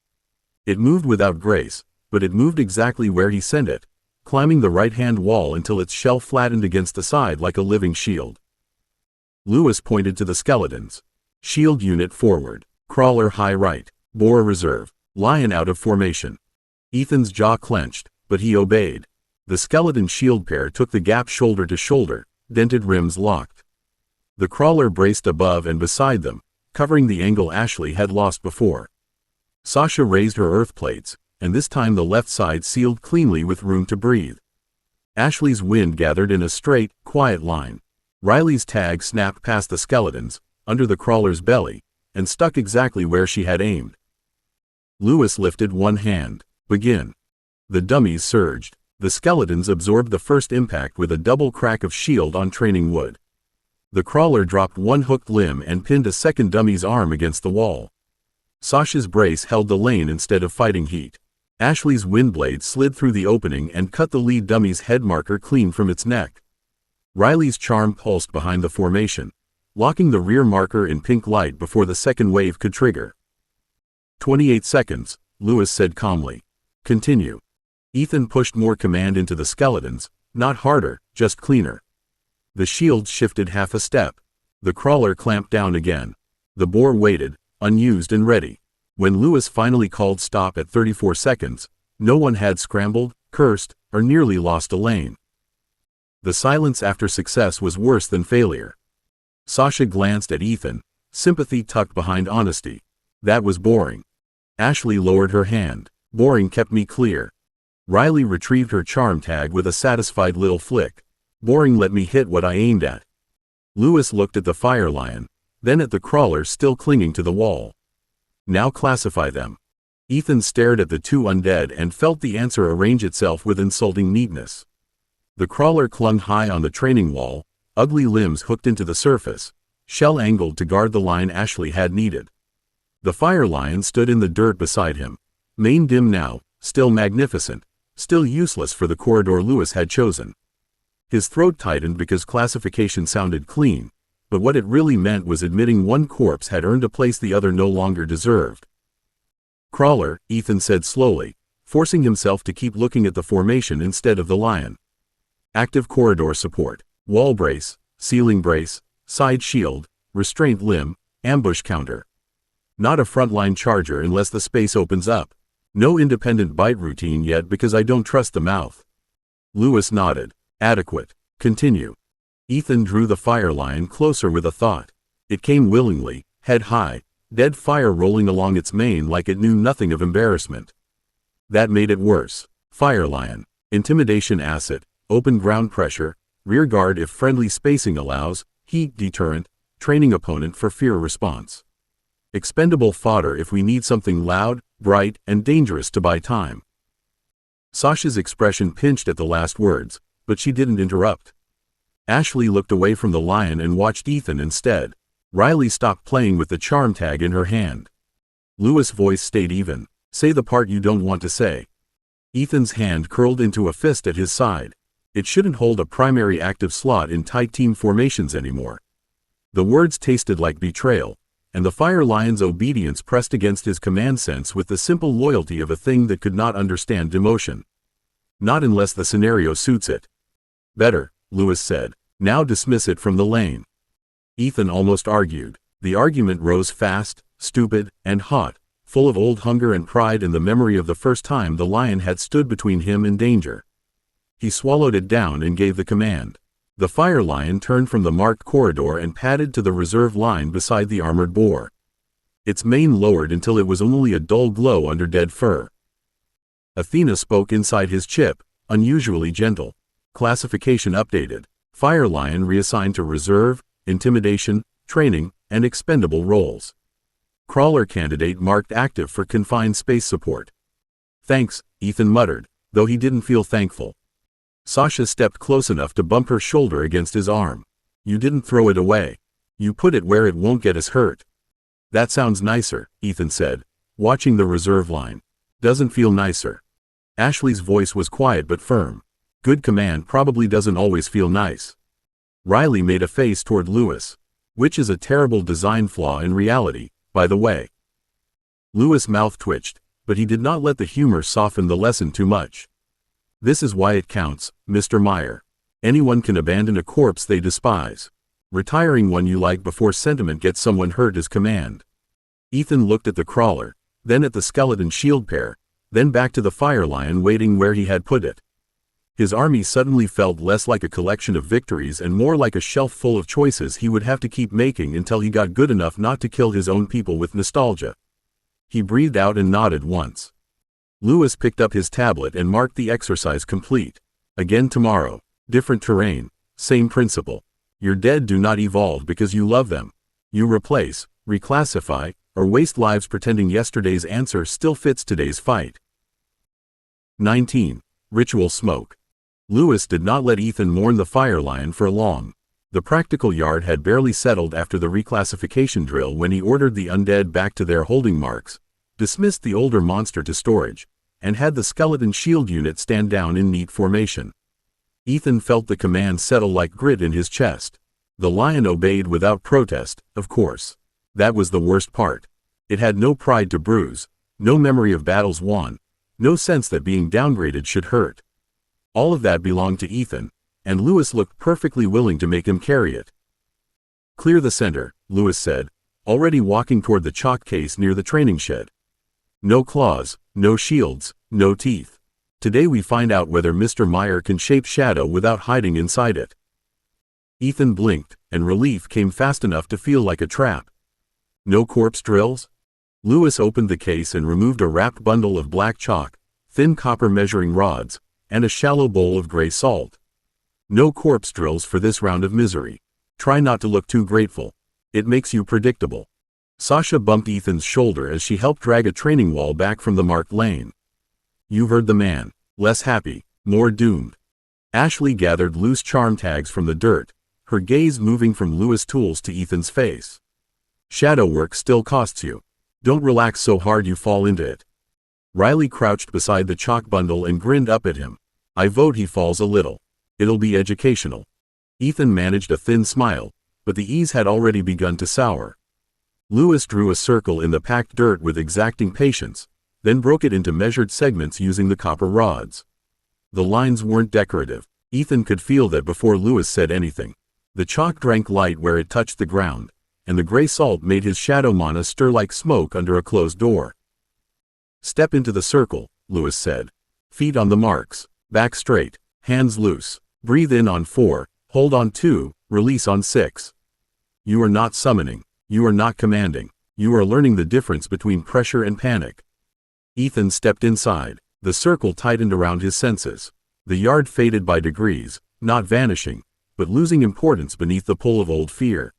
It moved without grace, but it moved exactly where he sent it, climbing the right-hand wall until its shell flattened against the side like a living shield. Lewis pointed to the skeletons. Shield unit forward, crawler high right, boar reserve, lion out of formation. Ethan's jaw clenched, but he obeyed. The skeleton shield pair took the gap shoulder to shoulder, dented rims locked. The crawler braced above and beside them, covering the angle Ashley had lost before. Sasha raised her earth plates, and this time the left side sealed cleanly with room to breathe. Ashley's wind gathered in a straight, quiet line. Riley's tag snapped past the skeletons, under the crawler's belly, and stuck exactly where she had aimed. Lewis lifted one hand. Begin. The dummies surged. The skeletons absorbed the first impact with a double crack of shield on training wood. The crawler dropped one hooked limb and pinned a second dummy's arm against the wall. Sasha's brace held the lane instead of fighting heat. Ashley's windblade slid through the opening and cut the lead dummy's head marker clean from its neck. Riley's charm pulsed behind the formation, locking the rear marker in pink light before the second wave could trigger. 28 seconds, Lewis said calmly. Continue. Ethan pushed more command into the skeletons, not harder, just cleaner. The shield shifted half a step. The crawler clamped down again. The boar waited, unused and ready. When Lewis finally called stop at 34 seconds, no one had scrambled, cursed, or nearly lost a lane. The silence after success was worse than failure. Sasha glanced at Ethan, sympathy tucked behind honesty. That was boring. Ashley lowered her hand. Boring kept me clear. Riley retrieved her charm tag with a satisfied little flick. Boring let me hit what I aimed at. Lewis looked at the fire lion, then at the crawler still clinging to the wall. Now classify them. Ethan stared at the two undead and felt the answer arrange itself with insulting neatness. The crawler clung high on the training wall, ugly limbs hooked into the surface, shell angled to guard the line Ashley had needed. The fire lion stood in the dirt beside him, mane dim now, still magnificent, still useless for the corridor Lewis had chosen. His throat tightened because classification sounded clean, but what it really meant was admitting one corpse had earned a place the other no longer deserved. Crawler, Ethan said slowly, forcing himself to keep looking at the formation instead of the lion. Active corridor support, wall brace, ceiling brace, side shield, restraint limb, ambush counter. Not a frontline charger unless the space opens up. No independent bite routine yet because I don't trust the mouth. Lewis nodded. Adequate. Continue. Ethan drew the fire lion closer with a thought. It came willingly, head high, dead fire rolling along its mane like it knew nothing of embarrassment. That made it worse. Fire lion. Intimidation asset, open ground pressure, rear guard if friendly spacing allows, heat deterrent, training opponent for fear response. Expendable fodder if we need something loud, bright, and dangerous to buy time. Sasha's expression pinched at the last words, but she didn't interrupt. Ashley looked away from the lion and watched Ethan instead. Riley stopped playing with the charm tag in her hand. Lewis' voice stayed even. Say the part you don't want to say. Ethan's hand curled into a fist at his side. It shouldn't hold a primary active slot in tight team formations anymore. The words tasted like betrayal, and the fire lion's obedience pressed against his command sense with the simple loyalty of a thing that could not understand emotion. Not unless the scenario suits it. Better, Lewis said. Now dismiss it from the lane. Ethan almost argued. The argument rose fast, stupid, and hot, full of old hunger and pride and the memory of the first time the lion had stood between him and danger. He swallowed it down and gave the command. The fire lion turned from the marked corridor and padded to the reserve line beside the armored boar. Its mane lowered until it was only a dull glow under dead fur. Athena spoke inside his chip, unusually gentle. Classification updated. Fire lion reassigned to reserve, intimidation, training, and expendable roles. Crawler candidate marked active for confined space support. Thanks, Ethan muttered, though he didn't feel thankful. Sasha stepped close enough to bump her shoulder against his arm. You didn't throw it away. You put it where it won't get us hurt. That sounds nicer, Ethan said, watching the reserve line. Doesn't feel nicer. Ashley's voice was quiet but firm. Good command probably doesn't always feel nice. Riley made a face toward Lewis. Which is a terrible design flaw in reality, by the way. Lewis' mouth twitched, but he did not let the humor soften the lesson too much. This is why it counts, Mr. Meyer. Anyone can abandon a corpse they despise. Retiring one you like before sentiment gets someone hurt is command. Ethan looked at the crawler, then at the skeleton shield pair, then back to the fire lion waiting where he had put it. His army suddenly felt less like a collection of victories and more like a shelf full of choices he would have to keep making until he got good enough not to kill his own people with nostalgia. He breathed out and nodded once. Lewis picked up his tablet and marked the exercise complete. Again tomorrow. Different terrain. Same principle. Your dead do not evolve because you love them. You replace, reclassify, or waste lives pretending yesterday's answer still fits today's fight. 19. Ritual smoke. Lewis did not let Ethan mourn the fire lion for long. The practical yard had barely settled after the reclassification drill when he ordered the undead back to their holding marks, dismissed the older monster to storage, and had the skeleton shield unit stand down in neat formation. Ethan felt the command settle like grit in his chest. The lion obeyed without protest, of course. That was the worst part. It had no pride to bruise, no memory of battles won, no sense that being downgraded should hurt. All of that belonged to Ethan, and Lewis looked perfectly willing to make him carry it. Clear the center, Lewis said, already walking toward the chalk case near the training shed. No claws, no shields, no teeth. Today we find out whether Mr. Meyer can shape shadow without hiding inside it. Ethan blinked, and relief came fast enough to feel like a trap. No corpse drills? Lewis opened the case and removed a wrapped bundle of black chalk, thin copper measuring rods, and a shallow bowl of gray salt. No corpse drills for this round of misery. Try not to look too grateful. It makes you predictable. Sasha bumped Ethan's shoulder as she helped drag a training wall back from the marked lane. You heard the man. Less happy, more doomed. Ashley gathered loose charm tags from the dirt, her gaze moving from Lewis' tools to Ethan's face. Shadow work still costs you. Don't relax so hard you fall into it. Riley crouched beside the chalk bundle and grinned up at him. I vote he falls a little. It'll be educational. Ethan managed a thin smile, but the ease had already begun to sour. Lewis drew a circle in the packed dirt with exacting patience, then broke it into measured segments using the copper rods. The lines weren't decorative. Ethan could feel that before Lewis said anything. The chalk drank light where it touched the ground, and the gray salt made his shadow mana stir like smoke under a closed door. "Step into the circle," Lewis said. "Feet on the marks, back straight, hands loose. Breathe in on 4, hold on 2, release on 6. You are not summoning. You are not commanding. You are learning the difference between pressure and panic." Ethan stepped inside. The circle tightened around his senses. The yard faded by degrees, not vanishing, but losing importance beneath the pull of old fear.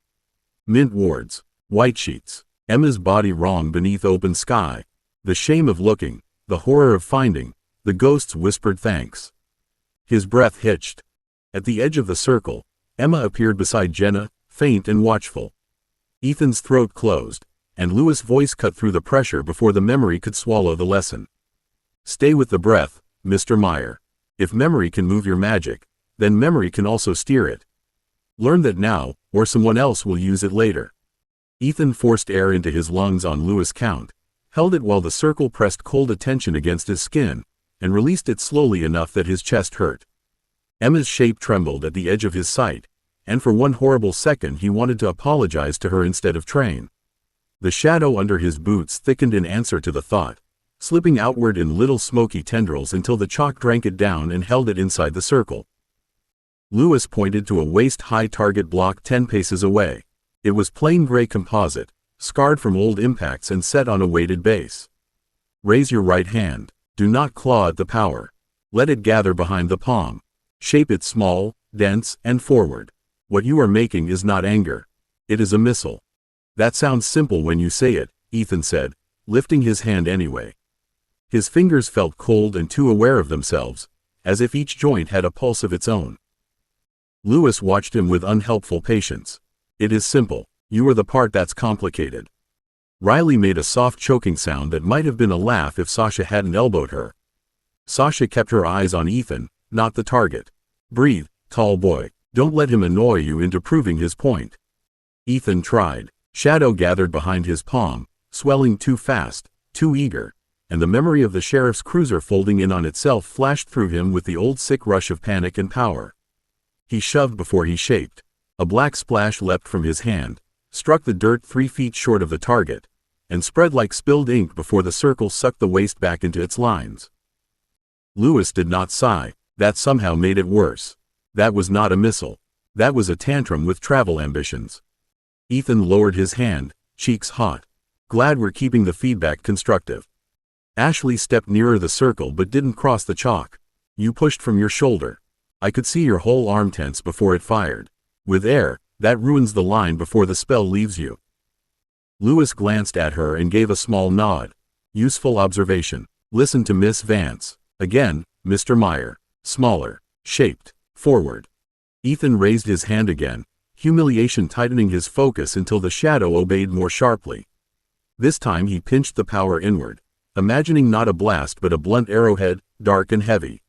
Mint wards, white sheets, Emma's body wrong beneath open sky. The shame of looking, the horror of finding, the ghost's whispered thanks. His breath hitched. At the edge of the circle, Emma appeared beside Jenna, faint and watchful. Ethan's throat closed, and Lewis' voice cut through the pressure before the memory could swallow the lesson. "Stay with the breath, Mr. Meyer. If memory can move your magic, then memory can also steer it. Learn that now, or someone else will use it later." Ethan forced air into his lungs on Lewis' count, held it while the circle pressed cold attention against his skin, and released it slowly enough that his chest hurt. Emma's shape trembled at the edge of his sight, and for one horrible second he wanted to apologize to her instead of train. The shadow under his boots thickened in answer to the thought, slipping outward in little smoky tendrils until the chalk drank it down and held it inside the circle. Lewis pointed to a waist-high target block 10 paces away. It was plain gray composite, scarred from old impacts and set on a weighted base. "Raise your right hand. Do not claw at the power. Let it gather behind the palm. Shape it small, dense, and forward. What you are making is not anger. It is a missile." "That sounds simple when you say it," Ethan said, lifting his hand anyway. His fingers felt cold and too aware of themselves, as if each joint had a pulse of its own. Lewis watched him with unhelpful patience. "It is simple. You are the part that's complicated." Riley made a soft choking sound that might have been a laugh if Sasha hadn't elbowed her. Sasha kept her eyes on Ethan, not the target. "Breathe, tall boy. Don't let him annoy you into proving his point." Ethan tried. Shadow gathered behind his palm, swelling too fast, too eager, and the memory of the sheriff's cruiser folding in on itself flashed through him with the old sick rush of panic and power. He shoved before he shaped. A black splash leapt from his hand, struck the dirt 3 feet short of the target, and spread like spilled ink before the circle sucked the waste back into its lines. Lewis did not sigh. That somehow made it worse. That was not a missile. That was a tantrum with travel ambitions. Ethan lowered his hand, cheeks hot. "Glad we're keeping the feedback constructive." Ashley stepped nearer the circle but didn't cross the chalk. "You pushed from your shoulder. I could see your whole arm tense before it fired. With air, that ruins the line before the spell leaves you." Lewis glanced at her and gave a small nod. "Useful observation. Listen to Miss Vance. Again, Mr. Meyer. Smaller. Shaped. Forward." Ethan raised his hand again, humiliation tightening his focus until the shadow obeyed more sharply. This time he pinched the power inward, imagining not a blast but a blunt arrowhead, dark and heavy.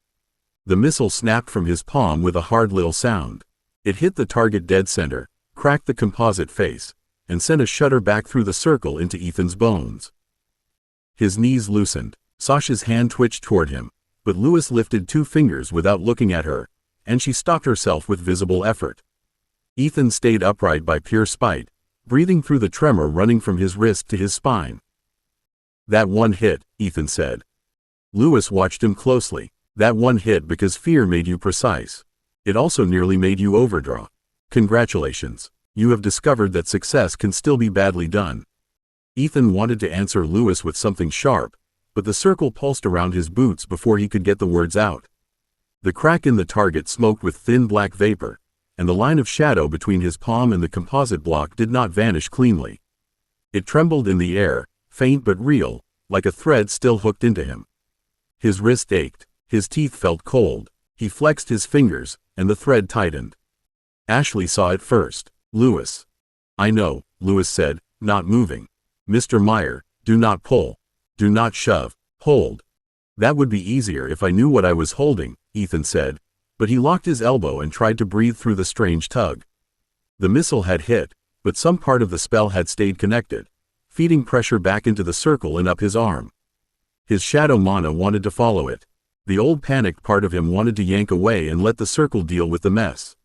The missile snapped from his palm with a hard little sound. It hit the target dead center, cracked the composite face, and sent a shudder back through the circle into Ethan's bones. His knees loosened. Sasha's hand twitched toward him, but Lewis lifted 2 fingers without looking at her, and she stopped herself with visible effort. Ethan stayed upright by pure spite, breathing through the tremor running from his wrist to his spine. "That one hit," Ethan said. Lewis watched him closely. "That one hit because fear made you precise. It also nearly made you overdraw. Congratulations. You have discovered that success can still be badly done." Ethan wanted to answer Lewis with something sharp, but the circle pulsed around his boots before he could get the words out. The crack in the target smoked with thin black vapor, and the line of shadow between his palm and the composite block did not vanish cleanly. It trembled in the air, faint but real, like a thread still hooked into him. His wrist ached. His teeth felt cold. He flexed his fingers, and the thread tightened. Ashley saw it first. "Lewis." "I know," Lewis said, not moving. "Mr. Meyer, do not pull. Do not shove. Hold." "That would be easier if I knew what I was holding," Ethan said, but he locked his elbow and tried to breathe through the strange tug. The missile had hit, but some part of the spell had stayed connected, feeding pressure back into the circle and up his arm. His shadow mana wanted to follow it. The old panicked part of him wanted to yank away and let the circle deal with the mess.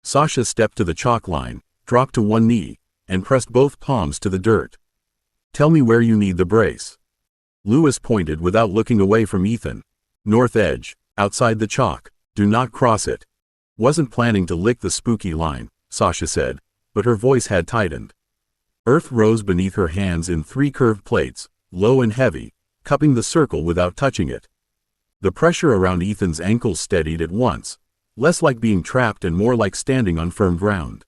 Sasha stepped to the chalk line, dropped to one knee, and pressed both palms to the dirt. "Tell me where you need the brace." Lewis pointed without looking away from Ethan. "North edge, outside the chalk. Do not cross it." "Wasn't planning to lick the spooky line," Sasha said, but her voice had tightened. Earth rose beneath her hands in 3 curved plates, low and heavy, cupping the circle without touching it. The pressure around Ethan's ankles steadied at once, less like being trapped and more like standing on firm ground.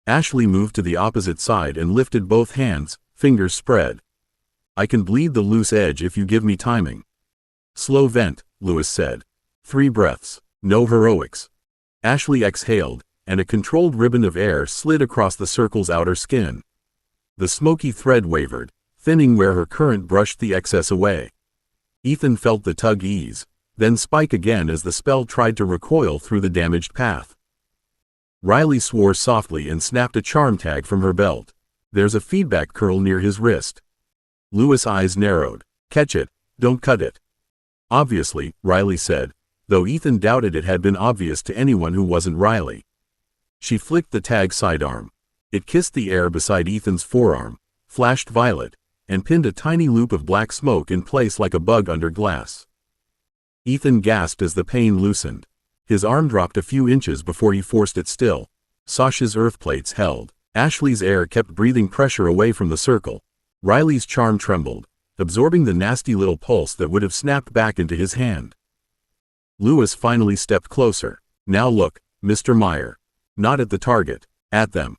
Ashley moved to the opposite side and lifted both hands, fingers spread. "I can bleed the loose edge if you give me timing." "Slow vent," Lewis said. 3 breaths, no heroics. Ashley exhaled, and a controlled ribbon of air slid across the circle's outer skin. The smoky thread wavered, thinning where her current brushed the excess away. Ethan felt the tug ease, then spike again as the spell tried to recoil through the damaged path. Riley swore softly and snapped a charm tag from her belt. "There's a feedback curl near his wrist." Lewis' eyes narrowed. "Catch it, don't cut it." "Obviously," Riley said, though Ethan doubted it had been obvious to anyone who wasn't Riley. She flicked the tag sidearm. It kissed the air beside Ethan's forearm, flashed violet, and pinned a tiny loop of black smoke in place like a bug under glass. Ethan gasped as the pain loosened. His arm dropped a few inches before he forced it still. Sasha's earth plates held. Ashley's air kept breathing pressure away from the circle. Riley's charm trembled, absorbing the nasty little pulse that would have snapped back into his hand. Lewis finally stepped closer. "Now look, Mr. Meyer." "Not at the target, at them."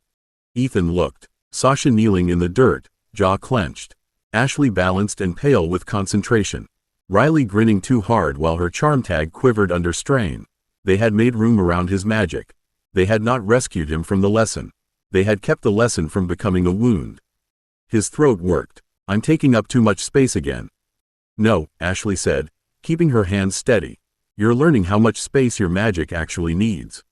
Ethan looked. Sasha kneeling in the dirt, jaw clenched. Ashley balanced and pale with concentration. Riley grinning too hard while her charm tag quivered under strain. They had made room around his magic. They had not rescued him from the lesson. They had kept the lesson from becoming a wound. His throat worked. "I'm taking up too much space again." "No," Ashley said, keeping her hands steady. "You're learning how much space your magic actually needs."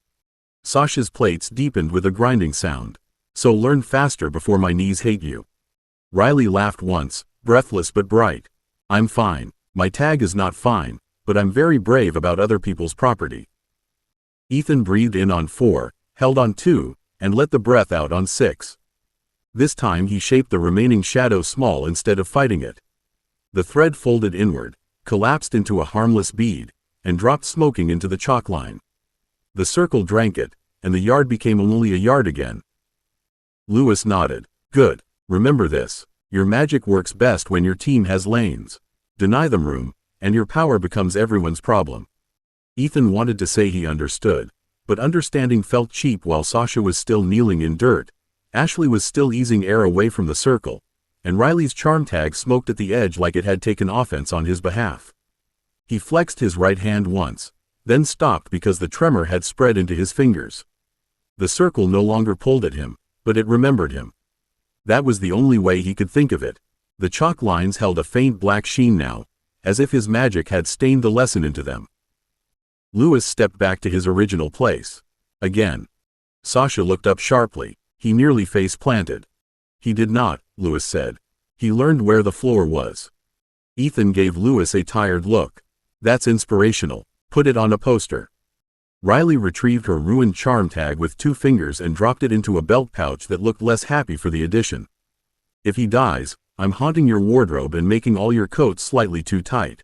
Sasha's plates deepened with a grinding sound. "So learn faster before my knees hate you." Riley laughed once, breathless but bright. "I'm fine. My tag is not fine, but I'm very brave about other people's property." Ethan breathed in on 4, held on 2, and let the breath out on 6. This time he shaped the remaining shadow small instead of fighting it. The thread folded inward, collapsed into a harmless bead, and dropped smoking into the chalk line. The circle drank it, and the yard became only a yard again. Lewis nodded. "Good. Remember this. Your magic works best when your team has lanes. Deny them room, and your power becomes everyone's problem." Ethan wanted to say he understood, but understanding felt cheap. While Sasha was still kneeling in dirt, Ashley was still easing air away from the circle, and Riley's charm tag smoked at the edge like it had taken offense on his behalf. He flexed his right hand once, then stopped because the tremor had spread into his fingers. The circle no longer pulled at him, but it remembered him. That was the only way he could think of it. The chalk lines held a faint black sheen now, as if his magic had stained the lesson into them. Lewis stepped back to his original place. Again. Sasha looked up sharply. He nearly face-planted. "He did not," Lewis said. "He learned where the floor was." Ethan gave Lewis a tired look. "That's inspirational. Put it on a poster." Riley retrieved her ruined charm tag with 2 fingers and dropped it into a belt pouch that looked less happy for the addition. "If he dies, I'm haunting your wardrobe and making all your coats slightly too tight."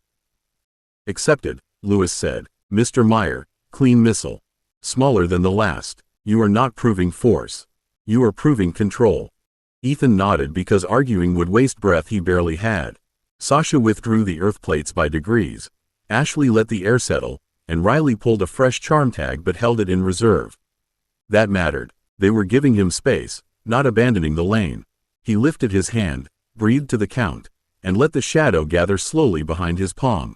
"Accepted," Lewis said. "Mr. Meyer, clean missile. Smaller than the last. You are not proving force. You are proving control." Ethan nodded because arguing would waste breath he barely had. Sasha withdrew the earth plates by degrees. Ashley let the air settle, and Riley pulled a fresh charm tag but held it in reserve. That mattered. They were giving him space, not abandoning the lane. He lifted his hand, breathed to the count, and let the shadow gather slowly behind his palm.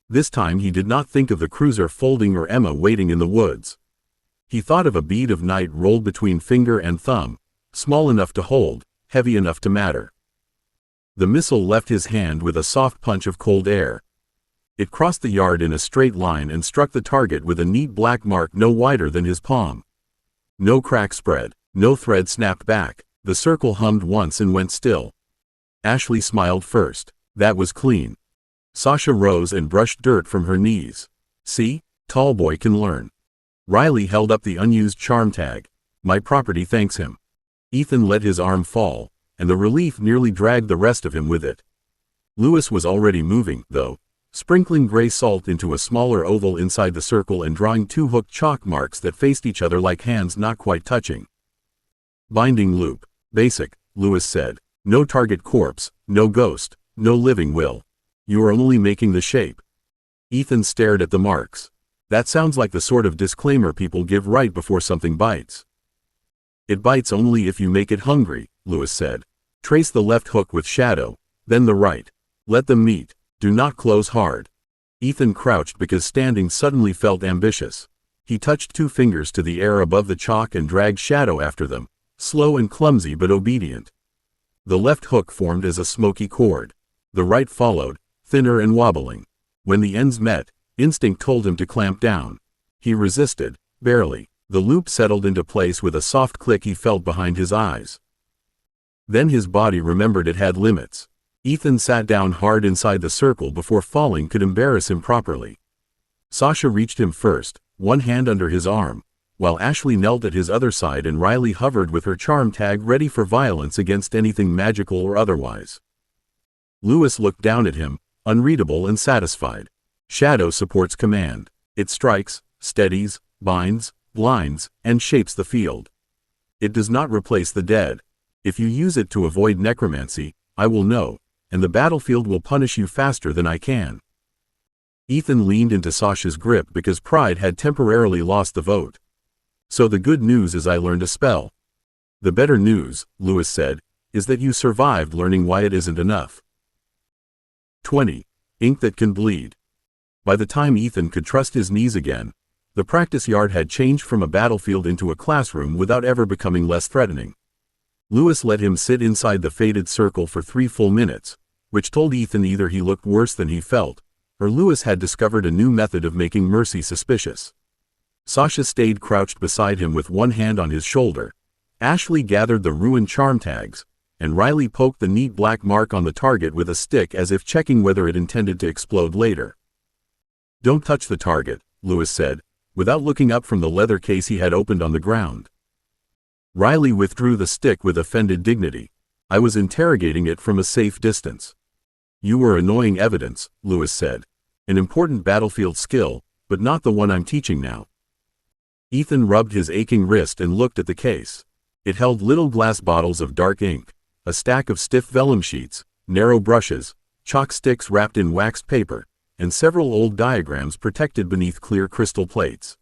This time he did not think of the cruiser folding or Emma waiting in the woods. He thought of a bead of night rolled between finger and thumb, small enough to hold, heavy enough to matter. The missile left his hand with a soft punch of cold air. It crossed the yard in a straight line and struck the target with a neat black mark no wider than his palm. No crack spread, no thread snapped back. The circle hummed once and went still. Ashley smiled first. That was clean. Sasha rose and brushed dirt from her knees. See? Tall boy can learn. Riley held up the unused charm tag. My property thanks him. Ethan let his arm fall, and the relief nearly dragged the rest of him with it. Lewis was already moving, though, sprinkling gray salt into a smaller oval inside the circle and drawing two hooked chalk marks that faced each other like hands not quite touching. Binding loop. Basic, Lewis said. No target corpse, no ghost, no living will. You are only making the shape. Ethan stared at the marks. That sounds like the sort of disclaimer people give right before something bites. It bites only if you make it hungry, Lewis said. Trace the left hook with shadow, then the right. Let them meet. Do not close hard. Ethan crouched because standing suddenly felt ambitious. He touched two fingers to the air above the chalk and dragged shadow after them, slow and clumsy but obedient. The left hook formed as a smoky cord. The right followed, thinner and wobbling. When the ends met, instinct told him to clamp down. He resisted, barely. The loop settled into place with a soft click he felt behind his eyes. Then his body remembered it had limits. Ethan sat down hard inside the circle before falling could embarrass him properly. Sasha reached him first, one hand under his arm, while Ashley knelt at his other side and Riley hovered with her charm tag ready for violence against anything magical or otherwise. Lewis looked down at him, unreadable and satisfied. Shadow supports command. It strikes, steadies, binds, blinds, and shapes the field. It does not replace the dead. If you use it to avoid necromancy, I will know, and the battlefield will punish you faster than I can. Ethan leaned into Sasha's grip because pride had temporarily lost the vote. So the good news is I learned a spell. The better news, Lewis said, is that you survived learning why it isn't enough. 20. Ink that can bleed. By the time Ethan could trust his knees again, the practice yard had changed from a battlefield into a classroom without ever becoming less threatening. Lewis let him sit inside the faded circle for 3 full minutes, which told Ethan either he looked worse than he felt, or Lewis had discovered a new method of making mercy suspicious. Sasha stayed crouched beside him with one hand on his shoulder. Ashley gathered the ruined charm tags, and Riley poked the neat black mark on the target with a stick as if checking whether it intended to explode later. Don't touch the target, Lewis said, without looking up from the leather case he had opened on the ground. Riley withdrew the stick with offended dignity. I was interrogating it from a safe distance. You were annoying evidence, Lewis said. An important battlefield skill, but not the one I'm teaching now. Ethan rubbed his aching wrist and looked at the case. It held little glass bottles of dark ink, a stack of stiff vellum sheets, narrow brushes, chalk sticks wrapped in waxed paper, and several old diagrams protected beneath clear crystal plates.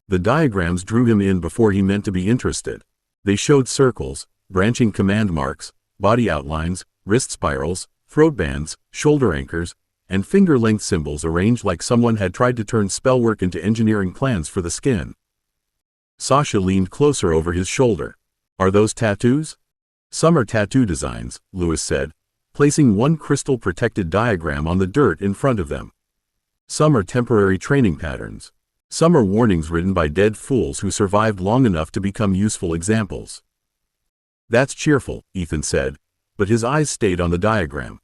The diagrams drew him in before he meant to be interested. They showed circles, branching command marks, body outlines, wrist spirals, throat bands, shoulder anchors, and finger-length symbols arranged like someone had tried to turn spellwork into engineering plans for the skin. Sasha leaned closer over his shoulder. Are those tattoos? Some are tattoo designs, Lewis said, placing one crystal-protected diagram on the dirt in front of them. Some are temporary training patterns. Some are warnings written by dead fools who survived long enough to become useful examples. That's cheerful, Ethan said, but his eyes stayed on the diagram.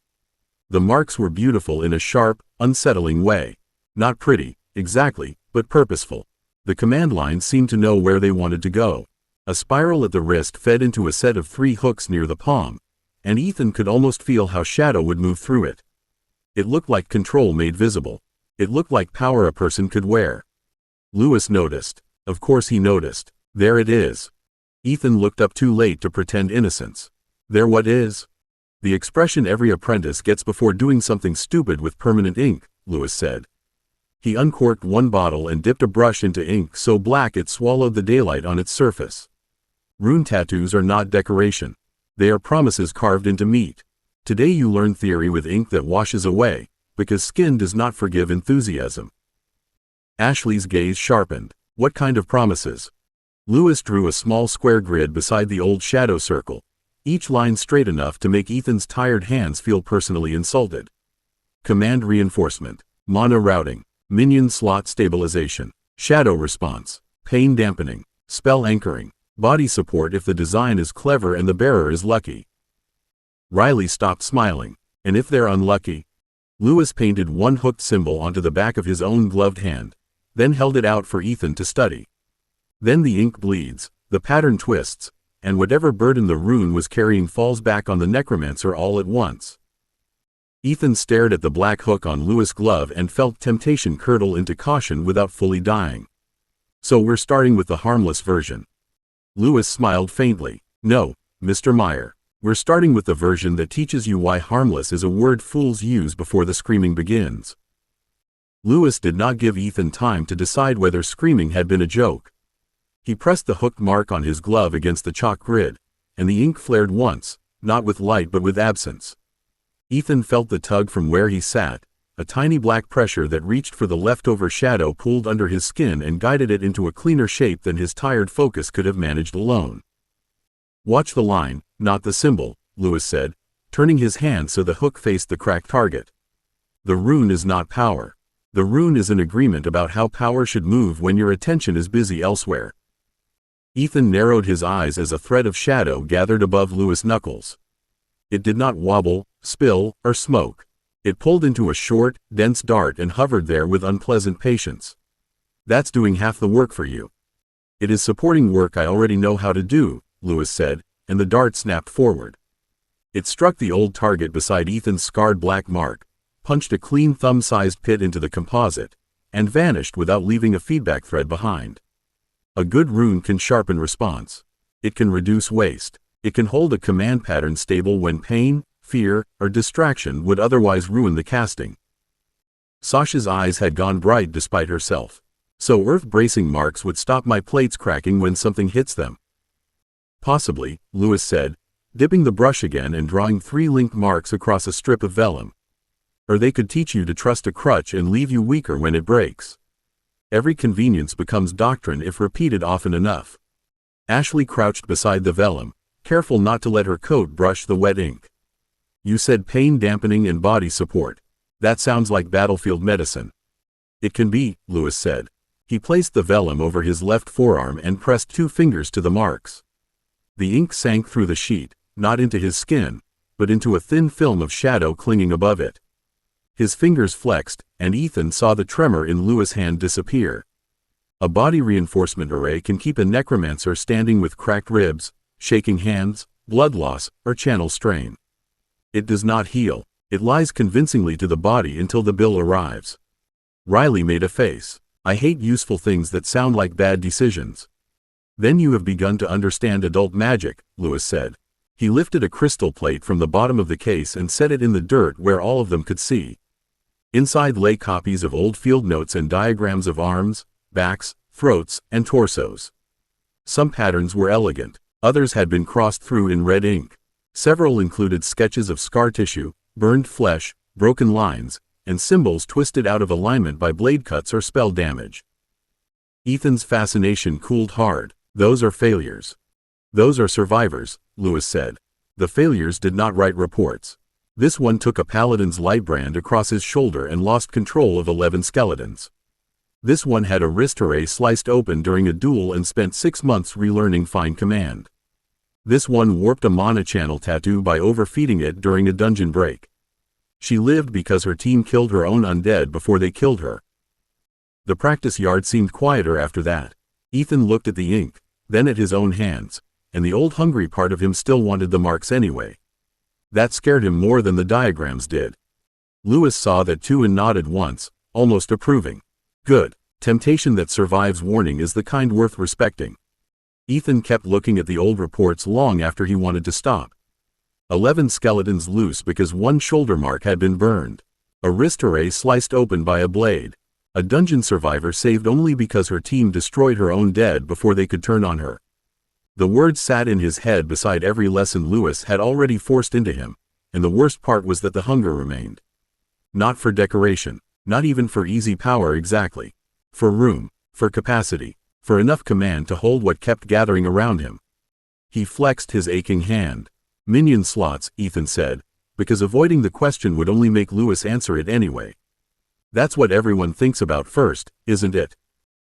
The marks were beautiful in a sharp, unsettling way. Not pretty, exactly, but purposeful. The command lines seemed to know where they wanted to go. A spiral at the wrist fed into a set of 3 hooks near the palm, and Ethan could almost feel how shadow would move through it. It looked like control made visible. It looked like power a person could wear. Lewis noticed. Of course he noticed. There it is. Ethan looked up too late to pretend innocence. There what is? The expression every apprentice gets before doing something stupid with permanent ink, Lewis said. He uncorked one bottle and dipped a brush into ink so black it swallowed the daylight on its surface. Rune tattoos are not decoration. They are promises carved into meat. Today you learn theory with ink that washes away, because skin does not forgive enthusiasm. Ashley's gaze sharpened. What kind of promises? Lewis drew a small square grid beside the old shadow circle, each line straight enough to make Ethan's tired hands feel personally insulted. Command reinforcement, mana routing, minion slot stabilization, shadow response, pain dampening, Spell anchoring. Body support if the design is clever and the bearer is lucky. Riley stopped smiling. And if they're unlucky? Lewis painted one hooked symbol onto the back of his own gloved hand, then held it out for Ethan to study. Then the ink bleeds, the pattern twists, and whatever burden the rune was carrying falls back on the necromancer all at once. Ethan stared at the black hook on Lewis' glove and felt temptation curdle into caution without fully dying. So we're starting with the harmless version. Lewis smiled faintly. No, Mr. Meyer. We're starting with the version that teaches you why harmless is a word fools use before the screaming begins. Lewis did not give Ethan time to decide whether screaming had been a joke. He pressed the hooked mark on his glove against the chalk grid, and the ink flared once, not with light but with absence. Ethan felt the tug from where he sat, a tiny black pressure that reached for the leftover shadow pulled under his skin and guided it into a cleaner shape than his tired focus could have managed alone. Watch the line, not the symbol, Lewis said, turning his hand so the hook faced the cracked target. The rune is not power. The rune is an agreement about how power should move when your attention is busy elsewhere. Ethan narrowed his eyes as a thread of shadow gathered above Lewis' knuckles. It did not wobble, spill, or smoke. It pulled into a short, dense dart and hovered there with unpleasant patience. That's doing half the work for you. It is supporting work I already know how to do, Lewis said, and the dart snapped forward. It struck the old target beside Ethan's scarred black mark, punched a clean thumb-sized pit into the composite, and vanished without leaving a feedback thread behind. A good rune can sharpen response. It can reduce waste. It can hold a command pattern stable when pain, fear, or distraction would otherwise ruin the casting. Sasha's eyes had gone bright despite herself. So earth-bracing marks would stop my plates cracking when something hits them. Possibly, Lewis said, dipping the brush again and drawing 3 linked marks across a strip of vellum. Or they could teach you to trust a crutch and leave you weaker when it breaks. Every convenience becomes doctrine if repeated often enough. Ashley crouched beside the vellum, careful not to let her coat brush the wet ink. You said pain dampening and body support. That sounds like battlefield medicine. It can be, Lewis said. He placed the vellum over his left forearm and pressed 2 fingers to the marks. The ink sank through the sheet, not into his skin, but into a thin film of shadow clinging above it. His fingers flexed, and Ethan saw the tremor in Lewis' hand disappear. A body reinforcement array can keep a necromancer standing with cracked ribs, shaking hands, blood loss, or channel strain. It does not heal. It lies convincingly to the body until the bill arrives. Riley made a face. I hate useful things that sound like bad decisions. Then you have begun to understand adult magic, Lewis said. He lifted a crystal plate from the bottom of the case and set it in the dirt where all of them could see. Inside lay copies of old field notes and diagrams of arms, backs, throats, and torsos. Some patterns were elegant. Others had been crossed through in red ink. Several included sketches of scar tissue, burned flesh, broken lines, and symbols twisted out of alignment by blade cuts or spell damage. Ethan's fascination cooled hard. Those are failures. Those are survivors, Lewis said. The failures did not write reports. This one took a paladin's light brand across his shoulder and lost control of 11 skeletons. This one had a wrist array sliced open during a duel and spent 6 months relearning fine command. This one warped a mana channel tattoo by overfeeding it during a dungeon break. She lived because her team killed her own undead before they killed her. The practice yard seemed quieter after that. Ethan looked at the ink, then at his own hands, and the old hungry part of him still wanted the marks anyway. That scared him more than the diagrams did. Lewis saw that too and nodded once, almost approving. Good. Temptation that survives warning is the kind worth respecting. Ethan kept looking at the old reports long after he wanted to stop. 11 skeletons loose because one shoulder mark had been burned. A wrist array sliced open by a blade. A dungeon survivor saved only because her team destroyed her own dead before they could turn on her. The words sat in his head beside every lesson Lewis had already forced into him, and the worst part was that the hunger remained. Not for decoration, not even for easy power exactly. For room, for capacity, for enough command to hold what kept gathering around him. He flexed his aching hand. Minion slots, Ethan said, because avoiding the question would only make Lewis answer it anyway. That's what everyone thinks about first, isn't it?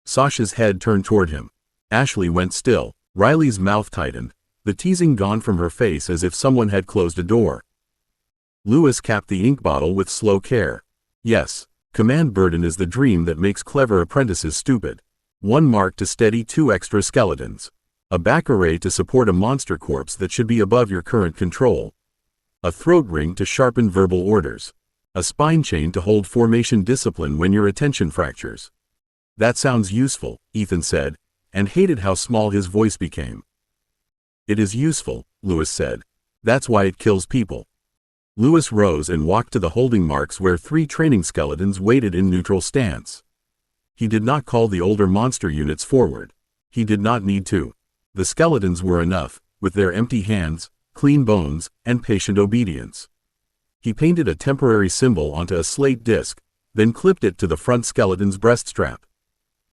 Sasha's head turned toward him. Ashley went still. Riley's mouth tightened, the teasing gone from her face as if someone had closed a door. Lewis capped the ink bottle with slow care. Yes, command burden is the dream that makes clever apprentices stupid. 1 mark to steady 2 extra skeletons. A back array to support a monster corpse that should be above your current control. A throat ring to sharpen verbal orders. A spine chain to hold formation discipline when your attention fractures. That sounds useful, Ethan said, and hated how small his voice became. It is useful, Lewis said. That's why it kills people. Lewis rose and walked to the holding marks where 3 training skeletons waited in neutral stance. He did not call the older monster units forward. He did not need to. The skeletons were enough, with their empty hands, clean bones, and patient obedience. He painted a temporary symbol onto a slate disc, then clipped it to the front skeleton's breast strap.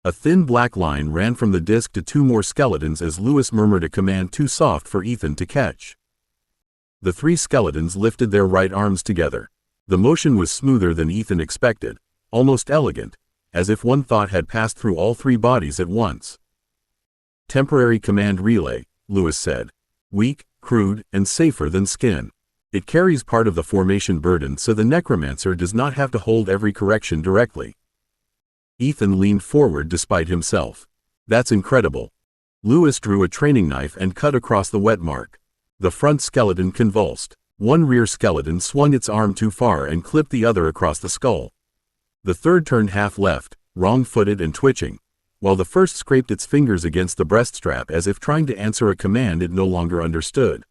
A thin black line ran from the disc to 2 more skeletons as Lewis murmured a command too soft for Ethan to catch. The 3 skeletons lifted their right arms together. The motion was smoother than Ethan expected, almost elegant, as if one thought had passed through all 3 bodies at once. Temporary command relay, Lewis said. Weak, crude, and safer than skin. It carries part of the formation burden so the necromancer does not have to hold every correction directly. Ethan leaned forward despite himself. That's incredible. Lewis drew a training knife and cut across the wet mark. The front skeleton convulsed. 1 rear skeleton swung its arm too far and clipped the other across the skull. The third turned half left, wrong-footed and twitching, while the first scraped its fingers against the breast strap as if trying to answer a command it no longer understood.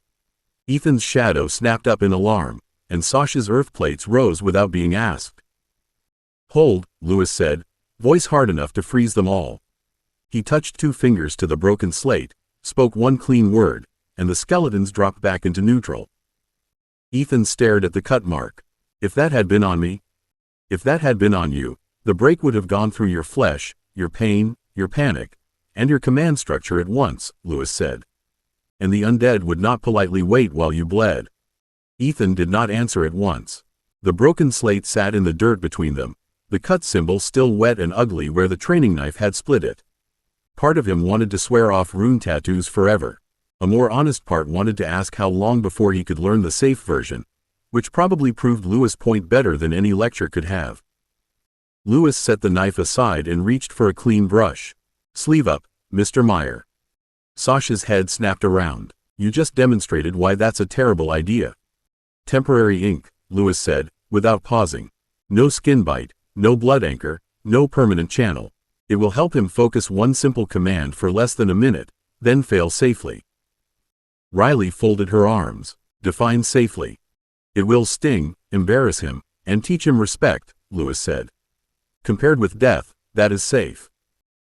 Ethan's shadow snapped up in alarm, and Sasha's earth plates rose without being asked. Hold, Lewis said, voice hard enough to freeze them all. He touched 2 fingers to the broken slate, spoke 1 clean word, and the skeletons dropped back into neutral. Ethan stared at the cut mark. If that had been on me, if that had been on you, the break would have gone through your flesh, your pain, your panic, and your command structure at once, Lewis said. And the undead would not politely wait while you bled. Ethan did not answer at once. The broken slate sat in the dirt between them, the cut symbol still wet and ugly where the training knife had split it. Part of him wanted to swear off rune tattoos forever. A more honest part wanted to ask how long before he could learn the safe version, which probably proved Lewis' point better than any lecture could have. Lewis set the knife aside and reached for a clean brush. Sleeve up, Mr. Meyer. Sasha's head snapped around. You just demonstrated why that's a terrible idea. Temporary ink, Lewis said, without pausing. No skin bite, no blood anchor, no permanent channel. It will help him focus 1 simple command for less than a minute, then fail safely. Riley folded her arms. Define safely. It will sting, embarrass him, and teach him respect, Lewis said. Compared with death, that is safe.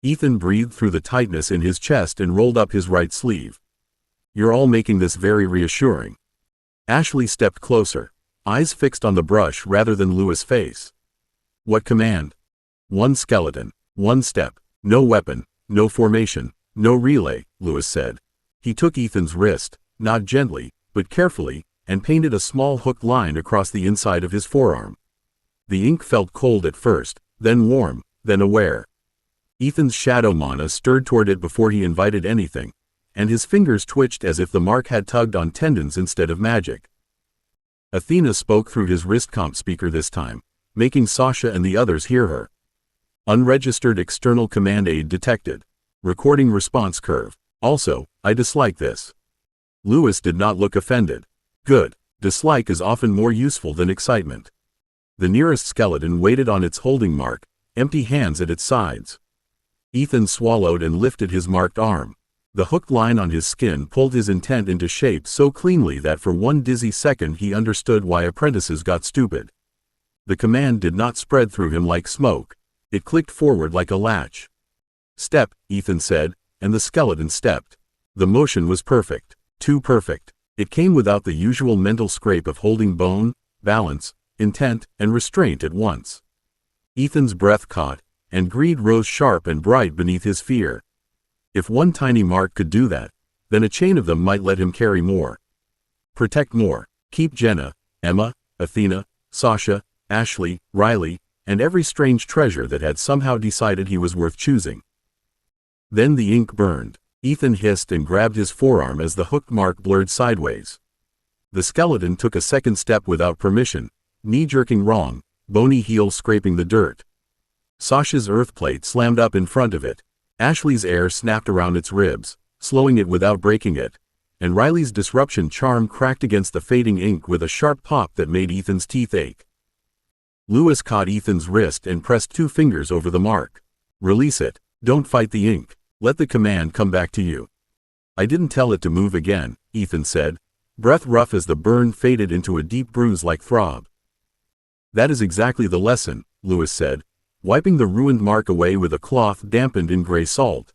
Ethan breathed through the tightness in his chest and rolled up his right sleeve. You're all making this very reassuring. Ashley stepped closer, eyes fixed on the brush rather than Lewis' face. What command? 1 skeleton, 1 step, no weapon, no formation, no relay, Lewis said. He took Ethan's wrist, not gently, but carefully, and painted a small hook line across the inside of his forearm. The ink felt cold at first, then warm, then aware. Ethan's shadow mana stirred toward it before he invited anything, and his fingers twitched as if the mark had tugged on tendons instead of magic. Athena spoke through his wrist comp speaker this time, making Sasha and the others hear her. Unregistered external command aid detected. Recording response curve. Also, I dislike this. Lewis did not look offended. Good. Dislike is often more useful than excitement. The nearest skeleton waited on its holding mark, empty hands at its sides. Ethan swallowed and lifted his marked arm. The hooked line on his skin pulled his intent into shape so cleanly that for 1 dizzy second he understood why apprentices got stupid. The command did not spread through him like smoke. It clicked forward like a latch. Step, Ethan said, and the skeleton stepped. The motion was perfect. Too perfect. It came without the usual mental scrape of holding bone, balance, intent, and restraint at once. Ethan's breath caught, and greed rose sharp and bright beneath his fear. If 1 tiny mark could do that, then a chain of them might let him carry more. Protect more. Keep Jenna, Emma, Athena, Sasha, Ashley, Riley, and every strange treasure that had somehow decided he was worth choosing. Then the ink burned. Ethan hissed and grabbed his forearm as the hooked mark blurred sideways. The skeleton took a second step without permission, knee jerking wrong, bony heel scraping the dirt. Sasha's earth plate slammed up in front of it. Ashley's air snapped around its ribs, slowing it without breaking it, and Riley's disruption charm cracked against the fading ink with a sharp pop that made Ethan's teeth ache. Lewis caught Ethan's wrist and pressed 2 fingers over the mark. Release it. Don't fight the ink. Let the command come back to you. I didn't tell it to move again, Ethan said, breath rough as the burn faded into a deep bruise-like throb. That is exactly the lesson, Lewis said, wiping the ruined mark away with a cloth dampened in gray salt.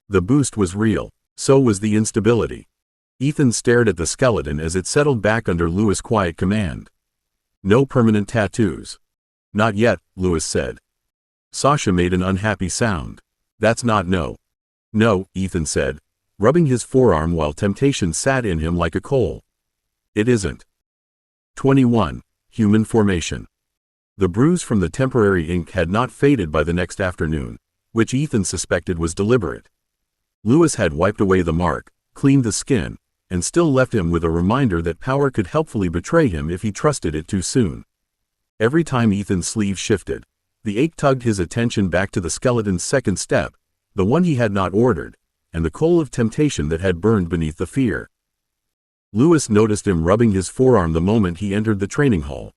The boost was real. So was the instability. Ethan stared at the skeleton as it settled back under Lewis' quiet command. No permanent tattoos. Not yet, Lewis said. Sasha made an unhappy sound. That's not no. No, Ethan said, rubbing his forearm while temptation sat in him like a coal. It isn't. 21. Human formation. The bruise from the temporary ink had not faded by the next afternoon, which Ethan suspected was deliberate. Lewis had wiped away the mark, cleaned the skin, and still left him with a reminder that power could helpfully betray him if he trusted it too soon. Every time Ethan's sleeve shifted, the ache tugged his attention back to the skeleton's second step, the one he had not ordered, and the coal of temptation that had burned beneath the fear. Lewis noticed him rubbing his forearm the moment he entered the training hall.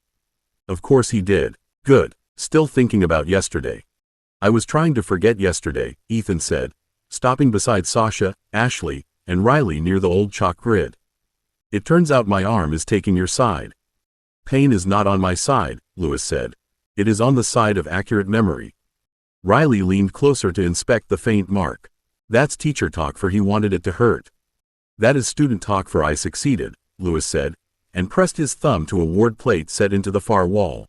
Of course he did. Good. Still thinking about yesterday. I was trying to forget yesterday, Ethan said, stopping beside Sasha, Ashley, and Riley near the old chalk grid. It turns out my arm is taking your side. Pain is not on my side, Lewis said. It is on the side of accurate memory. Riley leaned closer to inspect the faint mark. That's teacher talk for he wanted it to hurt. That is student talk for I succeeded, Lewis said, and pressed his thumb to a ward plate set into the far wall.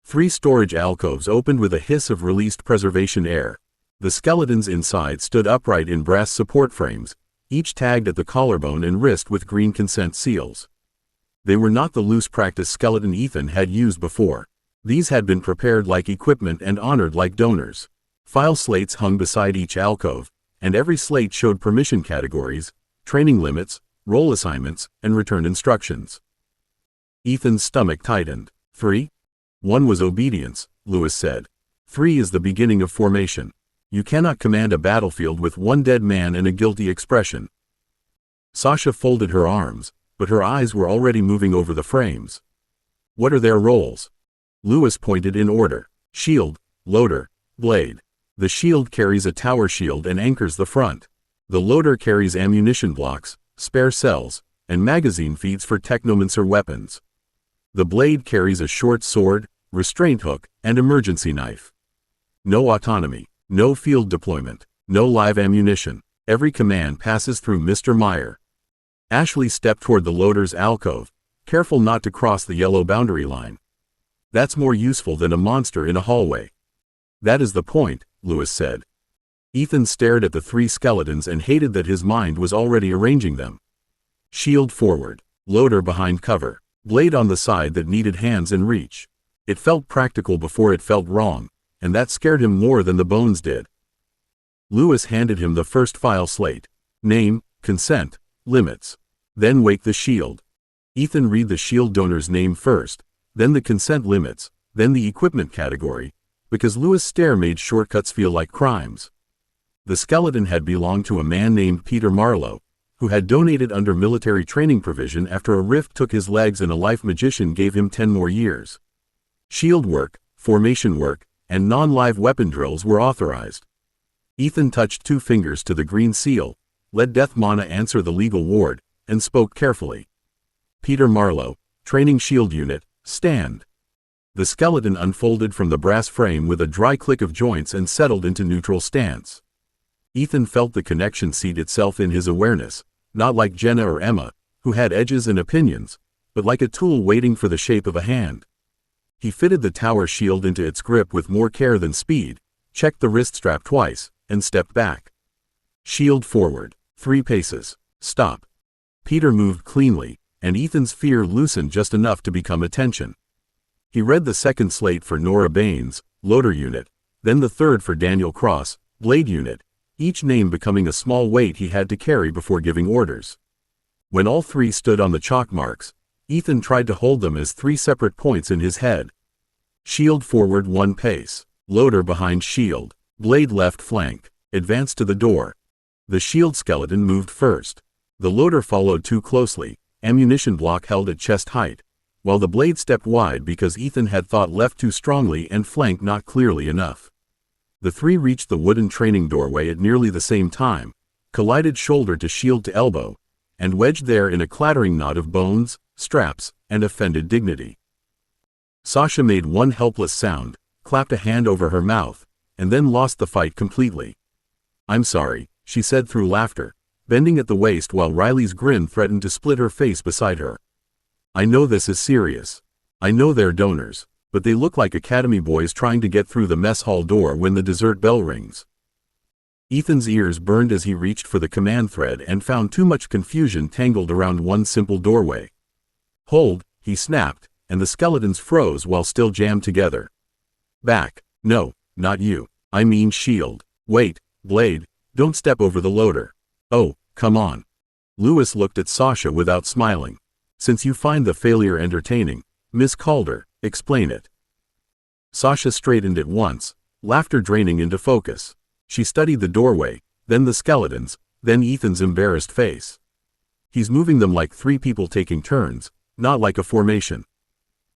3 storage alcoves opened with a hiss of released preservation air. The skeletons inside stood upright in brass support frames, each tagged at the collarbone and wrist with green consent seals. They were not the loose practice skeleton Ethan had used before. These had been prepared like equipment and honored like donors. File slates hung beside each alcove, and every slate showed permission categories, training limits, role assignments, and return instructions. Ethan's stomach tightened. 3? 1 was obedience, Lewis said. 3 is the beginning of formation. You cannot command a battlefield with 1 dead man and a guilty expression. Sasha folded her arms, but her eyes were already moving over the frames. What are their roles? Lewis pointed in order. Shield, loader, blade. The shield carries a tower shield and anchors the front. The loader carries ammunition blocks, spare cells, and magazine feeds for Necromancer weapons. The blade carries a short sword, restraint hook, and emergency knife. No autonomy, no field deployment, no live ammunition. Every command passes through Mr. Meyer. Ashley stepped toward the loader's alcove, careful not to cross the yellow boundary line. That's more useful than a monster in a hallway. That is the point, Lewis said. Ethan stared at the 3 skeletons and hated that his mind was already arranging them. Shield forward, loader behind cover, blade on the side that needed hands and reach. It felt practical before it felt wrong, and that scared him more than the bones did. Lewis handed him the first file slate. Name, consent, limits. Then wake the shield. Ethan read the shield donor's name first, then the consent limits, then the equipment category, because Lewis' stare made shortcuts feel like crimes. The skeleton had belonged to a man named Peter Marlowe, who had donated under military training provision after a rift took his legs and a life magician gave him 10 more years. Shield work, formation work, and non-live weapon drills were authorized. Ethan touched 2 fingers to the green seal, let Death Mana answer the legal ward, and spoke carefully. Peter Marlowe, Training Shield Unit, stand. The skeleton unfolded from the brass frame with a dry click of joints and settled into neutral stance. Ethan felt the connection seat itself in his awareness, not like Jenna or Emma, who had edges and opinions, but like a tool waiting for the shape of a hand. He fitted the tower shield into its grip with more care than speed, checked the wrist strap twice, and stepped back. Shield forward, 3 paces. Stop. Peter moved cleanly, and Ethan's fear loosened just enough to become attention. He read the second slate for Nora Baines, loader unit, then the third for Daniel Cross, blade unit, each name becoming a small weight he had to carry before giving orders. When all three stood on the chalk marks, Ethan tried to hold them as three separate points in his head. Shield forward 1 pace. Loader behind shield. Blade left flank. Advance to the door. The shield skeleton moved first. The loader followed too closely, ammunition block held at chest height, while the blade stepped wide because Ethan had thought left too strongly and flank not clearly enough. The three reached the wooden training doorway at nearly the same time, collided shoulder to shield to elbow, and wedged there in a clattering knot of bones, straps, and offended dignity. Sasha made one helpless sound, clapped a hand over her mouth, and then lost the fight completely. "I'm sorry," she said through laughter, bending at the waist while Riley's grin threatened to split her face beside her. "I know this is serious. I know they're donors, but they look like academy boys trying to get through the mess hall door when the dessert bell rings." Ethan's ears burned as he reached for the command thread and found too much confusion tangled around one simple doorway. "Hold," he snapped, and the skeletons froze while still jammed together. "Back. No, not you. I mean shield. Wait, Blade, don't step over the loader. Oh, come on." Lewis looked at Sasha without smiling. "Since you find the failure entertaining, Miss Calder, explain it." Sasha straightened at once, laughter draining into focus. She studied the doorway, then the skeletons, then Ethan's embarrassed face. "He's moving them like three people taking turns, not like a formation.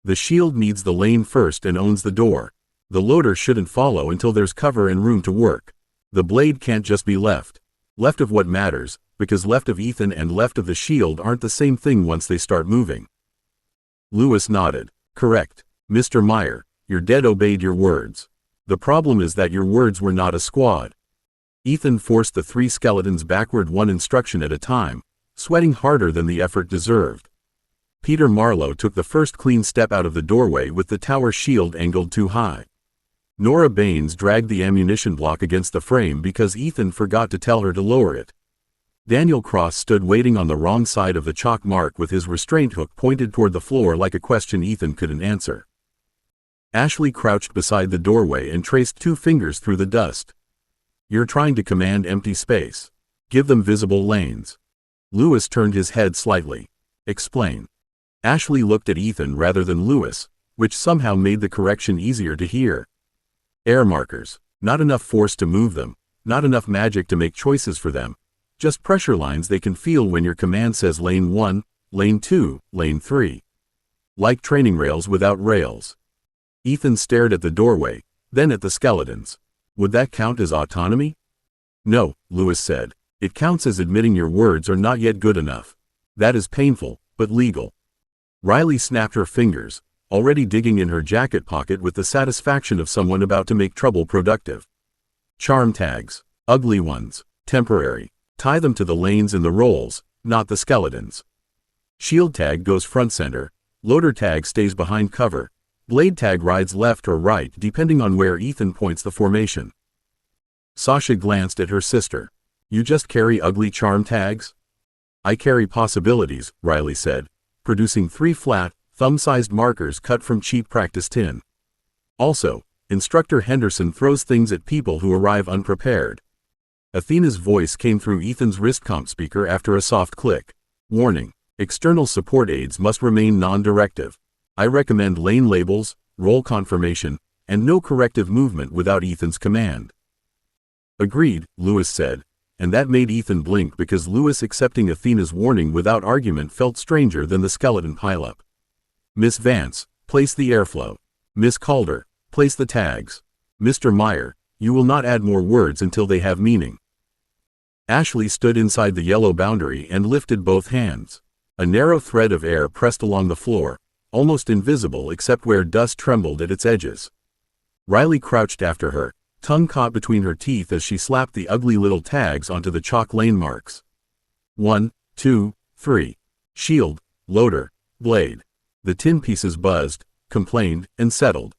The shield needs the lane first and owns the door. The loader shouldn't follow until there's cover and room to work. The blade can't just be left. Left of what matters, because left of Ethan and left of the shield aren't the same thing once they start moving." Lewis nodded. "Correct, Mr. Meyer, your dead obeyed your words. The problem is that your words were not a squad." Ethan forced the three skeletons backward one instruction at a time, sweating harder than the effort deserved. Peter Marlowe took the first clean step out of the doorway with the tower shield angled too high. Nora Baines dragged the ammunition block against the frame because Ethan forgot to tell her to lower it. Daniel Cross stood waiting on the wrong side of the chalk mark with his restraint hook pointed toward the floor like a question Ethan couldn't answer. Ashley crouched beside the doorway and traced 2 fingers through the dust. "You're trying to command empty space. Give them visible lanes." Lewis turned his head slightly. "Explain." Ashley looked at Ethan rather than Lewis, which somehow made the correction easier to hear. "Air markers. Not enough force to move them, not enough magic to make choices for them. Just pressure lines they can feel when your command says lane 1, lane 2, lane 3. Like training rails without rails." Ethan stared at the doorway, then at the skeletons. "Would that count as autonomy?" "No," Lewis said. "It counts as admitting your words are not yet good enough. That is painful, but legal." Riley snapped her fingers, already digging in her jacket pocket with the satisfaction of someone about to make trouble productive. "Charm tags. Ugly ones. Temporary. Tie them to the lanes in the rolls, not the skeletons. Shield tag goes front center, loader tag stays behind cover, blade tag rides left or right depending on where Ethan points the formation." Sasha glanced at her sister. "You just carry ugly charm tags?" "I carry possibilities," Riley said, producing 3 flat, thumb-sized markers cut from cheap practice tin. "Also, Instructor Henderson throws things at people who arrive unprepared." Athena's voice came through Ethan's wristcomp speaker after a soft click. "Warning. External support aids must remain non-directive. I recommend lane labels, roll confirmation, and no corrective movement without Ethan's command." "Agreed," Lewis said, and that made Ethan blink because Lewis accepting Athena's warning without argument felt stranger than the skeleton pileup. "Miss Vance, place the airflow. Miss Calder, place the tags. Mr. Meyer, you will not add more words until they have meaning." Ashley stood inside the yellow boundary and lifted both hands. A narrow thread of air pressed along the floor, almost invisible except where dust trembled at its edges. Riley crouched after her, tongue caught between her teeth as she slapped the ugly little tags onto the chalk lane marks. 1, 2, 3. Shield, loader, blade. The tin pieces buzzed, complained, and settled.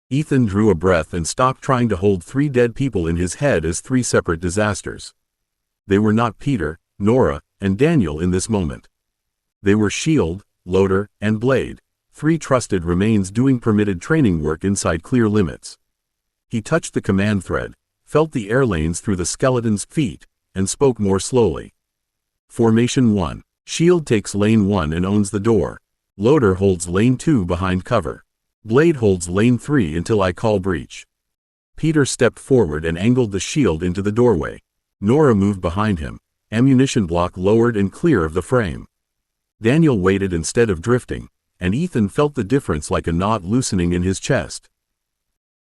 Ethan drew a breath and stopped trying to hold 3 dead people in his head as 3 separate disasters. They were not Peter, Nora, and Daniel in this moment. They were shield, loader, and blade, 3 trusted remains doing permitted training work inside clear limits. He touched the command thread, felt the air lanes through the skeleton's feet, and spoke more slowly. Formation 1. Shield takes lane 1 and owns the door. Loader holds lane 2 behind cover. Blade holds lane 3 until I call breach. Peter stepped forward and angled the shield into the doorway. Nora moved behind him, ammunition block lowered and clear of the frame. Daniel waited instead of drifting, and Ethan felt the difference like a knot loosening in his chest.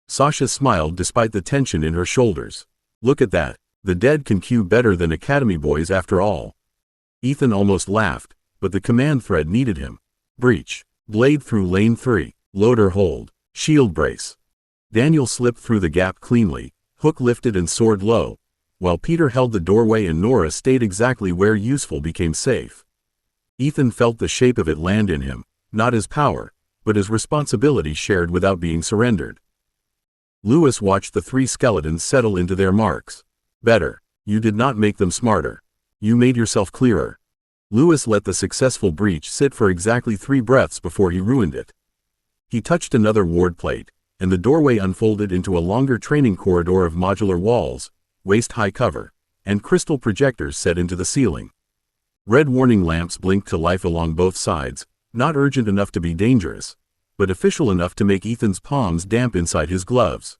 Sasha smiled despite the tension in her shoulders. Look at that, the dead can queue better than academy boys after all. Ethan almost laughed, but the command thread needed him. Breach. Blade through lane 3. Loader hold. Shield brace. Daniel slipped through the gap cleanly, hook lifted and soared low, while Peter held the doorway and Nora stayed exactly where useful became safe. Ethan felt the shape of it land in him, not as power, but as responsibility shared without being surrendered. Lewis watched the 3 skeletons settle into their marks. Better. You did not make them smarter. You made yourself clearer. Lewis let the successful breach sit for exactly 3 breaths before he ruined it. He touched another ward plate, and the doorway unfolded into a longer training corridor of modular walls, waist-high cover, and crystal projectors set into the ceiling. Red warning lamps blinked to life along both sides, not urgent enough to be dangerous, but official enough to make Ethan's palms damp inside his gloves.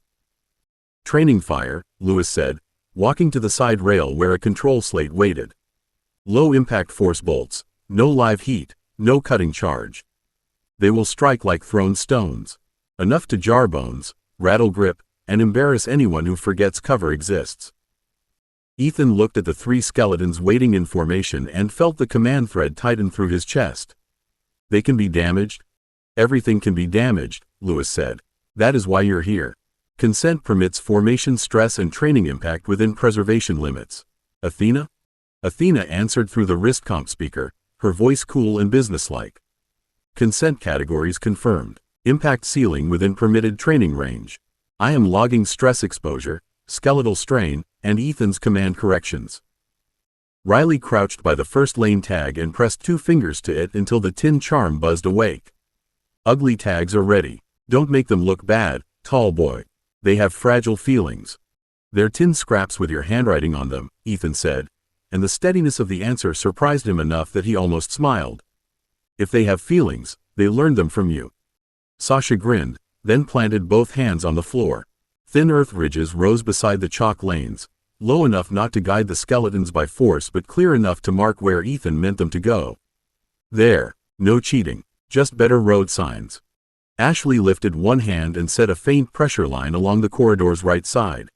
Training fire, Lewis said, walking to the side rail where a control slate waited. Low-impact force bolts, no live heat, no cutting charge. They will strike like thrown stones. Enough to jar bones, rattle grip, and embarrass anyone who forgets cover exists. Ethan looked at the 3 skeletons waiting in formation and felt the command thread tighten through his chest. They can be damaged? Everything can be damaged, Lewis said. That is why you're here. Consent permits formation stress and training impact within preservation limits. Athena? Athena answered through the wrist comp speaker, her voice cool and businesslike. Consent categories confirmed. Impact ceiling within permitted training range. I am logging stress exposure, skeletal strain, and Ethan's command corrections. Riley crouched by the first lane tag and pressed 2 fingers to it until the tin charm buzzed awake. Ugly tags are ready. Don't make them look bad, tall boy. They have fragile feelings. They're tin scraps with your handwriting on them, Ethan said, and the steadiness of the answer surprised him enough that he almost smiled. If they have feelings, they learned them from you. Sasha grinned, then planted both hands on the floor. Thin earth ridges rose beside the chalk lanes, low enough not to guide the skeletons by force but clear enough to mark where Ethan meant them to go. There, no cheating, just better road signs. Ashley lifted one hand and set a faint pressure line along the corridor's right side.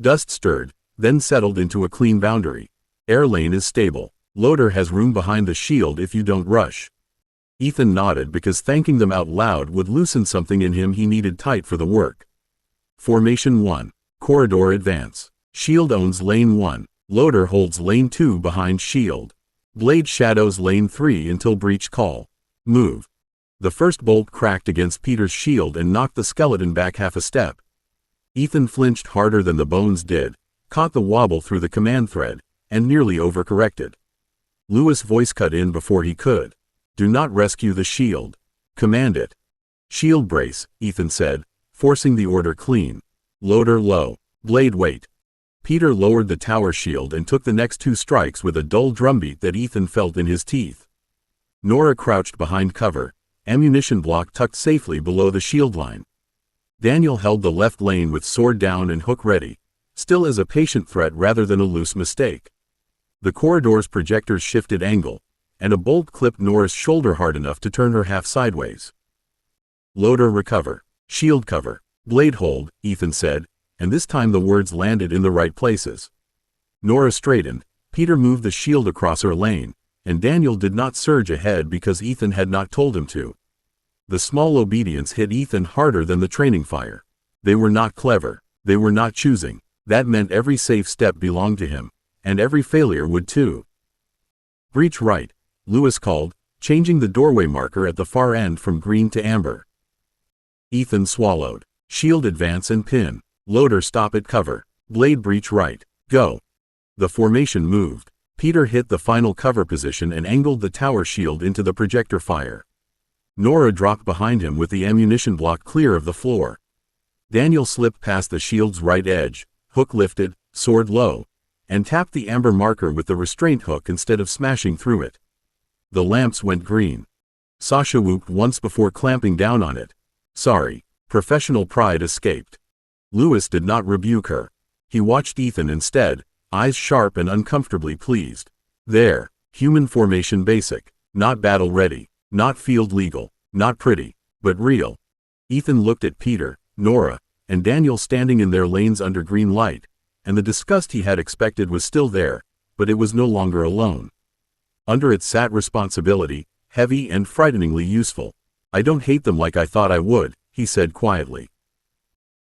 Dust stirred, then settled into a clean boundary. Air lane is stable. Loader has room behind the shield if you don't rush. Ethan nodded because thanking them out loud would loosen something in him he needed tight for the work. Formation 1. Corridor advance. Shield owns lane 1. Loader holds lane 2 behind shield. Blade shadows lane 3 until breach call. Move. The first bolt cracked against Peter's shield and knocked the skeleton back half a step. Ethan flinched harder than the bones did, caught the wobble through the command thread, and nearly overcorrected. Lewis' voice cut in before he could. Do not rescue the shield. Command it. Shield brace, Ethan said, forcing the order clean. Loader low. Blade wait. Peter lowered the tower shield and took the next 2 strikes with a dull drumbeat that Ethan felt in his teeth. Nora crouched behind cover, ammunition block tucked safely below the shield line. Daniel held the left lane with sword down and hook ready, still as a patient threat rather than a loose mistake. The corridor's projectors shifted angle, and a bolt clipped Nora's shoulder hard enough to turn her half sideways. Loader recover. Shield cover. Blade hold, Ethan said, and this time the words landed in the right places. Nora straightened, Peter moved the shield across her lane, and Daniel did not surge ahead because Ethan had not told him to. The small obedience hit Ethan harder than the training fire. They were not clever. They were not choosing. That meant every safe step belonged to him, and every failure would too. Breach right, Lewis called, changing the doorway marker at the far end from green to amber. Ethan swallowed. Shield advance and pin. Loader stop at cover. Blade breach right. Go. The formation moved. Peter hit the final cover position and angled the tower shield into the projector fire. Nora dropped behind him with the ammunition block clear of the floor. Daniel slipped past the shield's right edge, hook lifted, sword low, and tapped the amber marker with the restraint hook instead of smashing through it. The lamps went green. Sasha whooped once before clamping down on it. Sorry. Professional pride escaped. Lewis did not rebuke her. He watched Ethan instead, eyes sharp and uncomfortably pleased. There. Human formation basic. Not battle ready. Not field legal. Not pretty. But real. Ethan looked at Peter, Nora, and Daniel standing in their lanes under green light, and the disgust he had expected was still there, but it was no longer alone. Under it sat responsibility, heavy and frighteningly useful. I don't hate them like I thought I would, he said quietly.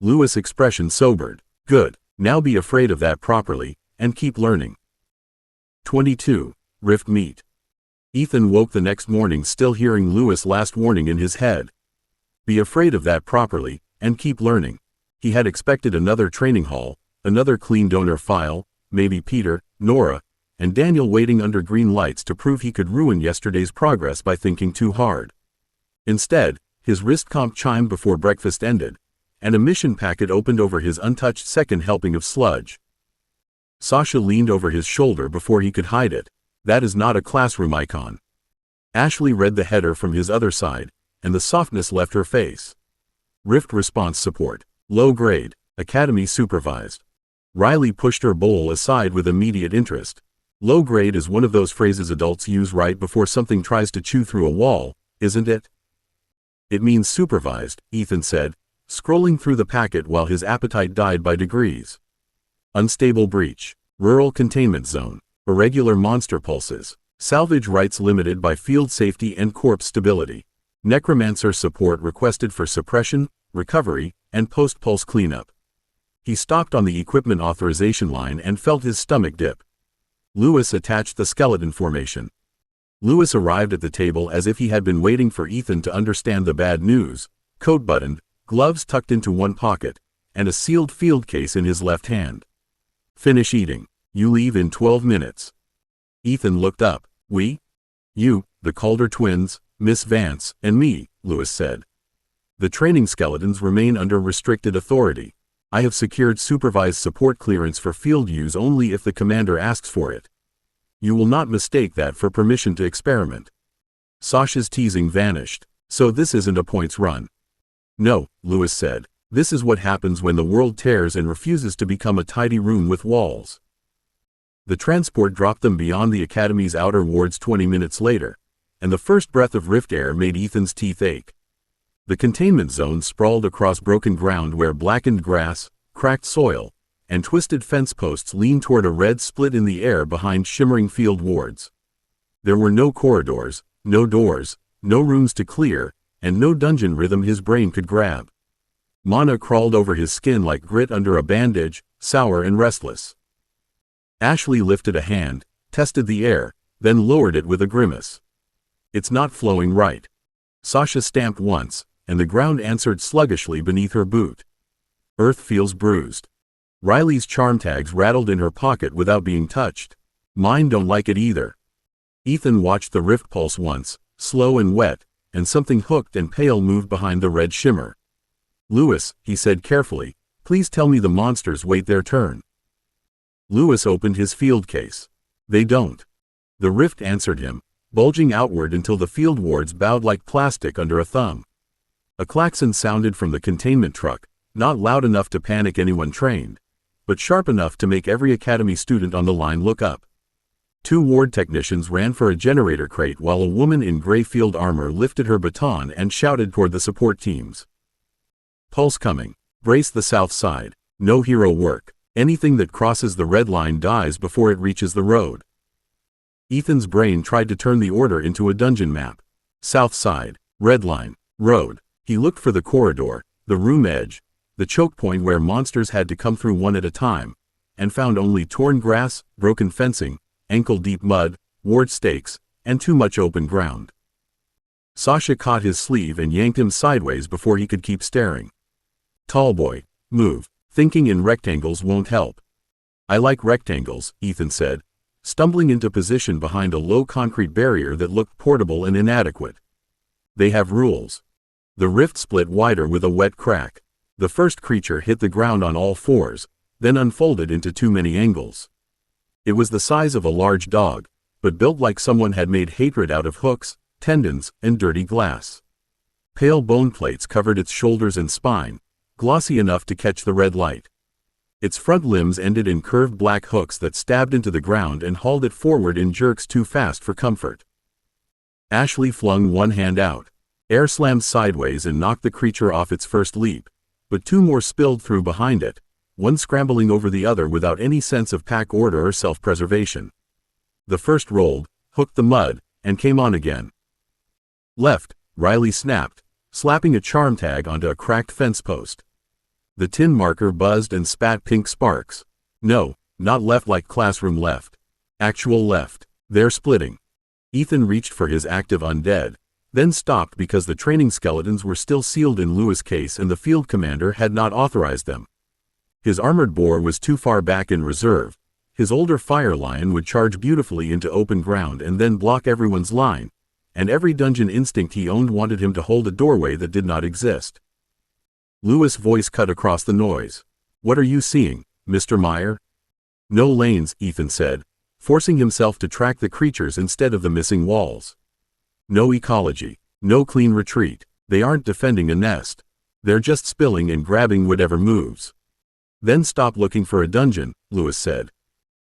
Lewis' expression sobered. Good. Now be afraid of that properly, and keep learning. 22. Rift Meet. Ethan woke the next morning still hearing Lewis' last warning in his head. Be afraid of that properly, and keep learning. He had expected another training hall, another clean donor file, maybe Peter, Nora, and Daniel waiting under green lights to prove he could ruin yesterday's progress by thinking too hard. Instead, his wrist comp chimed before breakfast ended, and a mission packet opened over his untouched second helping of sludge. Sasha leaned over his shoulder before he could hide it. That is not a classroom icon. Ashley read the header from his other side, and the softness left her face. Rift response support. Low grade. Academy supervised. Riley pushed her bowl aside with immediate interest. Low grade is one of those phrases adults use right before something tries to chew through a wall, isn't it? It means supervised, Ethan said, scrolling through the packet while his appetite died by degrees. Unstable breach. Rural containment zone. Irregular monster pulses. Salvage rights limited by field safety and corpse stability. Necromancer support requested for suppression, recovery, and post-pulse cleanup. He stopped on the equipment authorization line and felt his stomach dip. Lewis attached the skeleton formation. Lewis arrived at the table as if he had been waiting for Ethan to understand the bad news, coat buttoned, gloves tucked into one pocket, and a sealed field case in his left hand. Finish eating. You leave in 12 minutes. Ethan looked up. We? You, the Calder twins, Miss Vance, and me, Lewis said. The training skeletons remain under restricted authority. I have secured supervised support clearance for field use only if the commander asks for it. You will not mistake that for permission to experiment. Sasha's teasing vanished. So this isn't a points run. No, Lewis said. This is what happens when the world tears and refuses to become a tidy room with walls. The transport dropped them beyond the Academy's outer wards 20 minutes later, and the first breath of rift air made Ethan's teeth ache. The containment zone sprawled across broken ground where blackened grass, cracked soil, and twisted fence posts leaned toward a red split in the air behind shimmering field wards. There were no corridors, no doors, no rooms to clear, and no dungeon rhythm his brain could grab. Mana crawled over his skin like grit under a bandage, sour and restless. Ashley lifted a hand, tested the air, then lowered it with a grimace. It's not flowing right. Sasha stamped once, and the ground answered sluggishly beneath her boot. Earth feels bruised. Riley's charm tags rattled in her pocket without being touched. Mine don't like it either. Ethan watched the rift pulse once, slow and wet, and something hooked and pale moved behind the red shimmer. Lewis, he said carefully, please tell me the monsters wait their turn. Lewis opened his field case. They don't. The rift answered him, bulging outward until the field wards bowed like plastic under a thumb. A klaxon sounded from the containment truck, not loud enough to panic anyone trained, but sharp enough to make every Academy student on the line look up. 2 ward technicians ran for a generator crate while a woman in gray field armor lifted her baton and shouted toward the support teams. Pulse coming. Brace the south side. No hero work. Anything that crosses the red line dies before it reaches the road. Ethan's brain tried to turn the order into a dungeon map. South side, red line, road. He looked for the corridor, the room edge, the choke point where monsters had to come through one at a time, and found only torn grass, broken fencing, ankle-deep mud, ward stakes, and too much open ground. Sasha caught his sleeve and yanked him sideways before he could keep staring. Tall boy, move. Thinking in rectangles won't help. I like rectangles, Ethan said, stumbling into position behind a low concrete barrier that looked portable and inadequate. They have rules. The rift split wider with a wet crack. The first creature hit the ground on all fours, then unfolded into too many angles. It was the size of a large dog, but built like someone had made hatred out of hooks, tendons, and dirty glass. Pale bone plates covered its shoulders and spine, glossy enough to catch the red light. Its front limbs ended in curved black hooks that stabbed into the ground and hauled it forward in jerks too fast for comfort. Ashley flung one hand out. Air slammed sideways and knocked the creature off its first leap, but two more spilled through behind it, one scrambling over the other without any sense of pack order or self-preservation. The first rolled, hooked the mud, and came on again. Left, Riley snapped, slapping a charm tag onto a cracked fence post. The tin marker buzzed and spat pink sparks. No, not left like classroom left. Actual left. They're splitting. Ethan reached for his active undead, then stopped because the training skeletons were still sealed in Lewis' case and the field commander had not authorized them. His armored boar was too far back in reserve. His older fire lion would charge beautifully into open ground and then block everyone's line, and every dungeon instinct he owned wanted him to hold a doorway that did not exist. Lewis' voice cut across the noise. "What are you seeing, Mr. Meyer?" "No lanes," Ethan said, forcing himself to track the creatures instead of the missing walls. "No ecology. No clean retreat. They aren't defending a nest. They're just spilling and grabbing whatever moves." "Then stop looking for a dungeon," Lewis said.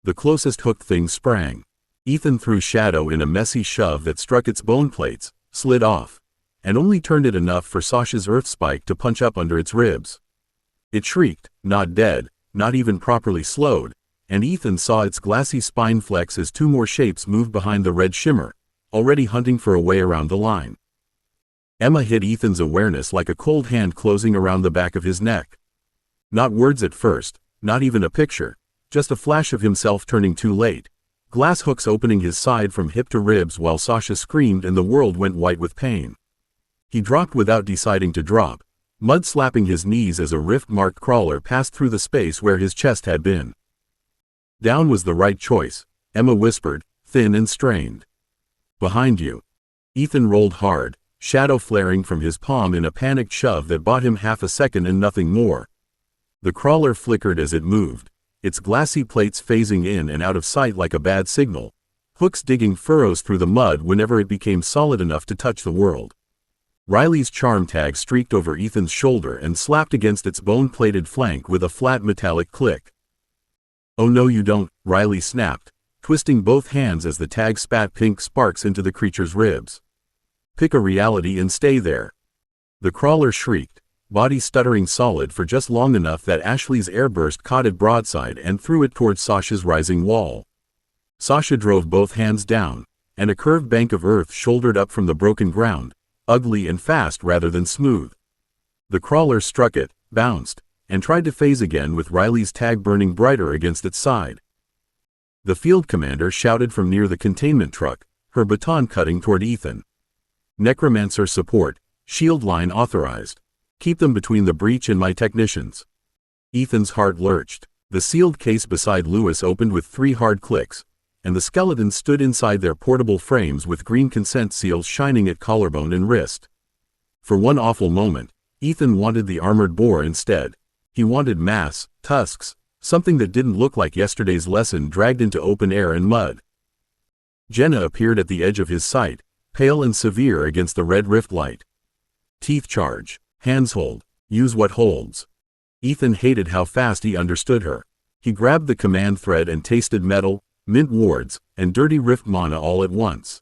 The closest hooked thing sprang. Ethan threw Shadow in a messy shove that struck its bone plates, slid off, and only turned it enough for Sasha's earth spike to punch up under its ribs. It shrieked, not dead, not even properly slowed, and Ethan saw its glassy spine flex as two more shapes moved behind the red shimmer, already hunting for a way around the line. Emma hit Ethan's awareness like a cold hand closing around the back of his neck. Not words at first, not even a picture, just a flash of himself turning too late, glass hooks opening his side from hip to ribs while Sasha screamed and the world went white with pain. He dropped without deciding to drop, mud slapping his knees as a rift-marked crawler passed through the space where his chest had been. "Down was the right choice," Emma whispered, thin and strained. "Behind you." Ethan rolled hard, shadow flaring from his palm in a panicked shove that bought him half a second and nothing more. The crawler flickered as it moved, its glassy plates phasing in and out of sight like a bad signal, hooks digging furrows through the mud whenever it became solid enough to touch the world. Riley's charm tag streaked over Ethan's shoulder and slapped against its bone-plated flank with a flat metallic click. "Oh no you don't," Riley snapped, twisting both hands as the tag spat pink sparks into the creature's ribs. "Pick a reality and stay there." The crawler shrieked, body stuttering solid for just long enough that Ashley's airburst caught it broadside and threw it towards Sasha's rising wall. Sasha drove both hands down, and a curved bank of earth shouldered up from the broken ground, ugly and fast rather than smooth. The crawler struck it, bounced, and tried to phase again with Riley's tag burning brighter against its side. The field commander shouted from near the containment truck, her baton cutting toward Ethan. "Necromancer support, shield line authorized. Keep them between the breach and my technicians." Ethan's heart lurched. The sealed case beside Lewis opened with 3 hard clicks, and the skeletons stood inside their portable frames with green consent seals shining at collarbone and wrist. For one awful moment, Ethan wanted the armored boar instead. He wanted mass, tusks, something that didn't look like yesterday's lesson dragged into open air and mud. Jenna appeared at the edge of his sight, pale and severe against the red rift light. "Teeth charge. Hands hold. Use what holds." Ethan hated how fast he understood her. He grabbed the command thread and tasted metal, mint wards, and dirty rift mana all at once.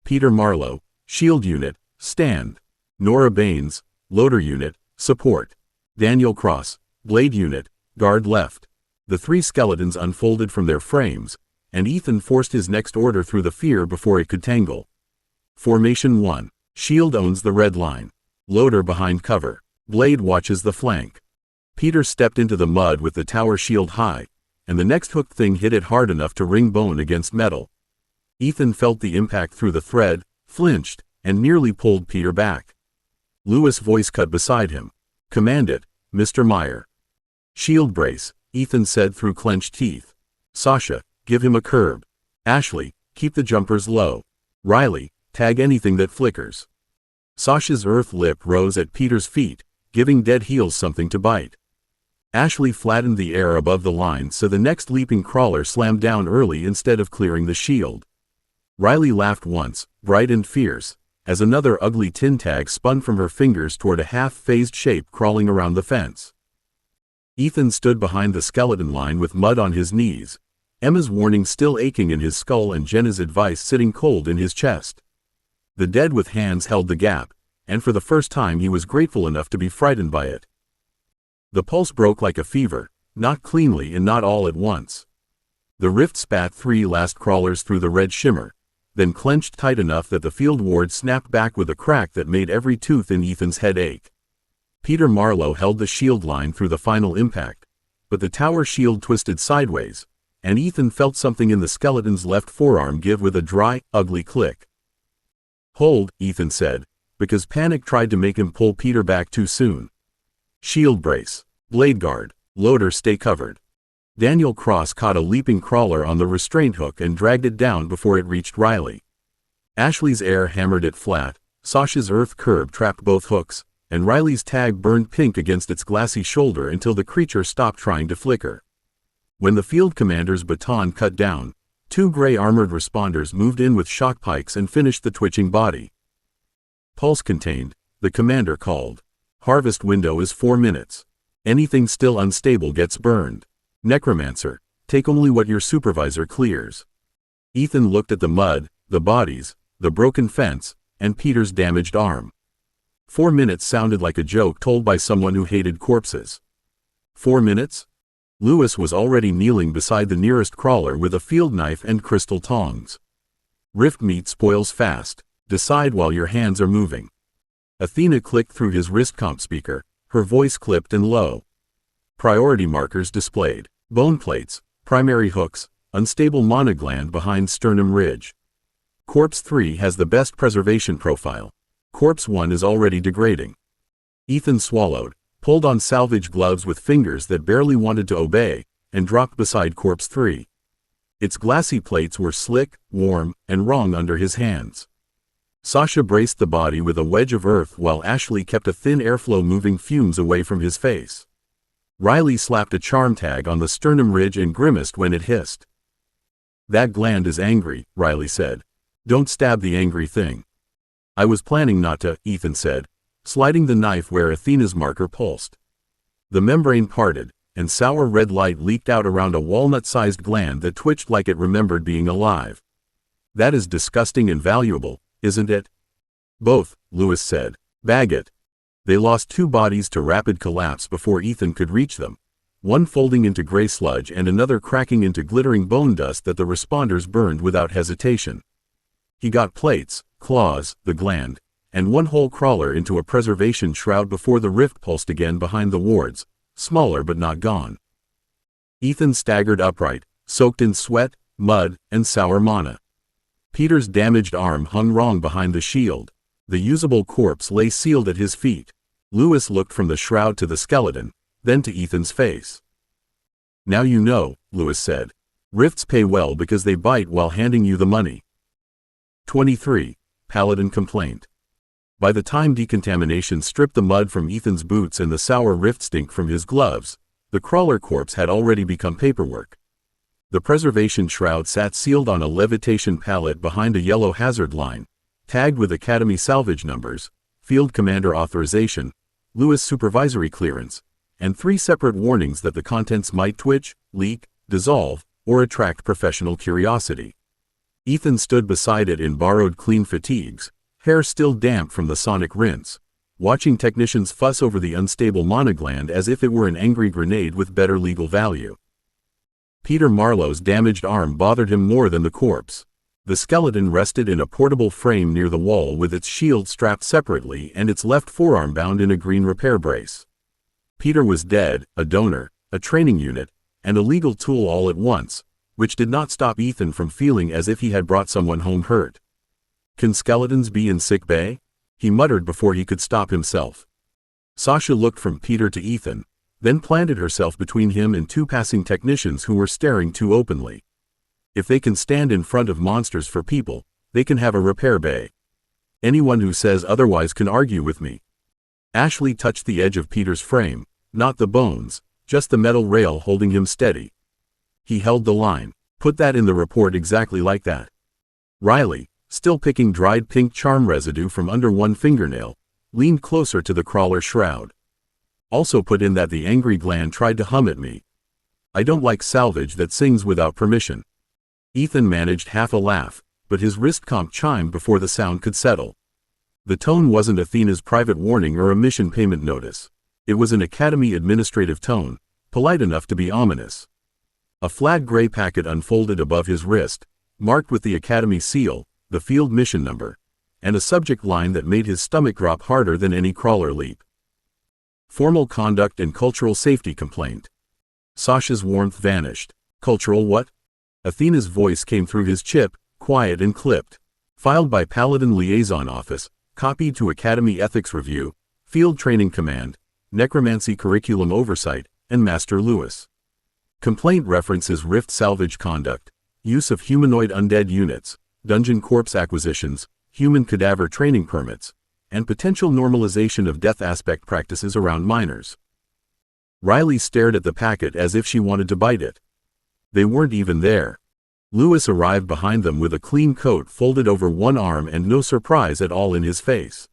Peter Marlowe, shield unit, stand. Nora Baines, loader unit, support. Daniel Cross, blade unit, guard left. The 3 skeletons unfolded from their frames, and Ethan forced his next order through the fear before it could tangle. Formation 1. Shield owns the red line. Loader behind cover. Blade watches the flank. Peter stepped into the mud with the tower shield high, and the next hooked thing hit it hard enough to ring bone against metal. Ethan felt the impact through the thread, flinched, and nearly pulled Peter back. Lewis' voice cut beside him. "Command it, Mr. Meyer." "Shield brace," Ethan said through clenched teeth. "Sasha, give him a curb. Ashley, keep the jumpers low. Riley, tag anything that flickers." Sasha's earth lip rose at Peter's feet, giving dead heels something to bite. Ashley flattened the air above the line so the next leaping crawler slammed down early instead of clearing the shield. Riley laughed once, bright and fierce, as another ugly tin tag spun from her fingers toward a half-phased shape crawling around the fence. Ethan stood behind the skeleton line with mud on his knees, Emma's warning still aching in his skull and Jenna's advice sitting cold in his chest. The dead with hands held the gap, and for the first time he was grateful enough to be frightened by it. The pulse broke like a fever, not cleanly and not all at once. The rift spat 3 last crawlers through the red shimmer, then clenched tight enough that the field ward snapped back with a crack that made every tooth in Ethan's head ache. Peter Marlowe held the shield line through the final impact, but the tower shield twisted sideways, and Ethan felt something in the skeleton's left forearm give with a dry, ugly click. "Hold," Ethan said, because panic tried to make him pull Peter back too soon. "Shield brace. Blade guard. Loader stay covered." Daniel Cross caught a leaping crawler on the restraint hook and dragged it down before it reached Riley. Ashley's air hammered it flat, Sasha's earth curb trapped both hooks, and Riley's tag burned pink against its glassy shoulder until the creature stopped trying to flicker. When the field commander's baton cut down, 2 gray armored responders moved in with shock pikes and finished the twitching body. "Pulse contained," the commander called. "Harvest window is 4 minutes. Anything still unstable gets burned. Necromancer, take only what your supervisor clears." Ethan looked at the mud, the bodies, the broken fence, and Peter's damaged arm. 4 minutes sounded like a joke told by someone who hated corpses. 4 minutes? Lewis was already kneeling beside the nearest crawler with a field knife and crystal tongs. "Rift meat spoils fast. Decide while your hands are moving." Athena clicked through his wrist comp speaker, her voice clipped and low. Priority markers displayed. Bone plates, primary hooks, unstable monogland behind sternum ridge. Corpse 3 has the best preservation profile. Corpse 1 is already degrading. Ethan swallowed, pulled on salvage gloves with fingers that barely wanted to obey, and dropped beside Corpse 3. Its glassy plates were slick, warm, and wrung under his hands. Sasha braced the body with a wedge of earth while Ashley kept a thin airflow moving fumes away from his face. Riley slapped a charm tag on the sternum ridge and grimaced when it hissed. "That gland is angry," Riley said. "Don't stab the angry thing." "I was planning not to," Ethan said, sliding the knife where Athena's marker pulsed. The membrane parted, and sour red light leaked out around a walnut-sized gland that twitched like it remembered being alive. "That is disgusting and valuable, isn't it?" "Both," Lewis said. "Bag it." They lost 2 bodies to rapid collapse before Ethan could reach them, one folding into gray sludge and another cracking into glittering bone dust that the responders burned without hesitation. He got plates, claws, the gland, and one whole crawler into a preservation shroud before the rift pulsed again behind the wards, smaller but not gone. Ethan staggered upright, soaked in sweat, mud, and sour mana. Peter's damaged arm hung wrong behind the shield. The usable corpse lay sealed at his feet. Lewis looked from the shroud to the skeleton, then to Ethan's face. "Now you know," Lewis said. "Rifts pay well because they bite while handing you the money." 23. Paladin complaint. By the time decontamination stripped the mud from Ethan's boots and the sour rift stink from his gloves, the crawler corpse had already become paperwork. The preservation shroud sat sealed on a levitation pallet behind a yellow hazard line, tagged with Academy salvage numbers, Field Commander authorization, Lewis supervisory clearance, and 3 separate warnings that the contents might twitch, leak, dissolve, or attract professional curiosity. Ethan stood beside it in borrowed clean fatigues, hair still damp from the sonic rinse, watching technicians fuss over the unstable monogland as if it were an angry grenade with better legal value. Peter Marlowe's damaged arm bothered him more than the corpse. The skeleton rested in a portable frame near the wall with its shield strapped separately and its left forearm bound in a green repair brace. Peter was dead, a donor, a training unit, and a legal tool all at once, which did not stop Ethan from feeling as if he had brought someone home hurt. "Can skeletons be in sick bay?" he muttered before he could stop himself. Sasha looked from Peter to Ethan, then planted herself between him and 2 passing technicians who were staring too openly. "If they can stand in front of monsters for people, they can have a repair bay. Anyone who says otherwise can argue with me." Ashley touched the edge of Peter's frame, not the bones, just the metal rail holding him steady. He held the line. Put that in the report exactly like that. Riley, still picking dried pink charm residue from under one fingernail, leaned closer to the crawler's shroud. Also put in that the angry gland tried to hum at me. I don't like salvage that sings without permission. Ethan managed half a laugh, but his wrist comp chimed before the sound could settle. The tone wasn't Athena's private warning or a mission payment notice. It was an Academy administrative tone, polite enough to be ominous. A flat gray packet unfolded above his wrist, marked with the Academy seal, the field mission number, and a subject line that made his stomach drop harder than any crawler leap. Formal conduct and cultural safety complaint. Sasha's warmth vanished. Cultural what? Athena's voice came through his chip, quiet and clipped. Filed by Paladin Liaison Office, copied to Academy Ethics Review, Field Training Command, Necromancy Curriculum Oversight, and Master Lewis. Complaint references Rift salvage conduct, use of humanoid undead units, dungeon corpse acquisitions, human cadaver training permits, and potential normalization of death aspect practices around minors. Riley stared at the packet as if she wanted to bite it. They weren't even there. Lewis arrived behind them with a clean coat folded over one arm and no surprise at all in his face.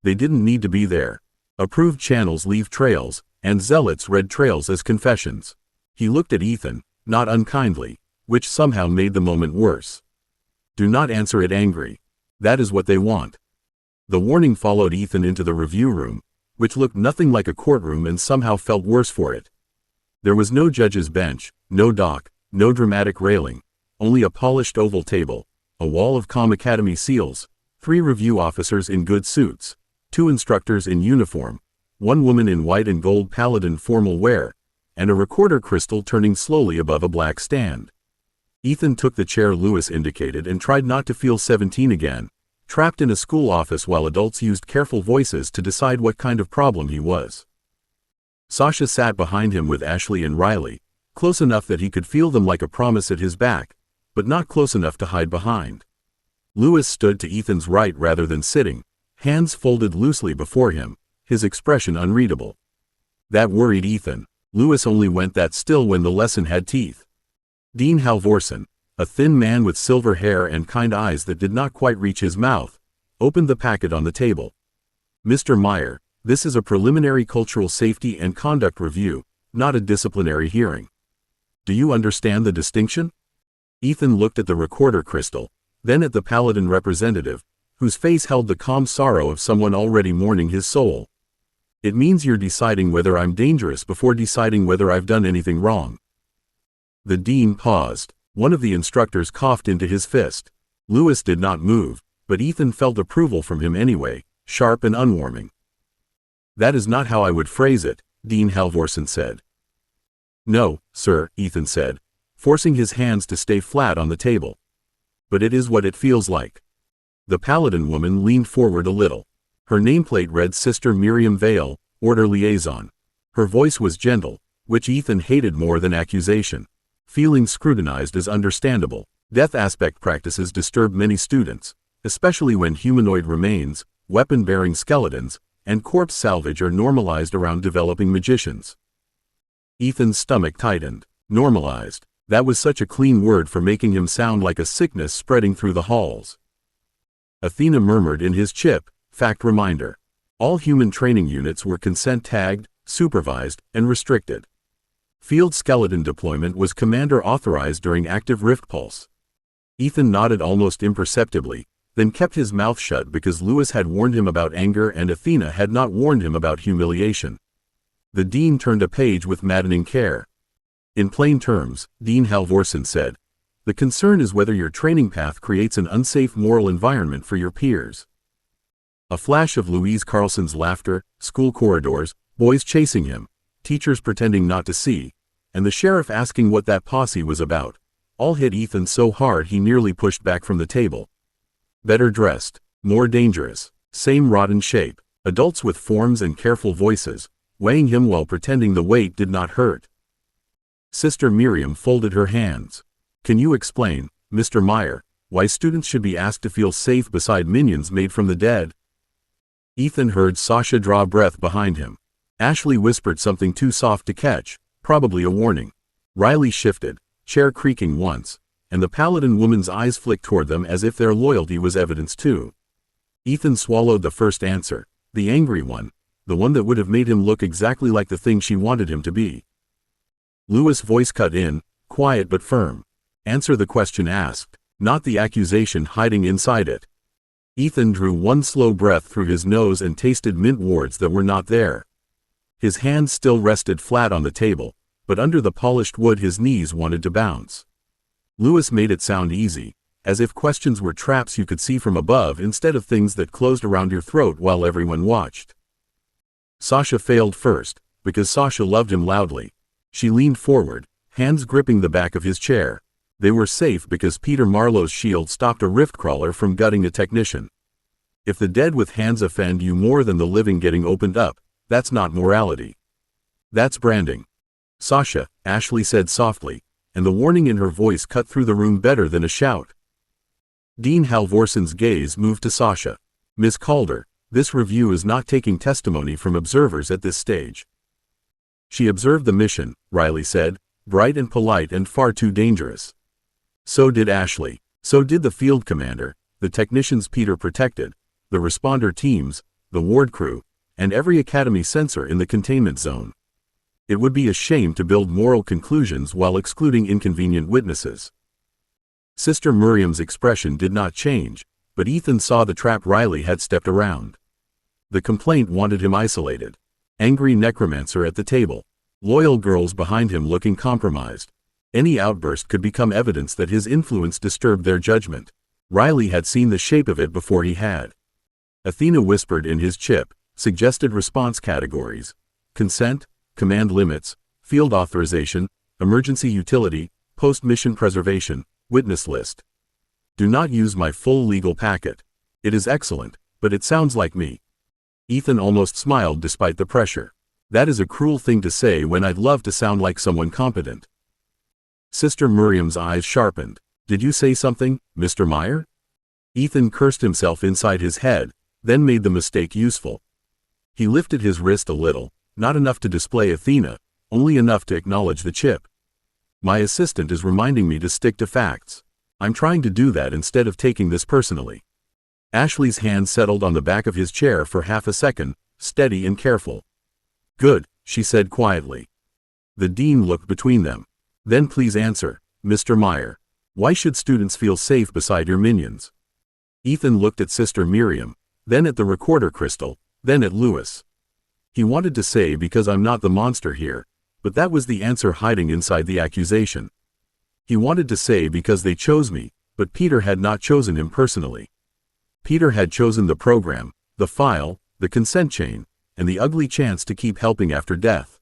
They didn't need to be there. Approved channels leave trails, and zealots read trails as confessions. He looked at Ethan, not unkindly, which somehow made the moment worse. Do not answer it angry. That is what they want. The warning followed Ethan into the review room, which looked nothing like a courtroom and somehow felt worse for it. There was no judge's bench, no dock, no dramatic railing, only a polished oval table, a wall of Academy seals, 3 review officers in good suits, 2 instructors in uniform, 1 woman in white and gold Paladin formal wear, and a recorder crystal turning slowly above a black stand. Ethan took the chair Lewis indicated and tried not to feel 17 again, trapped in a school office while adults used careful voices to decide what kind of problem he was. Sasha sat behind him with Ashley and Riley, close enough that he could feel them like a promise at his back, but not close enough to hide behind. Lewis stood to Ethan's right rather than sitting, hands folded loosely before him, his expression unreadable. That worried Ethan. Lewis only went that still when the lesson had teeth. Dean Halvorsen, a thin man with silver hair and kind eyes that did not quite reach his mouth, opened the packet on the table. Mr. Meyer, this is a preliminary cultural safety and conduct review, not a disciplinary hearing. Do you understand the distinction? Ethan looked at the recorder crystal, then at the Paladin representative, whose face held the calm sorrow of someone already mourning his soul. It means you're deciding whether I'm dangerous before deciding whether I've done anything wrong. The dean paused. One of the instructors coughed into his fist. Lewis did not move, but Ethan felt approval from him anyway, sharp and unwarming. That is not how I would phrase it, Dean Halvorsen said. No, sir, Ethan said, forcing his hands to stay flat on the table. But it is what it feels like. The Paladin woman leaned forward a little. Her nameplate read Sister Miriam Vale, Order Liaison. Her voice was gentle, which Ethan hated more than accusation. Feeling scrutinized is understandable. Death aspect practices disturb many students, especially when humanoid remains, weapon-bearing skeletons, and corpse salvage are normalized around developing magicians. Ethan's stomach tightened. Normalized. That was such a clean word for making him sound like a sickness spreading through the halls. Athena murmured in his chip, fact reminder. All human training units were consent-tagged, supervised, and restricted. Field skeleton deployment was commander authorized during active rift pulse. Ethan nodded almost imperceptibly, then kept his mouth shut because Lewis had warned him about anger and Athena had not warned him about humiliation. The dean turned a page with maddening care. In plain terms, Dean Halvorsen said, the concern is whether your training path creates an unsafe moral environment for your peers. A flash of Louise Carlson's laughter, school corridors, boys chasing him, teachers pretending not to see, and the sheriff asking what that posse was about, all hit Ethan so hard he nearly pushed back from the table. Better dressed, more dangerous, same rotten shape, adults with forms and careful voices, weighing him while pretending the weight did not hurt. Sister Miriam folded her hands. Can you explain, Mr. Meyer, why students should be asked to feel safe beside minions made from the dead? Ethan heard Sasha draw breath behind him. Ashley whispered something too soft to catch, probably a warning. Riley shifted, chair creaking once, and the Paladin woman's eyes flicked toward them as if their loyalty was evidence too. Ethan swallowed the first answer, the angry one, the one that would have made him look exactly like the thing she wanted him to be. Lewis' voice cut in, quiet but firm. Answer the question asked, not the accusation hiding inside it. Ethan drew one slow breath through his nose and tasted mint wards that were not there. His hands still rested flat on the table, but under the polished wood his knees wanted to bounce. Lewis made it sound easy, as if questions were traps you could see from above instead of things that closed around your throat while everyone watched. Sasha failed first, because Sasha loved him loudly. She leaned forward, hands gripping the back of his chair. They were safe because Peter Marlowe's shield stopped a rift crawler from gutting a technician. If the dead with hands offend you more than the living getting opened up, that's not morality. That's branding. Sasha, Ashley said softly, and the warning in her voice cut through the room better than a shout. Dean Halvorsen's gaze moved to Sasha. Miss Calder, this review is not taking testimony from observers at this stage. She observed the mission, Riley said, bright and polite and far too dangerous. So did Ashley. So did the field commander, the technicians Peter protected, the responder teams, the ward crew, and every academy sensor in the containment zone. It would be a shame to build moral conclusions while excluding inconvenient witnesses. Sister Miriam's expression did not change, but Ethan saw the trap Riley had stepped around. The complaint wanted him isolated. Angry necromancer at the table. Loyal girls behind him looking compromised. Any outburst could become evidence that his influence disturbed their judgment. Riley had seen the shape of it before he had. Athena whispered in his chip, suggested response categories. Consent, command limits, field authorization, emergency utility, post-mission preservation, witness list. Do not use my full legal packet. It is excellent, but it sounds like me. Ethan almost smiled despite the pressure. That is a cruel thing to say when I'd love to sound like someone competent. Sister Miriam's eyes sharpened. Did you say something, Mr. Meyer? Ethan cursed himself inside his head, then made the mistake useful. He lifted his wrist a little, not enough to display Athena, only enough to acknowledge the chip. My assistant is reminding me to stick to facts. I'm trying to do that instead of taking this personally. Ashley's hand settled on the back of his chair for half a second, steady and careful. Good, she said quietly. The dean looked between them. Then please answer, Mr. Meyer. Why should students feel safe beside your minions? Ethan looked at Sister Miriam, then at the recorder crystal, then at Lewis. He wanted to say because I'm not the monster here, but that was the answer hiding inside the accusation. He wanted to say because they chose me, but Peter had not chosen him personally. Peter had chosen the program, the file, the consent chain, and the ugly chance to keep helping after death.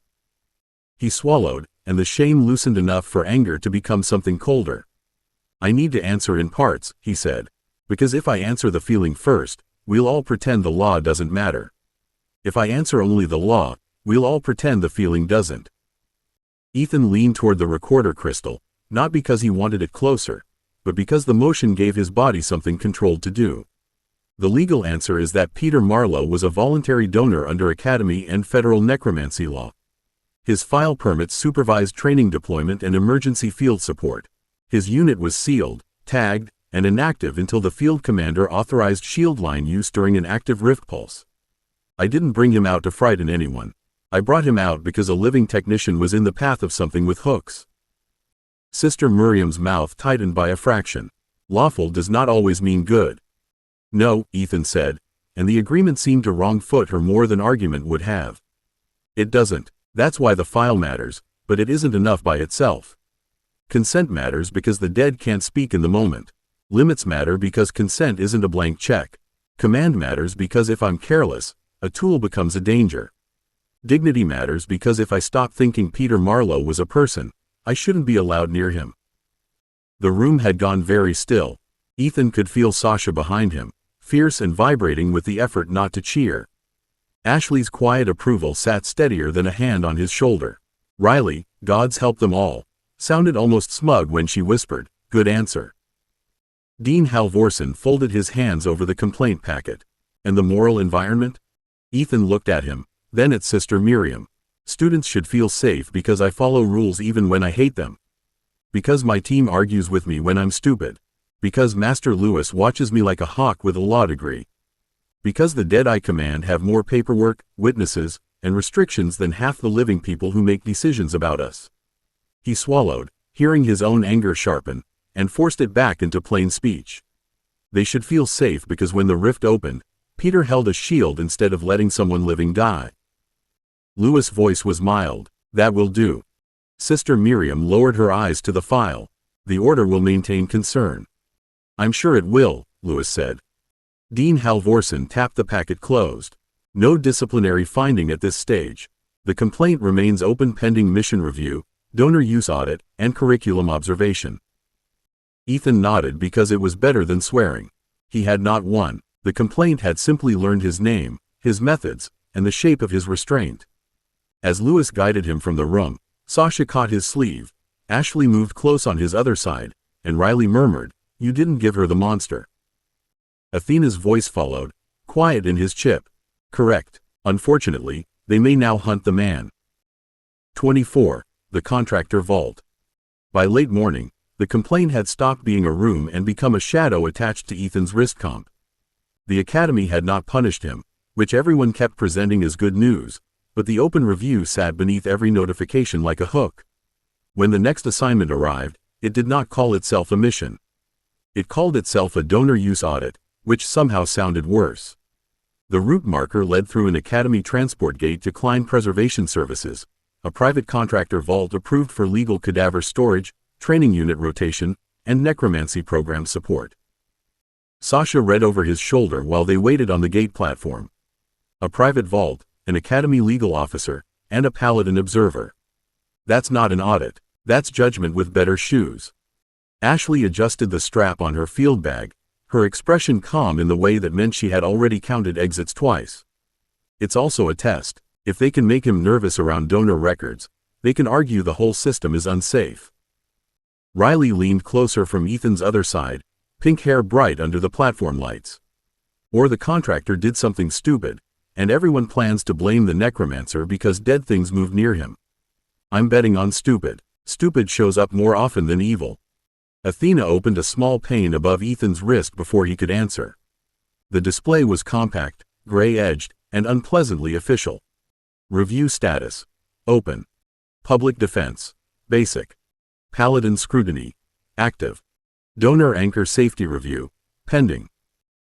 He swallowed, and the shame loosened enough for anger to become something colder. I need to answer in parts, he said, because if I answer the feeling first, we'll all pretend the law doesn't matter. If I answer only the law, we'll all pretend the feeling doesn't. Ethan leaned toward the recorder crystal, not because he wanted it closer, but because the motion gave his body something controlled to do. The legal answer is that Peter Marlowe was a voluntary donor under Academy and federal necromancy law. His file permits supervised training deployment and emergency field support. His unit was sealed, tagged, and inactive until the field commander authorized shield line use during an active rift pulse. I didn't bring him out to frighten anyone. I brought him out because a living technician was in the path of something with hooks. Sister Miriam's mouth tightened by a fraction. Lawful does not always mean good. No, Ethan said, and the agreement seemed to wrong-foot her more than argument would have. It doesn't. That's why the file matters, but it isn't enough by itself. Consent matters because the dead can't speak in the moment. Limits matter because consent isn't a blank check. Command matters because if I'm careless, a tool becomes a danger. Dignity matters because if I stop thinking Peter Marlowe was a person, I shouldn't be allowed near him. The room had gone very still. Ethan could feel Sasha behind him, fierce and vibrating with the effort not to cheer. Ashley's quiet approval sat steadier than a hand on his shoulder. Riley, God's help them all, sounded almost smug when she whispered, good answer. Dean Halvorsen folded his hands over the complaint packet. And the moral environment? Ethan looked at him, Then at Sister Miriam. Students should feel safe because I follow rules even when I hate them. Because my team argues with me when I'm stupid. Because Master Lewis watches me like a hawk with a law degree. Because the dead I command have more paperwork, witnesses, and restrictions than half the living people who make decisions about us. He swallowed, hearing his own anger sharpen, and forced it back into plain speech. They should feel safe because when the rift opened, Peter held a shield instead of letting someone living die. Lewis' voice was mild. That will do. Sister Miriam lowered her eyes to the file. The order will maintain concern. I'm sure it will, Lewis said. Dean Halvorsen tapped the packet closed. No disciplinary finding at this stage. The complaint remains open pending mission review, donor use audit, and curriculum observation. Ethan nodded because it was better than swearing. He had not won. The complaint had simply learned his name, his methods, and the shape of his restraint. As Lewis guided him from the room, Sasha caught his sleeve, Ashley moved close on his other side, and Riley murmured, "You didn't give her the monster." Athena's voice followed, quiet in his chip. "Correct. Unfortunately, they may now hunt the man." 24. The Contractor Vault. By late morning, the complaint had stopped being a room and become a shadow attached to Ethan's wrist comp. The Academy had not punished him, which everyone kept presenting as good news, but the open review sat beneath every notification like a hook. When the next assignment arrived, it did not call itself a mission. It called itself a donor use audit, which somehow sounded worse. The route marker led through an Academy transport gate to Klein Preservation Services, a private contractor vault approved for legal cadaver storage, training unit rotation, and necromancy program support. Sasha read over his shoulder while they waited on the gate platform. A private vault, an Academy legal officer, and a Paladin observer. That's not an audit. That's judgment with better shoes. Ashley adjusted the strap on her field bag, her expression calm in the way that meant she had already counted exits twice. It's also a test. If they can make him nervous around donor records, they can argue the whole system is unsafe. Riley leaned closer from Ethan's other side, pink hair bright under the platform lights. Or the contractor did something stupid, and everyone plans to blame the necromancer because dead things move near him. I'm betting on stupid. Stupid shows up more often than evil. Athena opened a small pane above Ethan's wrist before he could answer. The display was compact, gray-edged, and unpleasantly official. Review status. Open. Public defense. Basic. Paladin scrutiny. Active. Donor anchor safety review. Pending.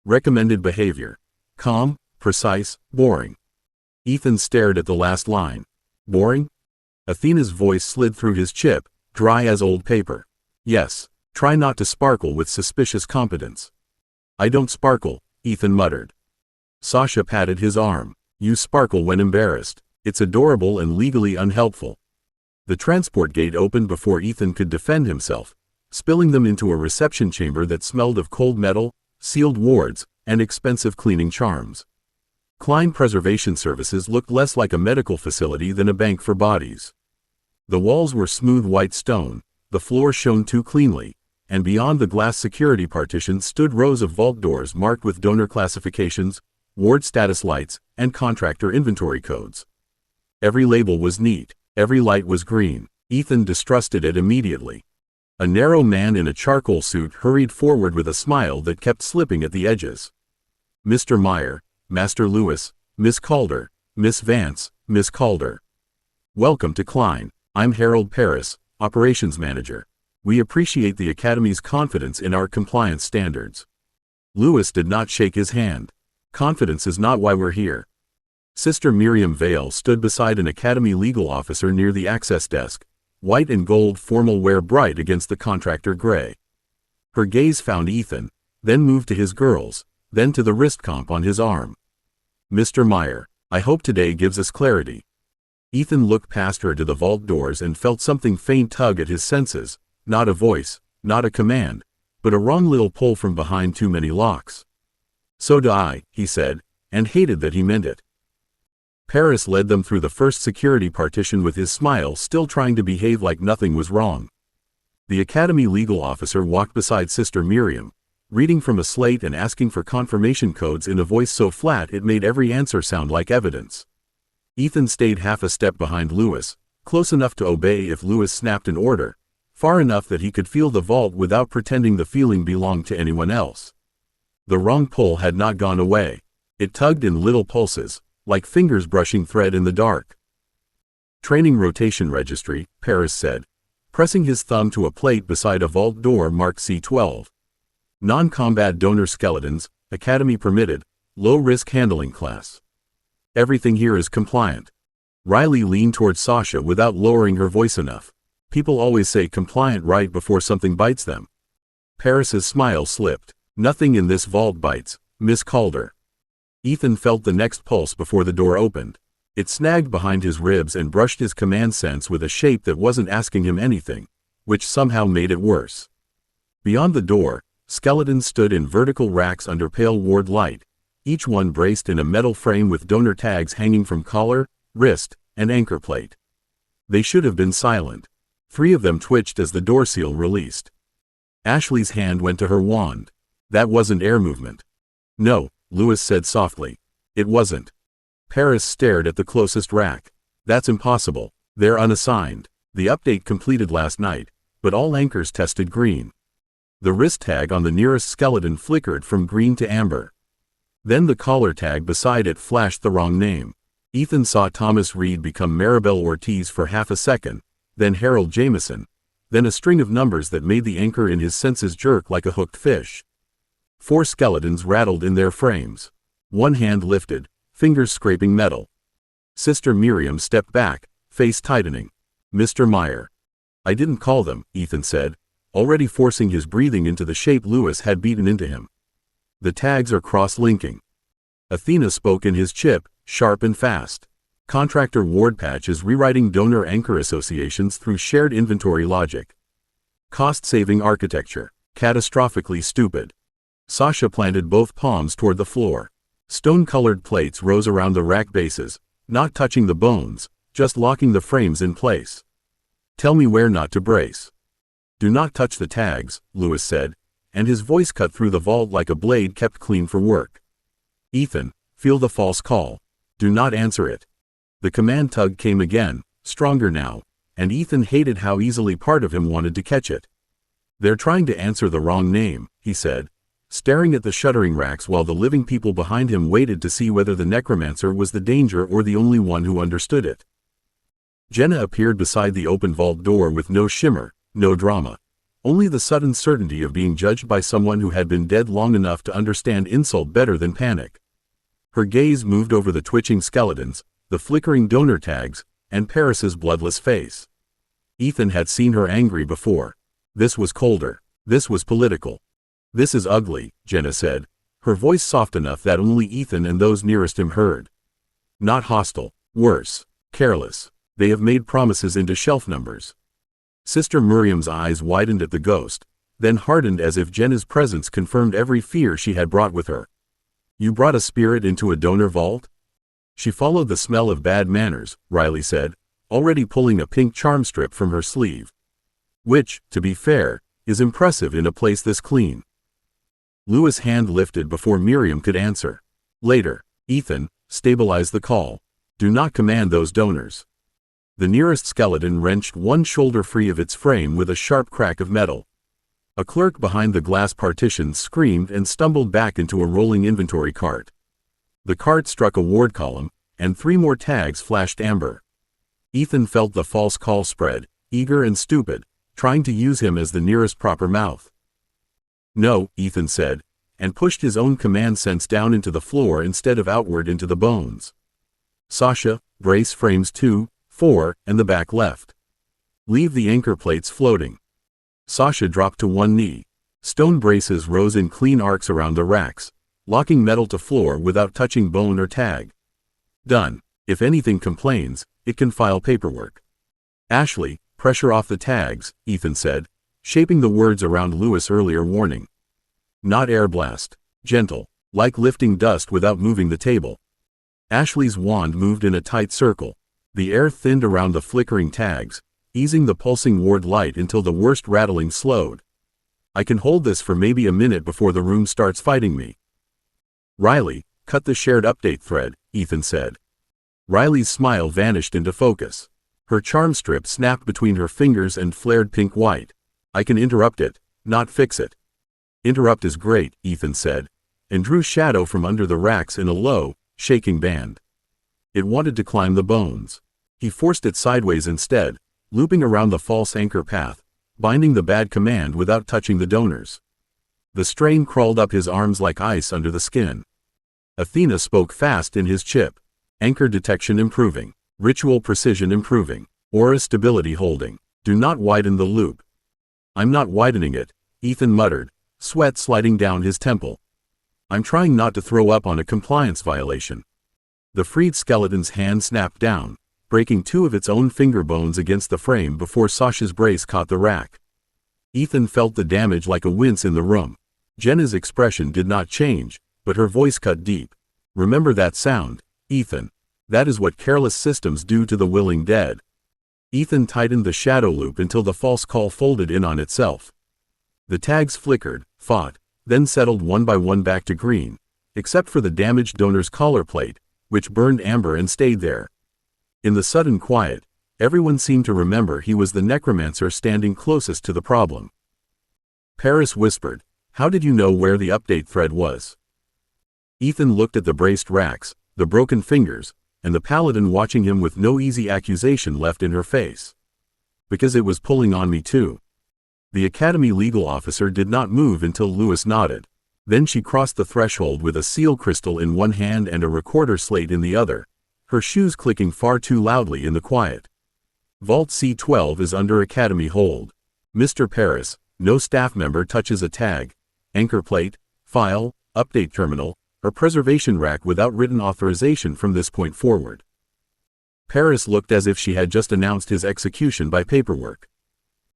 Recommended behavior. Calm, precise, boring. Ethan stared at the last line. Boring? Athena's voice slid through his chip, dry as old paper. Yes, try not to sparkle with suspicious competence. I don't sparkle, Ethan muttered. Sasha patted his arm. You sparkle when embarrassed. It's adorable and legally unhelpful. The transport gate opened before Ethan could defend himself, spilling them into a reception chamber that smelled of cold metal, sealed wards, and expensive cleaning charms. Klein Preservation Services looked less like a medical facility than a bank for bodies. The walls were smooth white stone, the floor shone too cleanly, and beyond the glass security partitions stood rows of vault doors marked with donor classifications, ward status lights, and contractor inventory codes. Every label was neat, every light was green. Ethan distrusted it immediately. A narrow man in a charcoal suit hurried forward with a smile that kept slipping at the edges. Mr. Meyer, Master Lewis, Miss Calder, Miss Vance, Miss Calder. Welcome to Klein. I'm Harold Paris, Operations Manager. We appreciate the Academy's confidence in our compliance standards. Lewis did not shake his hand. Confidence is not why we're here. Sister Miriam Vale stood beside an Academy legal officer near the access desk, white and gold formal wear bright against the contractor gray. Her gaze found Ethan, then moved to his girls, then to the wrist comp on his arm. Mr. Meyer, I hope today gives us clarity. Ethan looked past her to the vault doors and felt something faint tug at his senses, not a voice, not a command, but a wrong little pull from behind too many locks. So do I, he said, and hated that he meant it. Paris led them through the first security partition with his smile still trying to behave like nothing was wrong. The Academy legal officer walked beside Sister Miriam, reading from a slate and asking for confirmation codes in a voice so flat it made every answer sound like evidence. Ethan stayed half a step behind Lewis, close enough to obey if Lewis snapped an order, far enough that he could feel the vault without pretending the feeling belonged to anyone else. The wrong pull had not gone away. It tugged in little pulses, like fingers brushing thread in the dark. Training rotation registry, Paris said, pressing his thumb to a plate beside a vault door marked C12. Non-combat donor skeletons, Academy permitted, low-risk handling class. Everything here is compliant. Riley leaned toward Sasha without lowering her voice enough. People always say compliant right before something bites them. Paris's smile slipped. Nothing in this vault bites, Miss Calder. Ethan felt the next pulse before the door opened. It snagged behind his ribs and brushed his command sense with a shape that wasn't asking him anything, which somehow made it worse. Beyond the door, skeletons stood in vertical racks under pale ward light, each one braced in a metal frame with donor tags hanging from collar, wrist, and anchor plate. They should have been silent. 3 of them twitched as the door seal released. Ashley's hand went to her wand. That wasn't air movement. No, Lewis said softly. It wasn't. Paris stared at the closest rack. That's impossible. They're unassigned. The update completed last night, but all anchors tested green. The wrist tag on the nearest skeleton flickered from green to amber. Then the collar tag beside it flashed the wrong name. Ethan saw Thomas Reed become Maribel Ortiz for half a second, then Harold Jameson, then a string of numbers that made the anchor in his senses jerk like a hooked fish. 4 skeletons rattled in their frames. One hand lifted, fingers scraping metal. Sister Miriam stepped back, face tightening. Mr. Meyer. I didn't call them, Ethan said, already forcing his breathing into the shape Lewis had beaten into him. The tags are cross-linking. Athena spoke in his chip, sharp and fast. Contractor Wardpatch is rewriting donor anchor associations through shared inventory logic. Cost-saving architecture. Catastrophically stupid. Sasha planted both palms toward the floor. Stone-colored plates rose around the rack bases, not touching the bones, just locking the frames in place. Tell me where not to brace. Do not touch the tags, Lewis said, and his voice cut through the vault like a blade kept clean for work. Ethan, feel the false call. Do not answer it. The command tug came again, stronger now, and Ethan hated how easily part of him wanted to catch it. They're trying to answer the wrong name, he said, staring at the shuttering racks while the living people behind him waited to see whether the necromancer was the danger or the only one who understood it. Jenna appeared beside the open vault door with no shimmer, no drama. Only the sudden certainty of being judged by someone who had been dead long enough to understand insult better than panic. Her gaze moved over the twitching skeletons, the flickering donor tags, and Paris's bloodless face. Ethan had seen her angry before. This was colder. This was political. This is ugly, Jenna said, her voice soft enough that only Ethan and those nearest him heard. Not hostile. Worse. Careless. They have made promises into shelf numbers. Sister Miriam's eyes widened at the ghost, then hardened as if Jenna's presence confirmed every fear she had brought with her. You brought a spirit into a donor vault? She followed the smell of bad manners, Riley said, already pulling a pink charm strip from her sleeve. Which, to be fair, is impressive in a place this clean. Lewis' hand lifted before Miriam could answer. Later. Ethan, stabilize the call. Do not command those donors. The nearest skeleton wrenched one shoulder free of its frame with a sharp crack of metal. A clerk behind the glass partitions screamed and stumbled back into a rolling inventory cart. The cart struck a ward column, and 3 more tags flashed amber. Ethan felt the false call spread, eager and stupid, trying to use him as the nearest proper mouth. No, Ethan said, and pushed his own command sense down into the floor instead of outward into the bones. Sasha, brace frames 2, 4, and the back left. Leave the anchor plates floating. Sasha dropped to one knee. Stone braces rose in clean arcs around the racks, locking metal to floor without touching bone or tag. Done. If anything complains, it can file paperwork. Ashley, pressure off the tags, Ethan said, shaping the words around Lewis' earlier warning. Not air blast. Gentle, like lifting dust without moving the table. Ashley's wand moved in a tight circle. The air thinned around the flickering tags, easing the pulsing ward light until the worst rattling slowed. I can hold this for maybe a minute before the room starts fighting me. Riley, cut the shared update thread, Ethan said. Riley's smile vanished into focus. Her charm strip snapped between her fingers and flared pink-white. I can interrupt it, not fix it. Interrupt is great, Ethan said, and drew shadow from under the racks in a low, shaking band. It wanted to climb the bones. He forced it sideways instead, looping around the false anchor path, binding the bad command without touching the donors. The strain crawled up his arms like ice under the skin. Athena spoke fast in his chip. Anchor detection improving. Ritual precision improving. Aura stability holding. Do not widen the loop. I'm not widening it, Ethan muttered, sweat sliding down his temple. I'm trying not to throw up on a compliance violation. The freed skeleton's hand snapped down, breaking two of its own finger bones against the frame before Sasha's brace caught the rack. Ethan felt the damage like a wince in the room. Jenna's expression did not change, but her voice cut deep. Remember that sound, Ethan. That is what careless systems do to the willing dead. Ethan tightened the shadow loop until the false call folded in on itself. The tags flickered, fought, then settled one by one back to green, except for the damaged donor's collar plate, which burned amber and stayed there. In the sudden quiet, everyone seemed to remember he was the necromancer standing closest to the problem. Paris whispered, "How did you know where the update thread was?" Ethan looked at the braced racks, the broken fingers, and the paladin watching him with no easy accusation left in her face. Because it was pulling on me too. The Academy legal officer did not move until Lewis nodded. Then she crossed the threshold with a seal crystal in one hand and a recorder slate in the other, her shoes clicking far too loudly in the quiet. Vault C12 is under Academy hold. Mr. Paris, no staff member touches a tag, anchor plate, file, update terminal, or preservation rack without written authorization from this point forward. Paris looked as if she had just announced his execution by paperwork.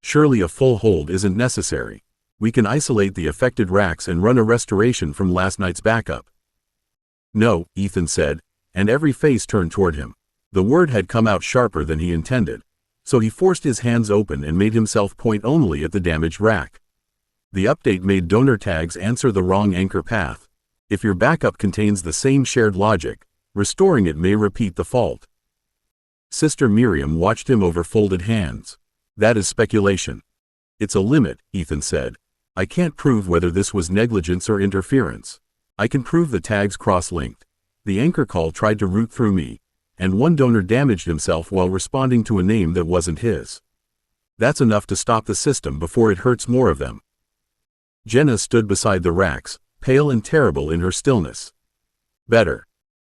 Surely a full hold isn't necessary. We can isolate the affected racks and run a restoration from last night's backup. No, Ethan said, and every face turned toward him. The word had come out sharper than he intended, so he forced his hands open and made himself point only at the damaged rack. The update made donor tags answer the wrong anchor path. If your backup contains the same shared logic, restoring it may repeat the fault. Sister Miriam watched him over folded hands. That is speculation. It's a limit, Ethan said. I can't prove whether this was negligence or interference. I can prove the tags cross-linked. The anchor call tried to route through me, and one donor damaged himself while responding to a name that wasn't his. That's enough to stop the system before it hurts more of them. Jenna stood beside the racks, pale and terrible in her stillness. Better.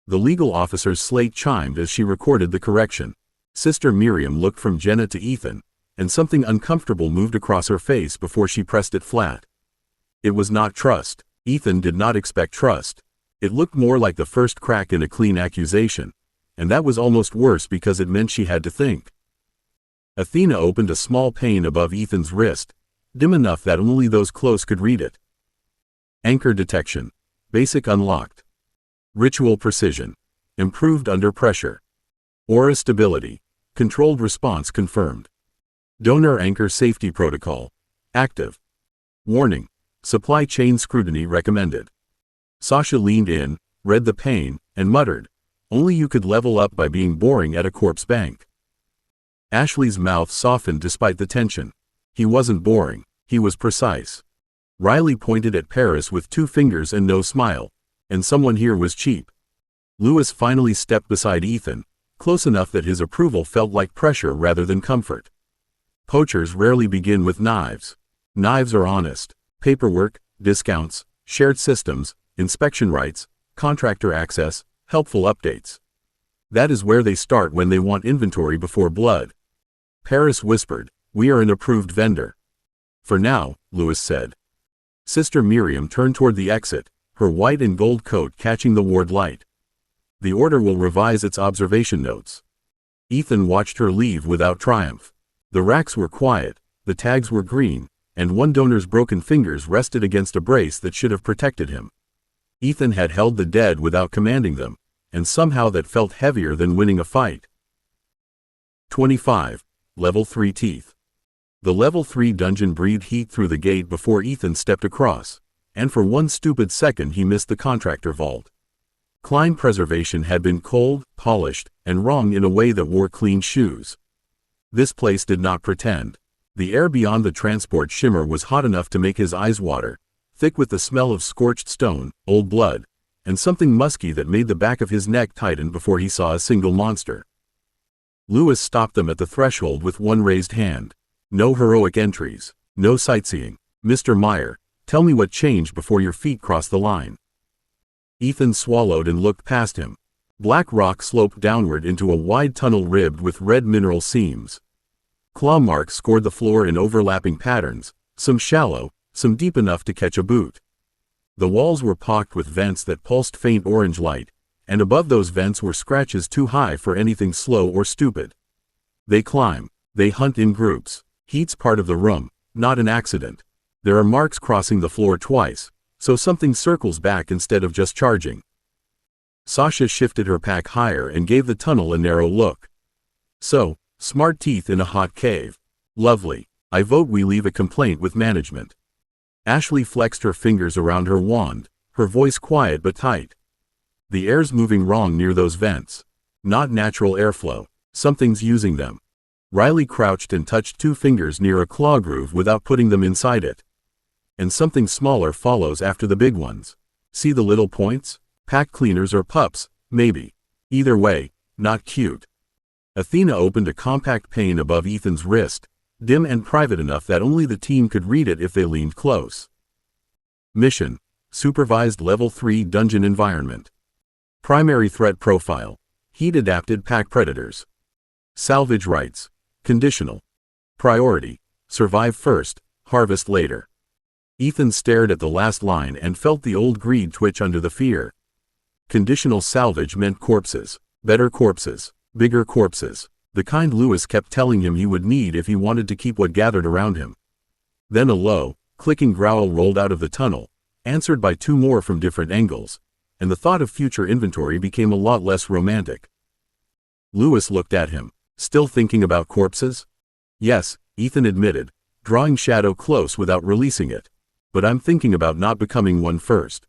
The legal officer's slate chimed as she recorded the correction. Sister Miriam looked from Jenna to Ethan, and something uncomfortable moved across her face before she pressed it flat. It was not trust. Ethan did not expect trust. It looked more like the first crack in a clean accusation, and that was almost worse because it meant she had to think. Athena opened a small pane above Ethan's wrist, dim enough that only those close could read it. Anchor detection. Basic unlocked. Ritual precision. Improved under pressure. Aura stability. Controlled response confirmed. Donor anchor safety protocol. Active. Warning. Supply chain scrutiny recommended. Sasha leaned in, read the pane, and muttered, "Only you could level up by being boring at a corpse bank." Ashley's mouth softened despite the tension. He wasn't boring, he was precise. Riley pointed at Paris with 2 fingers and no smile, and someone here was cheap. Lewis finally stepped beside Ethan, close enough that his approval felt like pressure rather than comfort. Poachers rarely begin with knives. Knives are honest. Paperwork, discounts, shared systems, inspection rights, contractor access, helpful updates. That is where they start when they want inventory before blood. Paris whispered, "We are an approved vendor." "For now," Lewis said. Sister Miriam turned toward the exit, her white and gold coat catching the ward light. "The order will revise its observation notes." Ethan watched her leave without triumph. The racks were quiet, the tags were green, and one donor's broken fingers rested against a brace that should have protected him. Ethan had held the dead without commanding them, and somehow that felt heavier than winning a fight. 25. Level 3 Teeth. The Level 3 dungeon breathed heat through the gate before Ethan stepped across, and for one stupid second he missed the contractor vault. Climb preservation had been cold, polished, and wrong in a way that wore clean shoes. This place did not pretend. The air beyond the transport shimmer was hot enough to make his eyes water, thick with the smell of scorched stone, old blood, and something musky that made the back of his neck tighten before he saw a single monster. Lewis stopped them at the threshold with one raised hand. No heroic entries. No sightseeing. Mr. Meyer, tell me what changed before your feet crossed the line. Ethan swallowed and looked past him. Black rock sloped downward into a wide tunnel ribbed with red mineral seams. Claw marks scored the floor in overlapping patterns, some shallow, some deep enough to catch a boot. The walls were pocked with vents that pulsed faint orange light, and above those vents were scratches too high for anything slow or stupid. They climb. They hunt in groups. Heat's part of the room, not an accident. There are marks crossing the floor twice, so something circles back instead of just charging. Sasha shifted her pack higher and gave the tunnel a narrow look. So, smart teeth in a hot cave. Lovely. I vote we leave a complaint with management. Ashley flexed her fingers around her wand, her voice quiet but tight. The air's moving wrong near those vents. Not natural airflow. Something's using them. Riley crouched and touched 2 fingers near a claw groove without putting them inside it. And something smaller follows after the big ones. See the little points? Pack cleaners or pups, maybe. Either way, not cute. Athena opened a compact pane above Ethan's wrist, dim and private enough that only the team could read it if they leaned close. Mission: Supervised Level 3 Dungeon Environment. Primary Threat Profile: Heat-Adapted Pack Predators. Salvage Rights: Conditional. Priority: Survive first, harvest later. Ethan stared at the last line and felt the old greed twitch under the fear. Conditional salvage meant corpses. Better corpses. Bigger corpses. The kind Lewis kept telling him he would need if he wanted to keep what gathered around him. Then a low, clicking growl rolled out of the tunnel, answered by 2 more from different angles, and the thought of future inventory became a lot less romantic. Lewis looked at him. Still thinking about corpses? Yes, Ethan admitted, drawing Shadow close without releasing it. But I'm thinking about not becoming one first.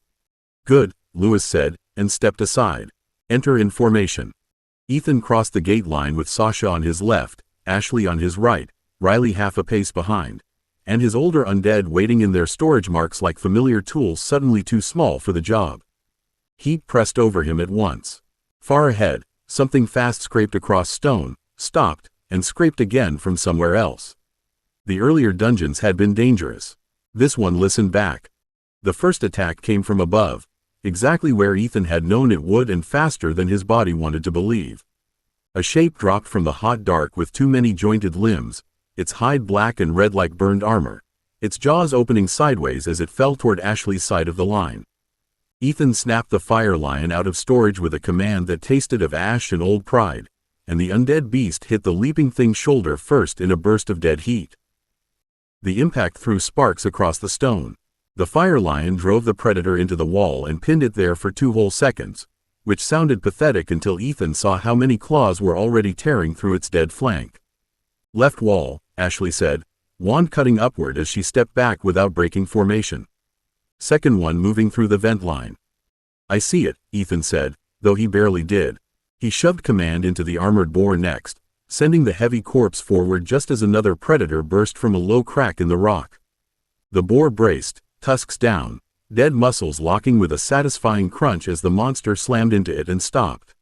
Good, Lewis said, and stepped aside. Enter in formation. Ethan crossed the gate line with Sasha on his left, Ashley on his right, Riley half a pace behind, and his older undead waiting in their storage marks like familiar tools suddenly too small for the job. Heat pressed over him at once. Far ahead, something fast scraped across stone, stopped, and scraped again from somewhere else. The earlier dungeons had been dangerous. This one listened back. The first attack came from above, exactly where Ethan had known it would and faster than his body wanted to believe. A shape dropped from the hot dark with too many jointed limbs, its hide black and red like burned armor, its jaws opening sideways as it fell toward Ashley's side of the line. Ethan snapped the fire lion out of storage with a command that tasted of ash and old pride, and the undead beast hit the leaping thing's shoulder first in a burst of dead heat. The impact threw sparks across the stone. The fire lion drove the predator into the wall and pinned it there for 2 whole seconds, which sounded pathetic until Ethan saw how many claws were already tearing through its dead flank. Left wall, Ashley said, wand cutting upward as she stepped back without breaking formation. Second one moving through the vent line. I see it, Ethan said, though he barely did. He shoved command into the armored boar next, sending the heavy corpse forward just as another predator burst from a low crack in the rock. The boar braced, tusks down, dead muscles locking with a satisfying crunch as the monster slammed into it and stopped.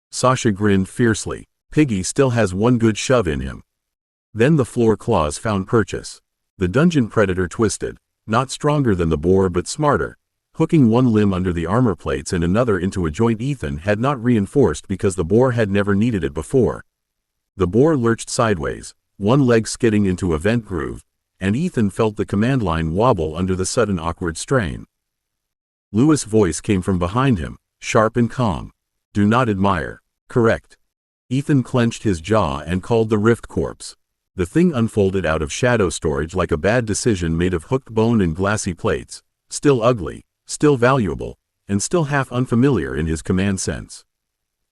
Sasha grinned fiercely. Piggy still has one good shove in him. Then the floor claws found purchase. The dungeon predator twisted, not stronger than the boar but smarter, hooking one limb under the armor plates and another into a joint Ethan had not reinforced because the boar had never needed it before. The boar lurched sideways, one leg skidding into a vent groove, and Ethan felt the command line wobble under the sudden awkward strain. Lewis' voice came from behind him, sharp and calm. Do not admire. Correct. Ethan clenched his jaw and called the rift corpse. The thing unfolded out of shadow storage like a bad decision made of hooked bone and glassy plates, still ugly, still valuable, and still half unfamiliar in his command sense.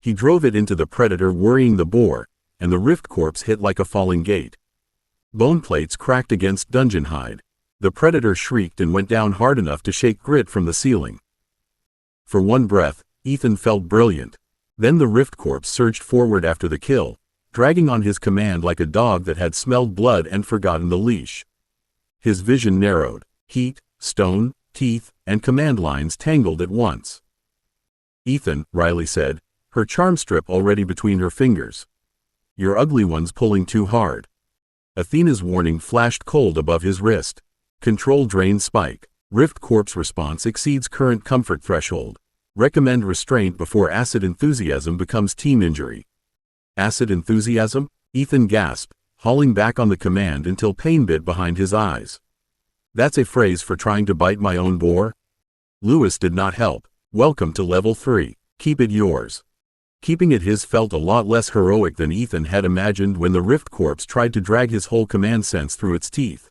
He drove it into the predator worrying the boar, and the rift corpse hit like a falling gate. Bone plates cracked against dungeon hide. The predator shrieked and went down hard enough to shake grit from the ceiling. For one breath, Ethan felt brilliant. Then the Rift Corpse surged forward after the kill, dragging on his command like a dog that had smelled blood and forgotten the leash. His vision narrowed. Heat, stone, teeth, and command lines tangled at once. "Ethan," Riley said, her charm strip already between her fingers. "Your ugly one's pulling too hard." Athena's warning flashed cold above his wrist. Control drain spike. Rift Corpse response exceeds current comfort threshold. Recommend restraint before acid enthusiasm becomes team injury. Acid enthusiasm? Ethan gasped, hauling back on the command until pain bit behind his eyes. That's a phrase for trying to bite my own boar? Lewis did not help. Welcome to level 3. Keep it yours. Keeping it his felt a lot less heroic than Ethan had imagined when the Rift Corpse tried to drag his whole command sense through its teeth.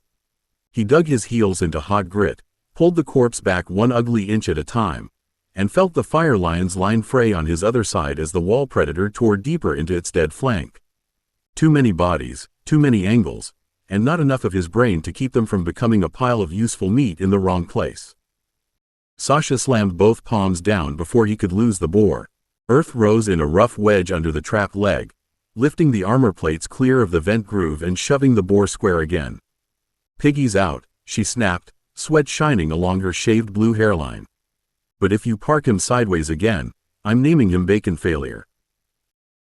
He dug his heels into hot grit, pulled the corpse back one ugly inch at a time, and felt the fire lion's line fray on his other side as the wall predator tore deeper into its dead flank. Too many bodies, too many angles, and not enough of his brain to keep them from becoming a pile of useful meat in the wrong place. Sasha slammed both palms down before he could lose the boar. Earth rose in a rough wedge under the trapped leg, lifting the armor plates clear of the vent groove and shoving the boar square again. "Piggy's out," she snapped, sweat shining along her shaved blue hairline. "But if you park him sideways again, I'm naming him Bacon Failure."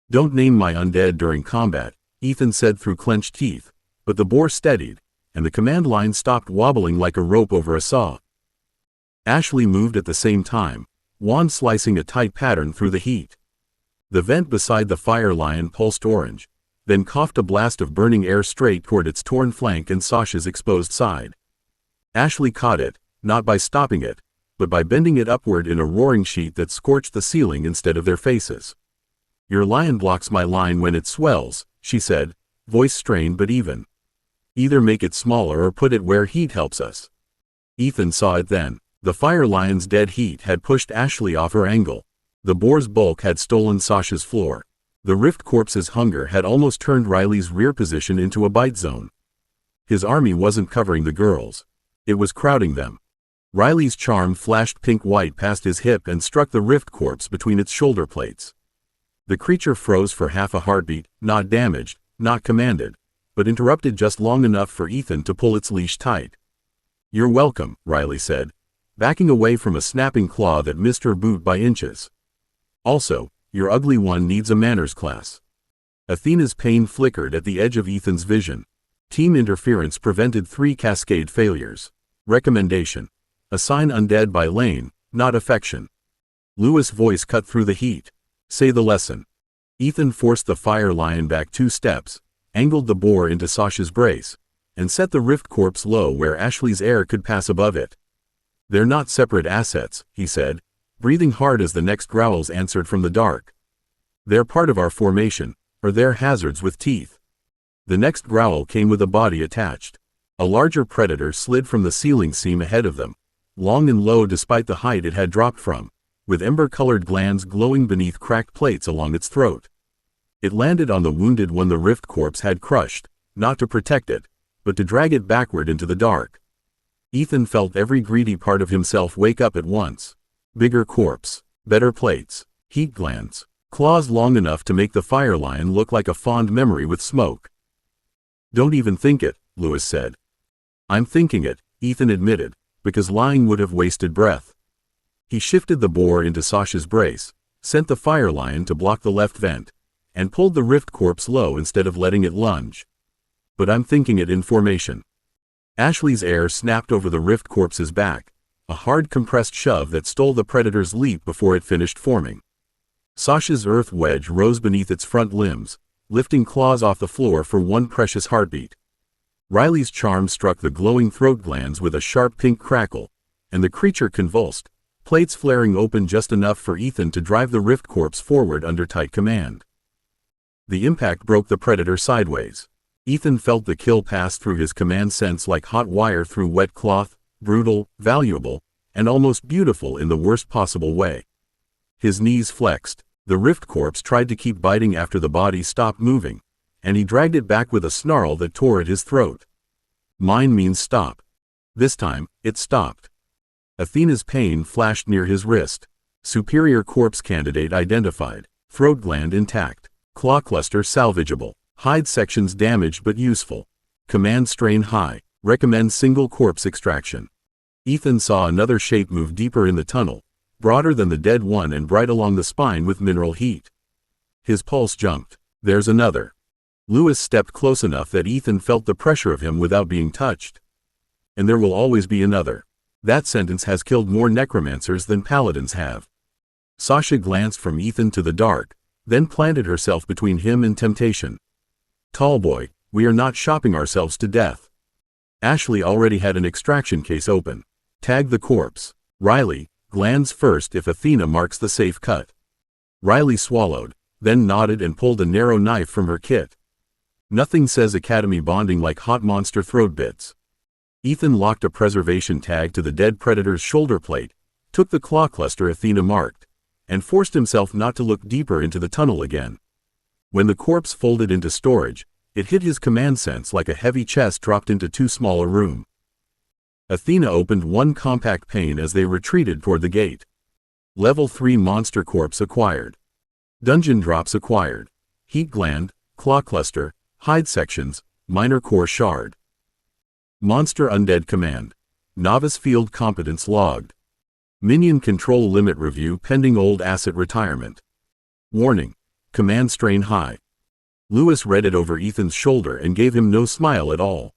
"Don't name my undead during combat," Ethan said through clenched teeth, but the boar steadied, and the command line stopped wobbling like a rope over a saw. Ashley moved at the same time, wand slicing a tight pattern through the heat. The vent beside the fire lion pulsed orange, then coughed a blast of burning air straight toward its torn flank and Sasha's exposed side. Ashley caught it, not by stopping it, but by bending it upward in a roaring sheet that scorched the ceiling instead of their faces. "Your lion blocks my line when it swells," she said, voice strained but even. "Either make it smaller or put it where heat helps us." Ethan saw it then. The fire lion's dead heat had pushed Ashley off her angle. The boar's bulk had stolen Sasha's floor. The Rift Corpse's hunger had almost turned Riley's rear position into a bite zone. His army wasn't covering the girls. It was crowding them. Riley's charm flashed pink-white past his hip and struck the Rift Corpse between its shoulder plates. The creature froze for half a heartbeat, not damaged, not commanded, but interrupted just long enough for Ethan to pull its leash tight. "You're welcome," Riley said, backing away from a snapping claw that missed her boot by inches. "Also, your ugly one needs a manners class." Athena's pain flickered at the edge of Ethan's vision. Team interference prevented 3 cascade failures. Recommendation: assign undead by lane, not affection. Lewis' voice cut through the heat. "Say the lesson." Ethan forced the fire lion back 2 steps, angled the boar into Sasha's brace, and set the Rift Corpse low where Ashley's air could pass above it. "They're not separate assets," he said, breathing hard as the next growls answered from the dark. "They're part of our formation, or they're hazards with teeth." The next growl came with a body attached. A larger predator slid from the ceiling seam ahead of them, long and low despite the height it had dropped from, with ember-colored glands glowing beneath cracked plates along its throat. It landed on the wounded one the Rift Corpse had crushed, not to protect it, but to drag it backward into the dark. Ethan felt every greedy part of himself wake up at once. Bigger corpse, better plates, heat glands, claws long enough to make the fire lion look like a fond memory with smoke. "Don't even think it," Lewis said. "I'm thinking it," Ethan admitted, because lying would have wasted breath. He shifted the boar into Sasha's brace, sent the fire lion to block the left vent, and pulled the Rift Corpse low instead of letting it lunge. "But I'm thinking it in formation." Ashley's air snapped over the Rift Corpse's back, a hard compressed shove that stole the predator's leap before it finished forming. Sasha's earth wedge rose beneath its front limbs, lifting claws off the floor for one precious heartbeat. Riley's charm struck the glowing throat glands with a sharp pink crackle, and the creature convulsed, plates flaring open just enough for Ethan to drive the Rift Corpse forward under tight command. The impact broke the predator sideways. Ethan felt the kill pass through his command sense like hot wire through wet cloth, brutal, valuable, and almost beautiful in the worst possible way. His knees flexed. The Rift Corpse tried to keep biting after the body stopped moving, and he dragged it back with a snarl that tore at his throat. Mine means stop. This time, it stopped. Athena's pain flashed near his wrist. Superior corpse candidate identified. Throat gland intact. Claw cluster salvageable. Hide sections damaged but useful. Command strain high. Recommend single corpse extraction. Ethan saw another shape move deeper in the tunnel, broader than the dead one and bright along the spine with mineral heat. His pulse jumped. There's another. Lewis stepped close enough that Ethan felt the pressure of him without being touched. And there will always be another. That sentence has killed more necromancers than paladins have. Sasha glanced from Ethan to the dark, then planted herself between him and temptation. Tallboy, we are not shopping ourselves to death. Ashley already had an extraction case open. Tag the corpse. Riley, glands first if Athena marks the safe cut. Riley swallowed, then nodded and pulled a narrow knife from her kit. Nothing says academy bonding like hot monster throat bits. Ethan locked a preservation tag to the dead predator's shoulder plate, took the claw cluster Athena marked, and forced himself not to look deeper into the tunnel again. When the corpse folded into storage, it hit his command sense like a heavy chest dropped into too small a room. Athena opened one compact pane as they retreated toward the gate. Level 3 monster corpse acquired. Dungeon drops acquired. Heat gland, claw cluster, hide sections, minor core shard. Monster undead command. Novice field competence logged. Minion control limit review pending old asset retirement. Warning. Command strain high. Lewis read it over Ethan's shoulder and gave him no smile at all.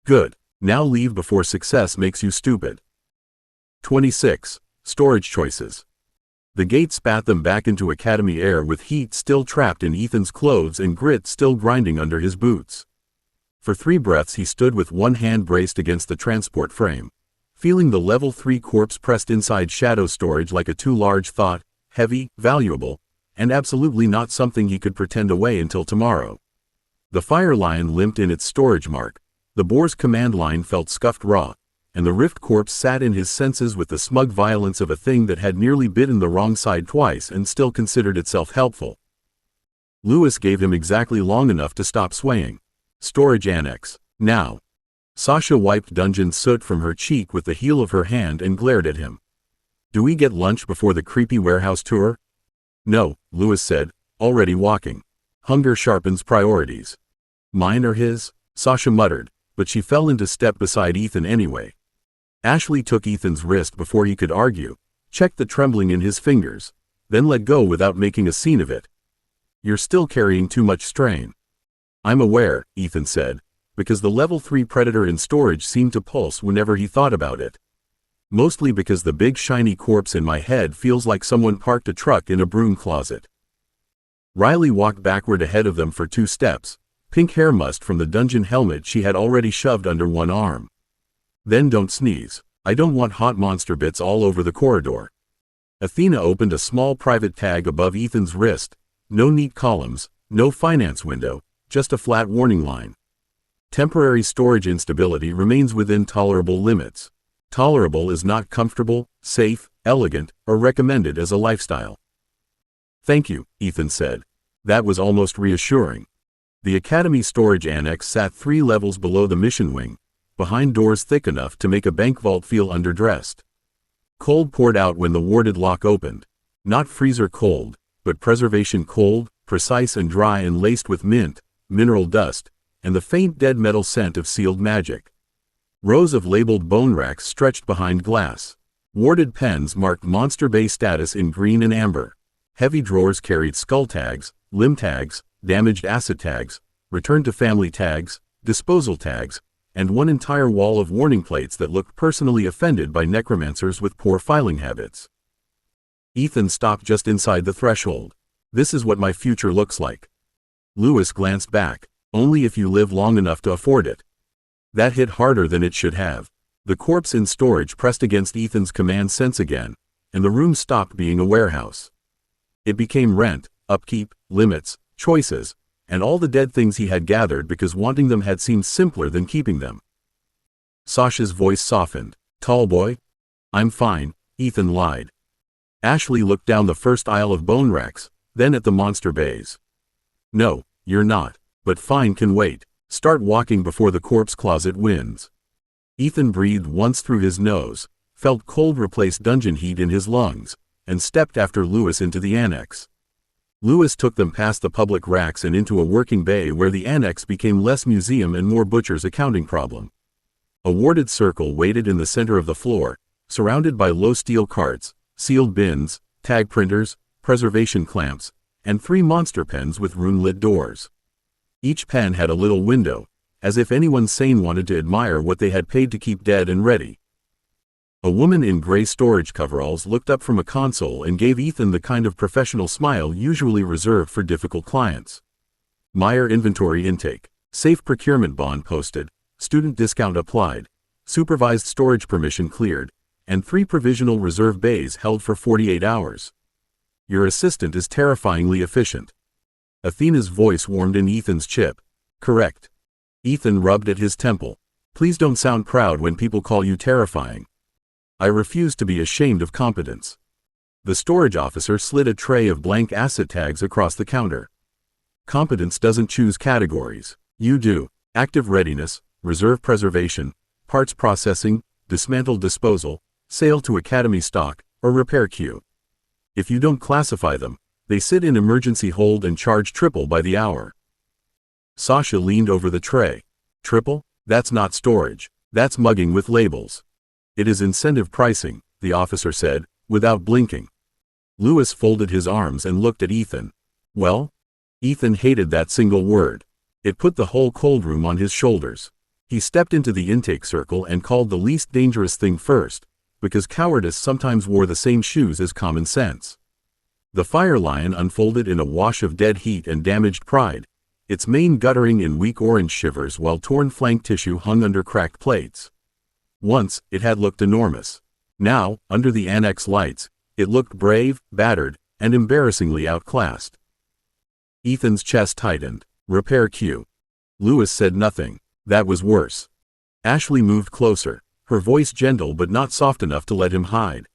Good. Now leave before success makes you stupid. 26. Storage choices. The gate spat them back into academy air with heat still trapped in Ethan's clothes and grit still grinding under his boots. For 3 breaths he stood with one hand braced against the transport frame, feeling the level 3 corpse pressed inside shadow storage like a too large thought, heavy, valuable, and absolutely not something he could pretend away until tomorrow. The fire lion limped in its storage mark. The boar's command line felt scuffed raw, and the rift corpse sat in his senses with the smug violence of a thing that had nearly bitten the wrong side twice and still considered itself helpful. Lewis gave him exactly long enough to stop swaying. Storage annex. Now. Sasha wiped dungeon soot from her cheek with the heel of her hand and glared at him. Do we get lunch before the creepy warehouse tour? No, Lewis said, already walking. Hunger sharpens priorities. Mine or his? Sasha muttered, but she fell into step beside Ethan anyway. Ashley took Ethan's wrist before he could argue, checked the trembling in his fingers, then let go without making a scene of it. You're still carrying too much strain. I'm aware, Ethan said, because the level 3 predator in storage seemed to pulse whenever he thought about it. Mostly because the big shiny corpse in my head feels like someone parked a truck in a broom closet. Riley walked backward ahead of them for 2 steps, pink hair must from the dungeon helmet she had already shoved under one arm. Then don't sneeze. I don't want hot monster bits all over the corridor. Athena opened a small private tag above Ethan's wrist. No neat columns, no finance window, just a flat warning line. Temporary storage instability remains within tolerable limits. Tolerable is not comfortable, safe, elegant, or recommended as a lifestyle. Thank you, Ethan said. That was almost reassuring. The Academy storage annex sat 3 levels below the mission wing, behind doors thick enough to make a bank vault feel underdressed. Cold poured out when the warded lock opened. Not freezer cold, but preservation cold, precise and dry and laced with mint, mineral dust, and the faint dead metal scent of sealed magic. Rows of labeled bone racks stretched behind glass. Warded pens marked Monster Bay status in green and amber. Heavy drawers carried skull tags, limb tags, damaged asset tags, return to family tags, disposal tags, and one entire wall of warning plates that looked personally offended by necromancers with poor filing habits. Ethan stopped just inside the threshold. This is what my future looks like. Lewis glanced back. Only if you live long enough to afford it. That hit harder than it should have. The corpse in storage pressed against Ethan's command sense again, and the room stopped being a warehouse. It became rent, upkeep, limits, choices, and all the dead things he had gathered because wanting them had seemed simpler than keeping them. Sasha's voice softened. Tallboy? I'm fine, Ethan lied. Ashley looked down the first aisle of bone racks, then at the monster bays. No, you're not, but fine can wait. Start walking before the corpse closet wins. Ethan breathed once through his nose, felt cold replace dungeon heat in his lungs, and stepped after Lewis into the annex. Lewis took them past the public racks and into a working bay where the annex became less museum and more butcher's accounting problem. A warded circle waited in the center of the floor, surrounded by low steel carts, sealed bins, tag printers, preservation clamps, and 3 monster pens with rune-lit doors. Each pen had a little window, as if anyone sane wanted to admire what they had paid to keep dead and ready. A woman in gray storage coveralls looked up from a console and gave Ethan the kind of professional smile usually reserved for difficult clients. Meyer inventory intake, safe procurement bond posted, student discount applied, supervised storage permission cleared, and 3 provisional reserve bays held for 48 hours. Your assistant is terrifyingly efficient. Athena's voice warmed in Ethan's chip. Correct. Ethan rubbed at his temple. Please don't sound proud when people call you terrifying. I refuse to be ashamed of competence. The storage officer slid a tray of blank asset tags across the counter. Competence doesn't choose categories. You do. Active readiness, reserve preservation, parts processing, dismantle disposal, sale to academy stock, or repair queue. If you don't classify them, they sit in emergency hold and charge triple by the hour. Sasha leaned over the tray. Triple? That's not storage. That's mugging with labels. It is incentive pricing, the officer said, without blinking. Lewis folded his arms and looked at Ethan. Well? Ethan hated that single word. It put the whole cold room on his shoulders. He stepped into the intake circle and called the least dangerous thing first, because cowardice sometimes wore the same shoes as common sense. The fire lion unfolded in a wash of dead heat and damaged pride, its mane guttering in weak orange shivers while torn flank tissue hung under cracked plates. Once, it had looked enormous. Now, under the annex lights, it looked brave, battered, and embarrassingly outclassed. Ethan's chest tightened. Repair queue. Lewis said nothing. That was worse. Ashley moved closer, her voice gentle but not soft enough to let him hide.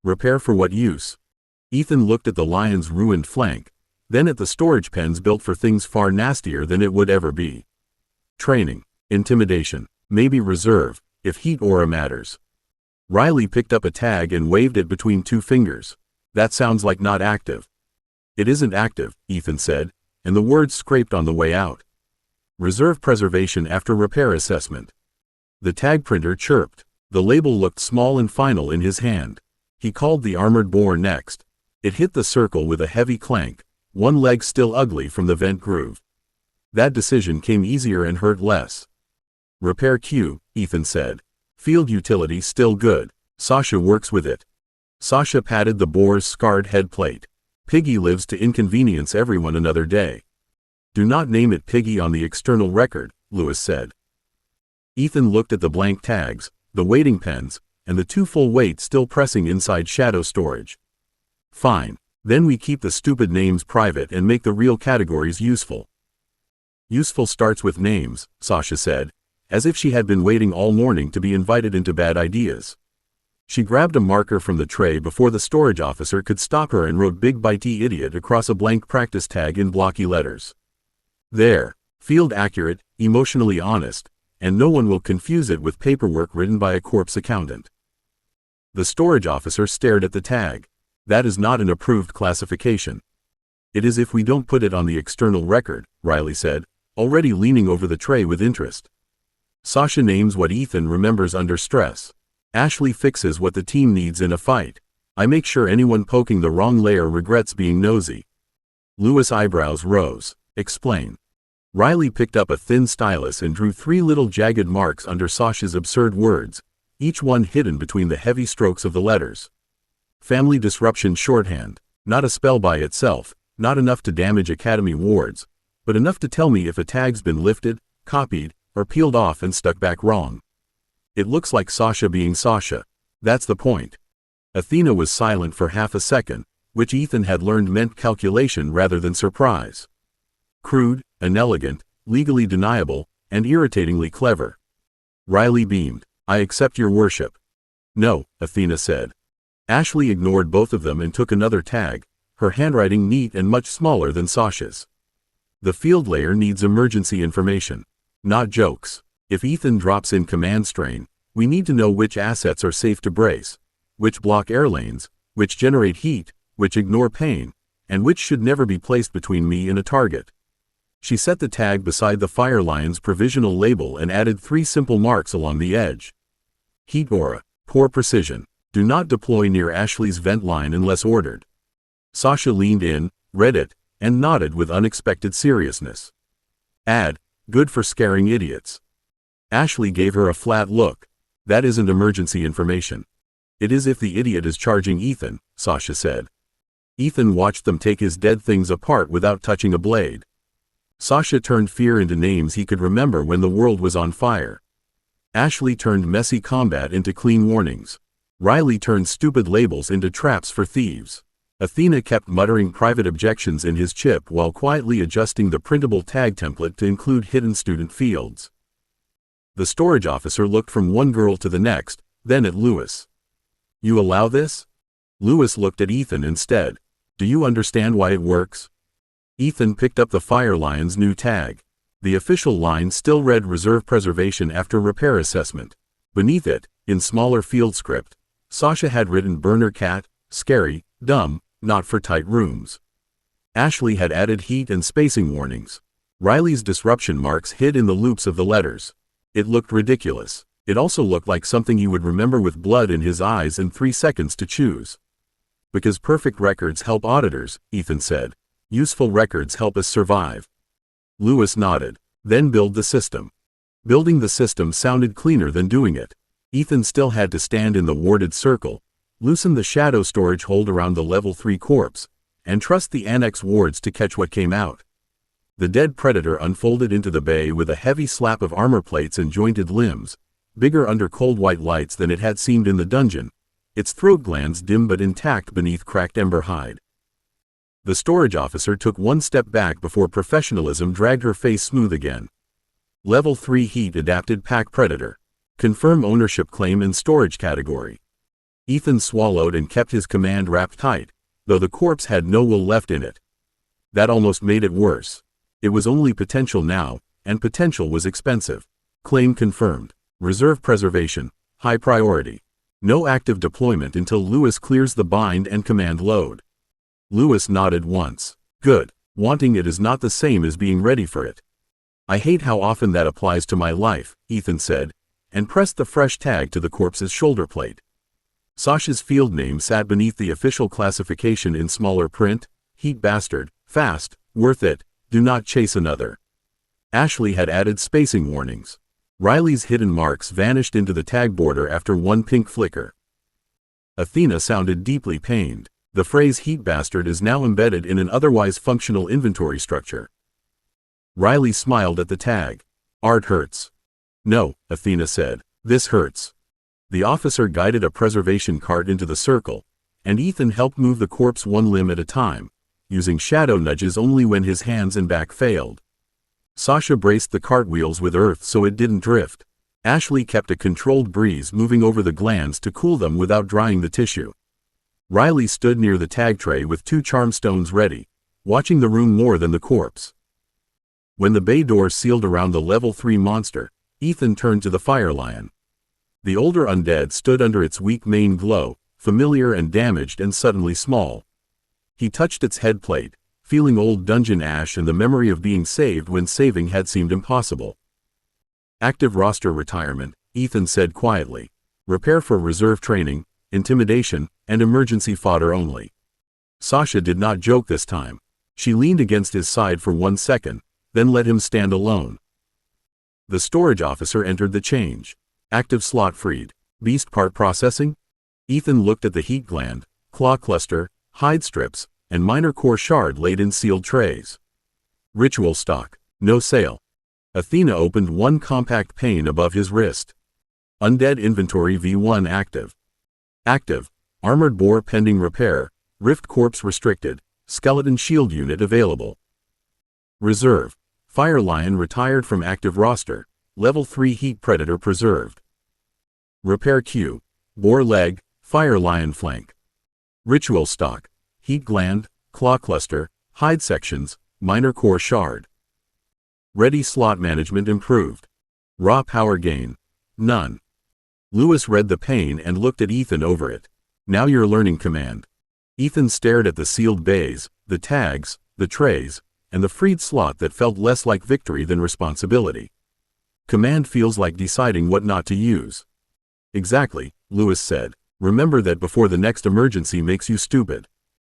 Repair for what use? Ethan looked at the lion's ruined flank, then at the storage pens built for things far nastier than it would ever be. Training, intimidation, maybe reserve, if heat aura matters. Riley picked up a tag and waved it between 2 fingers. That sounds like not active. It isn't active, Ethan said, and the words scraped on the way out. Reserve preservation after repair assessment. The tag printer chirped. The label looked small and final in his hand. He called the armored boar next. It hit the circle with a heavy clank, one leg still ugly from the vent groove. That decision came easier and hurt less. Repair queue, Ethan said. Field utility still good. Sasha works with it. Sasha patted the boar's scarred head plate. Piggy lives to inconvenience everyone another day. Do not name it Piggy on the external record, Lewis said. Ethan looked at the blank tags, the waiting pens, and the 2 full weights still pressing inside shadow storage. Fine. Then we keep the stupid names private and make the real categories useful. Useful starts with names, Sasha said, as if she had been waiting all morning to be invited into bad ideas. She grabbed a marker from the tray before the storage officer could stop her and wrote Big Bitey Idiot across a blank practice tag in blocky letters. There. Field accurate, emotionally honest, and no one will confuse it with paperwork written by a corpse accountant. The storage officer stared at the tag. That is not an approved classification. It is if we don't put it on the external record, Riley said, already leaning over the tray with interest. Sasha names what Ethan remembers under stress. Ashley fixes what the team needs in a fight. I make sure anyone poking the wrong layer regrets being nosy. Lewis' eyebrows rose. Explain. Riley picked up a thin stylus and drew 3 little jagged marks under Sasha's absurd words, each one hidden between the heavy strokes of the letters. Family disruption shorthand. Not a spell by itself, not enough to damage academy wards, but enough to tell me if a tag's been lifted, copied, or peeled off and stuck back wrong. It looks like Sasha being Sasha. That's the point. Athena was silent for half a second, which Ethan had learned meant calculation rather than surprise. Crude, inelegant, legally deniable, and irritatingly clever. Riley beamed. I accept your worship. No, Athena said. Ashley ignored both of them and took another tag, her handwriting neat and much smaller than Sasha's. The field layer needs emergency information. Not jokes. If Ethan drops in command strain, we need to know which assets are safe to brace, which block air lanes, which generate heat, which ignore pain, and which should never be placed between me and a target. She set the tag beside the Fire Lion's provisional label and added 3 simple marks along the edge. Heat aura, poor precision. Do not deploy near Ashley's vent line unless ordered. Sasha leaned in, read it, and nodded with unexpected seriousness. Add, good for scaring idiots. Ashley gave her a flat look. That isn't emergency information. It is if the idiot is charging Ethan, Sasha said. Ethan watched them take his dead things apart without touching a blade. Sasha turned fear into names he could remember when the world was on fire. Ashley turned messy combat into clean warnings. Riley turned stupid labels into traps for thieves. Athena kept muttering private objections in his chip while quietly adjusting the printable tag template to include hidden student fields. The storage officer looked from one girl to the next, then at Lewis. You allow this? Lewis looked at Ethan instead. Do you understand why it works? Ethan picked up the Fire Lion's new tag. The official line still read Reserve Preservation after repair assessment. Beneath it, in smaller field script, Sasha had written Burner Cat, scary, dumb, not for tight rooms. Ashley had added heat and spacing warnings. Riley's disruption marks hid in the loops of the letters. It looked ridiculous. It also looked like something you would remember with blood in his eyes and 3 seconds to choose. Because perfect records help auditors, Ethan said. Useful records help us survive. Lewis nodded. Then build the system. Building the system sounded cleaner than doing it. Ethan still had to stand in the warded circle, loosen the shadow storage hold around the level 3 corpse, and trust the annex wards to catch what came out. The dead predator unfolded into the bay with a heavy slap of armor plates and jointed limbs, bigger under cold white lights than it had seemed in the dungeon, its throat glands dim but intact beneath cracked ember hide. The storage officer took one step back before professionalism dragged her face smooth again. Level 3 heat adapted pack predator. Confirm ownership claim in storage category. Ethan swallowed and kept his command wrapped tight, though the corpse had no will left in it. That almost made it worse. It was only potential now, and potential was expensive. Claim confirmed. Reserve preservation, high priority. No active deployment until Lewis clears the bind and command load. Lewis nodded once. Good. Wanting it is not the same as being ready for it. I hate how often that applies to my life, Ethan said, and pressed the fresh tag to the corpse's shoulder plate. Sasha's field name sat beneath the official classification in smaller print. Heat bastard, fast, worth it, do not chase another. Ashley had added spacing warnings. Riley's hidden marks vanished into the tag border after one pink flicker. Athena sounded deeply pained. The phrase heat bastard is now embedded in an otherwise functional inventory structure. Riley smiled at the tag. Art hurts. No, Athena said. This hurts. The officer guided a preservation cart into the circle, and Ethan helped move the corpse one limb at a time, using shadow nudges only when his hands and back failed. Sasha braced the cartwheels with earth so it didn't drift. Ashley kept a controlled breeze moving over the glands to cool them without drying the tissue. Riley stood near the tag tray with 2 charm stones ready, watching the room more than the corpse. When the bay door sealed around the level 3 monster, Ethan turned to the Fire Lion. The older undead stood under its weak main glow, familiar and damaged and suddenly small. He touched its head plate, feeling old dungeon ash and the memory of being saved when saving had seemed impossible. Active roster retirement, Ethan said quietly. Repair for reserve training, intimidation, and emergency fodder only. Sasha did not joke this time. She leaned against his side for 1 second, then let him stand alone. The storage officer entered the change. Active slot freed. Beast part processing? Ethan looked at the heat gland, claw cluster, hide strips, and minor core shard laid in sealed trays. Ritual stock. No sale. Athena opened one compact pane above his wrist. Undead inventory V1 active. Active. Armored boar pending repair. Rift corpse restricted. Skeleton shield unit available. Reserve. Fire Lion retired from active roster. Level 3 heat predator preserved. Repair queue. Boar leg, Fire Lion flank. Ritual stock. Heat gland, claw cluster, hide sections, minor core shard. Ready slot management improved. Raw power gain. None. Lewis read the pane and looked at Ethan over it. Now you're learning command. Ethan stared at the sealed bays, the tags, the trays, and the freed slot that felt less like victory than responsibility. Command feels like deciding what not to use. Exactly, Lewis said. Remember that before the next emergency makes you stupid.